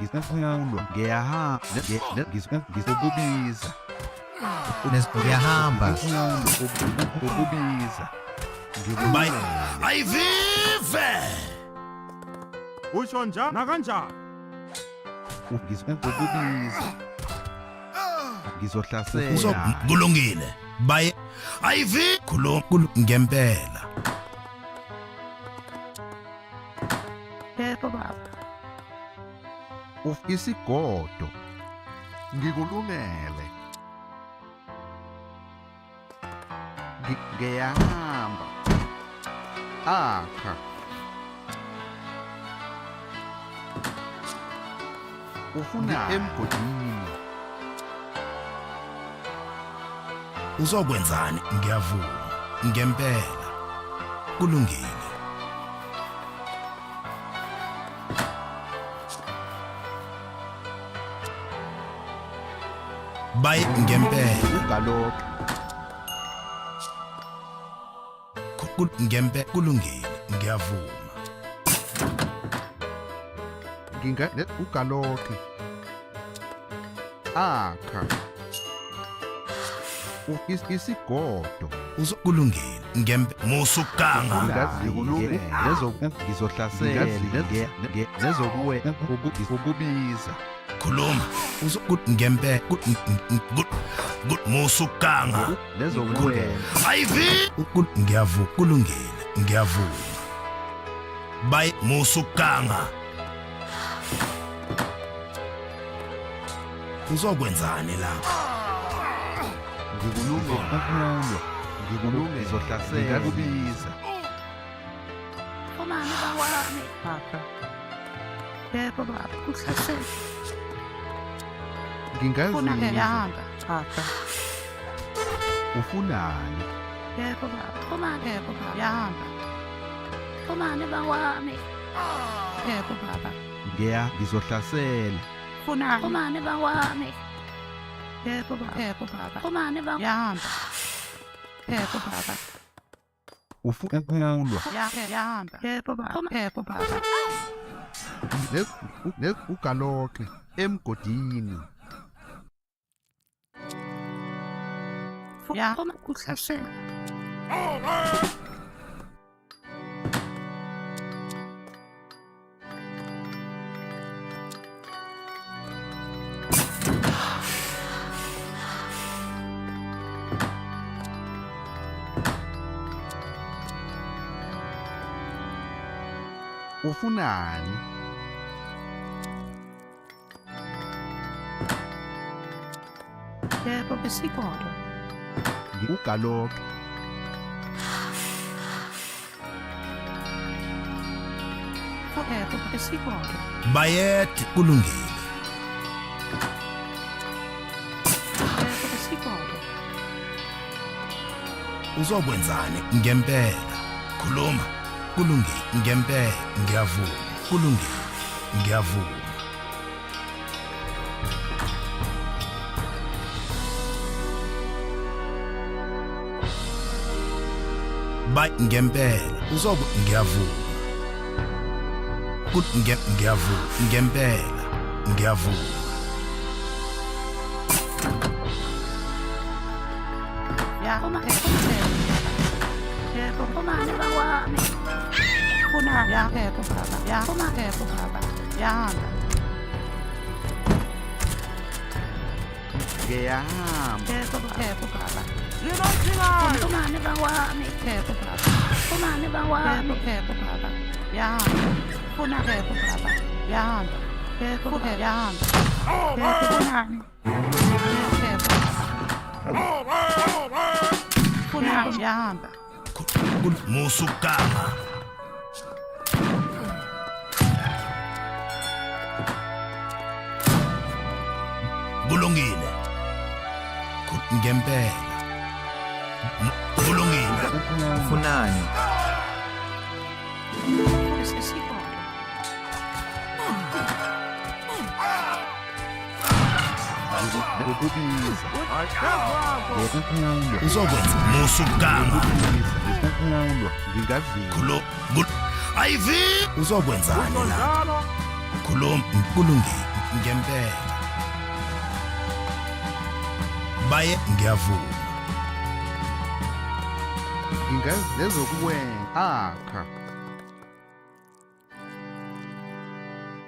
ukubiza. Ngiyahamba. Ukubiza. Bye. Ayivive usho njani nakanjani? Ukubiza. Ngizohlasela. kulungile. Bye. Ayivi ngempela. Yebo baba. Isigodo. Ngikulungele. Ngiyahamba. Akha. Ufuna emgodini. Uzokwenzani? Ngiyavuma. Ngempela kulungile. Bye ngempela. Ugalokhe. Ngempe kulungile. Ngiyavuma. Ugalokhe. Akha. Isigodo. Kulungile. Ngempe musukanga. Ngizohlasela. Ukubiza. Khuluma. Ngempe musukanga. Ayivi ngiyavu kulungile. Ngiyavuma. Bye musukanga. Uzokwenzani la? Ngikulungele. Ngizohlasela. Ukubiza. Komani bawami. Papa. Yebo baba, kuhlasela. Ngiyahamba. Papa. Ufunani? Yebo baba. Komani yebo baba. Yahamba. Komani bawami. Yebo baba. Ngizohlasela. Komani bawami. Yebo baba. Yebo baba. Komani bawami. Yahamba. Yebo baba. Ufunwa. Yahamba. Yebo baba. Yebo baba. Ugalokhe emgodini. Ya, kuhlasela. Ufunani? Yebo besigodo. Ugalokhe. Yebo besigodo. Bayet kulungile. Yebo besigodo. Uzokwenzani? Ngempela khuluma. Kulungile. Ngempela ngiyavuma. Kulungile. Ngiyavuma. Bye ngempela. Ngiyavuma. Ngiyavuma. Ngempela ngiyavuma. Ya, yebo komani bawami. Funa ya yebo baba. Ya, yebo baba. yahamba ngiyahamba phepho baba Umane bawami. phepho baba Umane bawami. phepho baba yahamba funa phepho baba yahamba phepho yahamba phepho Umane. phepho funa yahamba musukama kulungile ngempela kulungile Funani. ukubiza uzokwenza musukama ukulwa ngingavika ayivi uzokwenzani la kulungile ngempela baye ngiyavuma ngingazezokwenza akha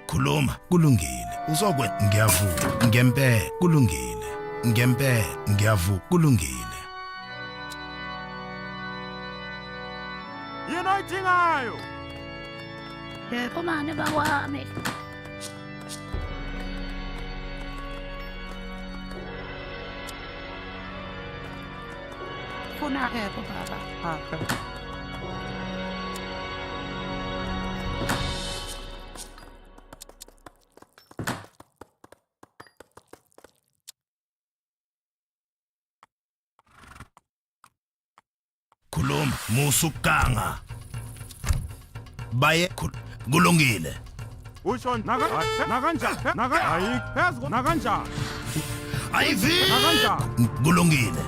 khuluma kulungile uzokwenza ngiyavuma ngempela kulungile ngempela ngiyavuma kulungile yini oyidingayo Umane bawami. funa phepho baba khuluma musukanga baye kulungile usho nakanjani ayikho nakanjani ayivi nakanjani kulungile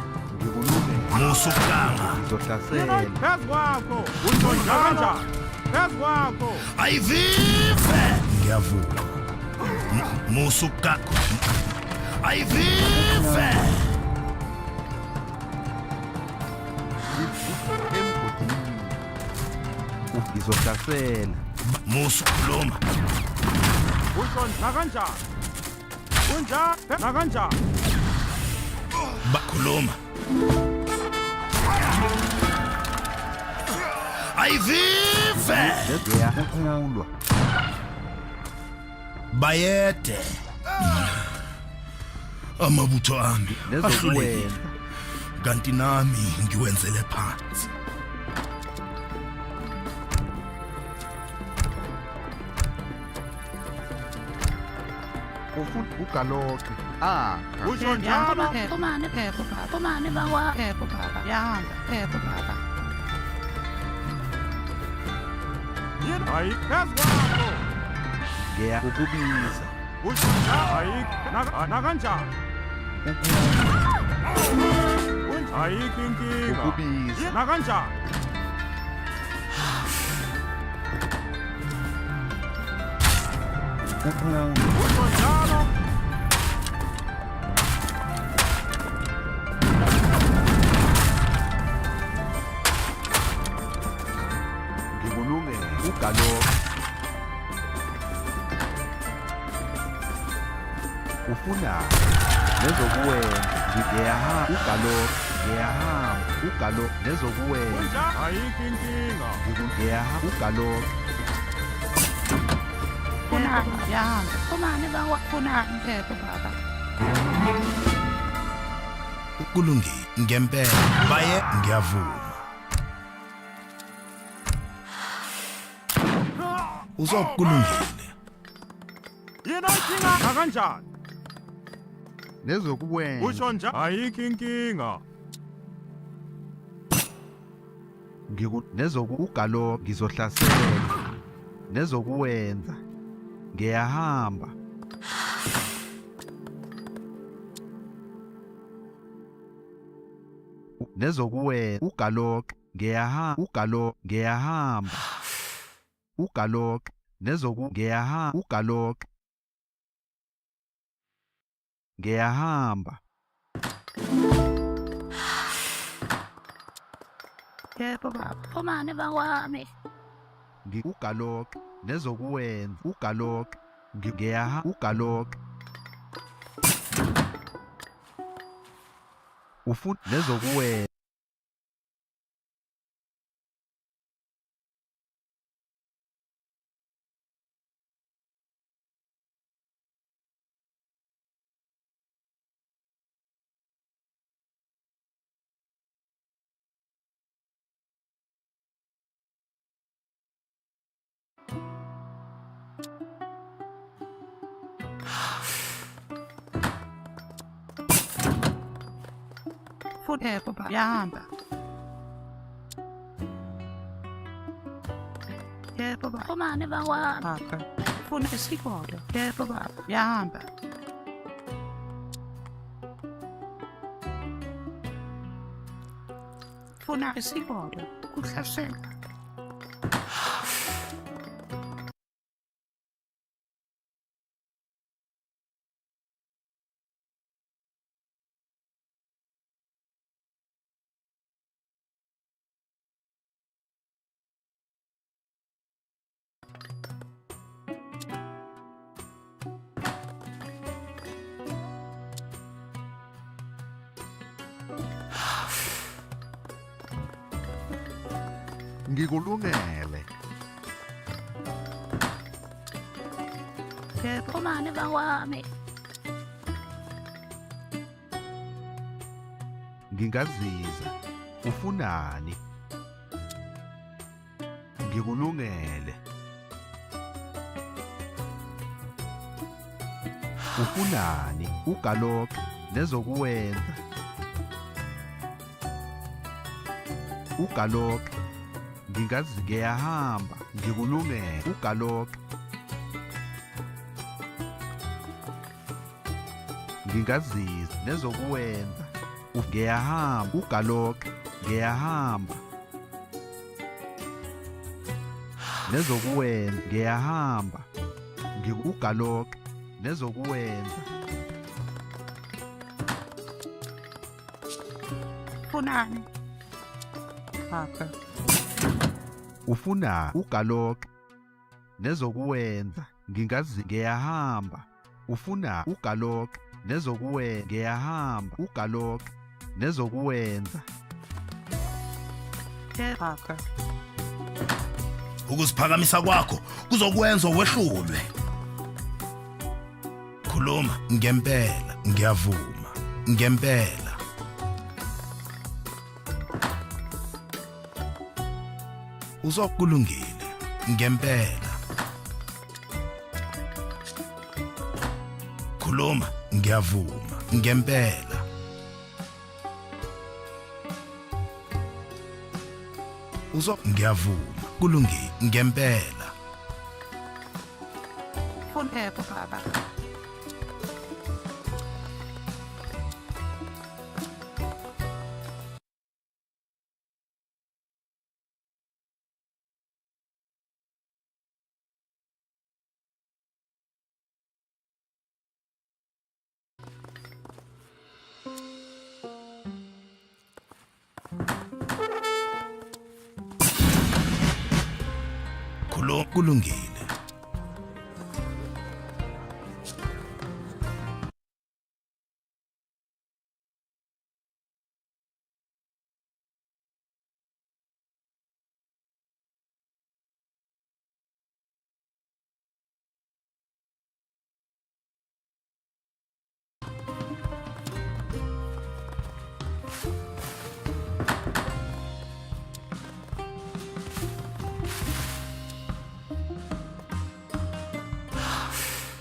musukanga ngizohlasela phezu kwakho usho nakanjani phezu kwakho ayivive ngiyavuma musukanga ayivive emgodini ngizohlasela musukhuluma usho nakanjani kunjani nakanjani bakhuluma ayivive ukulwa bayede amabutho ami ahlulekile nezokwenza kanti nami ngiwenzele phansi ufuna ugaloke akha usho njalo Umane. phepho baba Umane bawami. phepho baba yahamba phepho baba yini ayikho kwakho ngiya ukubiza usho ayikho nakanjani ayikho inkinga ukubiza nakanjani usho njalo ngikulungele ugaloke ufuna nezokwenza ngiyahamba ugaloke ngiyahamba ugaloke nezokwenza ayikho inkinga ngiyahamba ugaloke funa yahamba Umane bawami. funa phepho baba kulungile ngempela baye ngiyavuma uzokulungile yini oyidinga nakanjani nezokwenza usho njalo ayikho inkinga ugaloke ngizohlasela nezokwenza ngiyahamba nezokwenza ugaloke ngiyahamba ugaloke ngiyahamba ugaloke ngiyahamba ugaloke ngiyahamba phepho baba Umane bawami. ugaloke nezokwenza ugaloke Ngiyaha ugalok. Ufuna nezokuwena. Futhi baba yahamba. Yebo baba. Umane bawami. Funa isikolo. Yebo baba yahamba. Funa isikolo. Kuhlasela. Ngikulungele. Yebo Umane bawami. Ngingazizwa. Ufunani? Ngikulungele. Ufunani? Ugalok nezokuwenza. Ugalok. Ngiyahamba. Ngikulungele. Ugalok. Ngingazizwa nezokuwenza. Ngiyahamba. Ugalok. Ngiyahamba. Nezokuwenza. Ngiyahamba. Ugalok nezokuwenza. Funani? Ufuna ugalok nezokuwenza. Ngiyahamba. Ufuna ugalok nezokuwenza. Ngiyahamba. Ugalok nezokuwenza. Ukuziphakamisa kwakho kuzokwenza wehlulwe. Khuluma ngempela, ngiyavuma. Ngempela. Uzokulungile ngempela. Khuluma ngiyavuma. Ngempela. Ngiyavuma. Kulungile ngempela. Funa baba. Kulungile.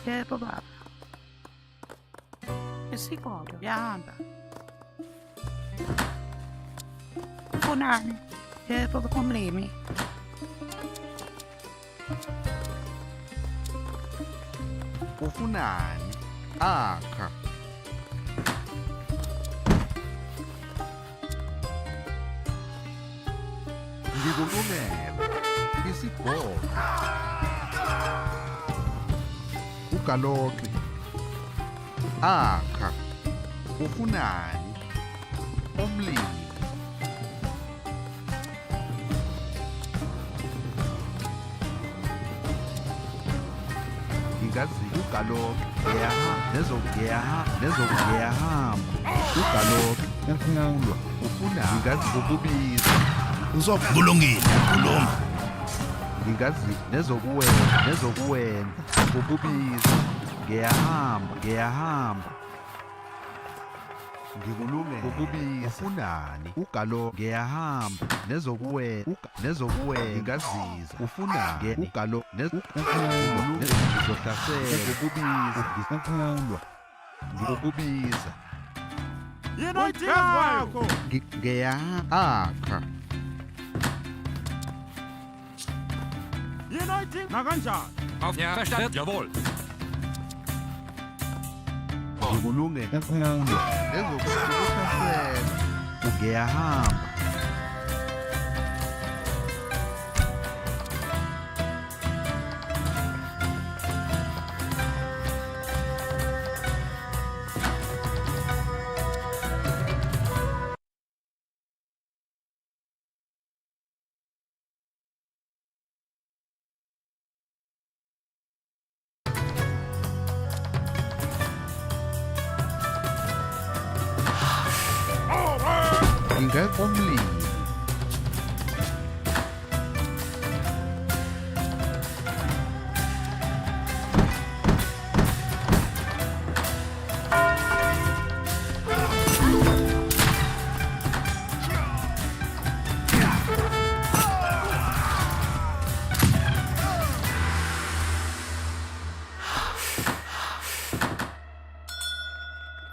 Yebo baba. Isikolo yahamba. Funani? Yebo umlimi. Ufunani? Akha. Ngikulungele. Isigolo. Ugaloki. Akha. Ufunani? Umlimi. Ngingazi ugaloke ngiyahamba ugaloke enkulwa ufuna ngingazi ukubiza kulungile khuluma ngingazi nezokuwenza ukubiza ngiyahamba ngikulume ukubiza ufunani ugalo ngiyahamba nezokuwenza ngingazizwa ufunani ugalo ngizohlasela ukubiza ngikulwa ngikubiza yena ithi ngiyakha yena ithi nakanjani Auf ja, verstanden. Jawohl. ngikulunge enkulwa nezokuhlasela ngiyahamba ngingomlimi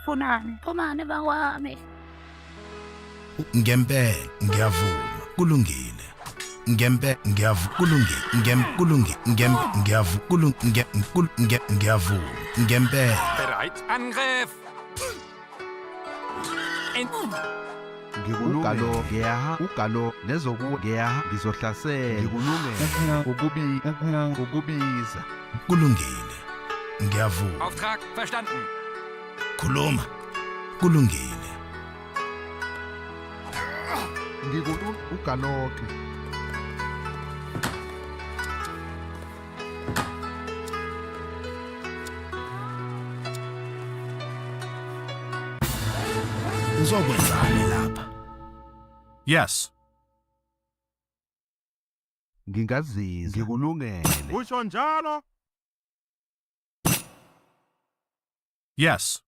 funani phumani bakwami ngempela ngiyavuma kulungile ngiyavuma ngempela Bereit. Angriff. ugalo ngizohlasela ngikulume ukubiza kulungile ngiyavuma Auftrag verstanden. khuluma kulungile ugaloke uzokwenzani lapha Yes. ngingazizwa ngikulungele usho njalo Yes.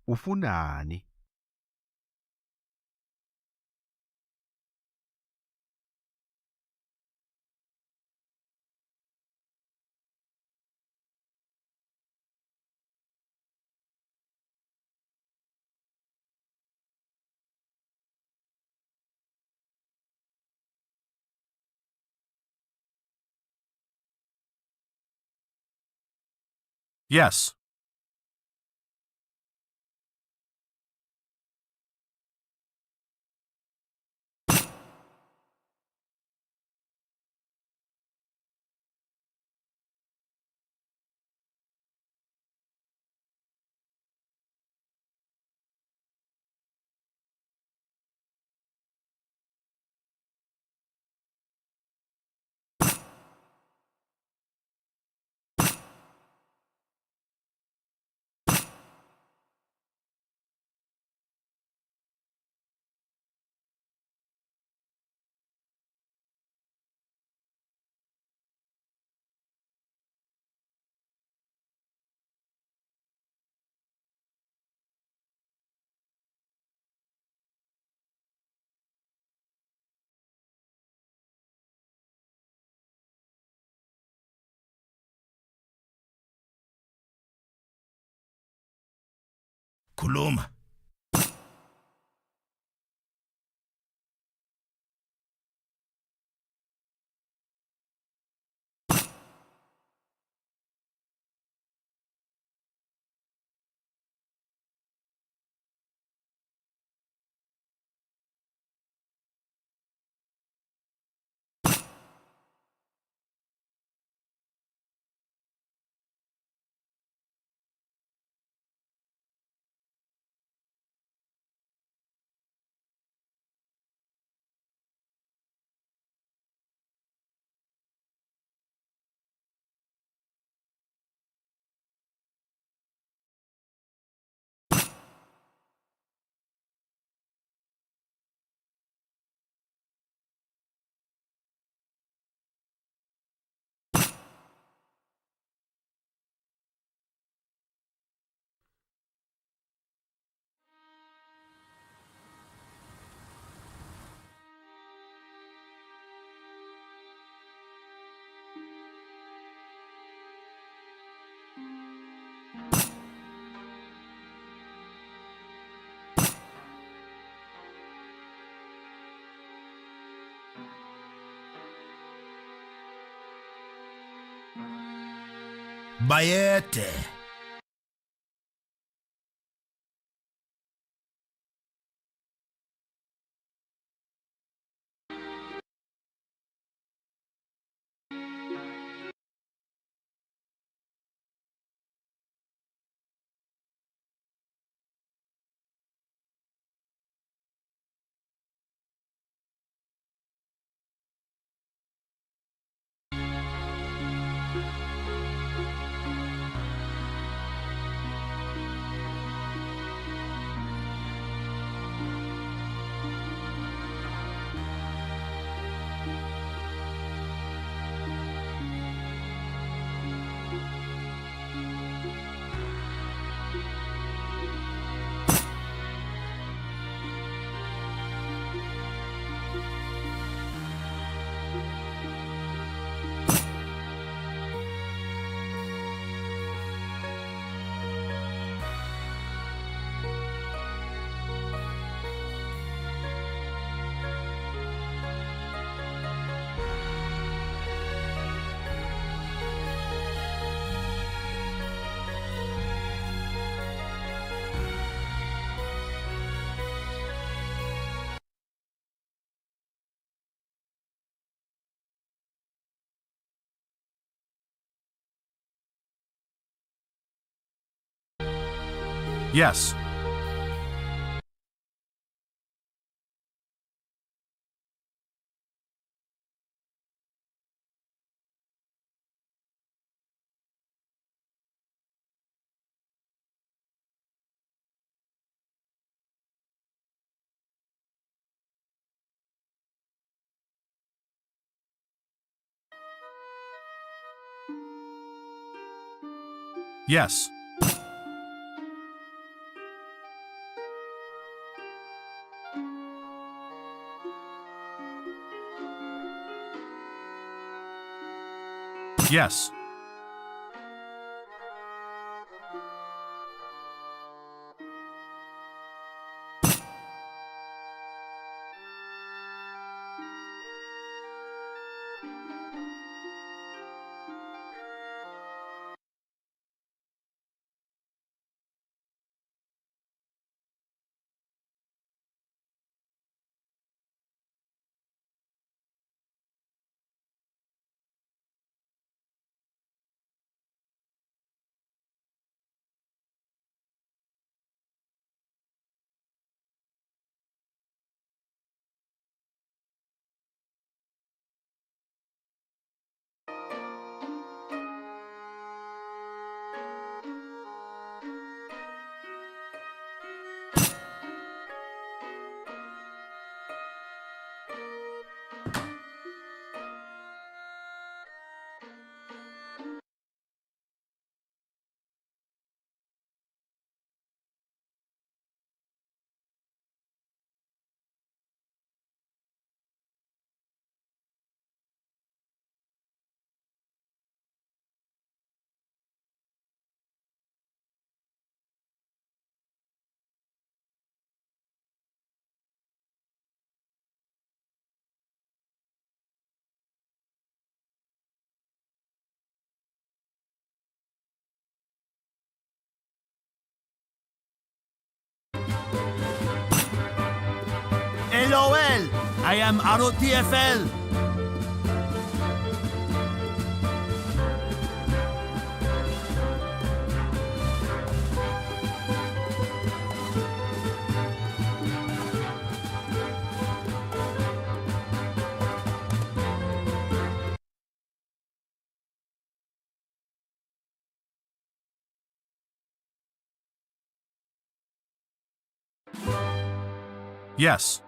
ufunani Yes. Khuluma. Bayete. Yes. Yes. Yes. Liga Wol. I am ROTFL. Yes.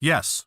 Yes.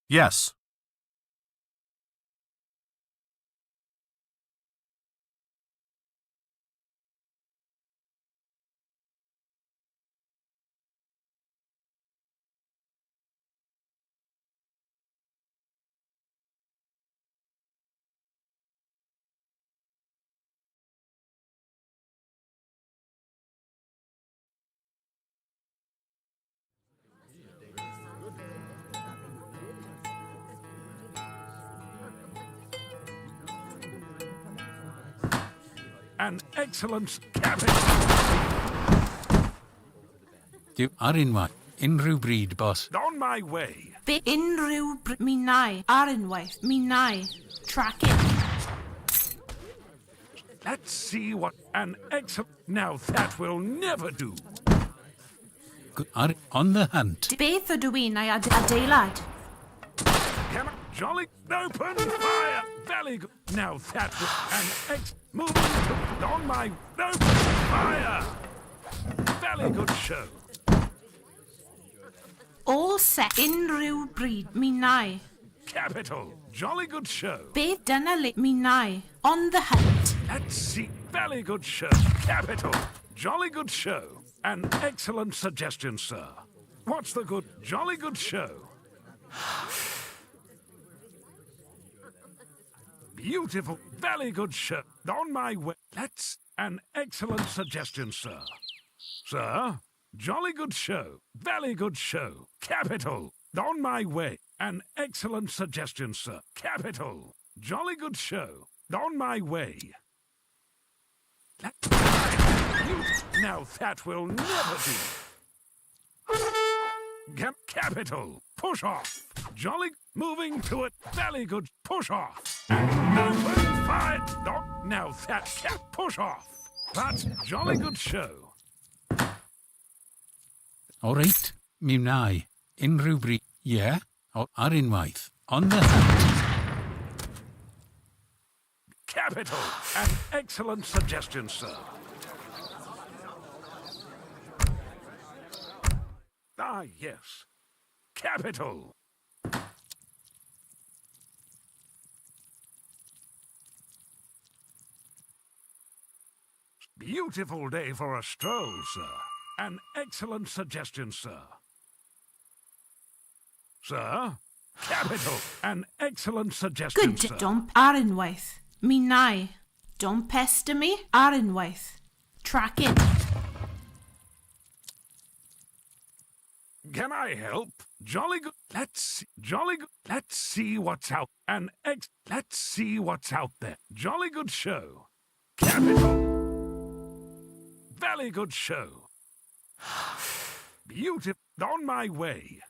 Yes. An excellent cabinet. Du HVNY. Unrhyw bryd, boss. On my way. Be unrhyw mi nai ar unwaith mi nai track it. Let's see what an excellent... Now that will never do. On the hunt. Beth ydw i'n ei adeilad? Come on, jolly, open fire. Very good. Now that will... An moving to... On my... Open fire. Very good show. All set unrhyw bryd mi nai. Capital. Jolly good show. Beth dyna le mi nai. On the hunt. Let's see. Very good show. Capital. Jolly good show. An excellent suggestion, sir. What's the good? Jolly good show. Beautiful. Very good show. On my way. Let's... An excellent suggestion, sir. Sir? Jolly good show. Very good show. Capital. On my way. An excellent suggestion, sir. Capital. Jolly good show. On my way. Now that will never do. Capital. Push off. Jolly. Moving to it. Very good. Push off. And open fire. Now that cap. Push off. That's jolly good show. All right. Mi wna'i. Unrhyw bryd. Yeah. Ar unwaith. On the hunt. Capital. An excellent suggestion, sir. Ah, yes. Capital. Beautiful day for a stroll, sir. An excellent suggestion, sir. Sir? Capital. An excellent suggestion, Good sir. dump ar unwaith. Mi nai. Don't pester me ar unwaith. Track it. Can I help? Jolly good. Let's see what's out. Let's see what's out there. Jolly good show. Capital. Very good show. Beautiful. On my way.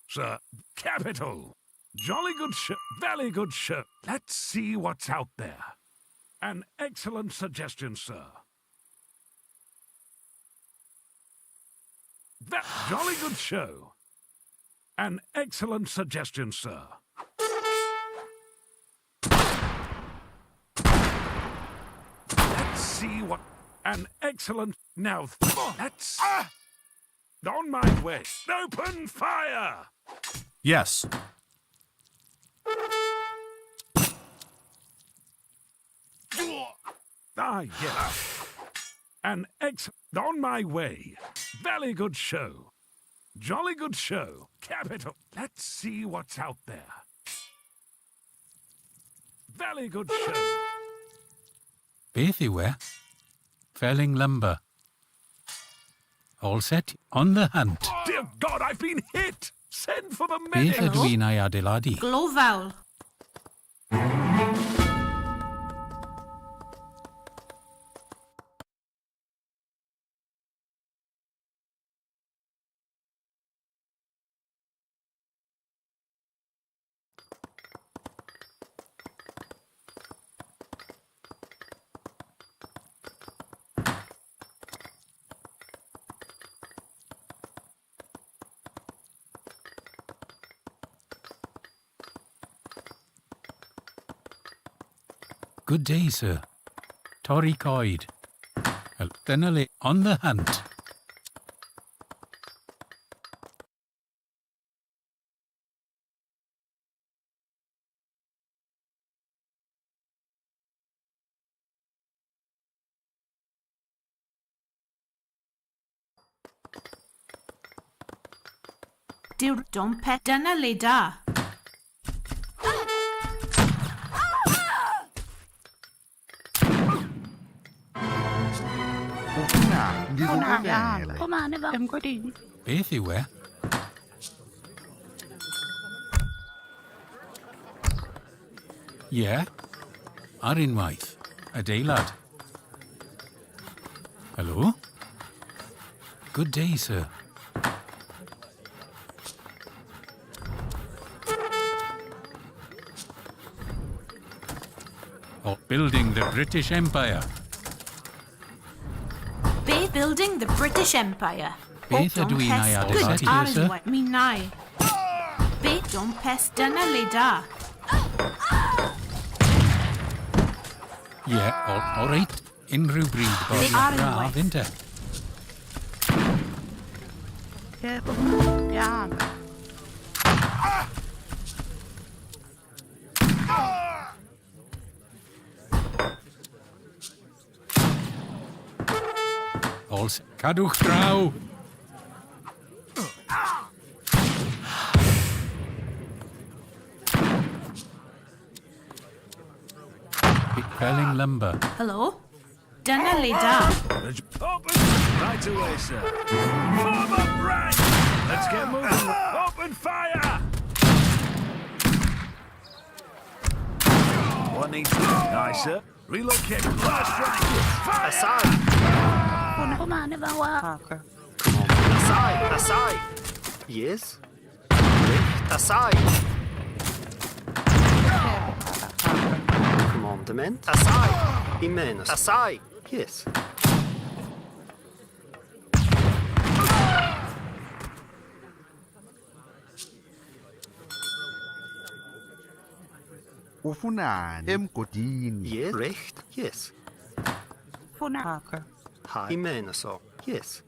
Sir. Capital. Jolly good show. Very good show. Let's see what's out there. An excellent suggestion, sir. Jolly good show. An excellent suggestion, sir. Let's see what... An excellent... Now, let's... On my way. Open fire! Yes. Ah, yes. An on my way. Very good show. Jolly good show. Capital. Let's see what's out there. Very good show. Beth yw e? Felling lumber. All set. On the hunt. Oh, dear God, I've been hit! Send for the Beth medic! ydw i'n ei adeiladu. Glofawl. Good day, sir. torri coed. Dyna le, on the hunt. Diwr dompet dyna le da. Hwna iawn. O man efo. Ym gwedi. Beth yw e? Ie, ar unwaith, adeilad. Hello? Good day, sir. Oh, building the British Empire. Be building the British Empire. Beth ydw i'n ei adeiladu, Good sir? ar mi nai. Be dompes dyna le da. Ie, all right. Unrhyw bryd bod They i'n are in braf, waith. inte? Iawn. Ols, cadwch draw! Felling lumber. Hello? Dyna le da. Open! Right away, sir. Form up right! Let's get moving. Open fire! What needs to be? Nice, sir. Relocate. First right. Fire! Aside! O man efo wa. Aside! Aside! Yes? Recht, aside! Commandement, aside! Imenes, aside! Yes. وفنان امكودين Yes? Recht, yes. Hwna. High. Imenes, yes.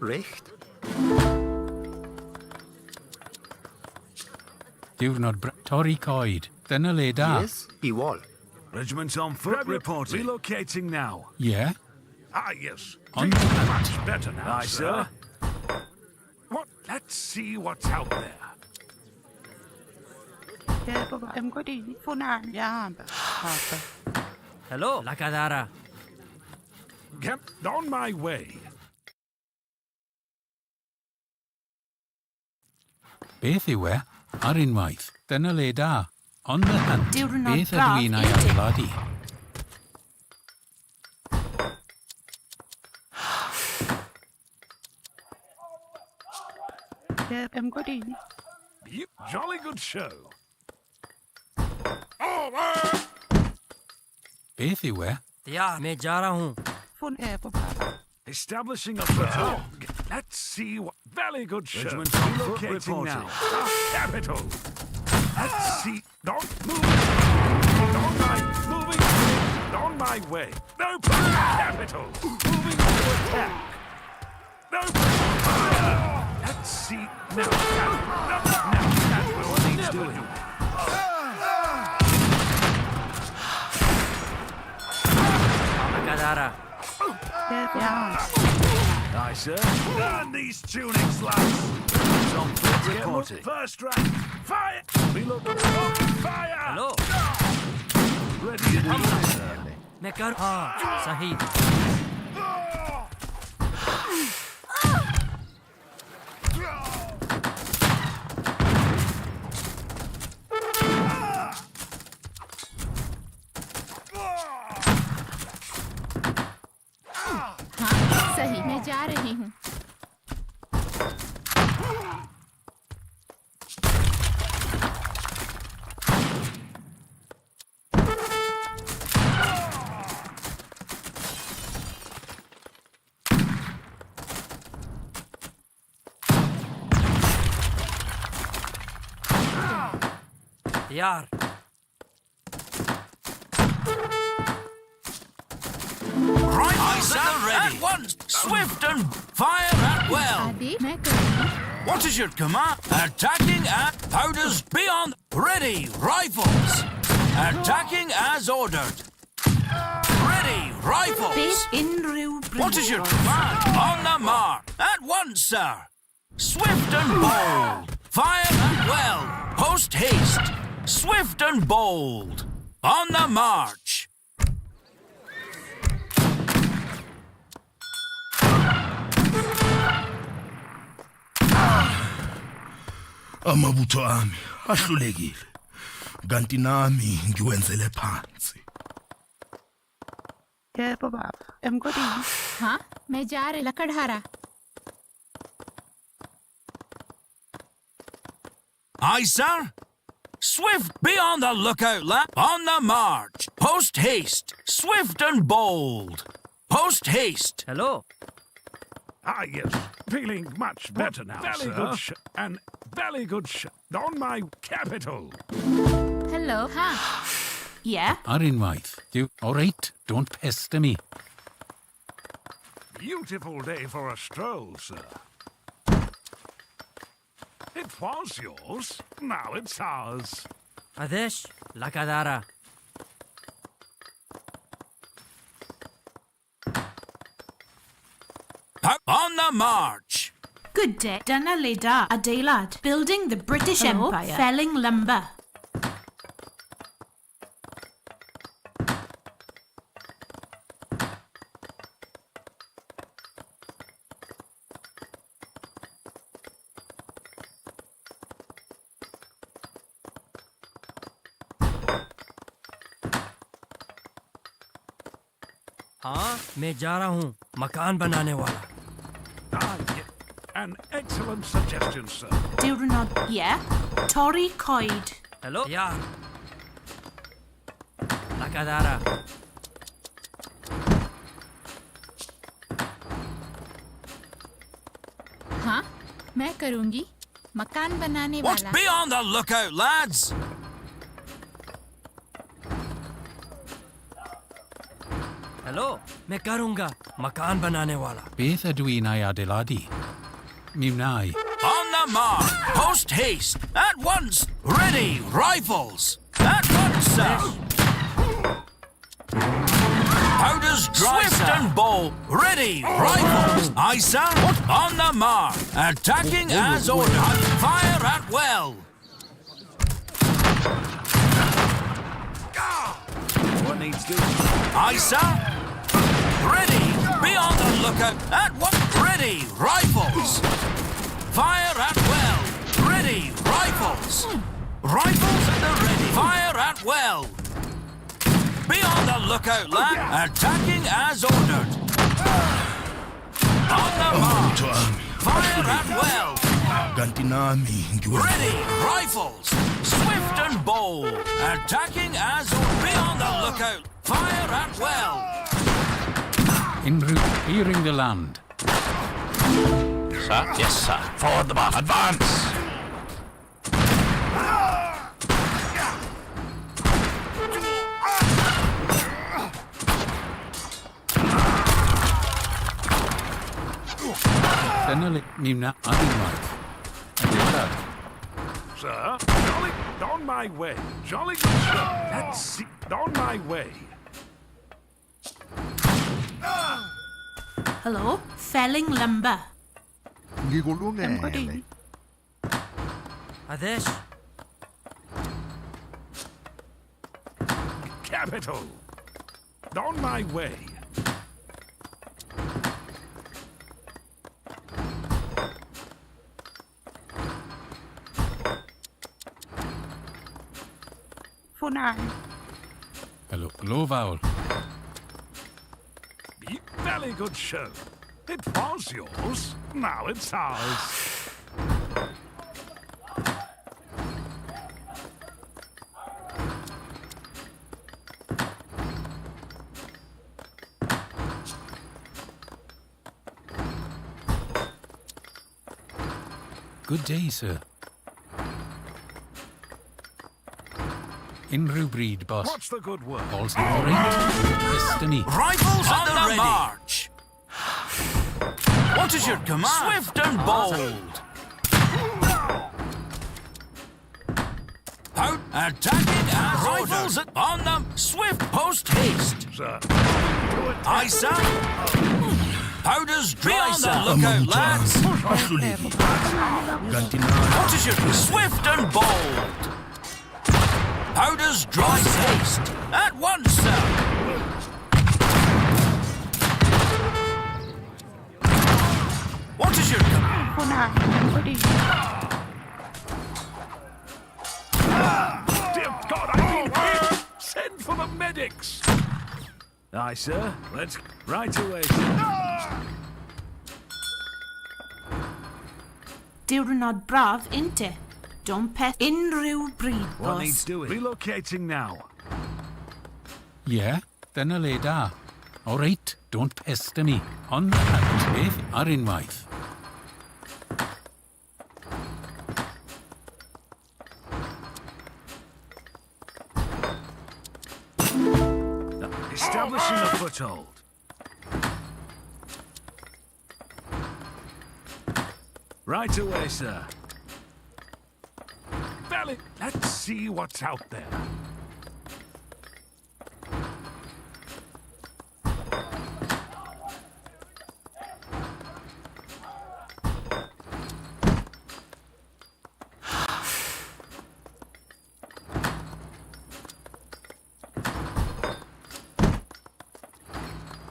Recht, Diwrnod torri coed. Dyna le da. yes. I wall. Regiments on foot reporting. Relocating now. Ie, Ah, yes. On Things the are hunt. much better now, sir. What? Let's see what's out there. Ym gwedi. Hwna. Iawn. Hello, la cadara. Get on my way. beth yw e? Ar unwaith. Dyna le da. On the hunt. Diwrnod Beth ydw braf, i'n ei yndi? adeiladu? Ym gwedi. Jolly good show. Beth yw e? Yeah, मैं जा रहा हूँ. Establishing a foothold. Let's see what. Very good show. Regiment on foot reporting now. Capital. Let's see. Don't move. Don't mind. Moving. On my way. No problem. Capital. Moving to attack. No problem. Fire. Let's see. Now. Now. That will needs doing. La cadara. Aye, sir. Learn these tunics, lads. Some foot reporting. First rank. Fire. Reload. Fire. Hello. Ready to do this, sir. मैं कर. हाँ, सही. सही मैं जा रही हूँ यार. Aye, sir. At once. Swift and fire at well. आदेश मैं करूंगी. What is your command? Attacking at powders beyond. Ready, rifles. Attacking as ordered. Ready, rifles. What is your command? On the mark. At once, sir. Swift and bold. Fire at well. Post haste. Swift and bold. On the march. Amabutho ami ahlulekile. Kanti nami ngiwenzele phansi. Yebo baba. Emgodini. हाँ मैं जा रही लकड़हारा. Aye, sir. Swift, be on the lookout, lad. On the march. Post haste. Swift and bold. Post haste. Hello. Ah, yes. Feeling much better now, very good and very good on my capital. Hello. हाँ. Yeah. Arinwaith, you all right? Don't pester me. Beautiful day for a stroll, sir. It was yours. Now it's ours. Adesh लकादारा. On the march. Good day. Dana Leda Adelad. Building the British Empire. Felling lumber. हाँ मैं जा रहा हूँ मकान बनाने वाला. Ah, yeah. An excellent suggestion, sir. Do not. Yeah. Tory Coid. Hello. यार. लकादारा. हाँ मैं करूंगी. मकान बनाने What? वाला. Be on the lookout, lads. Hello मैं करूँगा मकान बनाने वाला. Beth ydw i'n ei adeiladu? Mi wna'i. On the march. Post haste. At once. Ready, rifles. At once, sir. Powders dry, swift and bold. Ready, rifles. Aye, sir. On the march. Attacking as ordered. Fire at well. What needs doing? Aye, sir. Ready. Be on the lookout. At what? Ready. Rifles. Fire at well. Ready. Rifles. Rifles at the ready. Fire at well. Be on the lookout, lad. Attacking as ordered. On the march. Fire at well. Kanti nami ngiwenza. Ready. Rifles. Swift and bold. Attacking as ordered. Be on the lookout. Fire at well. Unrhyw clearing the land. Sir? Yes, sir. Forward the buff. Advance! Dyna le mi wna Arinwaith. Adeilad. Sir, jolly on my way. Jolly good, sir. Let's see. On my way. Hello. Felling lumber. Emgodini. Adesh. Capital. On my way. For now. Hello, Gloval. Very good show. It was yours. Now it's ours. Good day, sir. Unrhyw bryd, boss. What's the good word? All's all right. Destiny. Rifles on the march. What is your command? Swift and bold. Out attacking as rifles on them. Swift post haste. Sir. Aye, sir. Powders dry, on the lookout, lads. What is your swift and bold? Powders dry, haste. At once, sir. What is your Dear God, I've been hit! Send for the medics! Aye, sir. Let's right away, sir. Diwrnod braf inte. Dumpeth unrhyw bryd, What boss. needs doing? Relocating now. Yeah, dyna le da. All right, don't pester me. On the hunt, beth ar unwaith. Establishing a foothold. Right away, sir. Valley, let's see what's out there.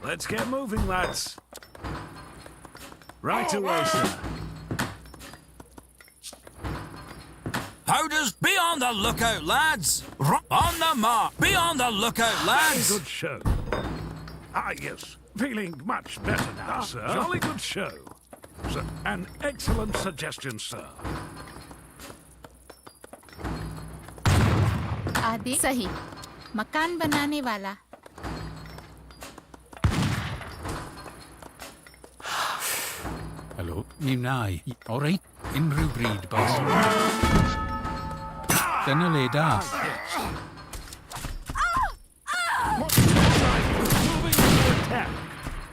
Let's get moving, lads. Right away, sir. Powders, be on the lookout, lads. On the mark. Be on the lookout, lads. Good show. Ah, yes. Feeling much better now, sir. Jolly good show. Sir, an excellent suggestion, sir. आदि सही मकान बनाने वाला Hello, mi wna i. All right, unrhyw bryd, boss. Dyna le da. Moving to attack.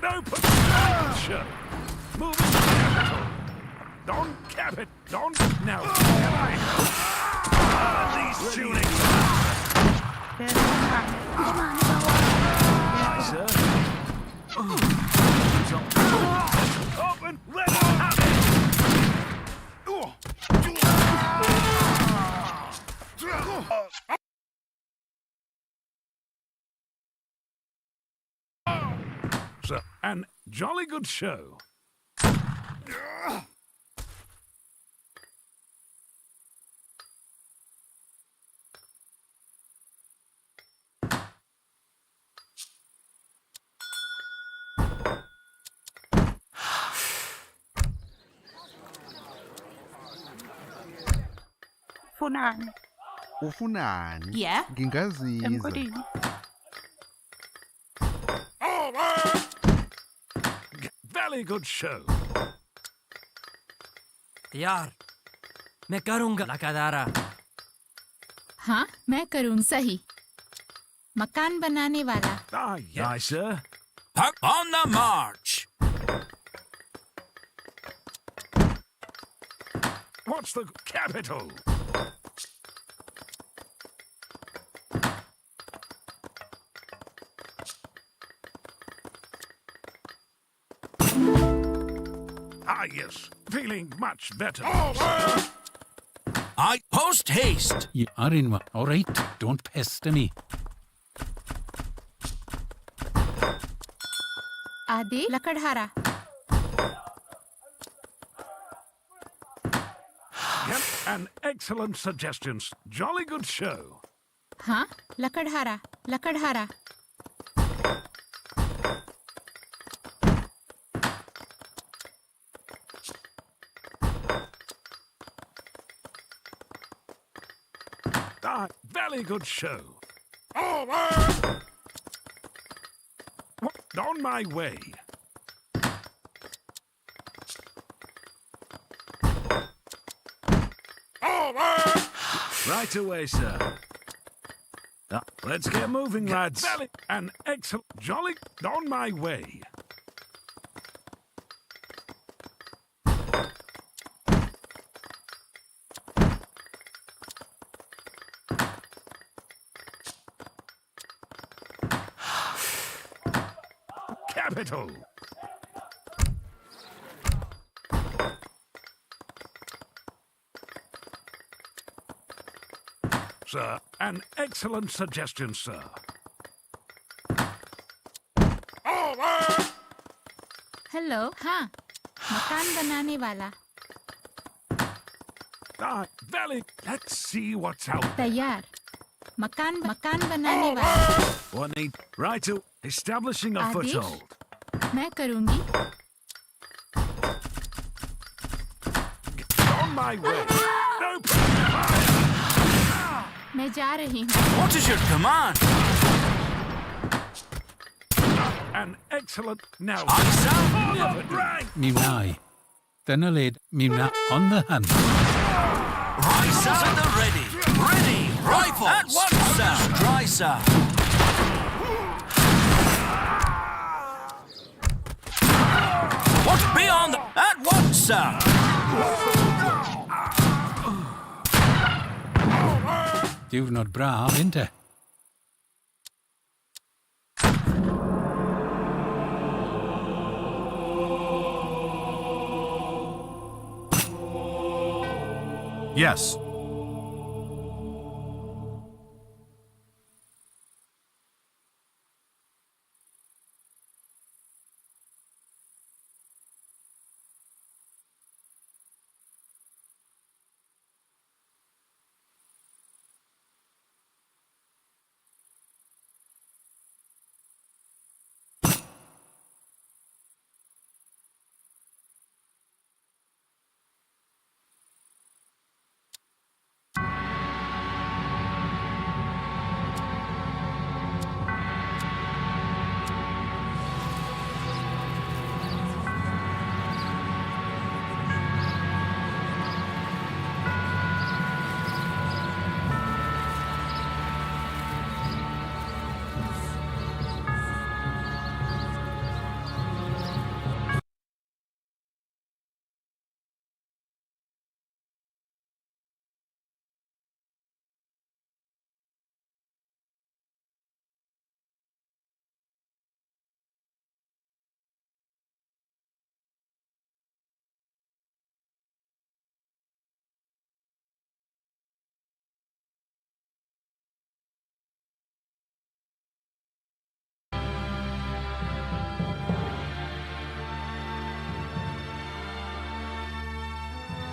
No position. Moving to capital. Don't cap it. Don't. Now, can I? These shooting. Aye, sir. Open. Let it happen. Sir, an jolly good show. Funan. Ufunani? Yeah? Ngingaziza. Emgodini. Very good show. यार मैं करूंगा लकादारा हाँ मैं करूँ सही मकान बनाने वाला Ah, yes. Aye, sir. On the march. What's the capital? Ah, yes. Feeling much better. I post haste. You are in one. All right, don't pester me. आदि लकड़हारा Yep, an excellent suggestion. Jolly good show. हाँ लकड़हारा लकड़हारा Ah, very good show. On my way. Right away, sir. Let's get moving, lads. An excellent jolly on my way. Capital. Sir, an excellent suggestion, sir. Hello हाँ मकान बनाने वाला Valley, let's see what's out there. तैयार मकान बनाने वाला What need? Right to establishing a Adesh? foothold. मैं करूँगी On my way. No मैं जा रही हूँ What is your command? An excellent now. I sound Mimnai. Tynalid Mimna on the hunt. Rifles at the ready. Ready. Rifles. At once, sir. Dry, sir. What's beyond? At once, sir. Diwrnod braf, inte? Yes.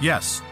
Yes.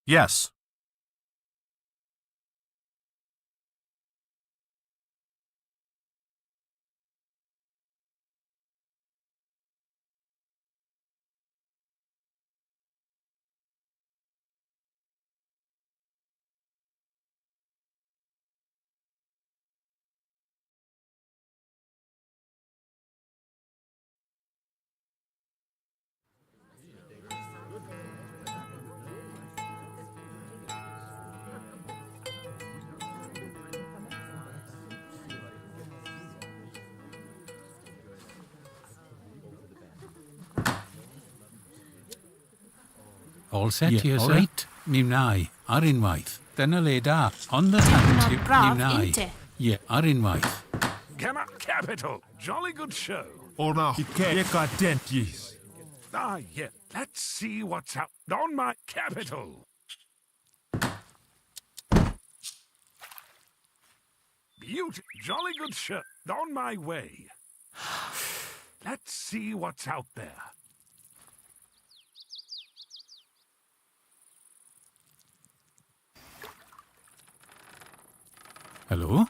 Yes. All set here, sir? Right, mi wna'i, ar unwaith. Dyna le da, on the hand, mi wna'i. Yeah, ar unwaith. Capital. Jolly good show. Or now. Yes. Ah, yeah. Let's see what's out on my capital. Beauty. Jolly good show. On my way. Let's see what's out there. Hello?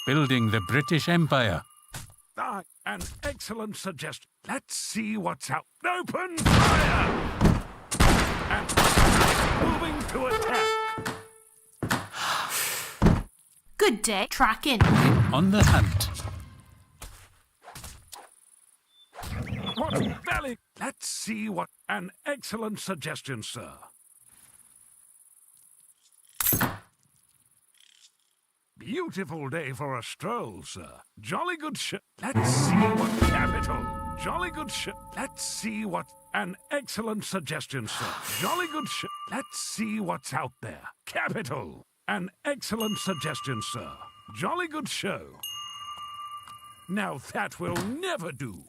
Building the British Empire. Ah, an excellent suggestion. Let's see what's out. Open fire! And moving to attack. Good day. Track in. On the hunt. What valley? Let's see what... An excellent suggestion, sir. Beautiful day for a stroll, sir. Jolly good Let's see what capital. Jolly good Let's see what... An excellent suggestion, sir. Jolly good Let's see what's out there. Capital. An excellent suggestion, sir. Jolly good show. Now that will never do.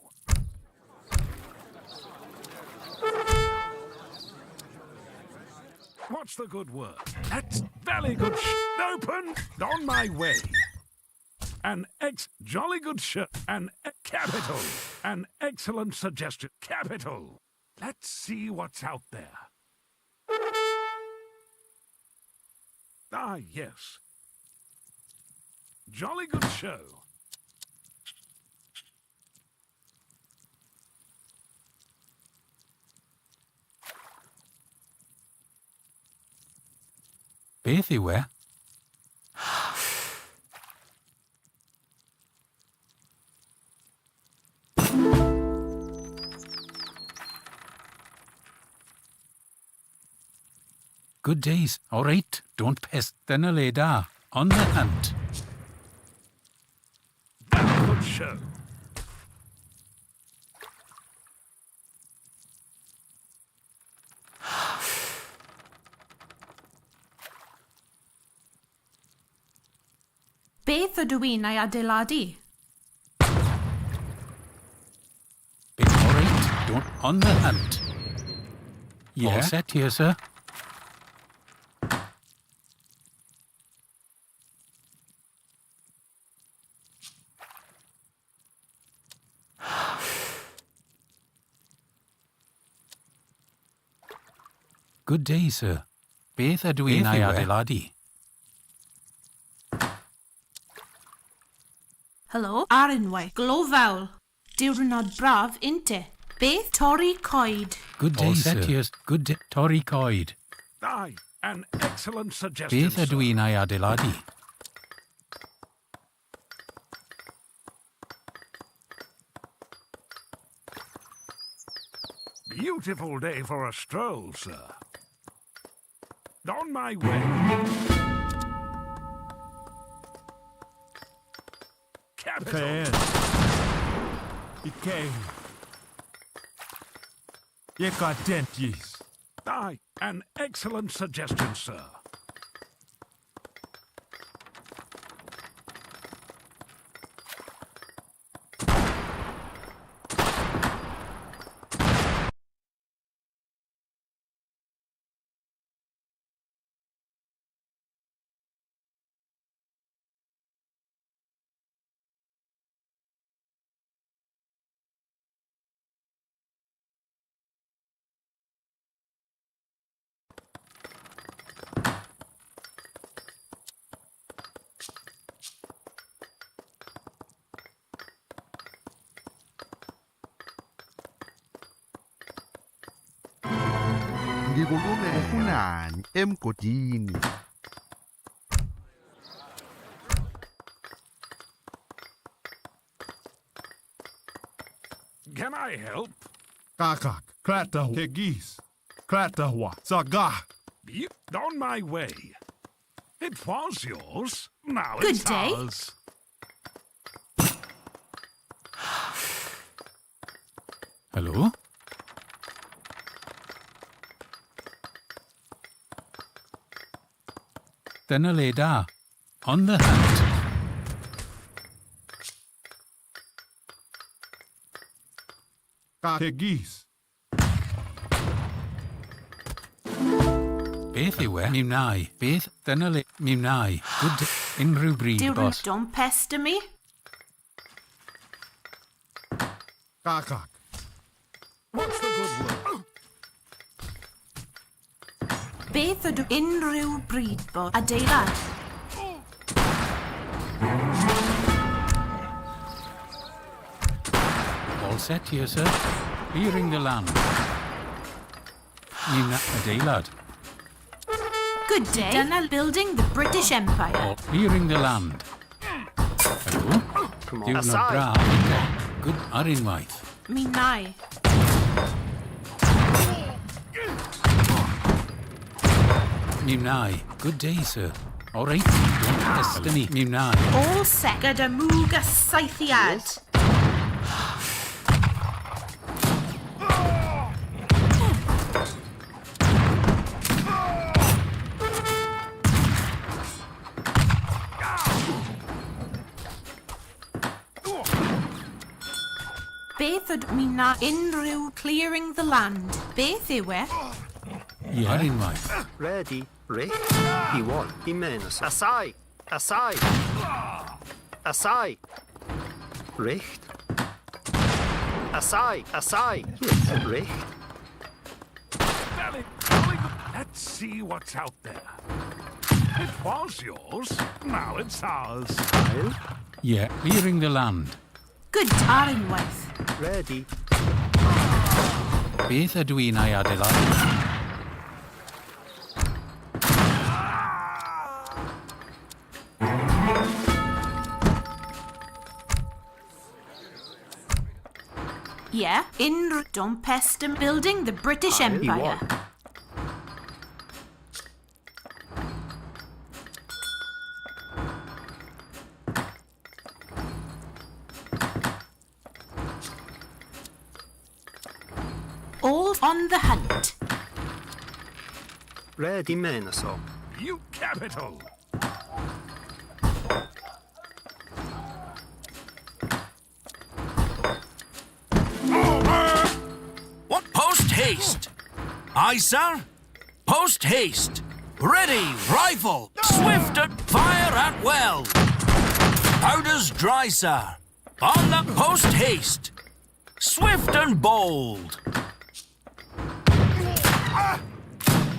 What's the good word? That's very good open on my way. An jolly good an capital. An excellent suggestion. Capital. Let's see what's out there. Ah, yes. Jolly good show. Beth yw e? Good days. All right. Don't pest. Dyna le da. On the hunt. Very good show. Beth ydw i'n ei adeiladu? All right. Don't... On the hunt. Yeah. All set here, sir. Good day, sir. Beth ydw i'n ei adeiladu? Helo, HVNY, glofawl. Diwrnod braf, inte. Beth torri coed. Good day, sir. Good day. Torri coed. Aye, an excellent suggestion. Beth ydw i'n ei adeiladu? Beautiful day for a stroll, sir. On my way. Capital. Aye, an excellent suggestion, sir. Ufunani emgodini. Can I help? Kakak, Kratahwa, Tegis, Kratahwa, Sagah. You on my way. It was yours. Now Good it's day. ours. Hello? Dyna le da. On the hunt. Tegis. Beth yw e? Mi wnau. Beth? Dyna le... Mi wnau. Good unrhyw bryd, boss. Don't pester me. Kakak. What's the good word? Beth ydw unrhyw bryd, boss. Adeilad. All set here, sir. Clearing the land. Mi wna... Adeilad. Good day. Dyna building the British Empire. All clearing the land. Hello? Diwrnod braf, ynde. Good ar unwaith. Mi nai. Mi wnau. Good day, sir. All right. Don't pester me. Mi wnau. All set. Gyda mwg a saethiad. Beth ydw mi na unrhyw clearing the land. Beth yw e? Ie. Ar unwaith. Ready, Rick, I won, I menos. Asai, asai, asai. Richt. Asai, asai. Yes, Richt. Let's see what's out there. It was yours. Now it's ours. Ie. Clearing the land. Good ar unwaith. Ready. Beth ydw i'n ei adeiladu? Yeah, don't pester me. Building the British Empire. All on the hunt. Ready, Menaso. You capital. What post haste? Aye, sir. Post haste. Ready, rifle. Swift at fire at well. Powder's dry, sir. On the post haste. Swift and bold.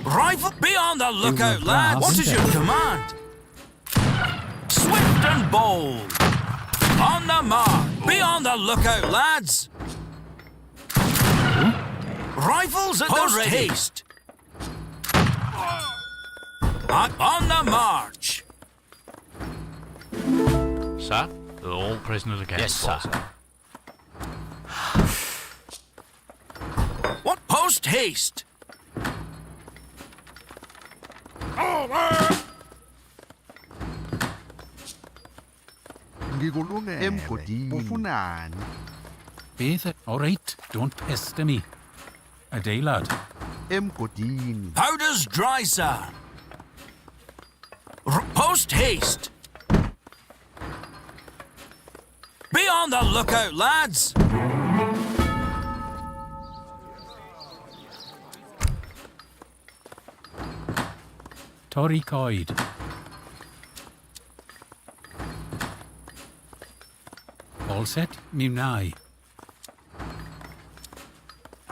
Rifle, be on the lookout, lads. What is your command? Swift and bold. On the mark. Be on the lookout, lads. Rifles at the ready. Haste. On the march. Sir, all prisoners again. Yes, sir. What post haste? Emgodini. Ufunani. Beth... All right. Don't pester me. Adeilad. Emgodini. Powder's dry, sir. Post haste. Be on the lookout, lads. Torri coed. All set? Mi wnau.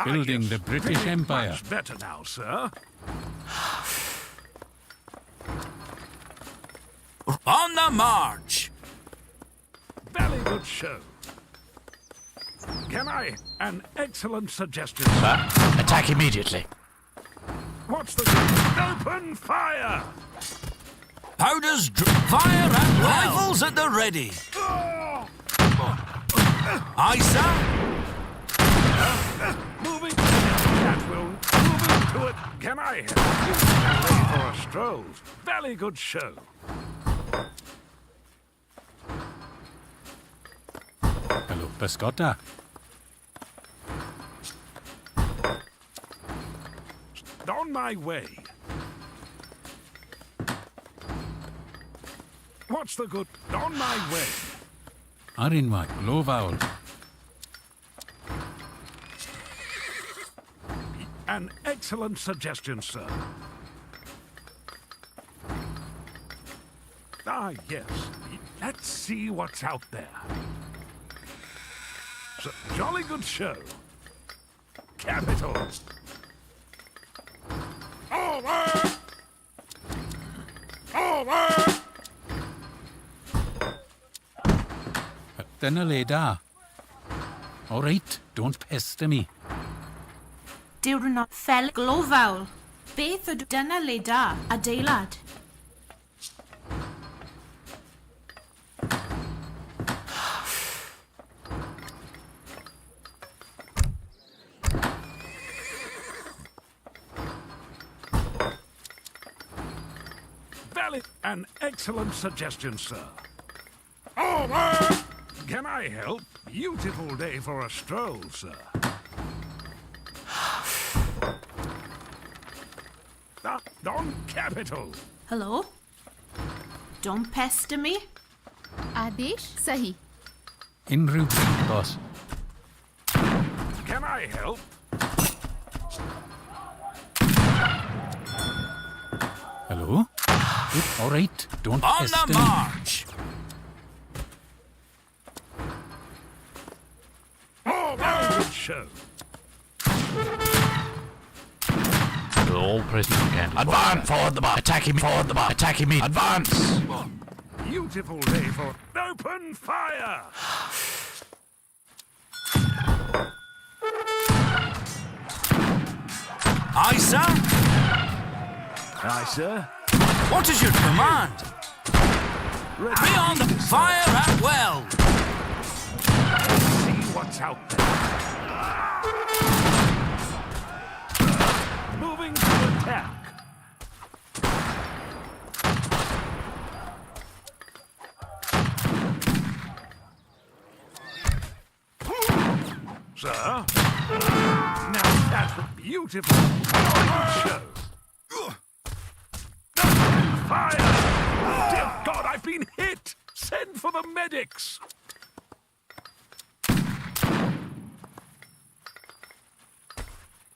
Building the British Empire. Much better now, sir. On the march. Very good show. Can I? An excellent suggestion. Sir, attack immediately. What's the... Open fire! Powders, fire and rifles at the ready. Aye, sir. Moving. That will... Moving to it. Can I help you? Ready for a stroll. Very good show. Hello, Pescotta. On my way. What's the good? On my way. HVNY, low vowel. An excellent suggestion, sir. Ah, yes. Let's see what's out there. It's a jolly good show. Capital. Over! Over! Dyna le da. All right, don't pester me. Diwrnod fel glofawl. Beth ydw dyna le da, adeilad? An excellent suggestion, sir. Over! Can I help? Beautiful day for a stroll, sir. Don Capital. Hello? Don't pester me. आदेश सही. Unrhyw bryd, boss. Can I help? Hello? Good, all right, don't On pester the me. march. Oh, very good show. All present again. Advance! Forward the bar. Attacking me. Forward the bar. Attacking me. Advance! Beautiful day for open fire. Aye, sir. Aye, sir. What is your command? Be on the fire and well. Let's see what's out there. Moving to attack. Sir? Now that's a beautiful show. Fire! Dear God, I've been hit! Send for the medics!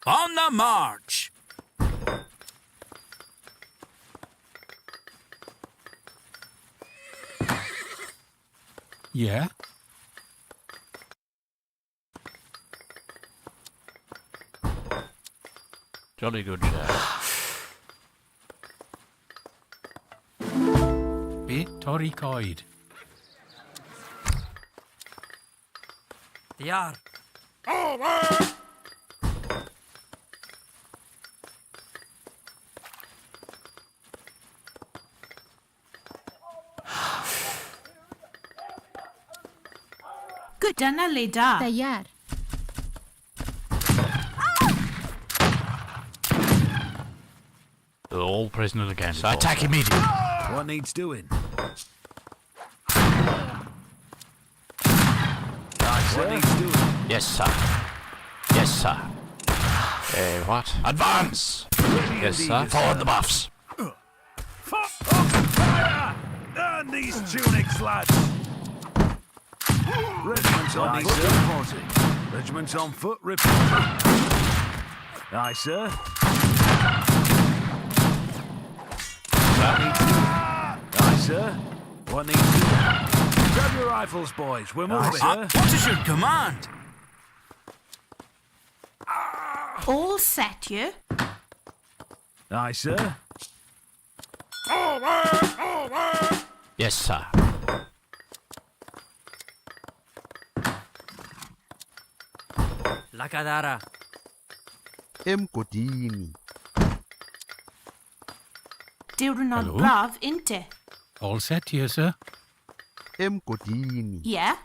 On the march. Yeah? Jolly good show. Be torri coed. Diar. Over! Good, dyna le da. तैयार. All present again. So attack immediately. What needs doing? What needs doing? Yes, sir. Yes, sir. What? Advance. Yes, sir. Forward the buffs. Fire! Earn these tunics, lads! Regiments on foot reporting. Regiments on foot reporting. Aye, sir. Aye, sir. What needs doing? Grab your rifles, boys. We're moving, sir. What is your command? All set, you? Aye, sir. Yes, sir. Emkodini. Diwrnod Hello? braf, inte? All set here, sir. Godini. Yeah?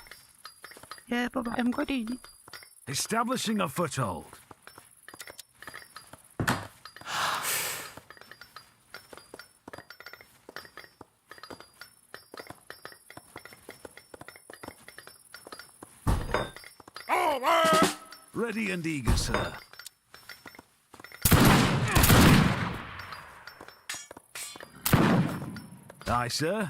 Yeah, Papa. Godini. Establishing a foothold. Ready and eager, sir. Aye, sir.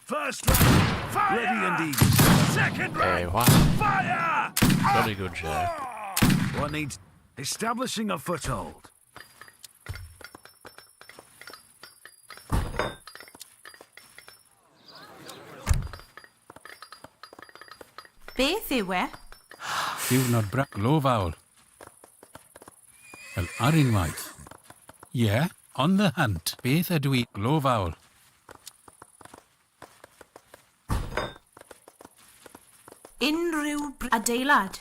First round. Fire! Ready and eager, sir. Second round. what? Fire! Jolly good, sir. One needs establishing a foothold. Beth yw e? Diwrnod braf. Glofawl. Wel, ar unwaith. Yeah, on the hunt. Beth ydw i? Glofawl. Unrhyw adeilad?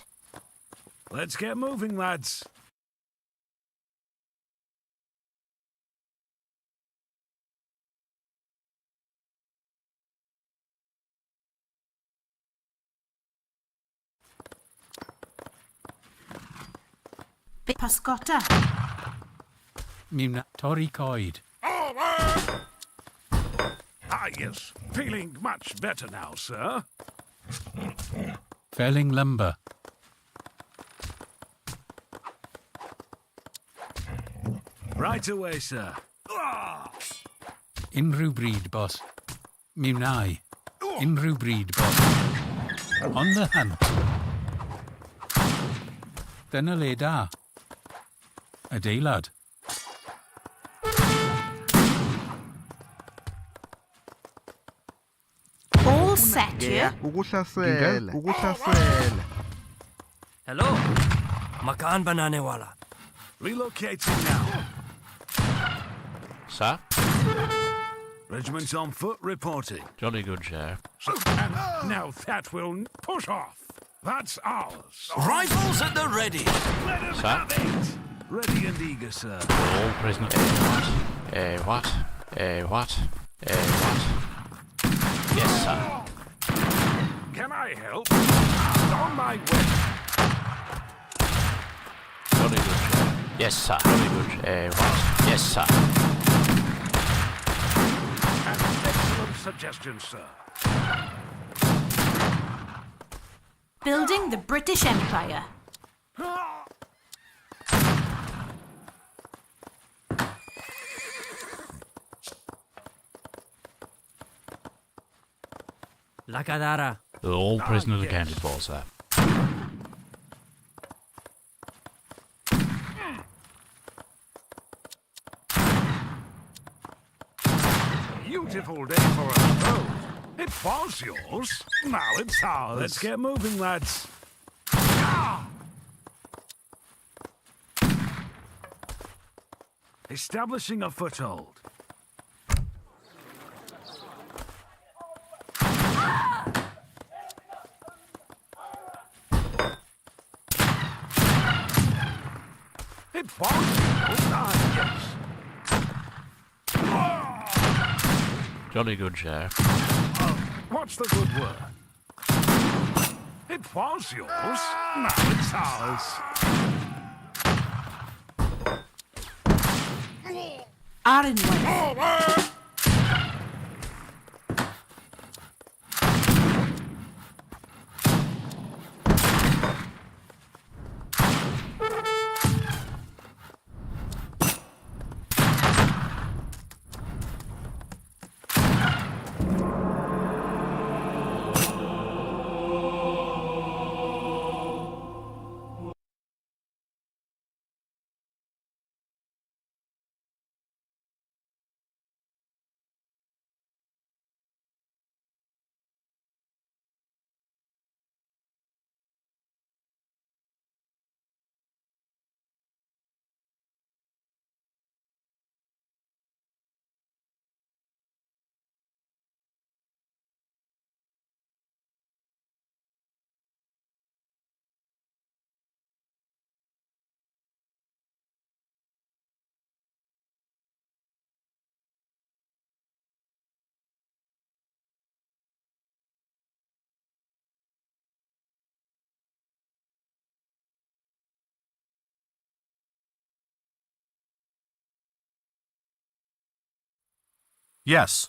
Let's get moving, lads. Pasgota? Mimna torri coed. Ah, yes. Feeling much better now, sir. Felling lumber. Right away, sir. Unrhyw bryd, boss. Mi wna. Unrhyw bryd, boss. On the hunt. Dyna le da. Adeilad. All set here? Ukuhlasela. Ukuhlasela. Hello? Makan bananewala. Relocating now. Sir? Regiment on foot reporting. Jolly good, sir. And now that will push off. That's ours. Rifles at the ready. Let us Sir? have it. Ready and eager, sir. All prisoners. What? What? Yes, sir. Can I help? On my way. Jolly good, sir. Yes, sir. Jolly good. What? Yes, sir. An excellent suggestion, sir. Building the British Empire. La Cadara. All prisoners accounted for, sir. Beautiful day for a stroll. It was yours. Now it's ours. Let's get moving, lads. Establishing a foothold. It was yours. Yes. Jolly good, sir. What's the good word? It was yours. Now it's ours. HVNY. Yes.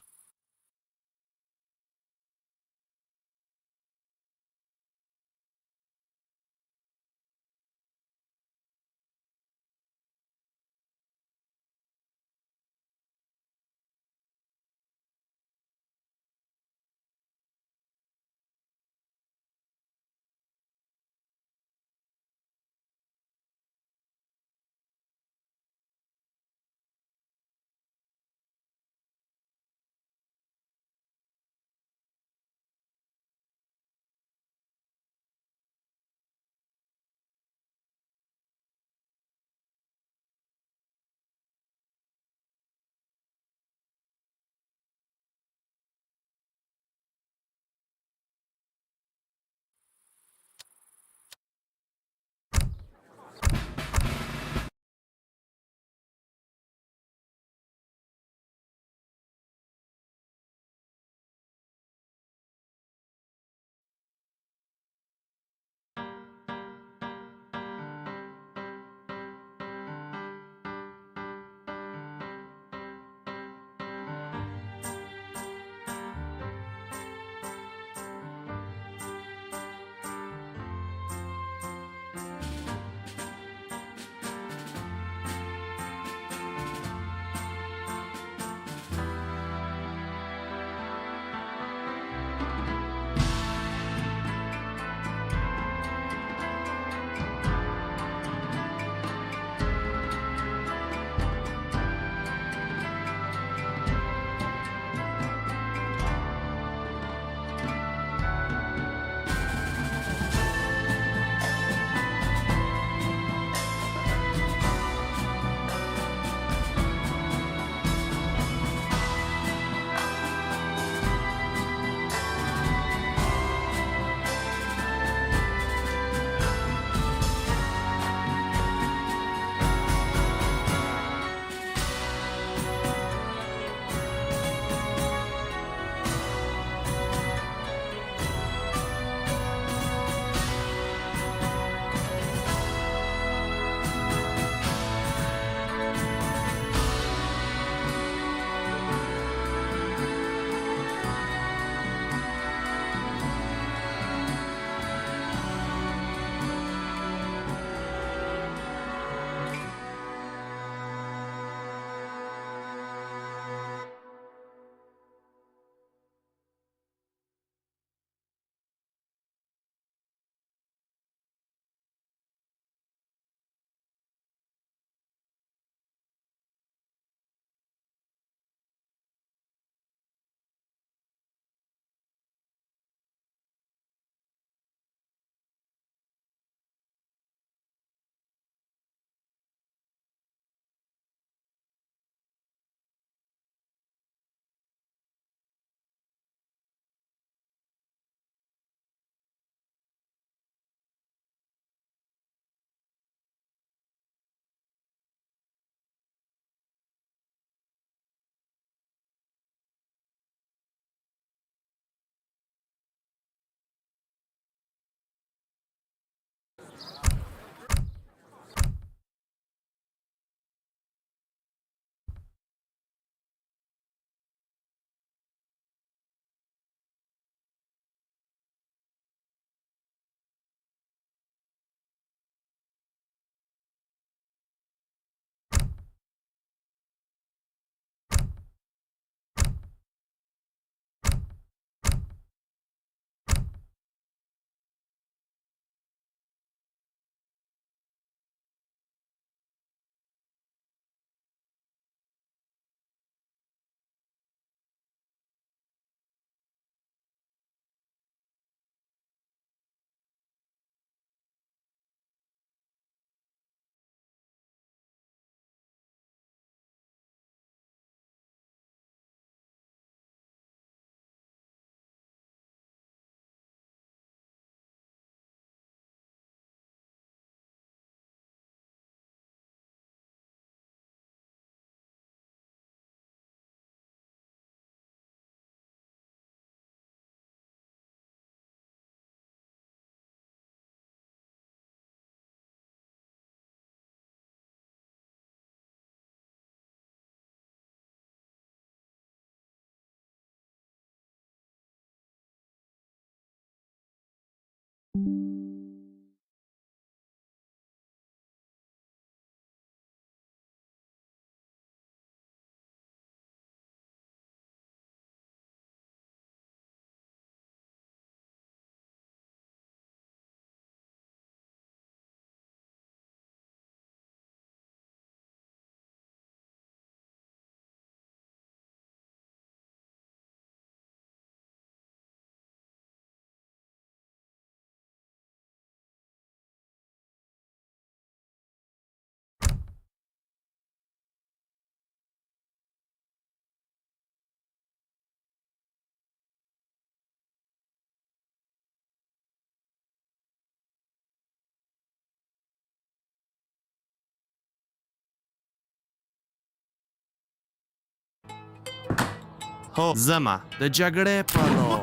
هو زما د جګړې په لور.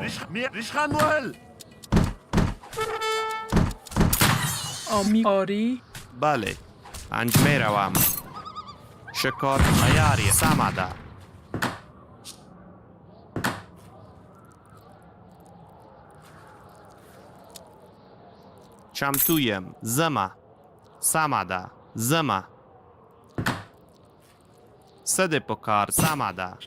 ریشخندول. آری بله انج میروم. شکار تیاری سمه ده. چمتویم. زما سمه ده. زما صد پکار سمه ده.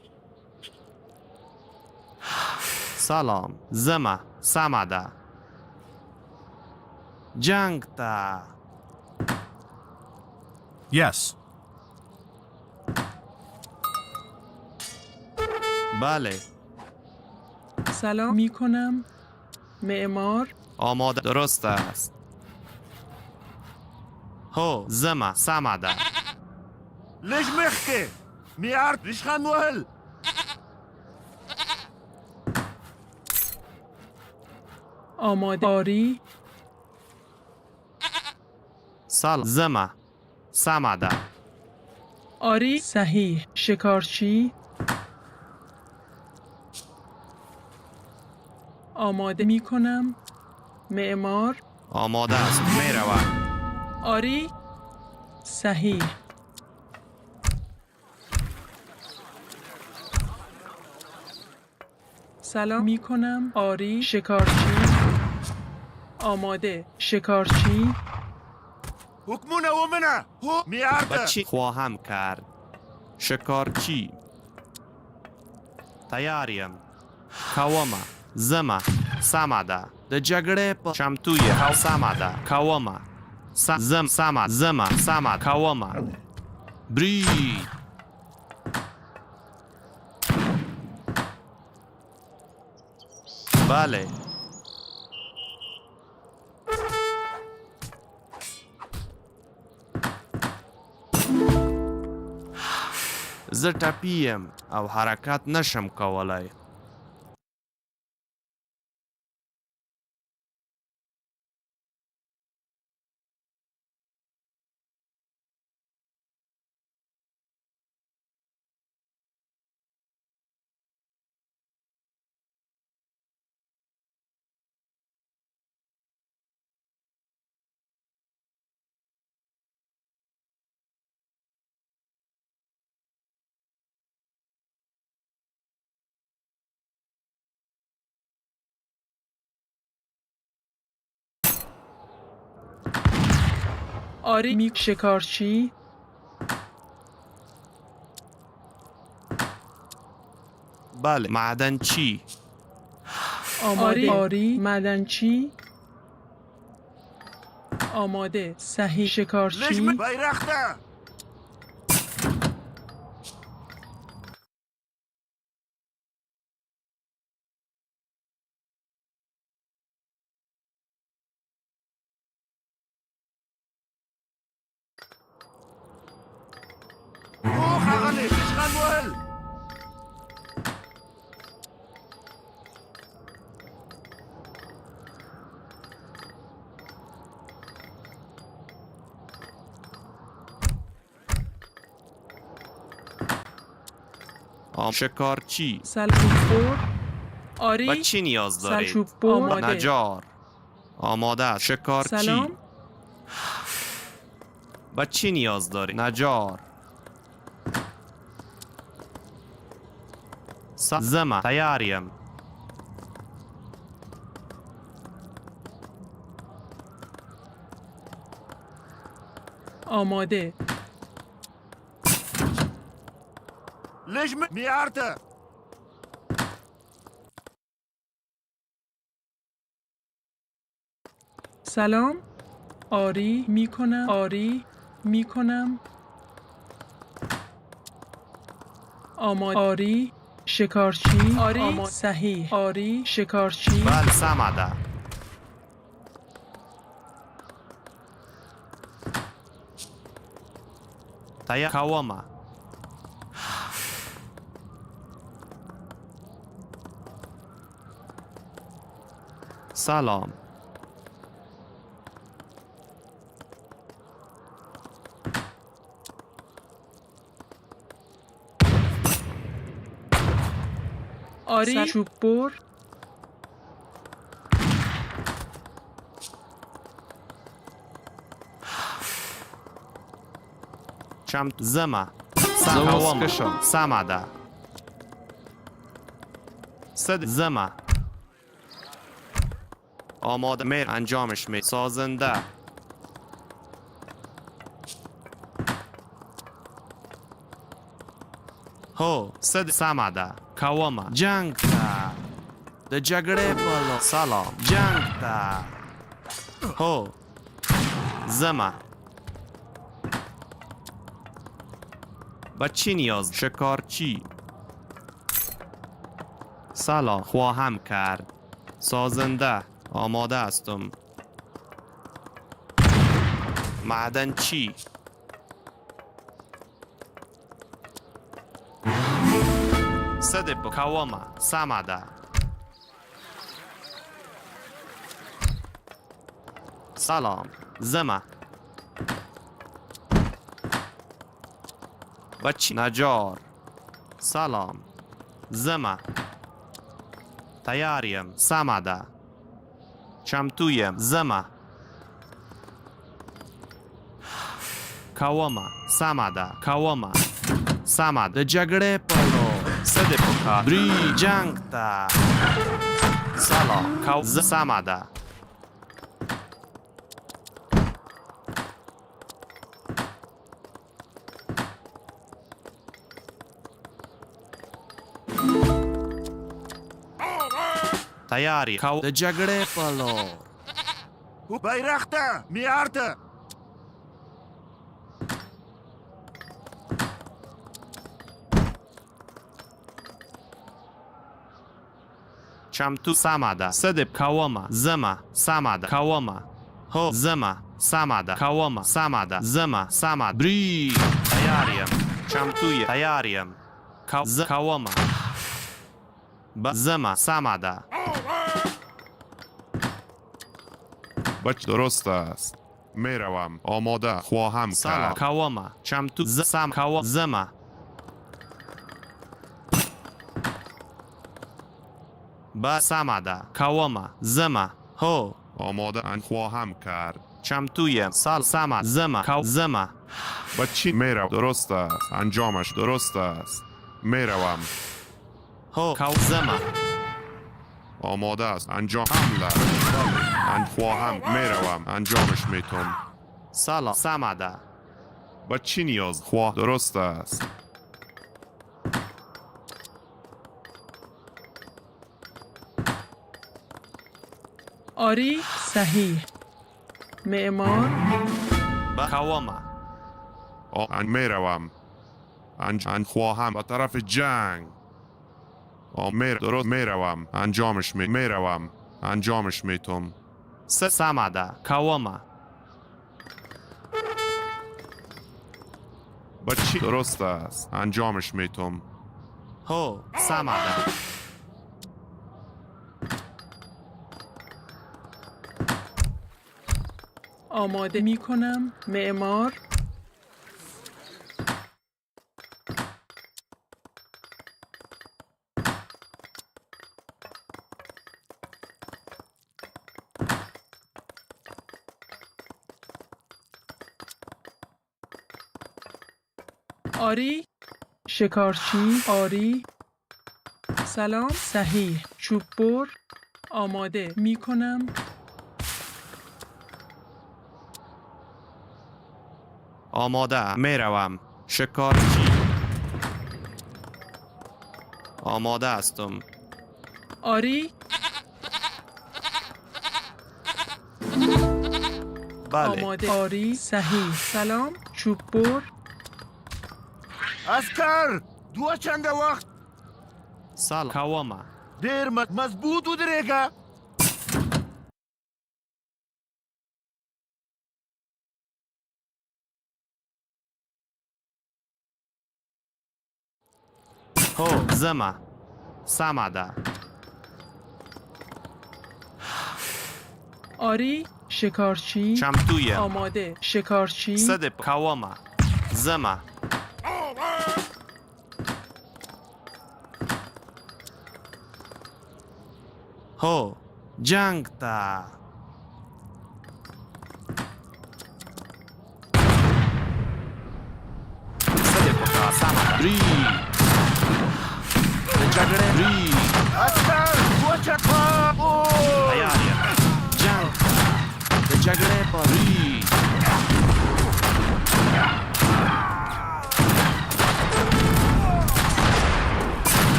سلام. زما سمه ده. جنگ تا. Yes. بله. سلام می کنم. معمار آماده. درست است. هو زما سمه ده. ليش مخكي؟ ميارد ریشخندول. آماده. آری سال زما سمه ده. آری صحیح. شکارچی آماده می کنم. معمار آماده است. میروم. آری صحیح. سلام می کنم. آری شکارچی آماده. شکارچی حکمونه ومنه. هو میارد. بچی خواهم کرد. شکارچی تیاریم. کوما زما سمه ده. د جګړې په چمتوی سمه ده. کوما زما سمه کوما. برید. بله. زه ټپیم او حرکت نشم کولای. آری می شکارچی بله. معدنچی آماده. آری معدنچی آماده. صحیح. شکارچی بیرخته. خغلی ریشخندول. شکارچی سلچوب بر. آری با چی نیاز دارید؟ سلچوب بر. آماده. نجار آماده است. شکارچی سلام. با چی نیاز دارید؟ نجار زما تیاریم. آماده. ليش میارده. سلام. آری می کنم. آری می کنم. آماده. آری شکارچی. آری صحیح. آری شکارچی بله سمده. تیا کوما. سلام. آری چوب بر چم زما کوام سماده صد زما آماده میر انجامش می سازنده هو صد سماده کوام جنگ تا د جګړې په سلام جنگ تا هو زما بچی نیاز شکارچی سلام خواهم کرد سازنده آماده هستم معدن چی صدب کوام سمده سلام زما بچی نجار سلام زما تیاریم سمده چمتویم زما کوما سمده کوما سمده جگره پلو سده پکا دری جنگ تا سلام کو سمده تیاری کو د جګړې په لور بیرغته میارته چمتو سمده صدب کوما زما سمده کوما هو زما سمده کوما سمده زما سمده بری تیاریم چمتوی تیاریم کوما زما سمده بچ درست است میروم آماده خواهم کرد کوما چمتو سم کوما زما با سمده کوما زما هو آماده ان خواهم کرد چمتویم سال سمد زما کو زما بچی میروم درست است انجامش درست است میروم هو کو زما آماده است انجام حمله خواهم میروم انجامش میتونم سالا سمده بچی نیاز خواه درست است آری صحیح معمار کوما میروم خواهم به طرف جنگ درست میروم میروم انجامش میتونم سمده کوما بچی درست است انجامش میتونم هو سمده آماده می کنم معمار آری شکارچی آری سلام صحیح چوب بر آماده می کنم آماده میروم شکارچی آماده هستم آری بله آماده آری صحیح سلام چوب بر اسکر دو چند وقت سلام کوما دیر مضبوط و درگه هو زما سمده آری شکارچی چمتویم آماده شکارچی صدب کوما زما هو جنگ تا سده پکار سامادا بری جگره بری تیاری جنگ تا جگره بری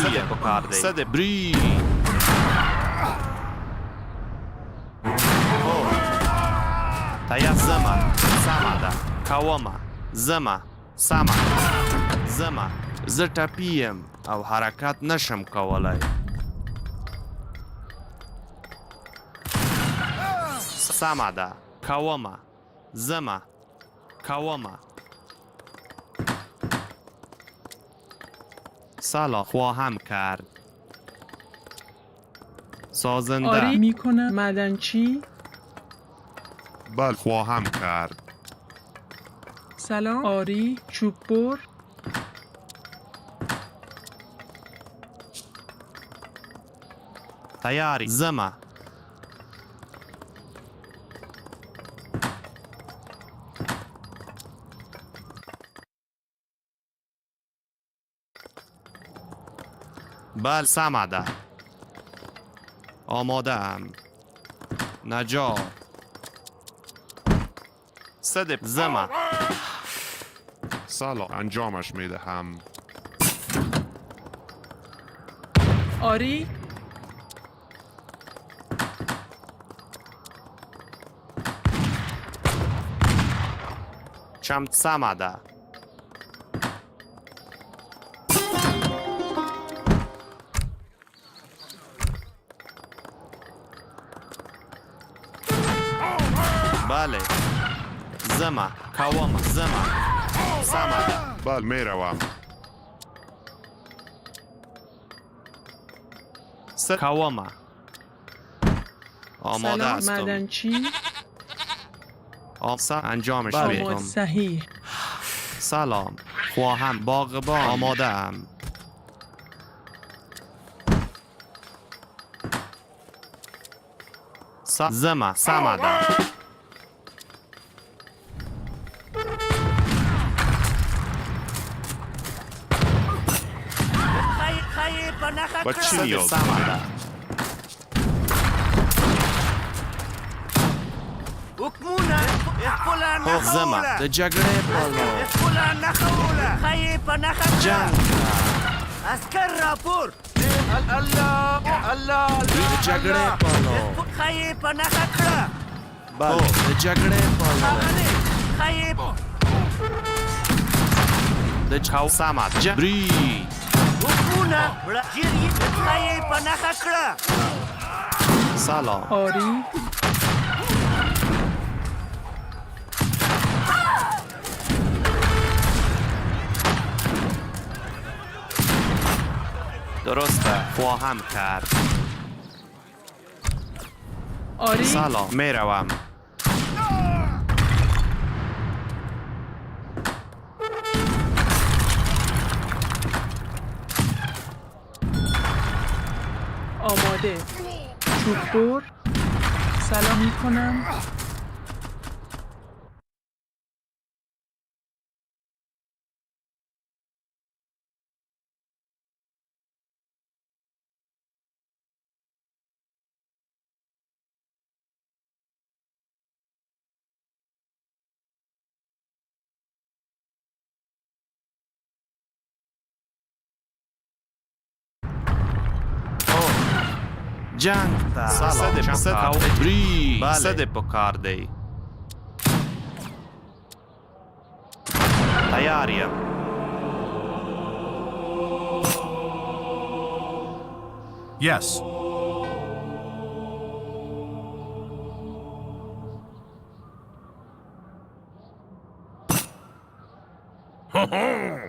سده پکار دی سده بری هو تیا زما سامادا کاوما زما ساما زما زه ټپیم او حرکت نشم کولای سامادا کاوما زما کاوما سالا خواهم کرد سازنده آری میکنم معدنچی بله خواهم کرد سلام آری چوب بر تیاری زما بله سامادا آماده ام نجار صدق زما سالا انجامش میدهم آری چمت سامادا بله زما کاوما زما سامادا بله میروم کاوما آماده سلام هستم معدنچی انجامش آماده میدم صحیح سلام خواهم باغبان آماده ام زما سامادا با چی نیاز سامادا زما د جګړې په لور جنگ عسكر راپور الله د جګړې په لور خایې په نخه کړه بله د جګړې په لور خایې د چاو سامادا جبري وکونه جیری خایې په نخه کړه سلام آری درسته خواهم کرد آری سلام میروم آماده چوب بر سلام میکنم جنگ تا سلام بری صد پکار دی تیاریم Yes. Ho ho!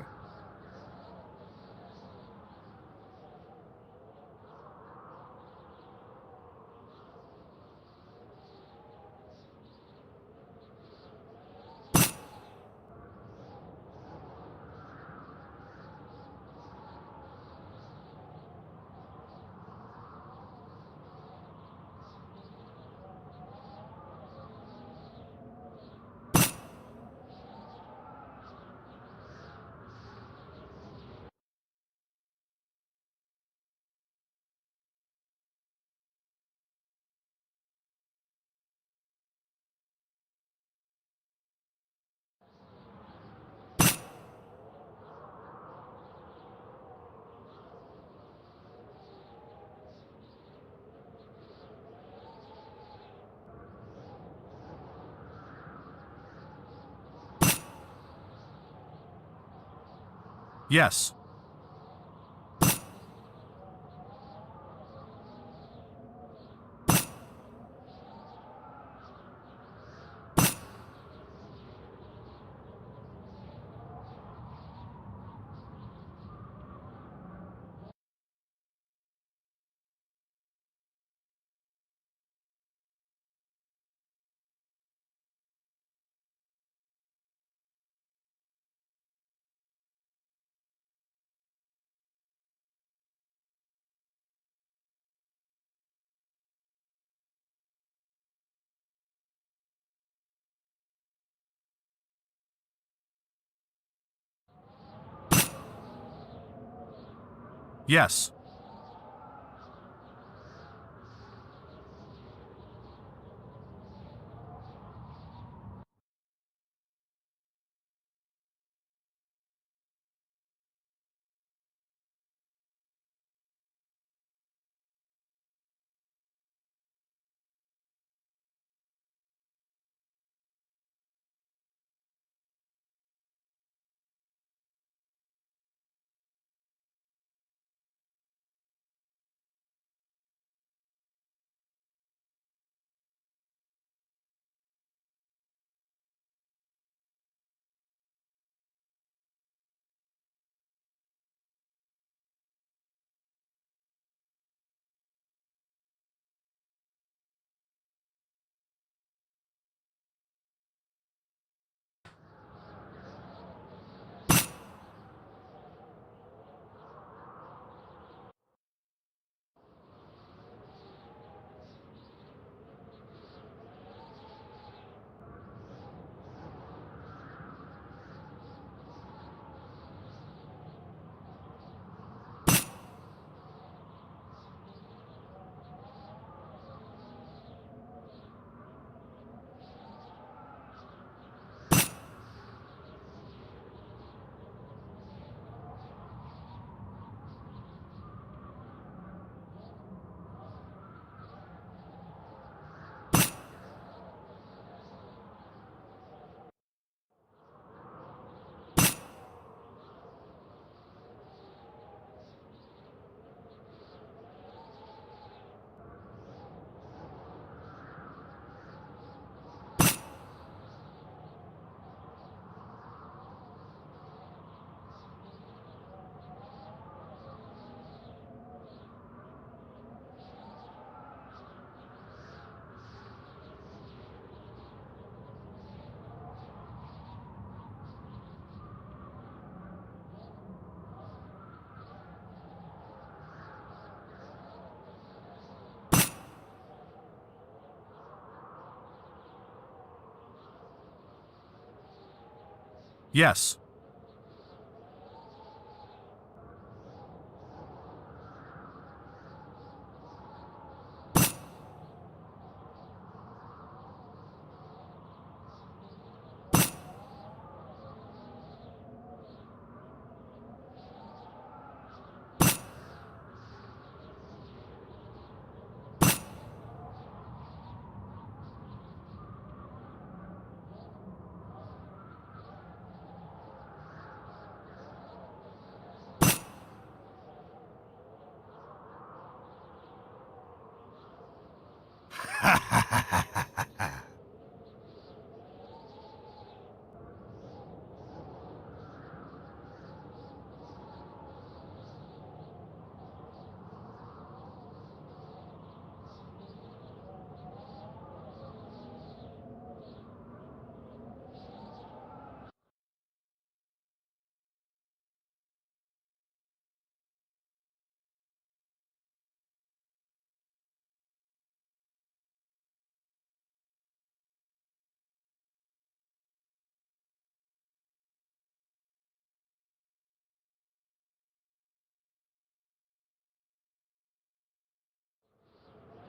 Yes. Yes. Yes.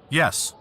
Yes.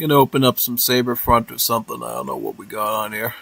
Gonna open up some Saber Front or something. I don't know what we got on here.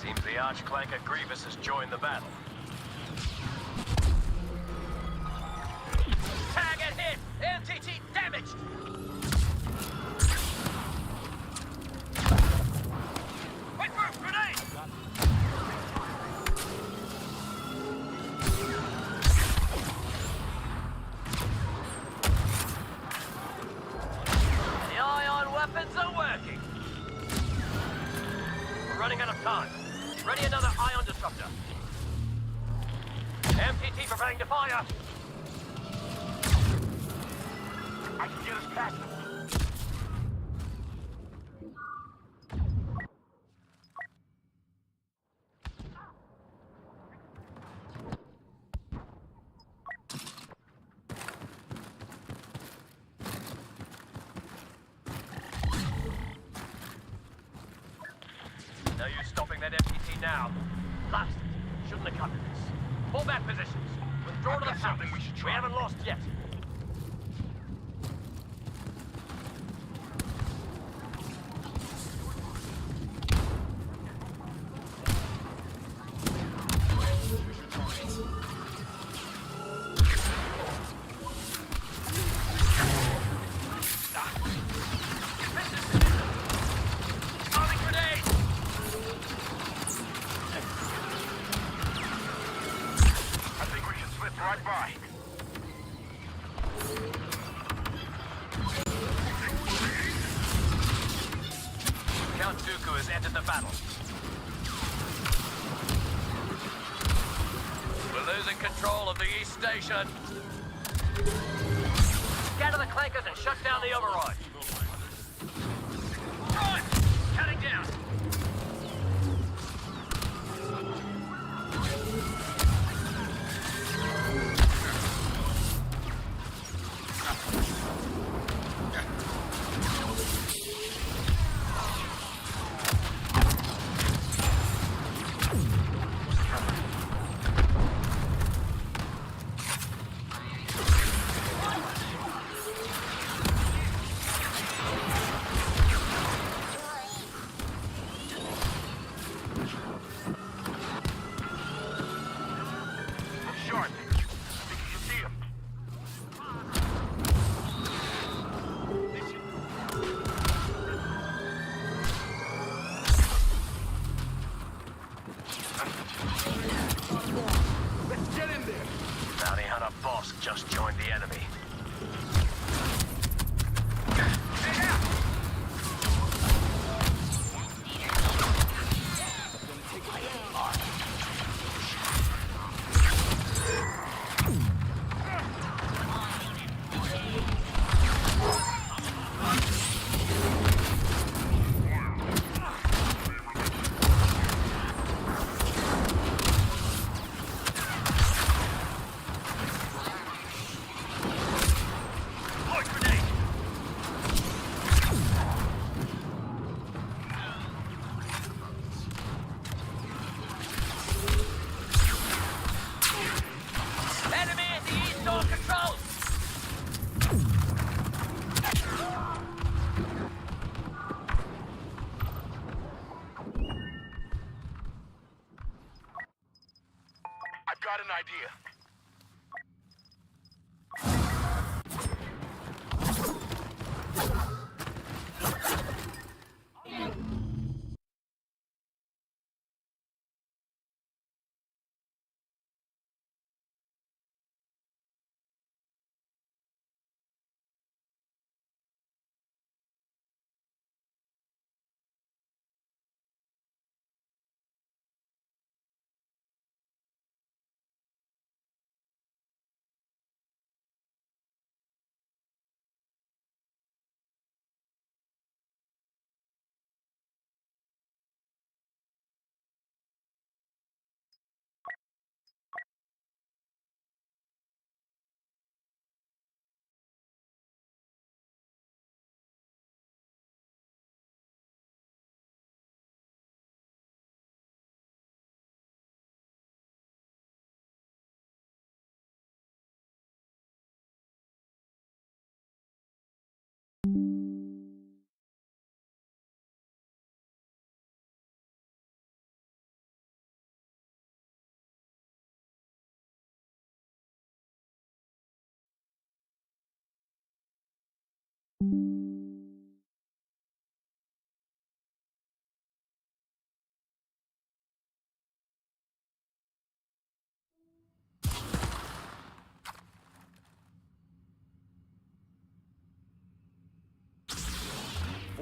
Seems the Archclanker Grievous has joined the battle. Target hit! MTT damaged! Wait for a grenade! The ion weapons are working. We're running out of time. Ready another ion disruptor. MTT preparing to fire. I can get us past them. No use stopping that MTT now. Blast it. Shouldn't have come to this. Fall back positions. Withdraw to the house. We haven't lost yet. Right by. Count Dooku has entered the battle. We're losing control of the East Station. Scatter the clankers and shut down the override. Run! Cutting down. Just joined the enemy.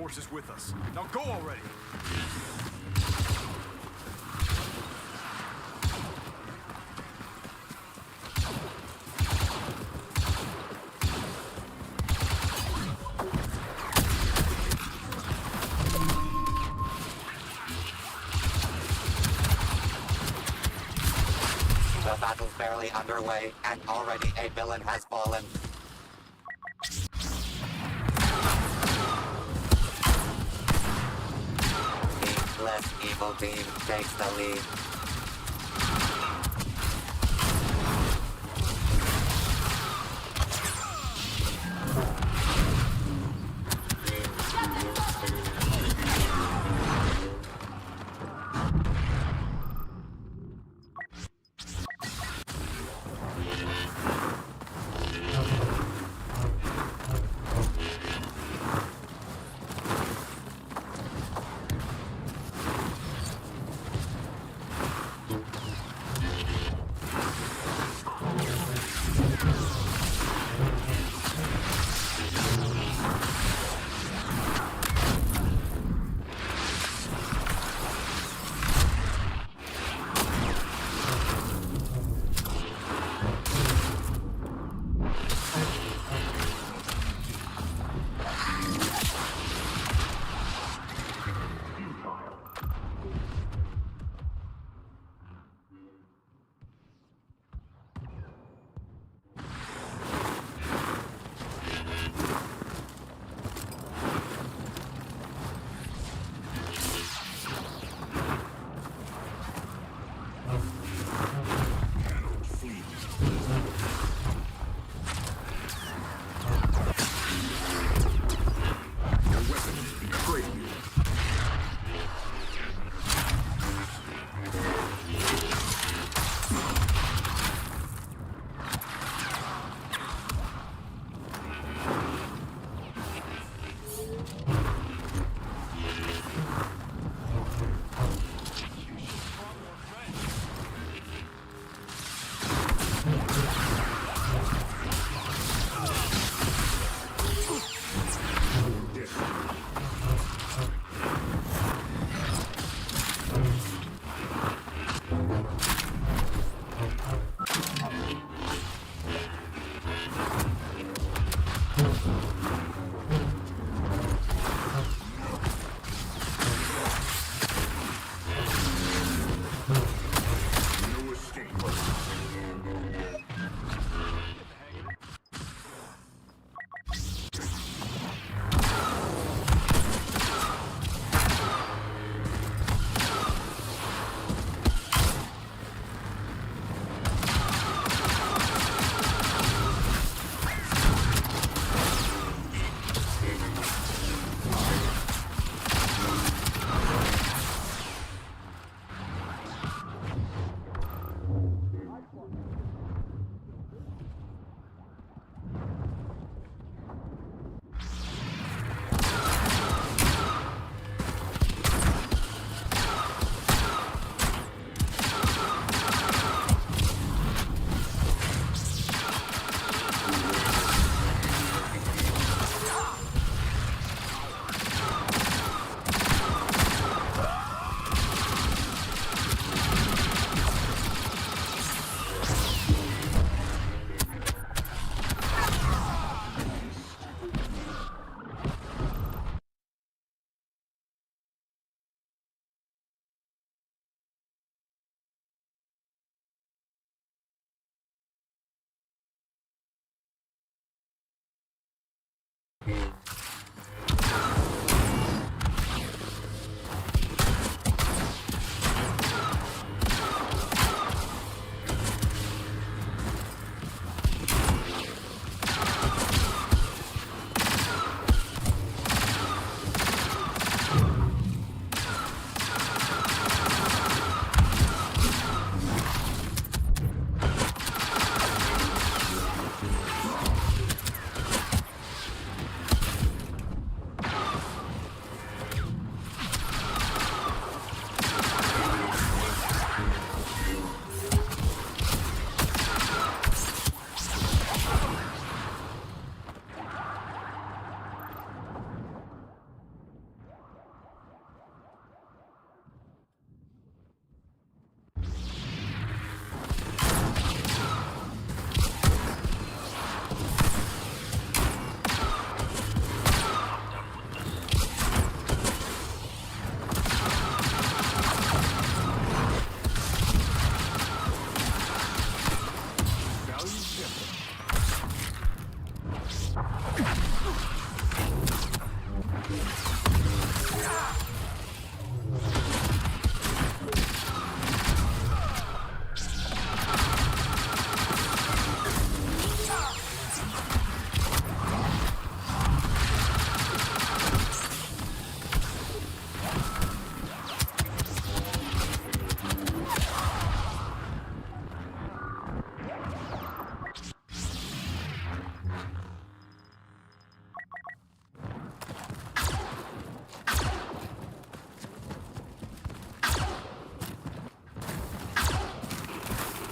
forces with us. Now go already! The battle's barely underway, and already a villain has fallen. The less evil team takes the lead.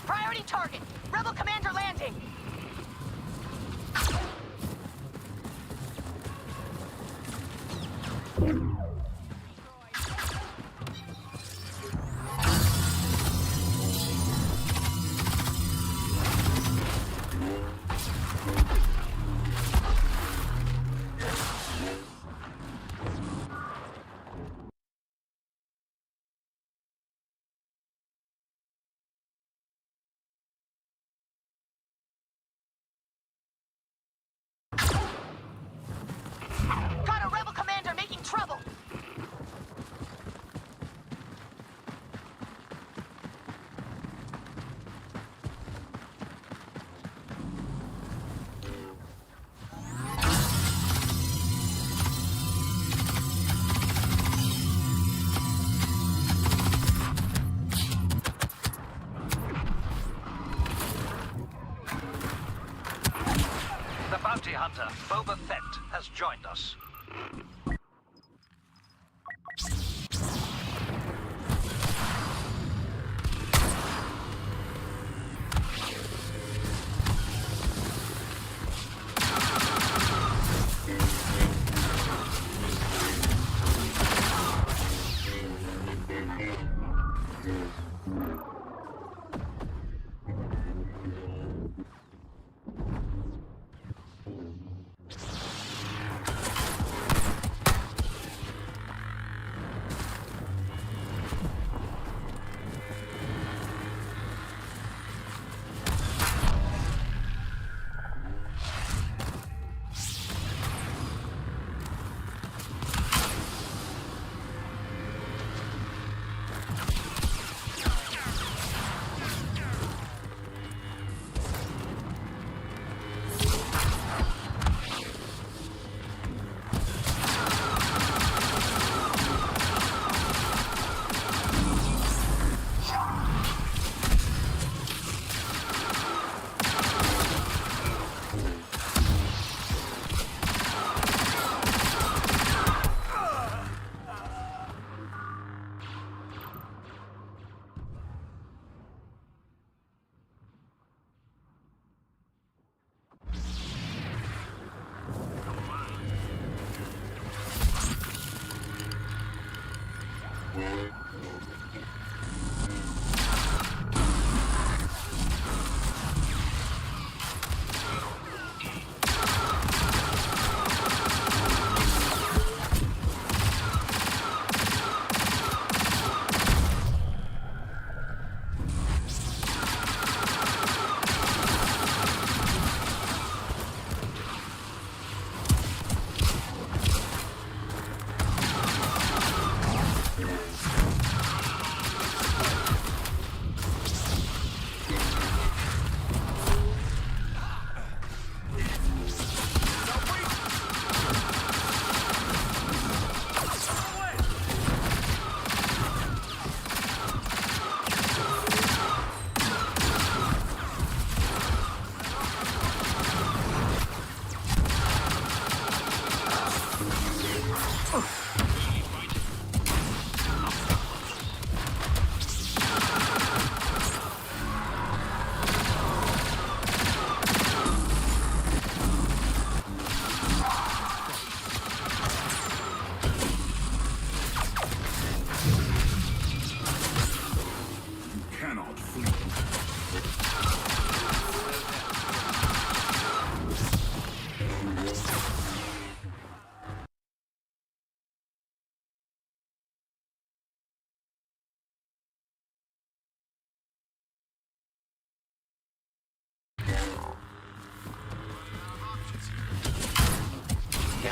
Priority target! Rebel commander landing! Got a rebel commander making trouble! The bounty hunter, Boba Fett, has joined us.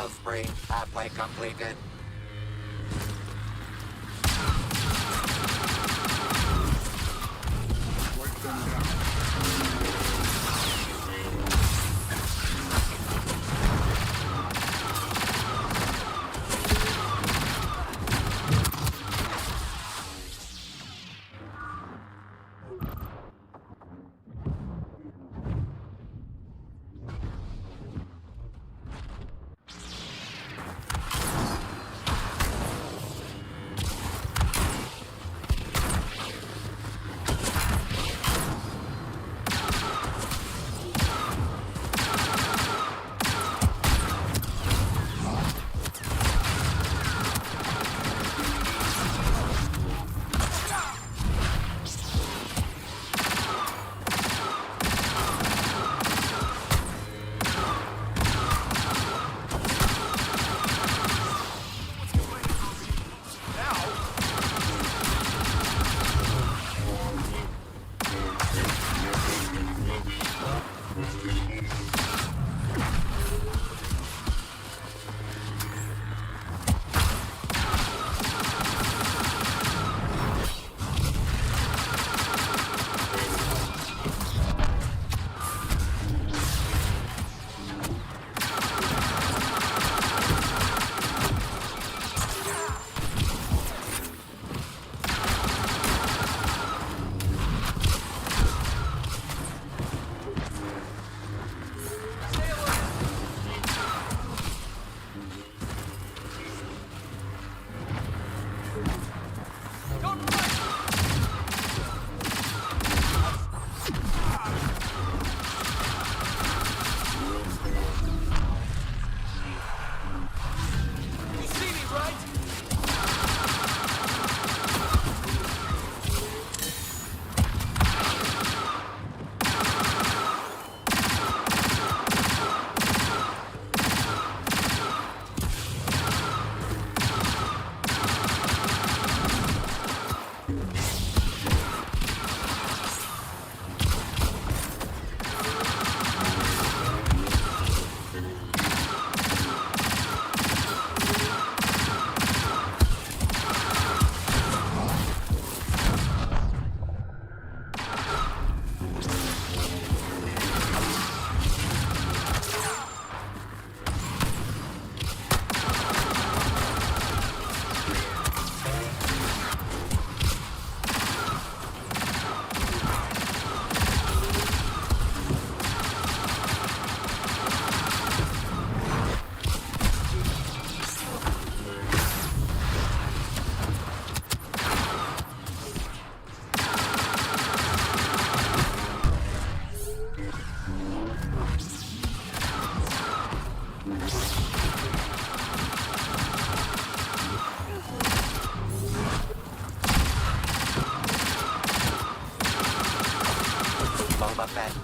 Kill spree halfway completed.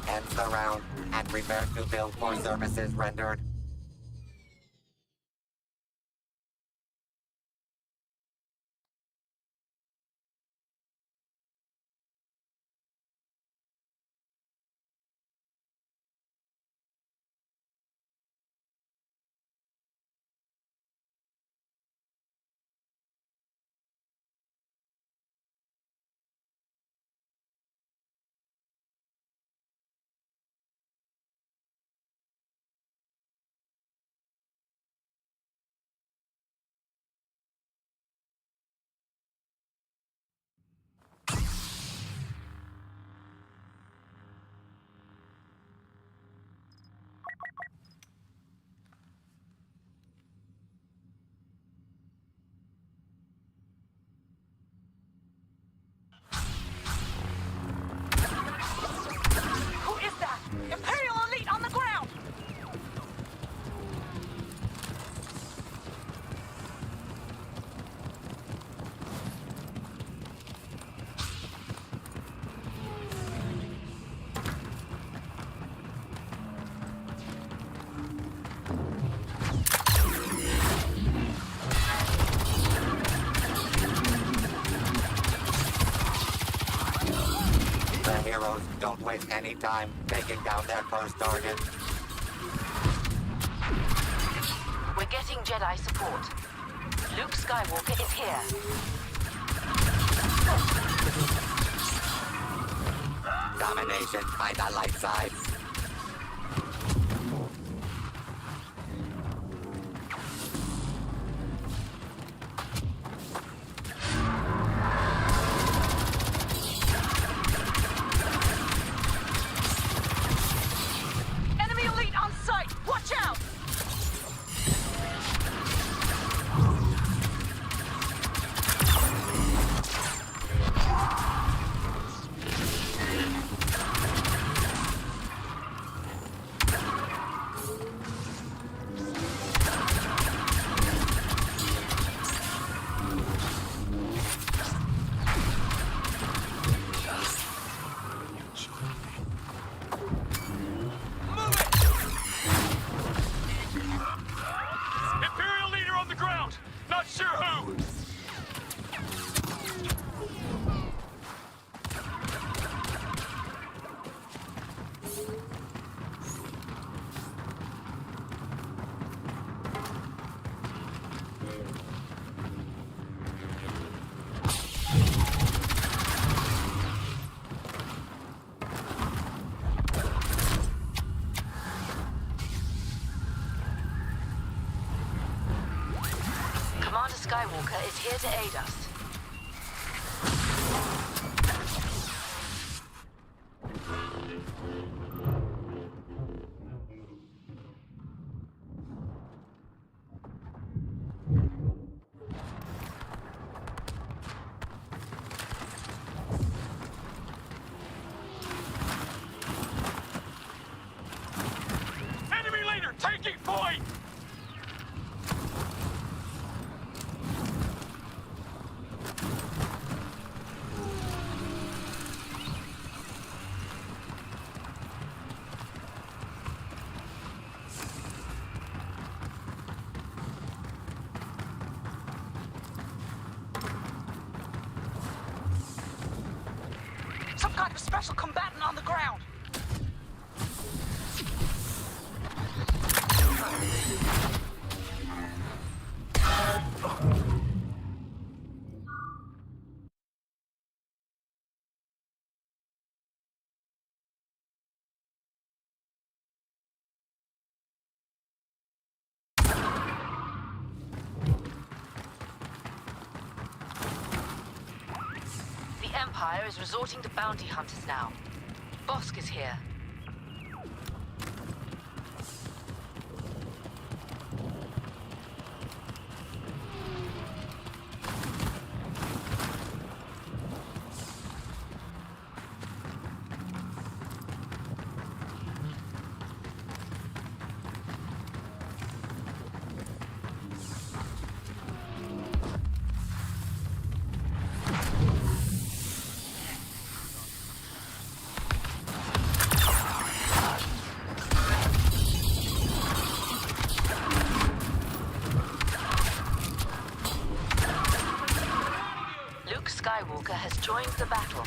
Ends the round and prepare to bill for services rendered. Heroes don't waste any time taking down their first target. When We're getting Jedi support. Luke Skywalker is here. Domination by the light side. Enemy elite on sight! Watch out! Imperial leader on the ground! Not sure who! Commander Skywalker is here to aid us. Enemy leader taking point! Some kind of special combatant on the ground! The Empire is resorting to bounty hunters now. Bosk is here. Luke Skywalker has joined the battle.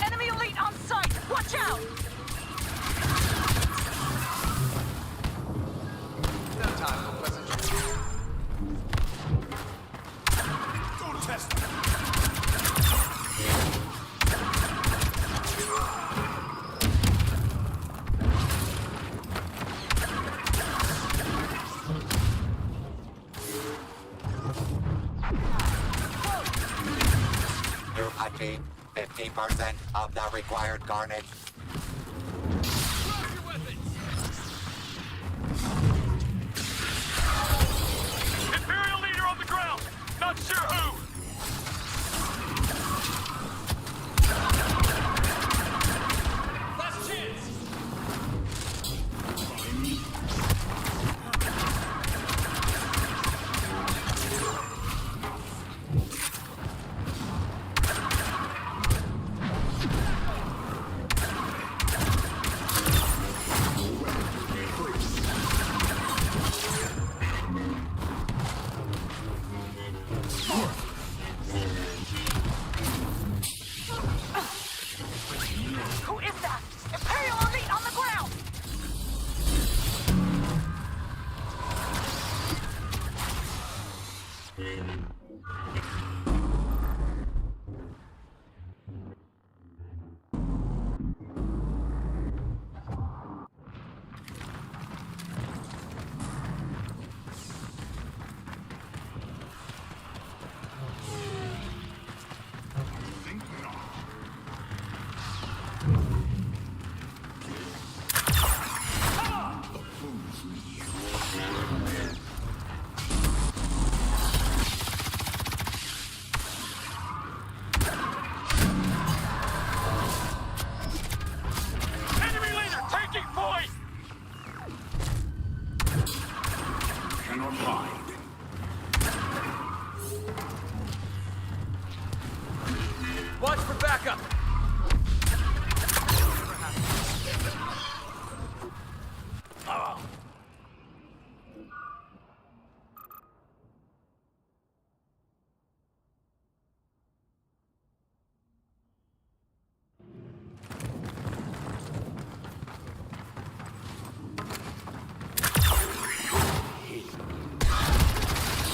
Enemy elite on sight! Watch out! You've achieved 50% of the required carnage. Imperial leader on the ground! Not sure who! Last chance! Watch for backup!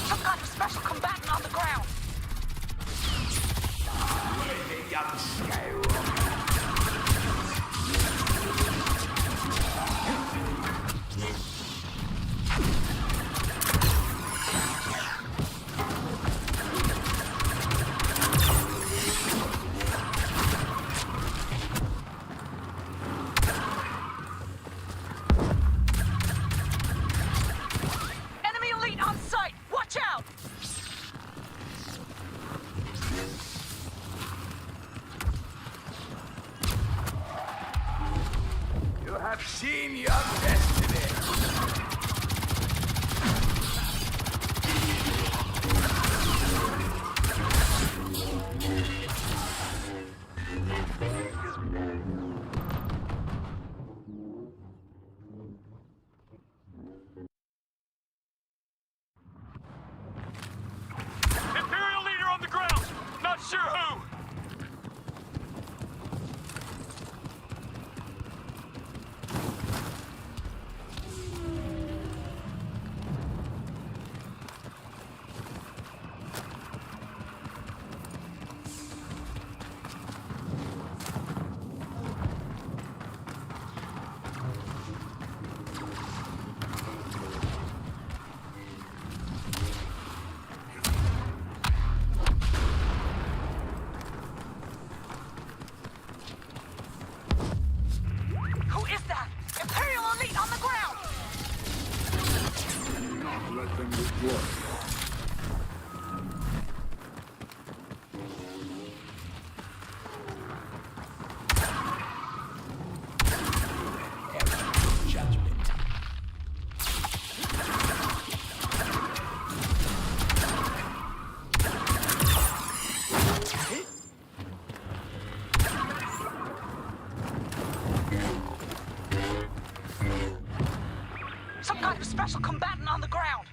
Some kind of special combatant on the ground. Enemy elite on sight! Watch out! You have seen your destiny. Imperial leader on the ground! Not sure who! Who is that? Imperial elite on the ground! Do not let them withdraw. Some kind of special combatant on the ground!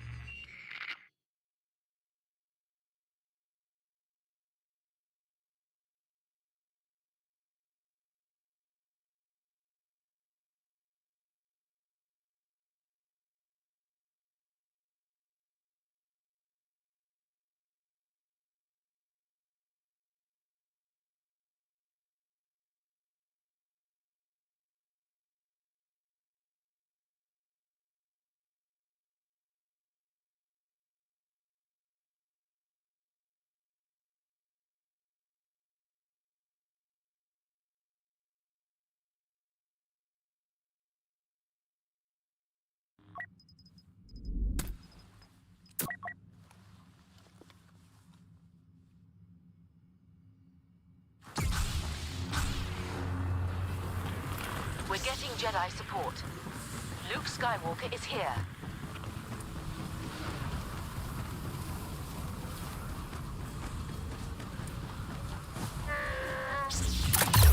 We're getting Jedi support. Luke Skywalker is here.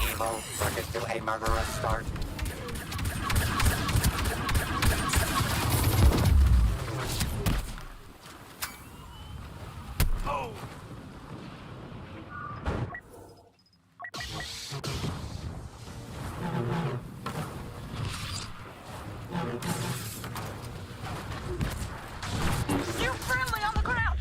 Evil, circuit to a murderous start. New friendly on the ground!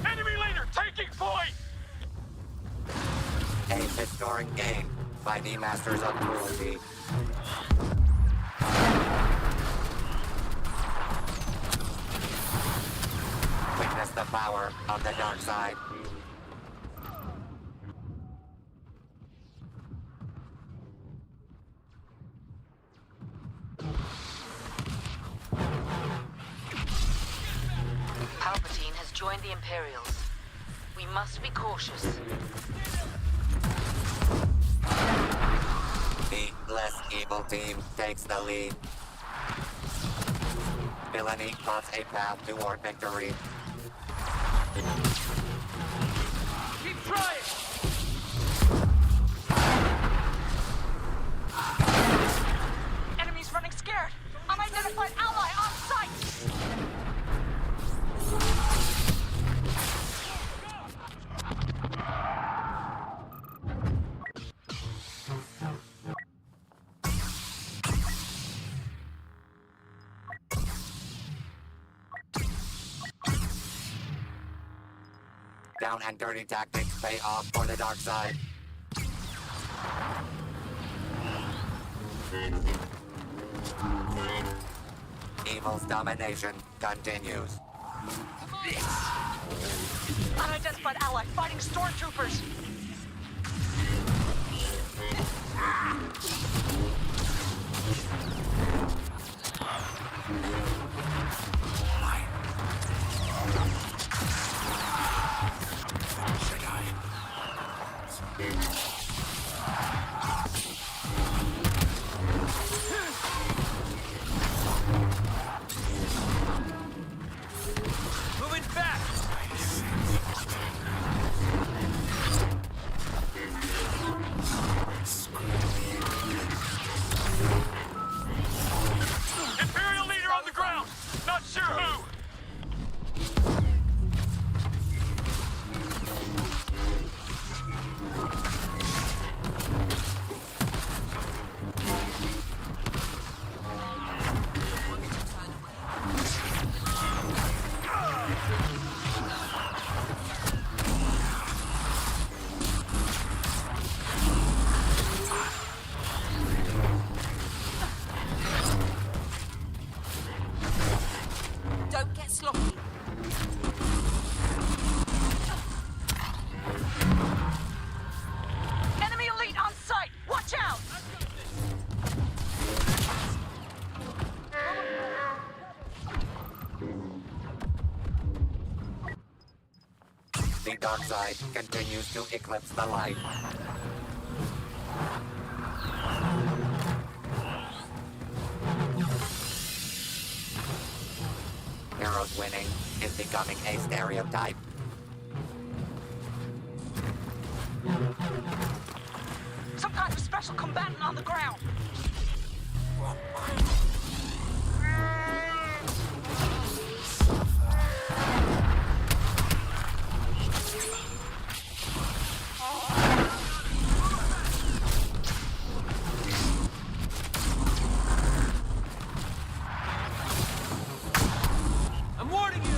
Enemy leader taking point! A historic game by the Masters of Cruelty. Witness the power of the dark side. joined the Imperials. We must be cautious. The less evil team takes the lead. Villainy plots a path toward victory. Keep trying! Enemies running scared. Unidentified ally on sight. Down and dirty tactics pay off for the dark side. Evil's domination continues. Unidentified ally fighting stormtroopers. Moving back! Imperial leader on the ground! Not sure who! Don't get sloppy. Enemy elite on sight. Watch out! The dark side continues to eclipse the light. Heroes winning is becoming a stereotype. Some kind of special combatant on the ground. I'm warning you!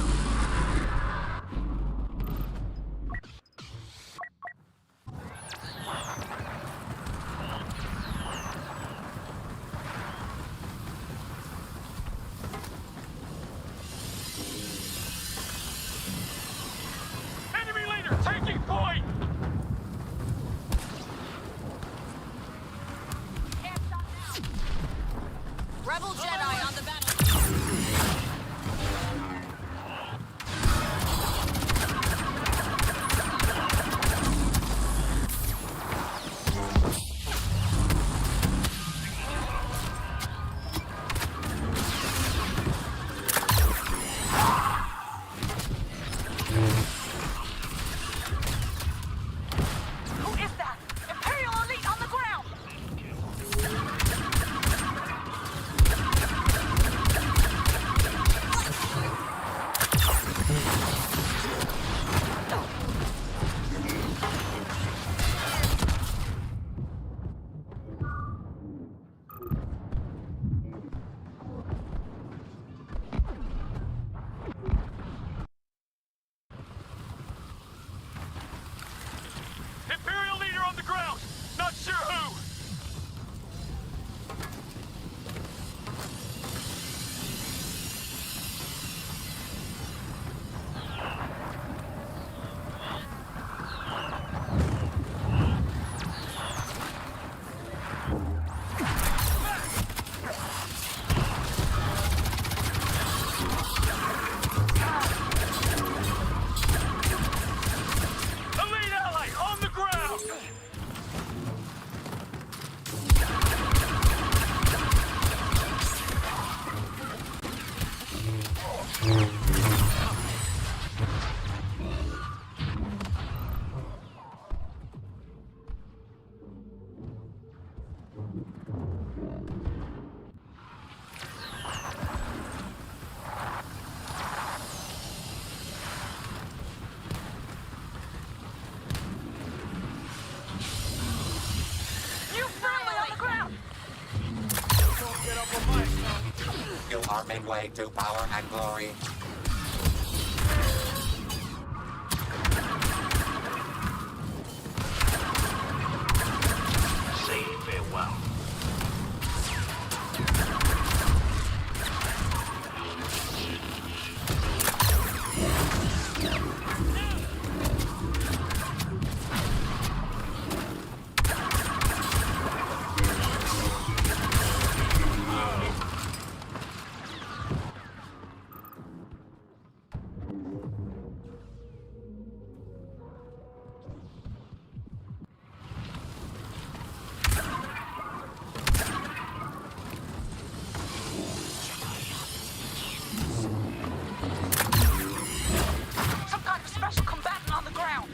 are midway to power and glory. Say farewell. Some kind of special combatant on the ground.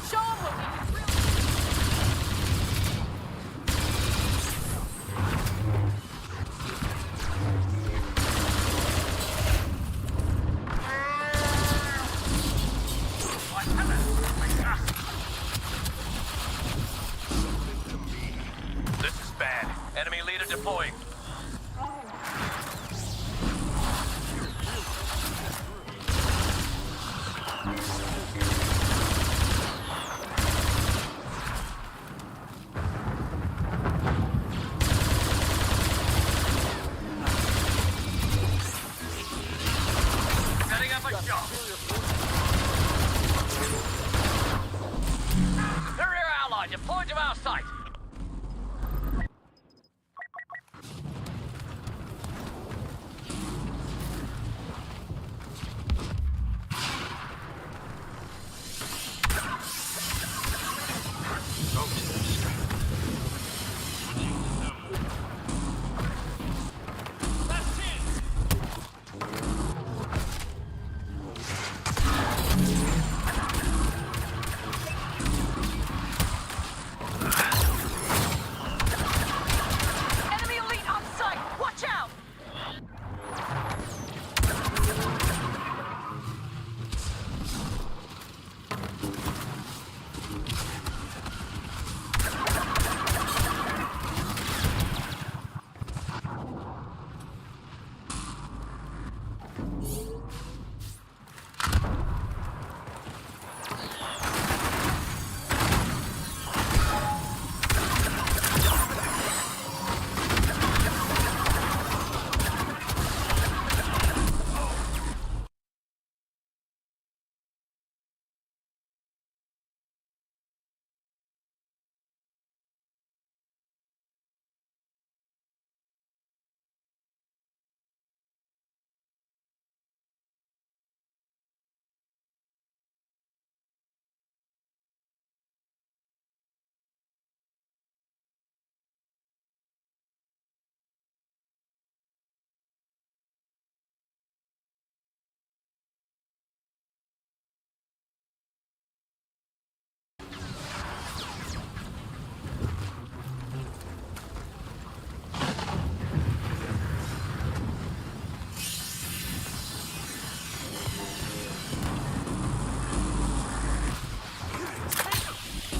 Show 'em what we can really... This is bad. Enemy leader deploying. Setting up a shot. Superior ally deployed to our site. Enemy elite on site! Watch out!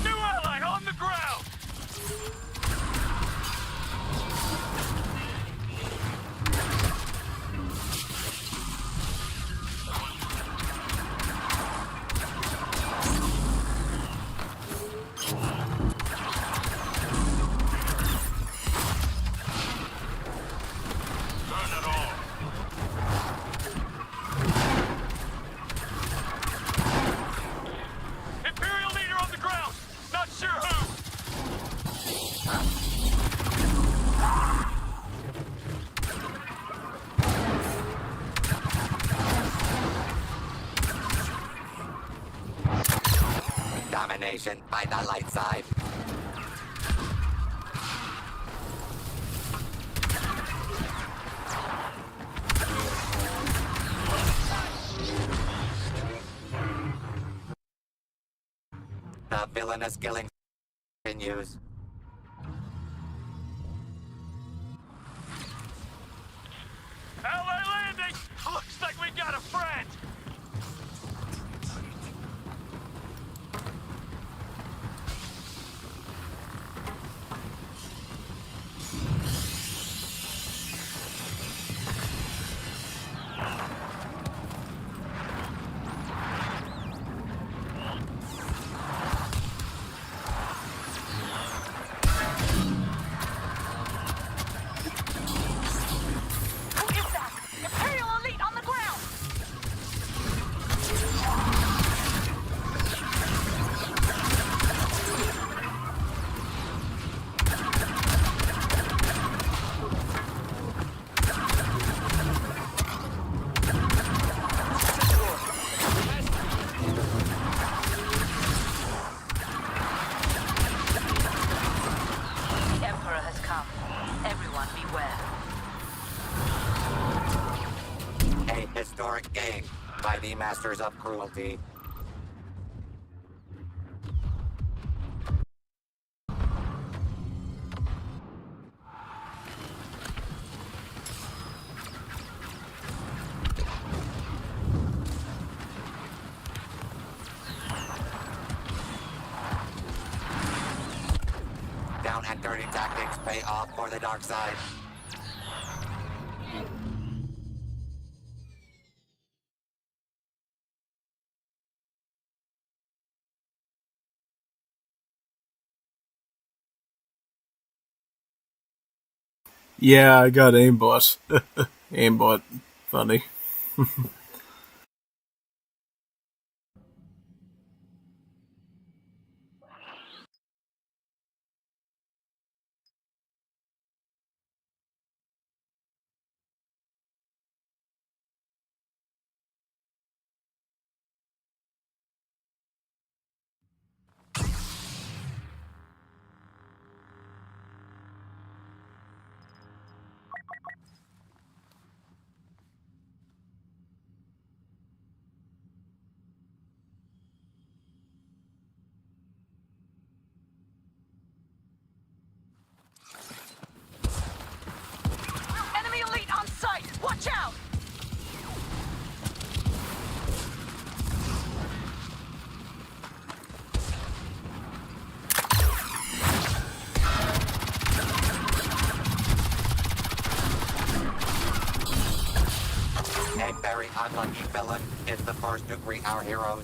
New ally on the ground! Turn it on. Imperial leader on the ground! Not sure who! Domination by the light side. The villainous killing continues. LA landing! Looks like we got a friend! Historic game by the Masters of Cruelty. Down and dirty tactics pay off for the dark side. Yeah, I got aimbot. Aimbot. Funny. Enemy elite on site! Watch out! A very unlucky villain is the first to greet our heroes.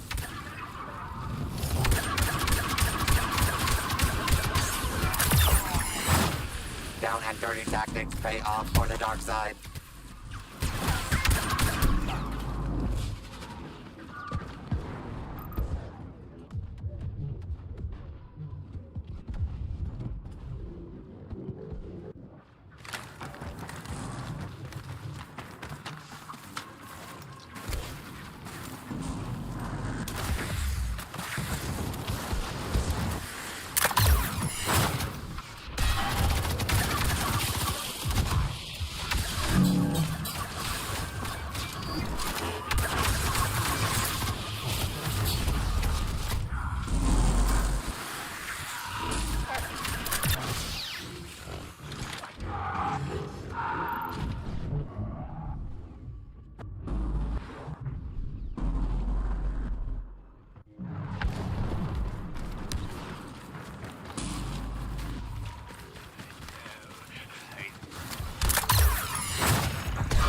Down and dirty tactics pay off for the dark side.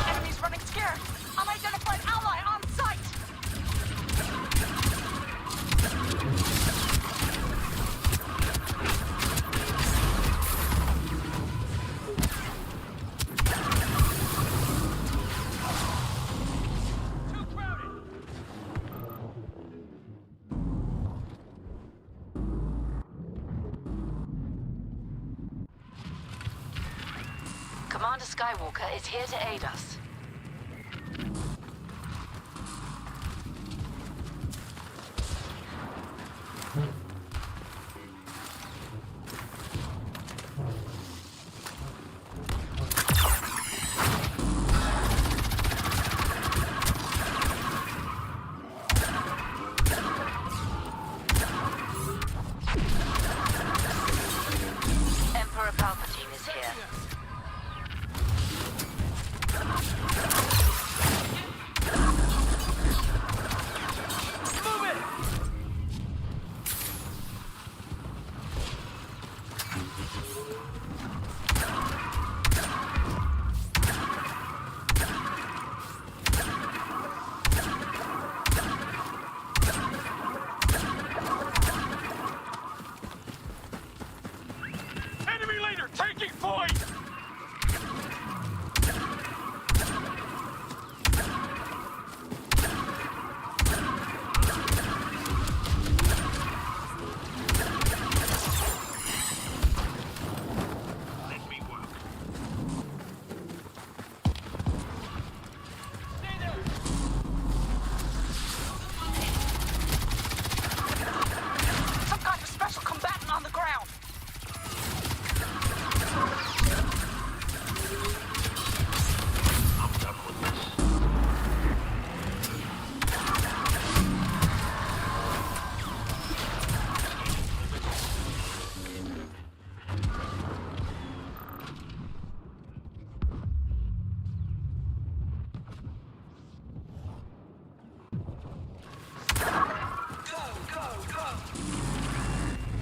Enemies running scared! Unidentified ally on site! Commander Skywalker is here to aid us.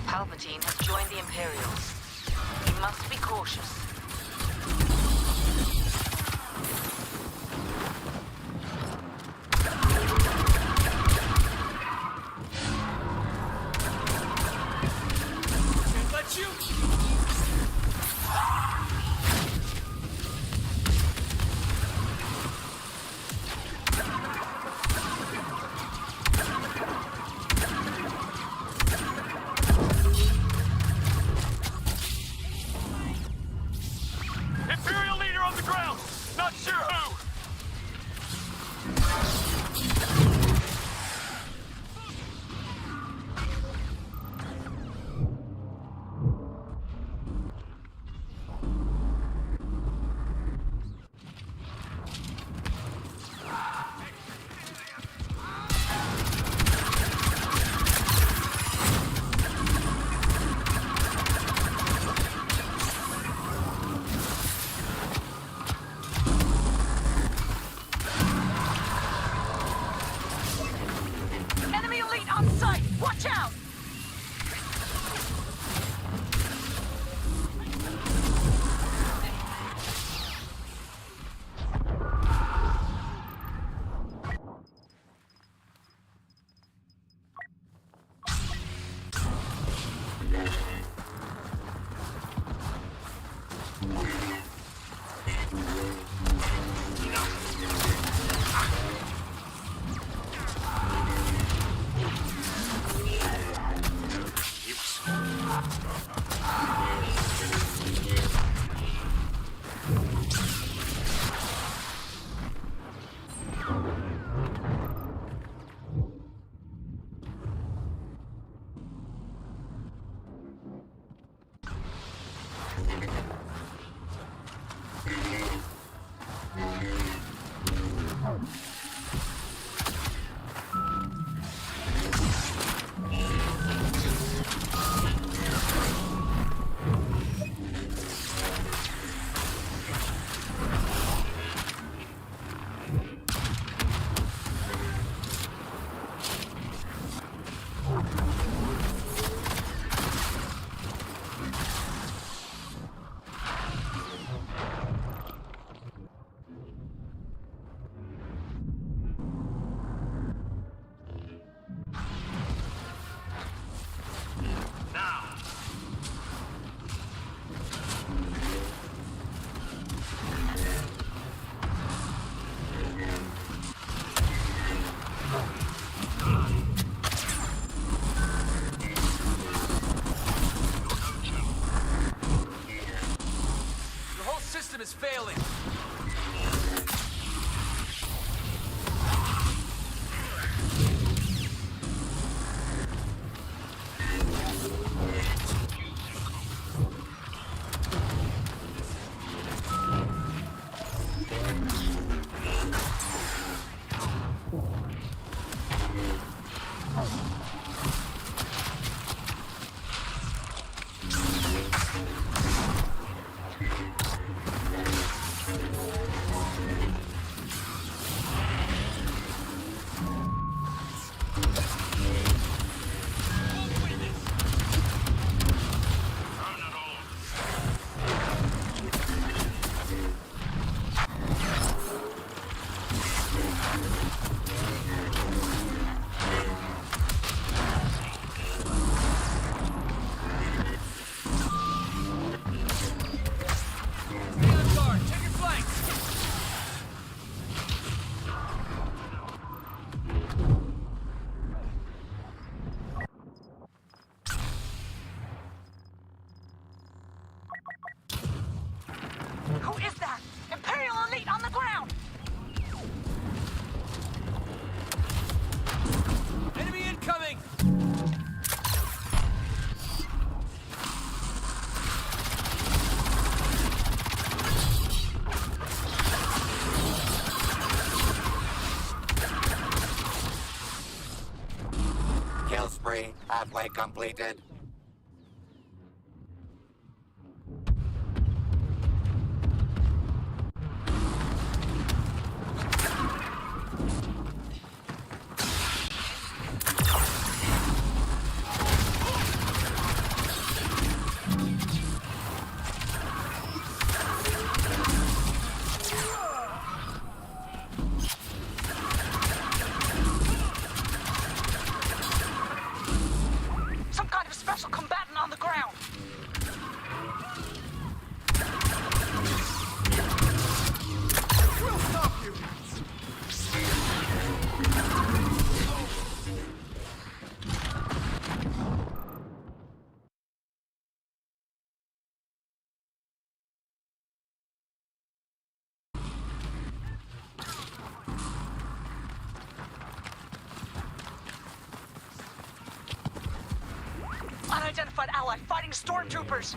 Palpatine has joined the Imperials. We must be cautious. Can't let you. Imperial leader on the ground! Not sure who! Enemy elite on sight! Watch out! Your whole system is failing. Who is that? Imperial elite on the ground! Enemy incoming! Kill spree halfway completed. Unidentified ally fighting stormtroopers.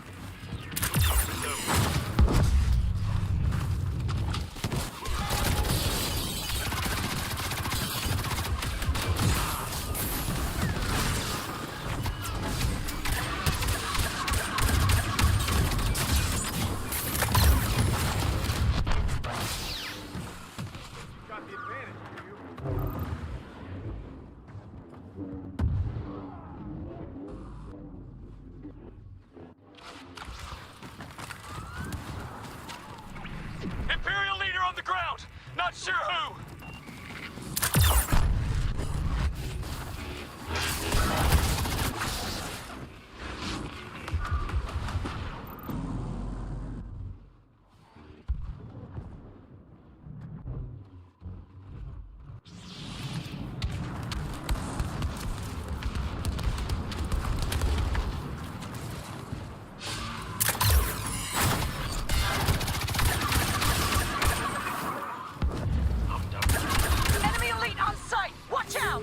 Imperial leader on the ground! Not sure who! Enemy elite on site! Watch out!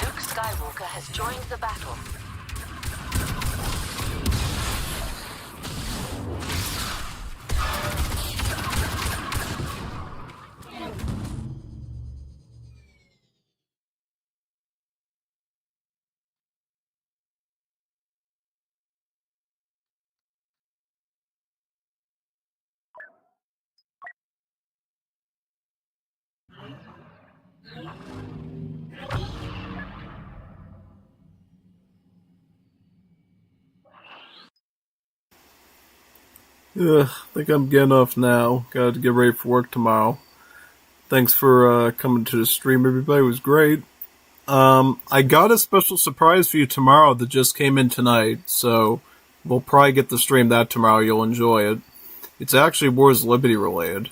Luke Skywalker has joined the battle. Ugh, I think I'm getting off now. Got to get ready for work tomorrow. Thanks for coming to the stream, everybody. It was great. I got a special surprise for you tomorrow that just came in tonight, so we'll probably get the stream that tomorrow. You'll enjoy it. It's actually Wars Liberty related.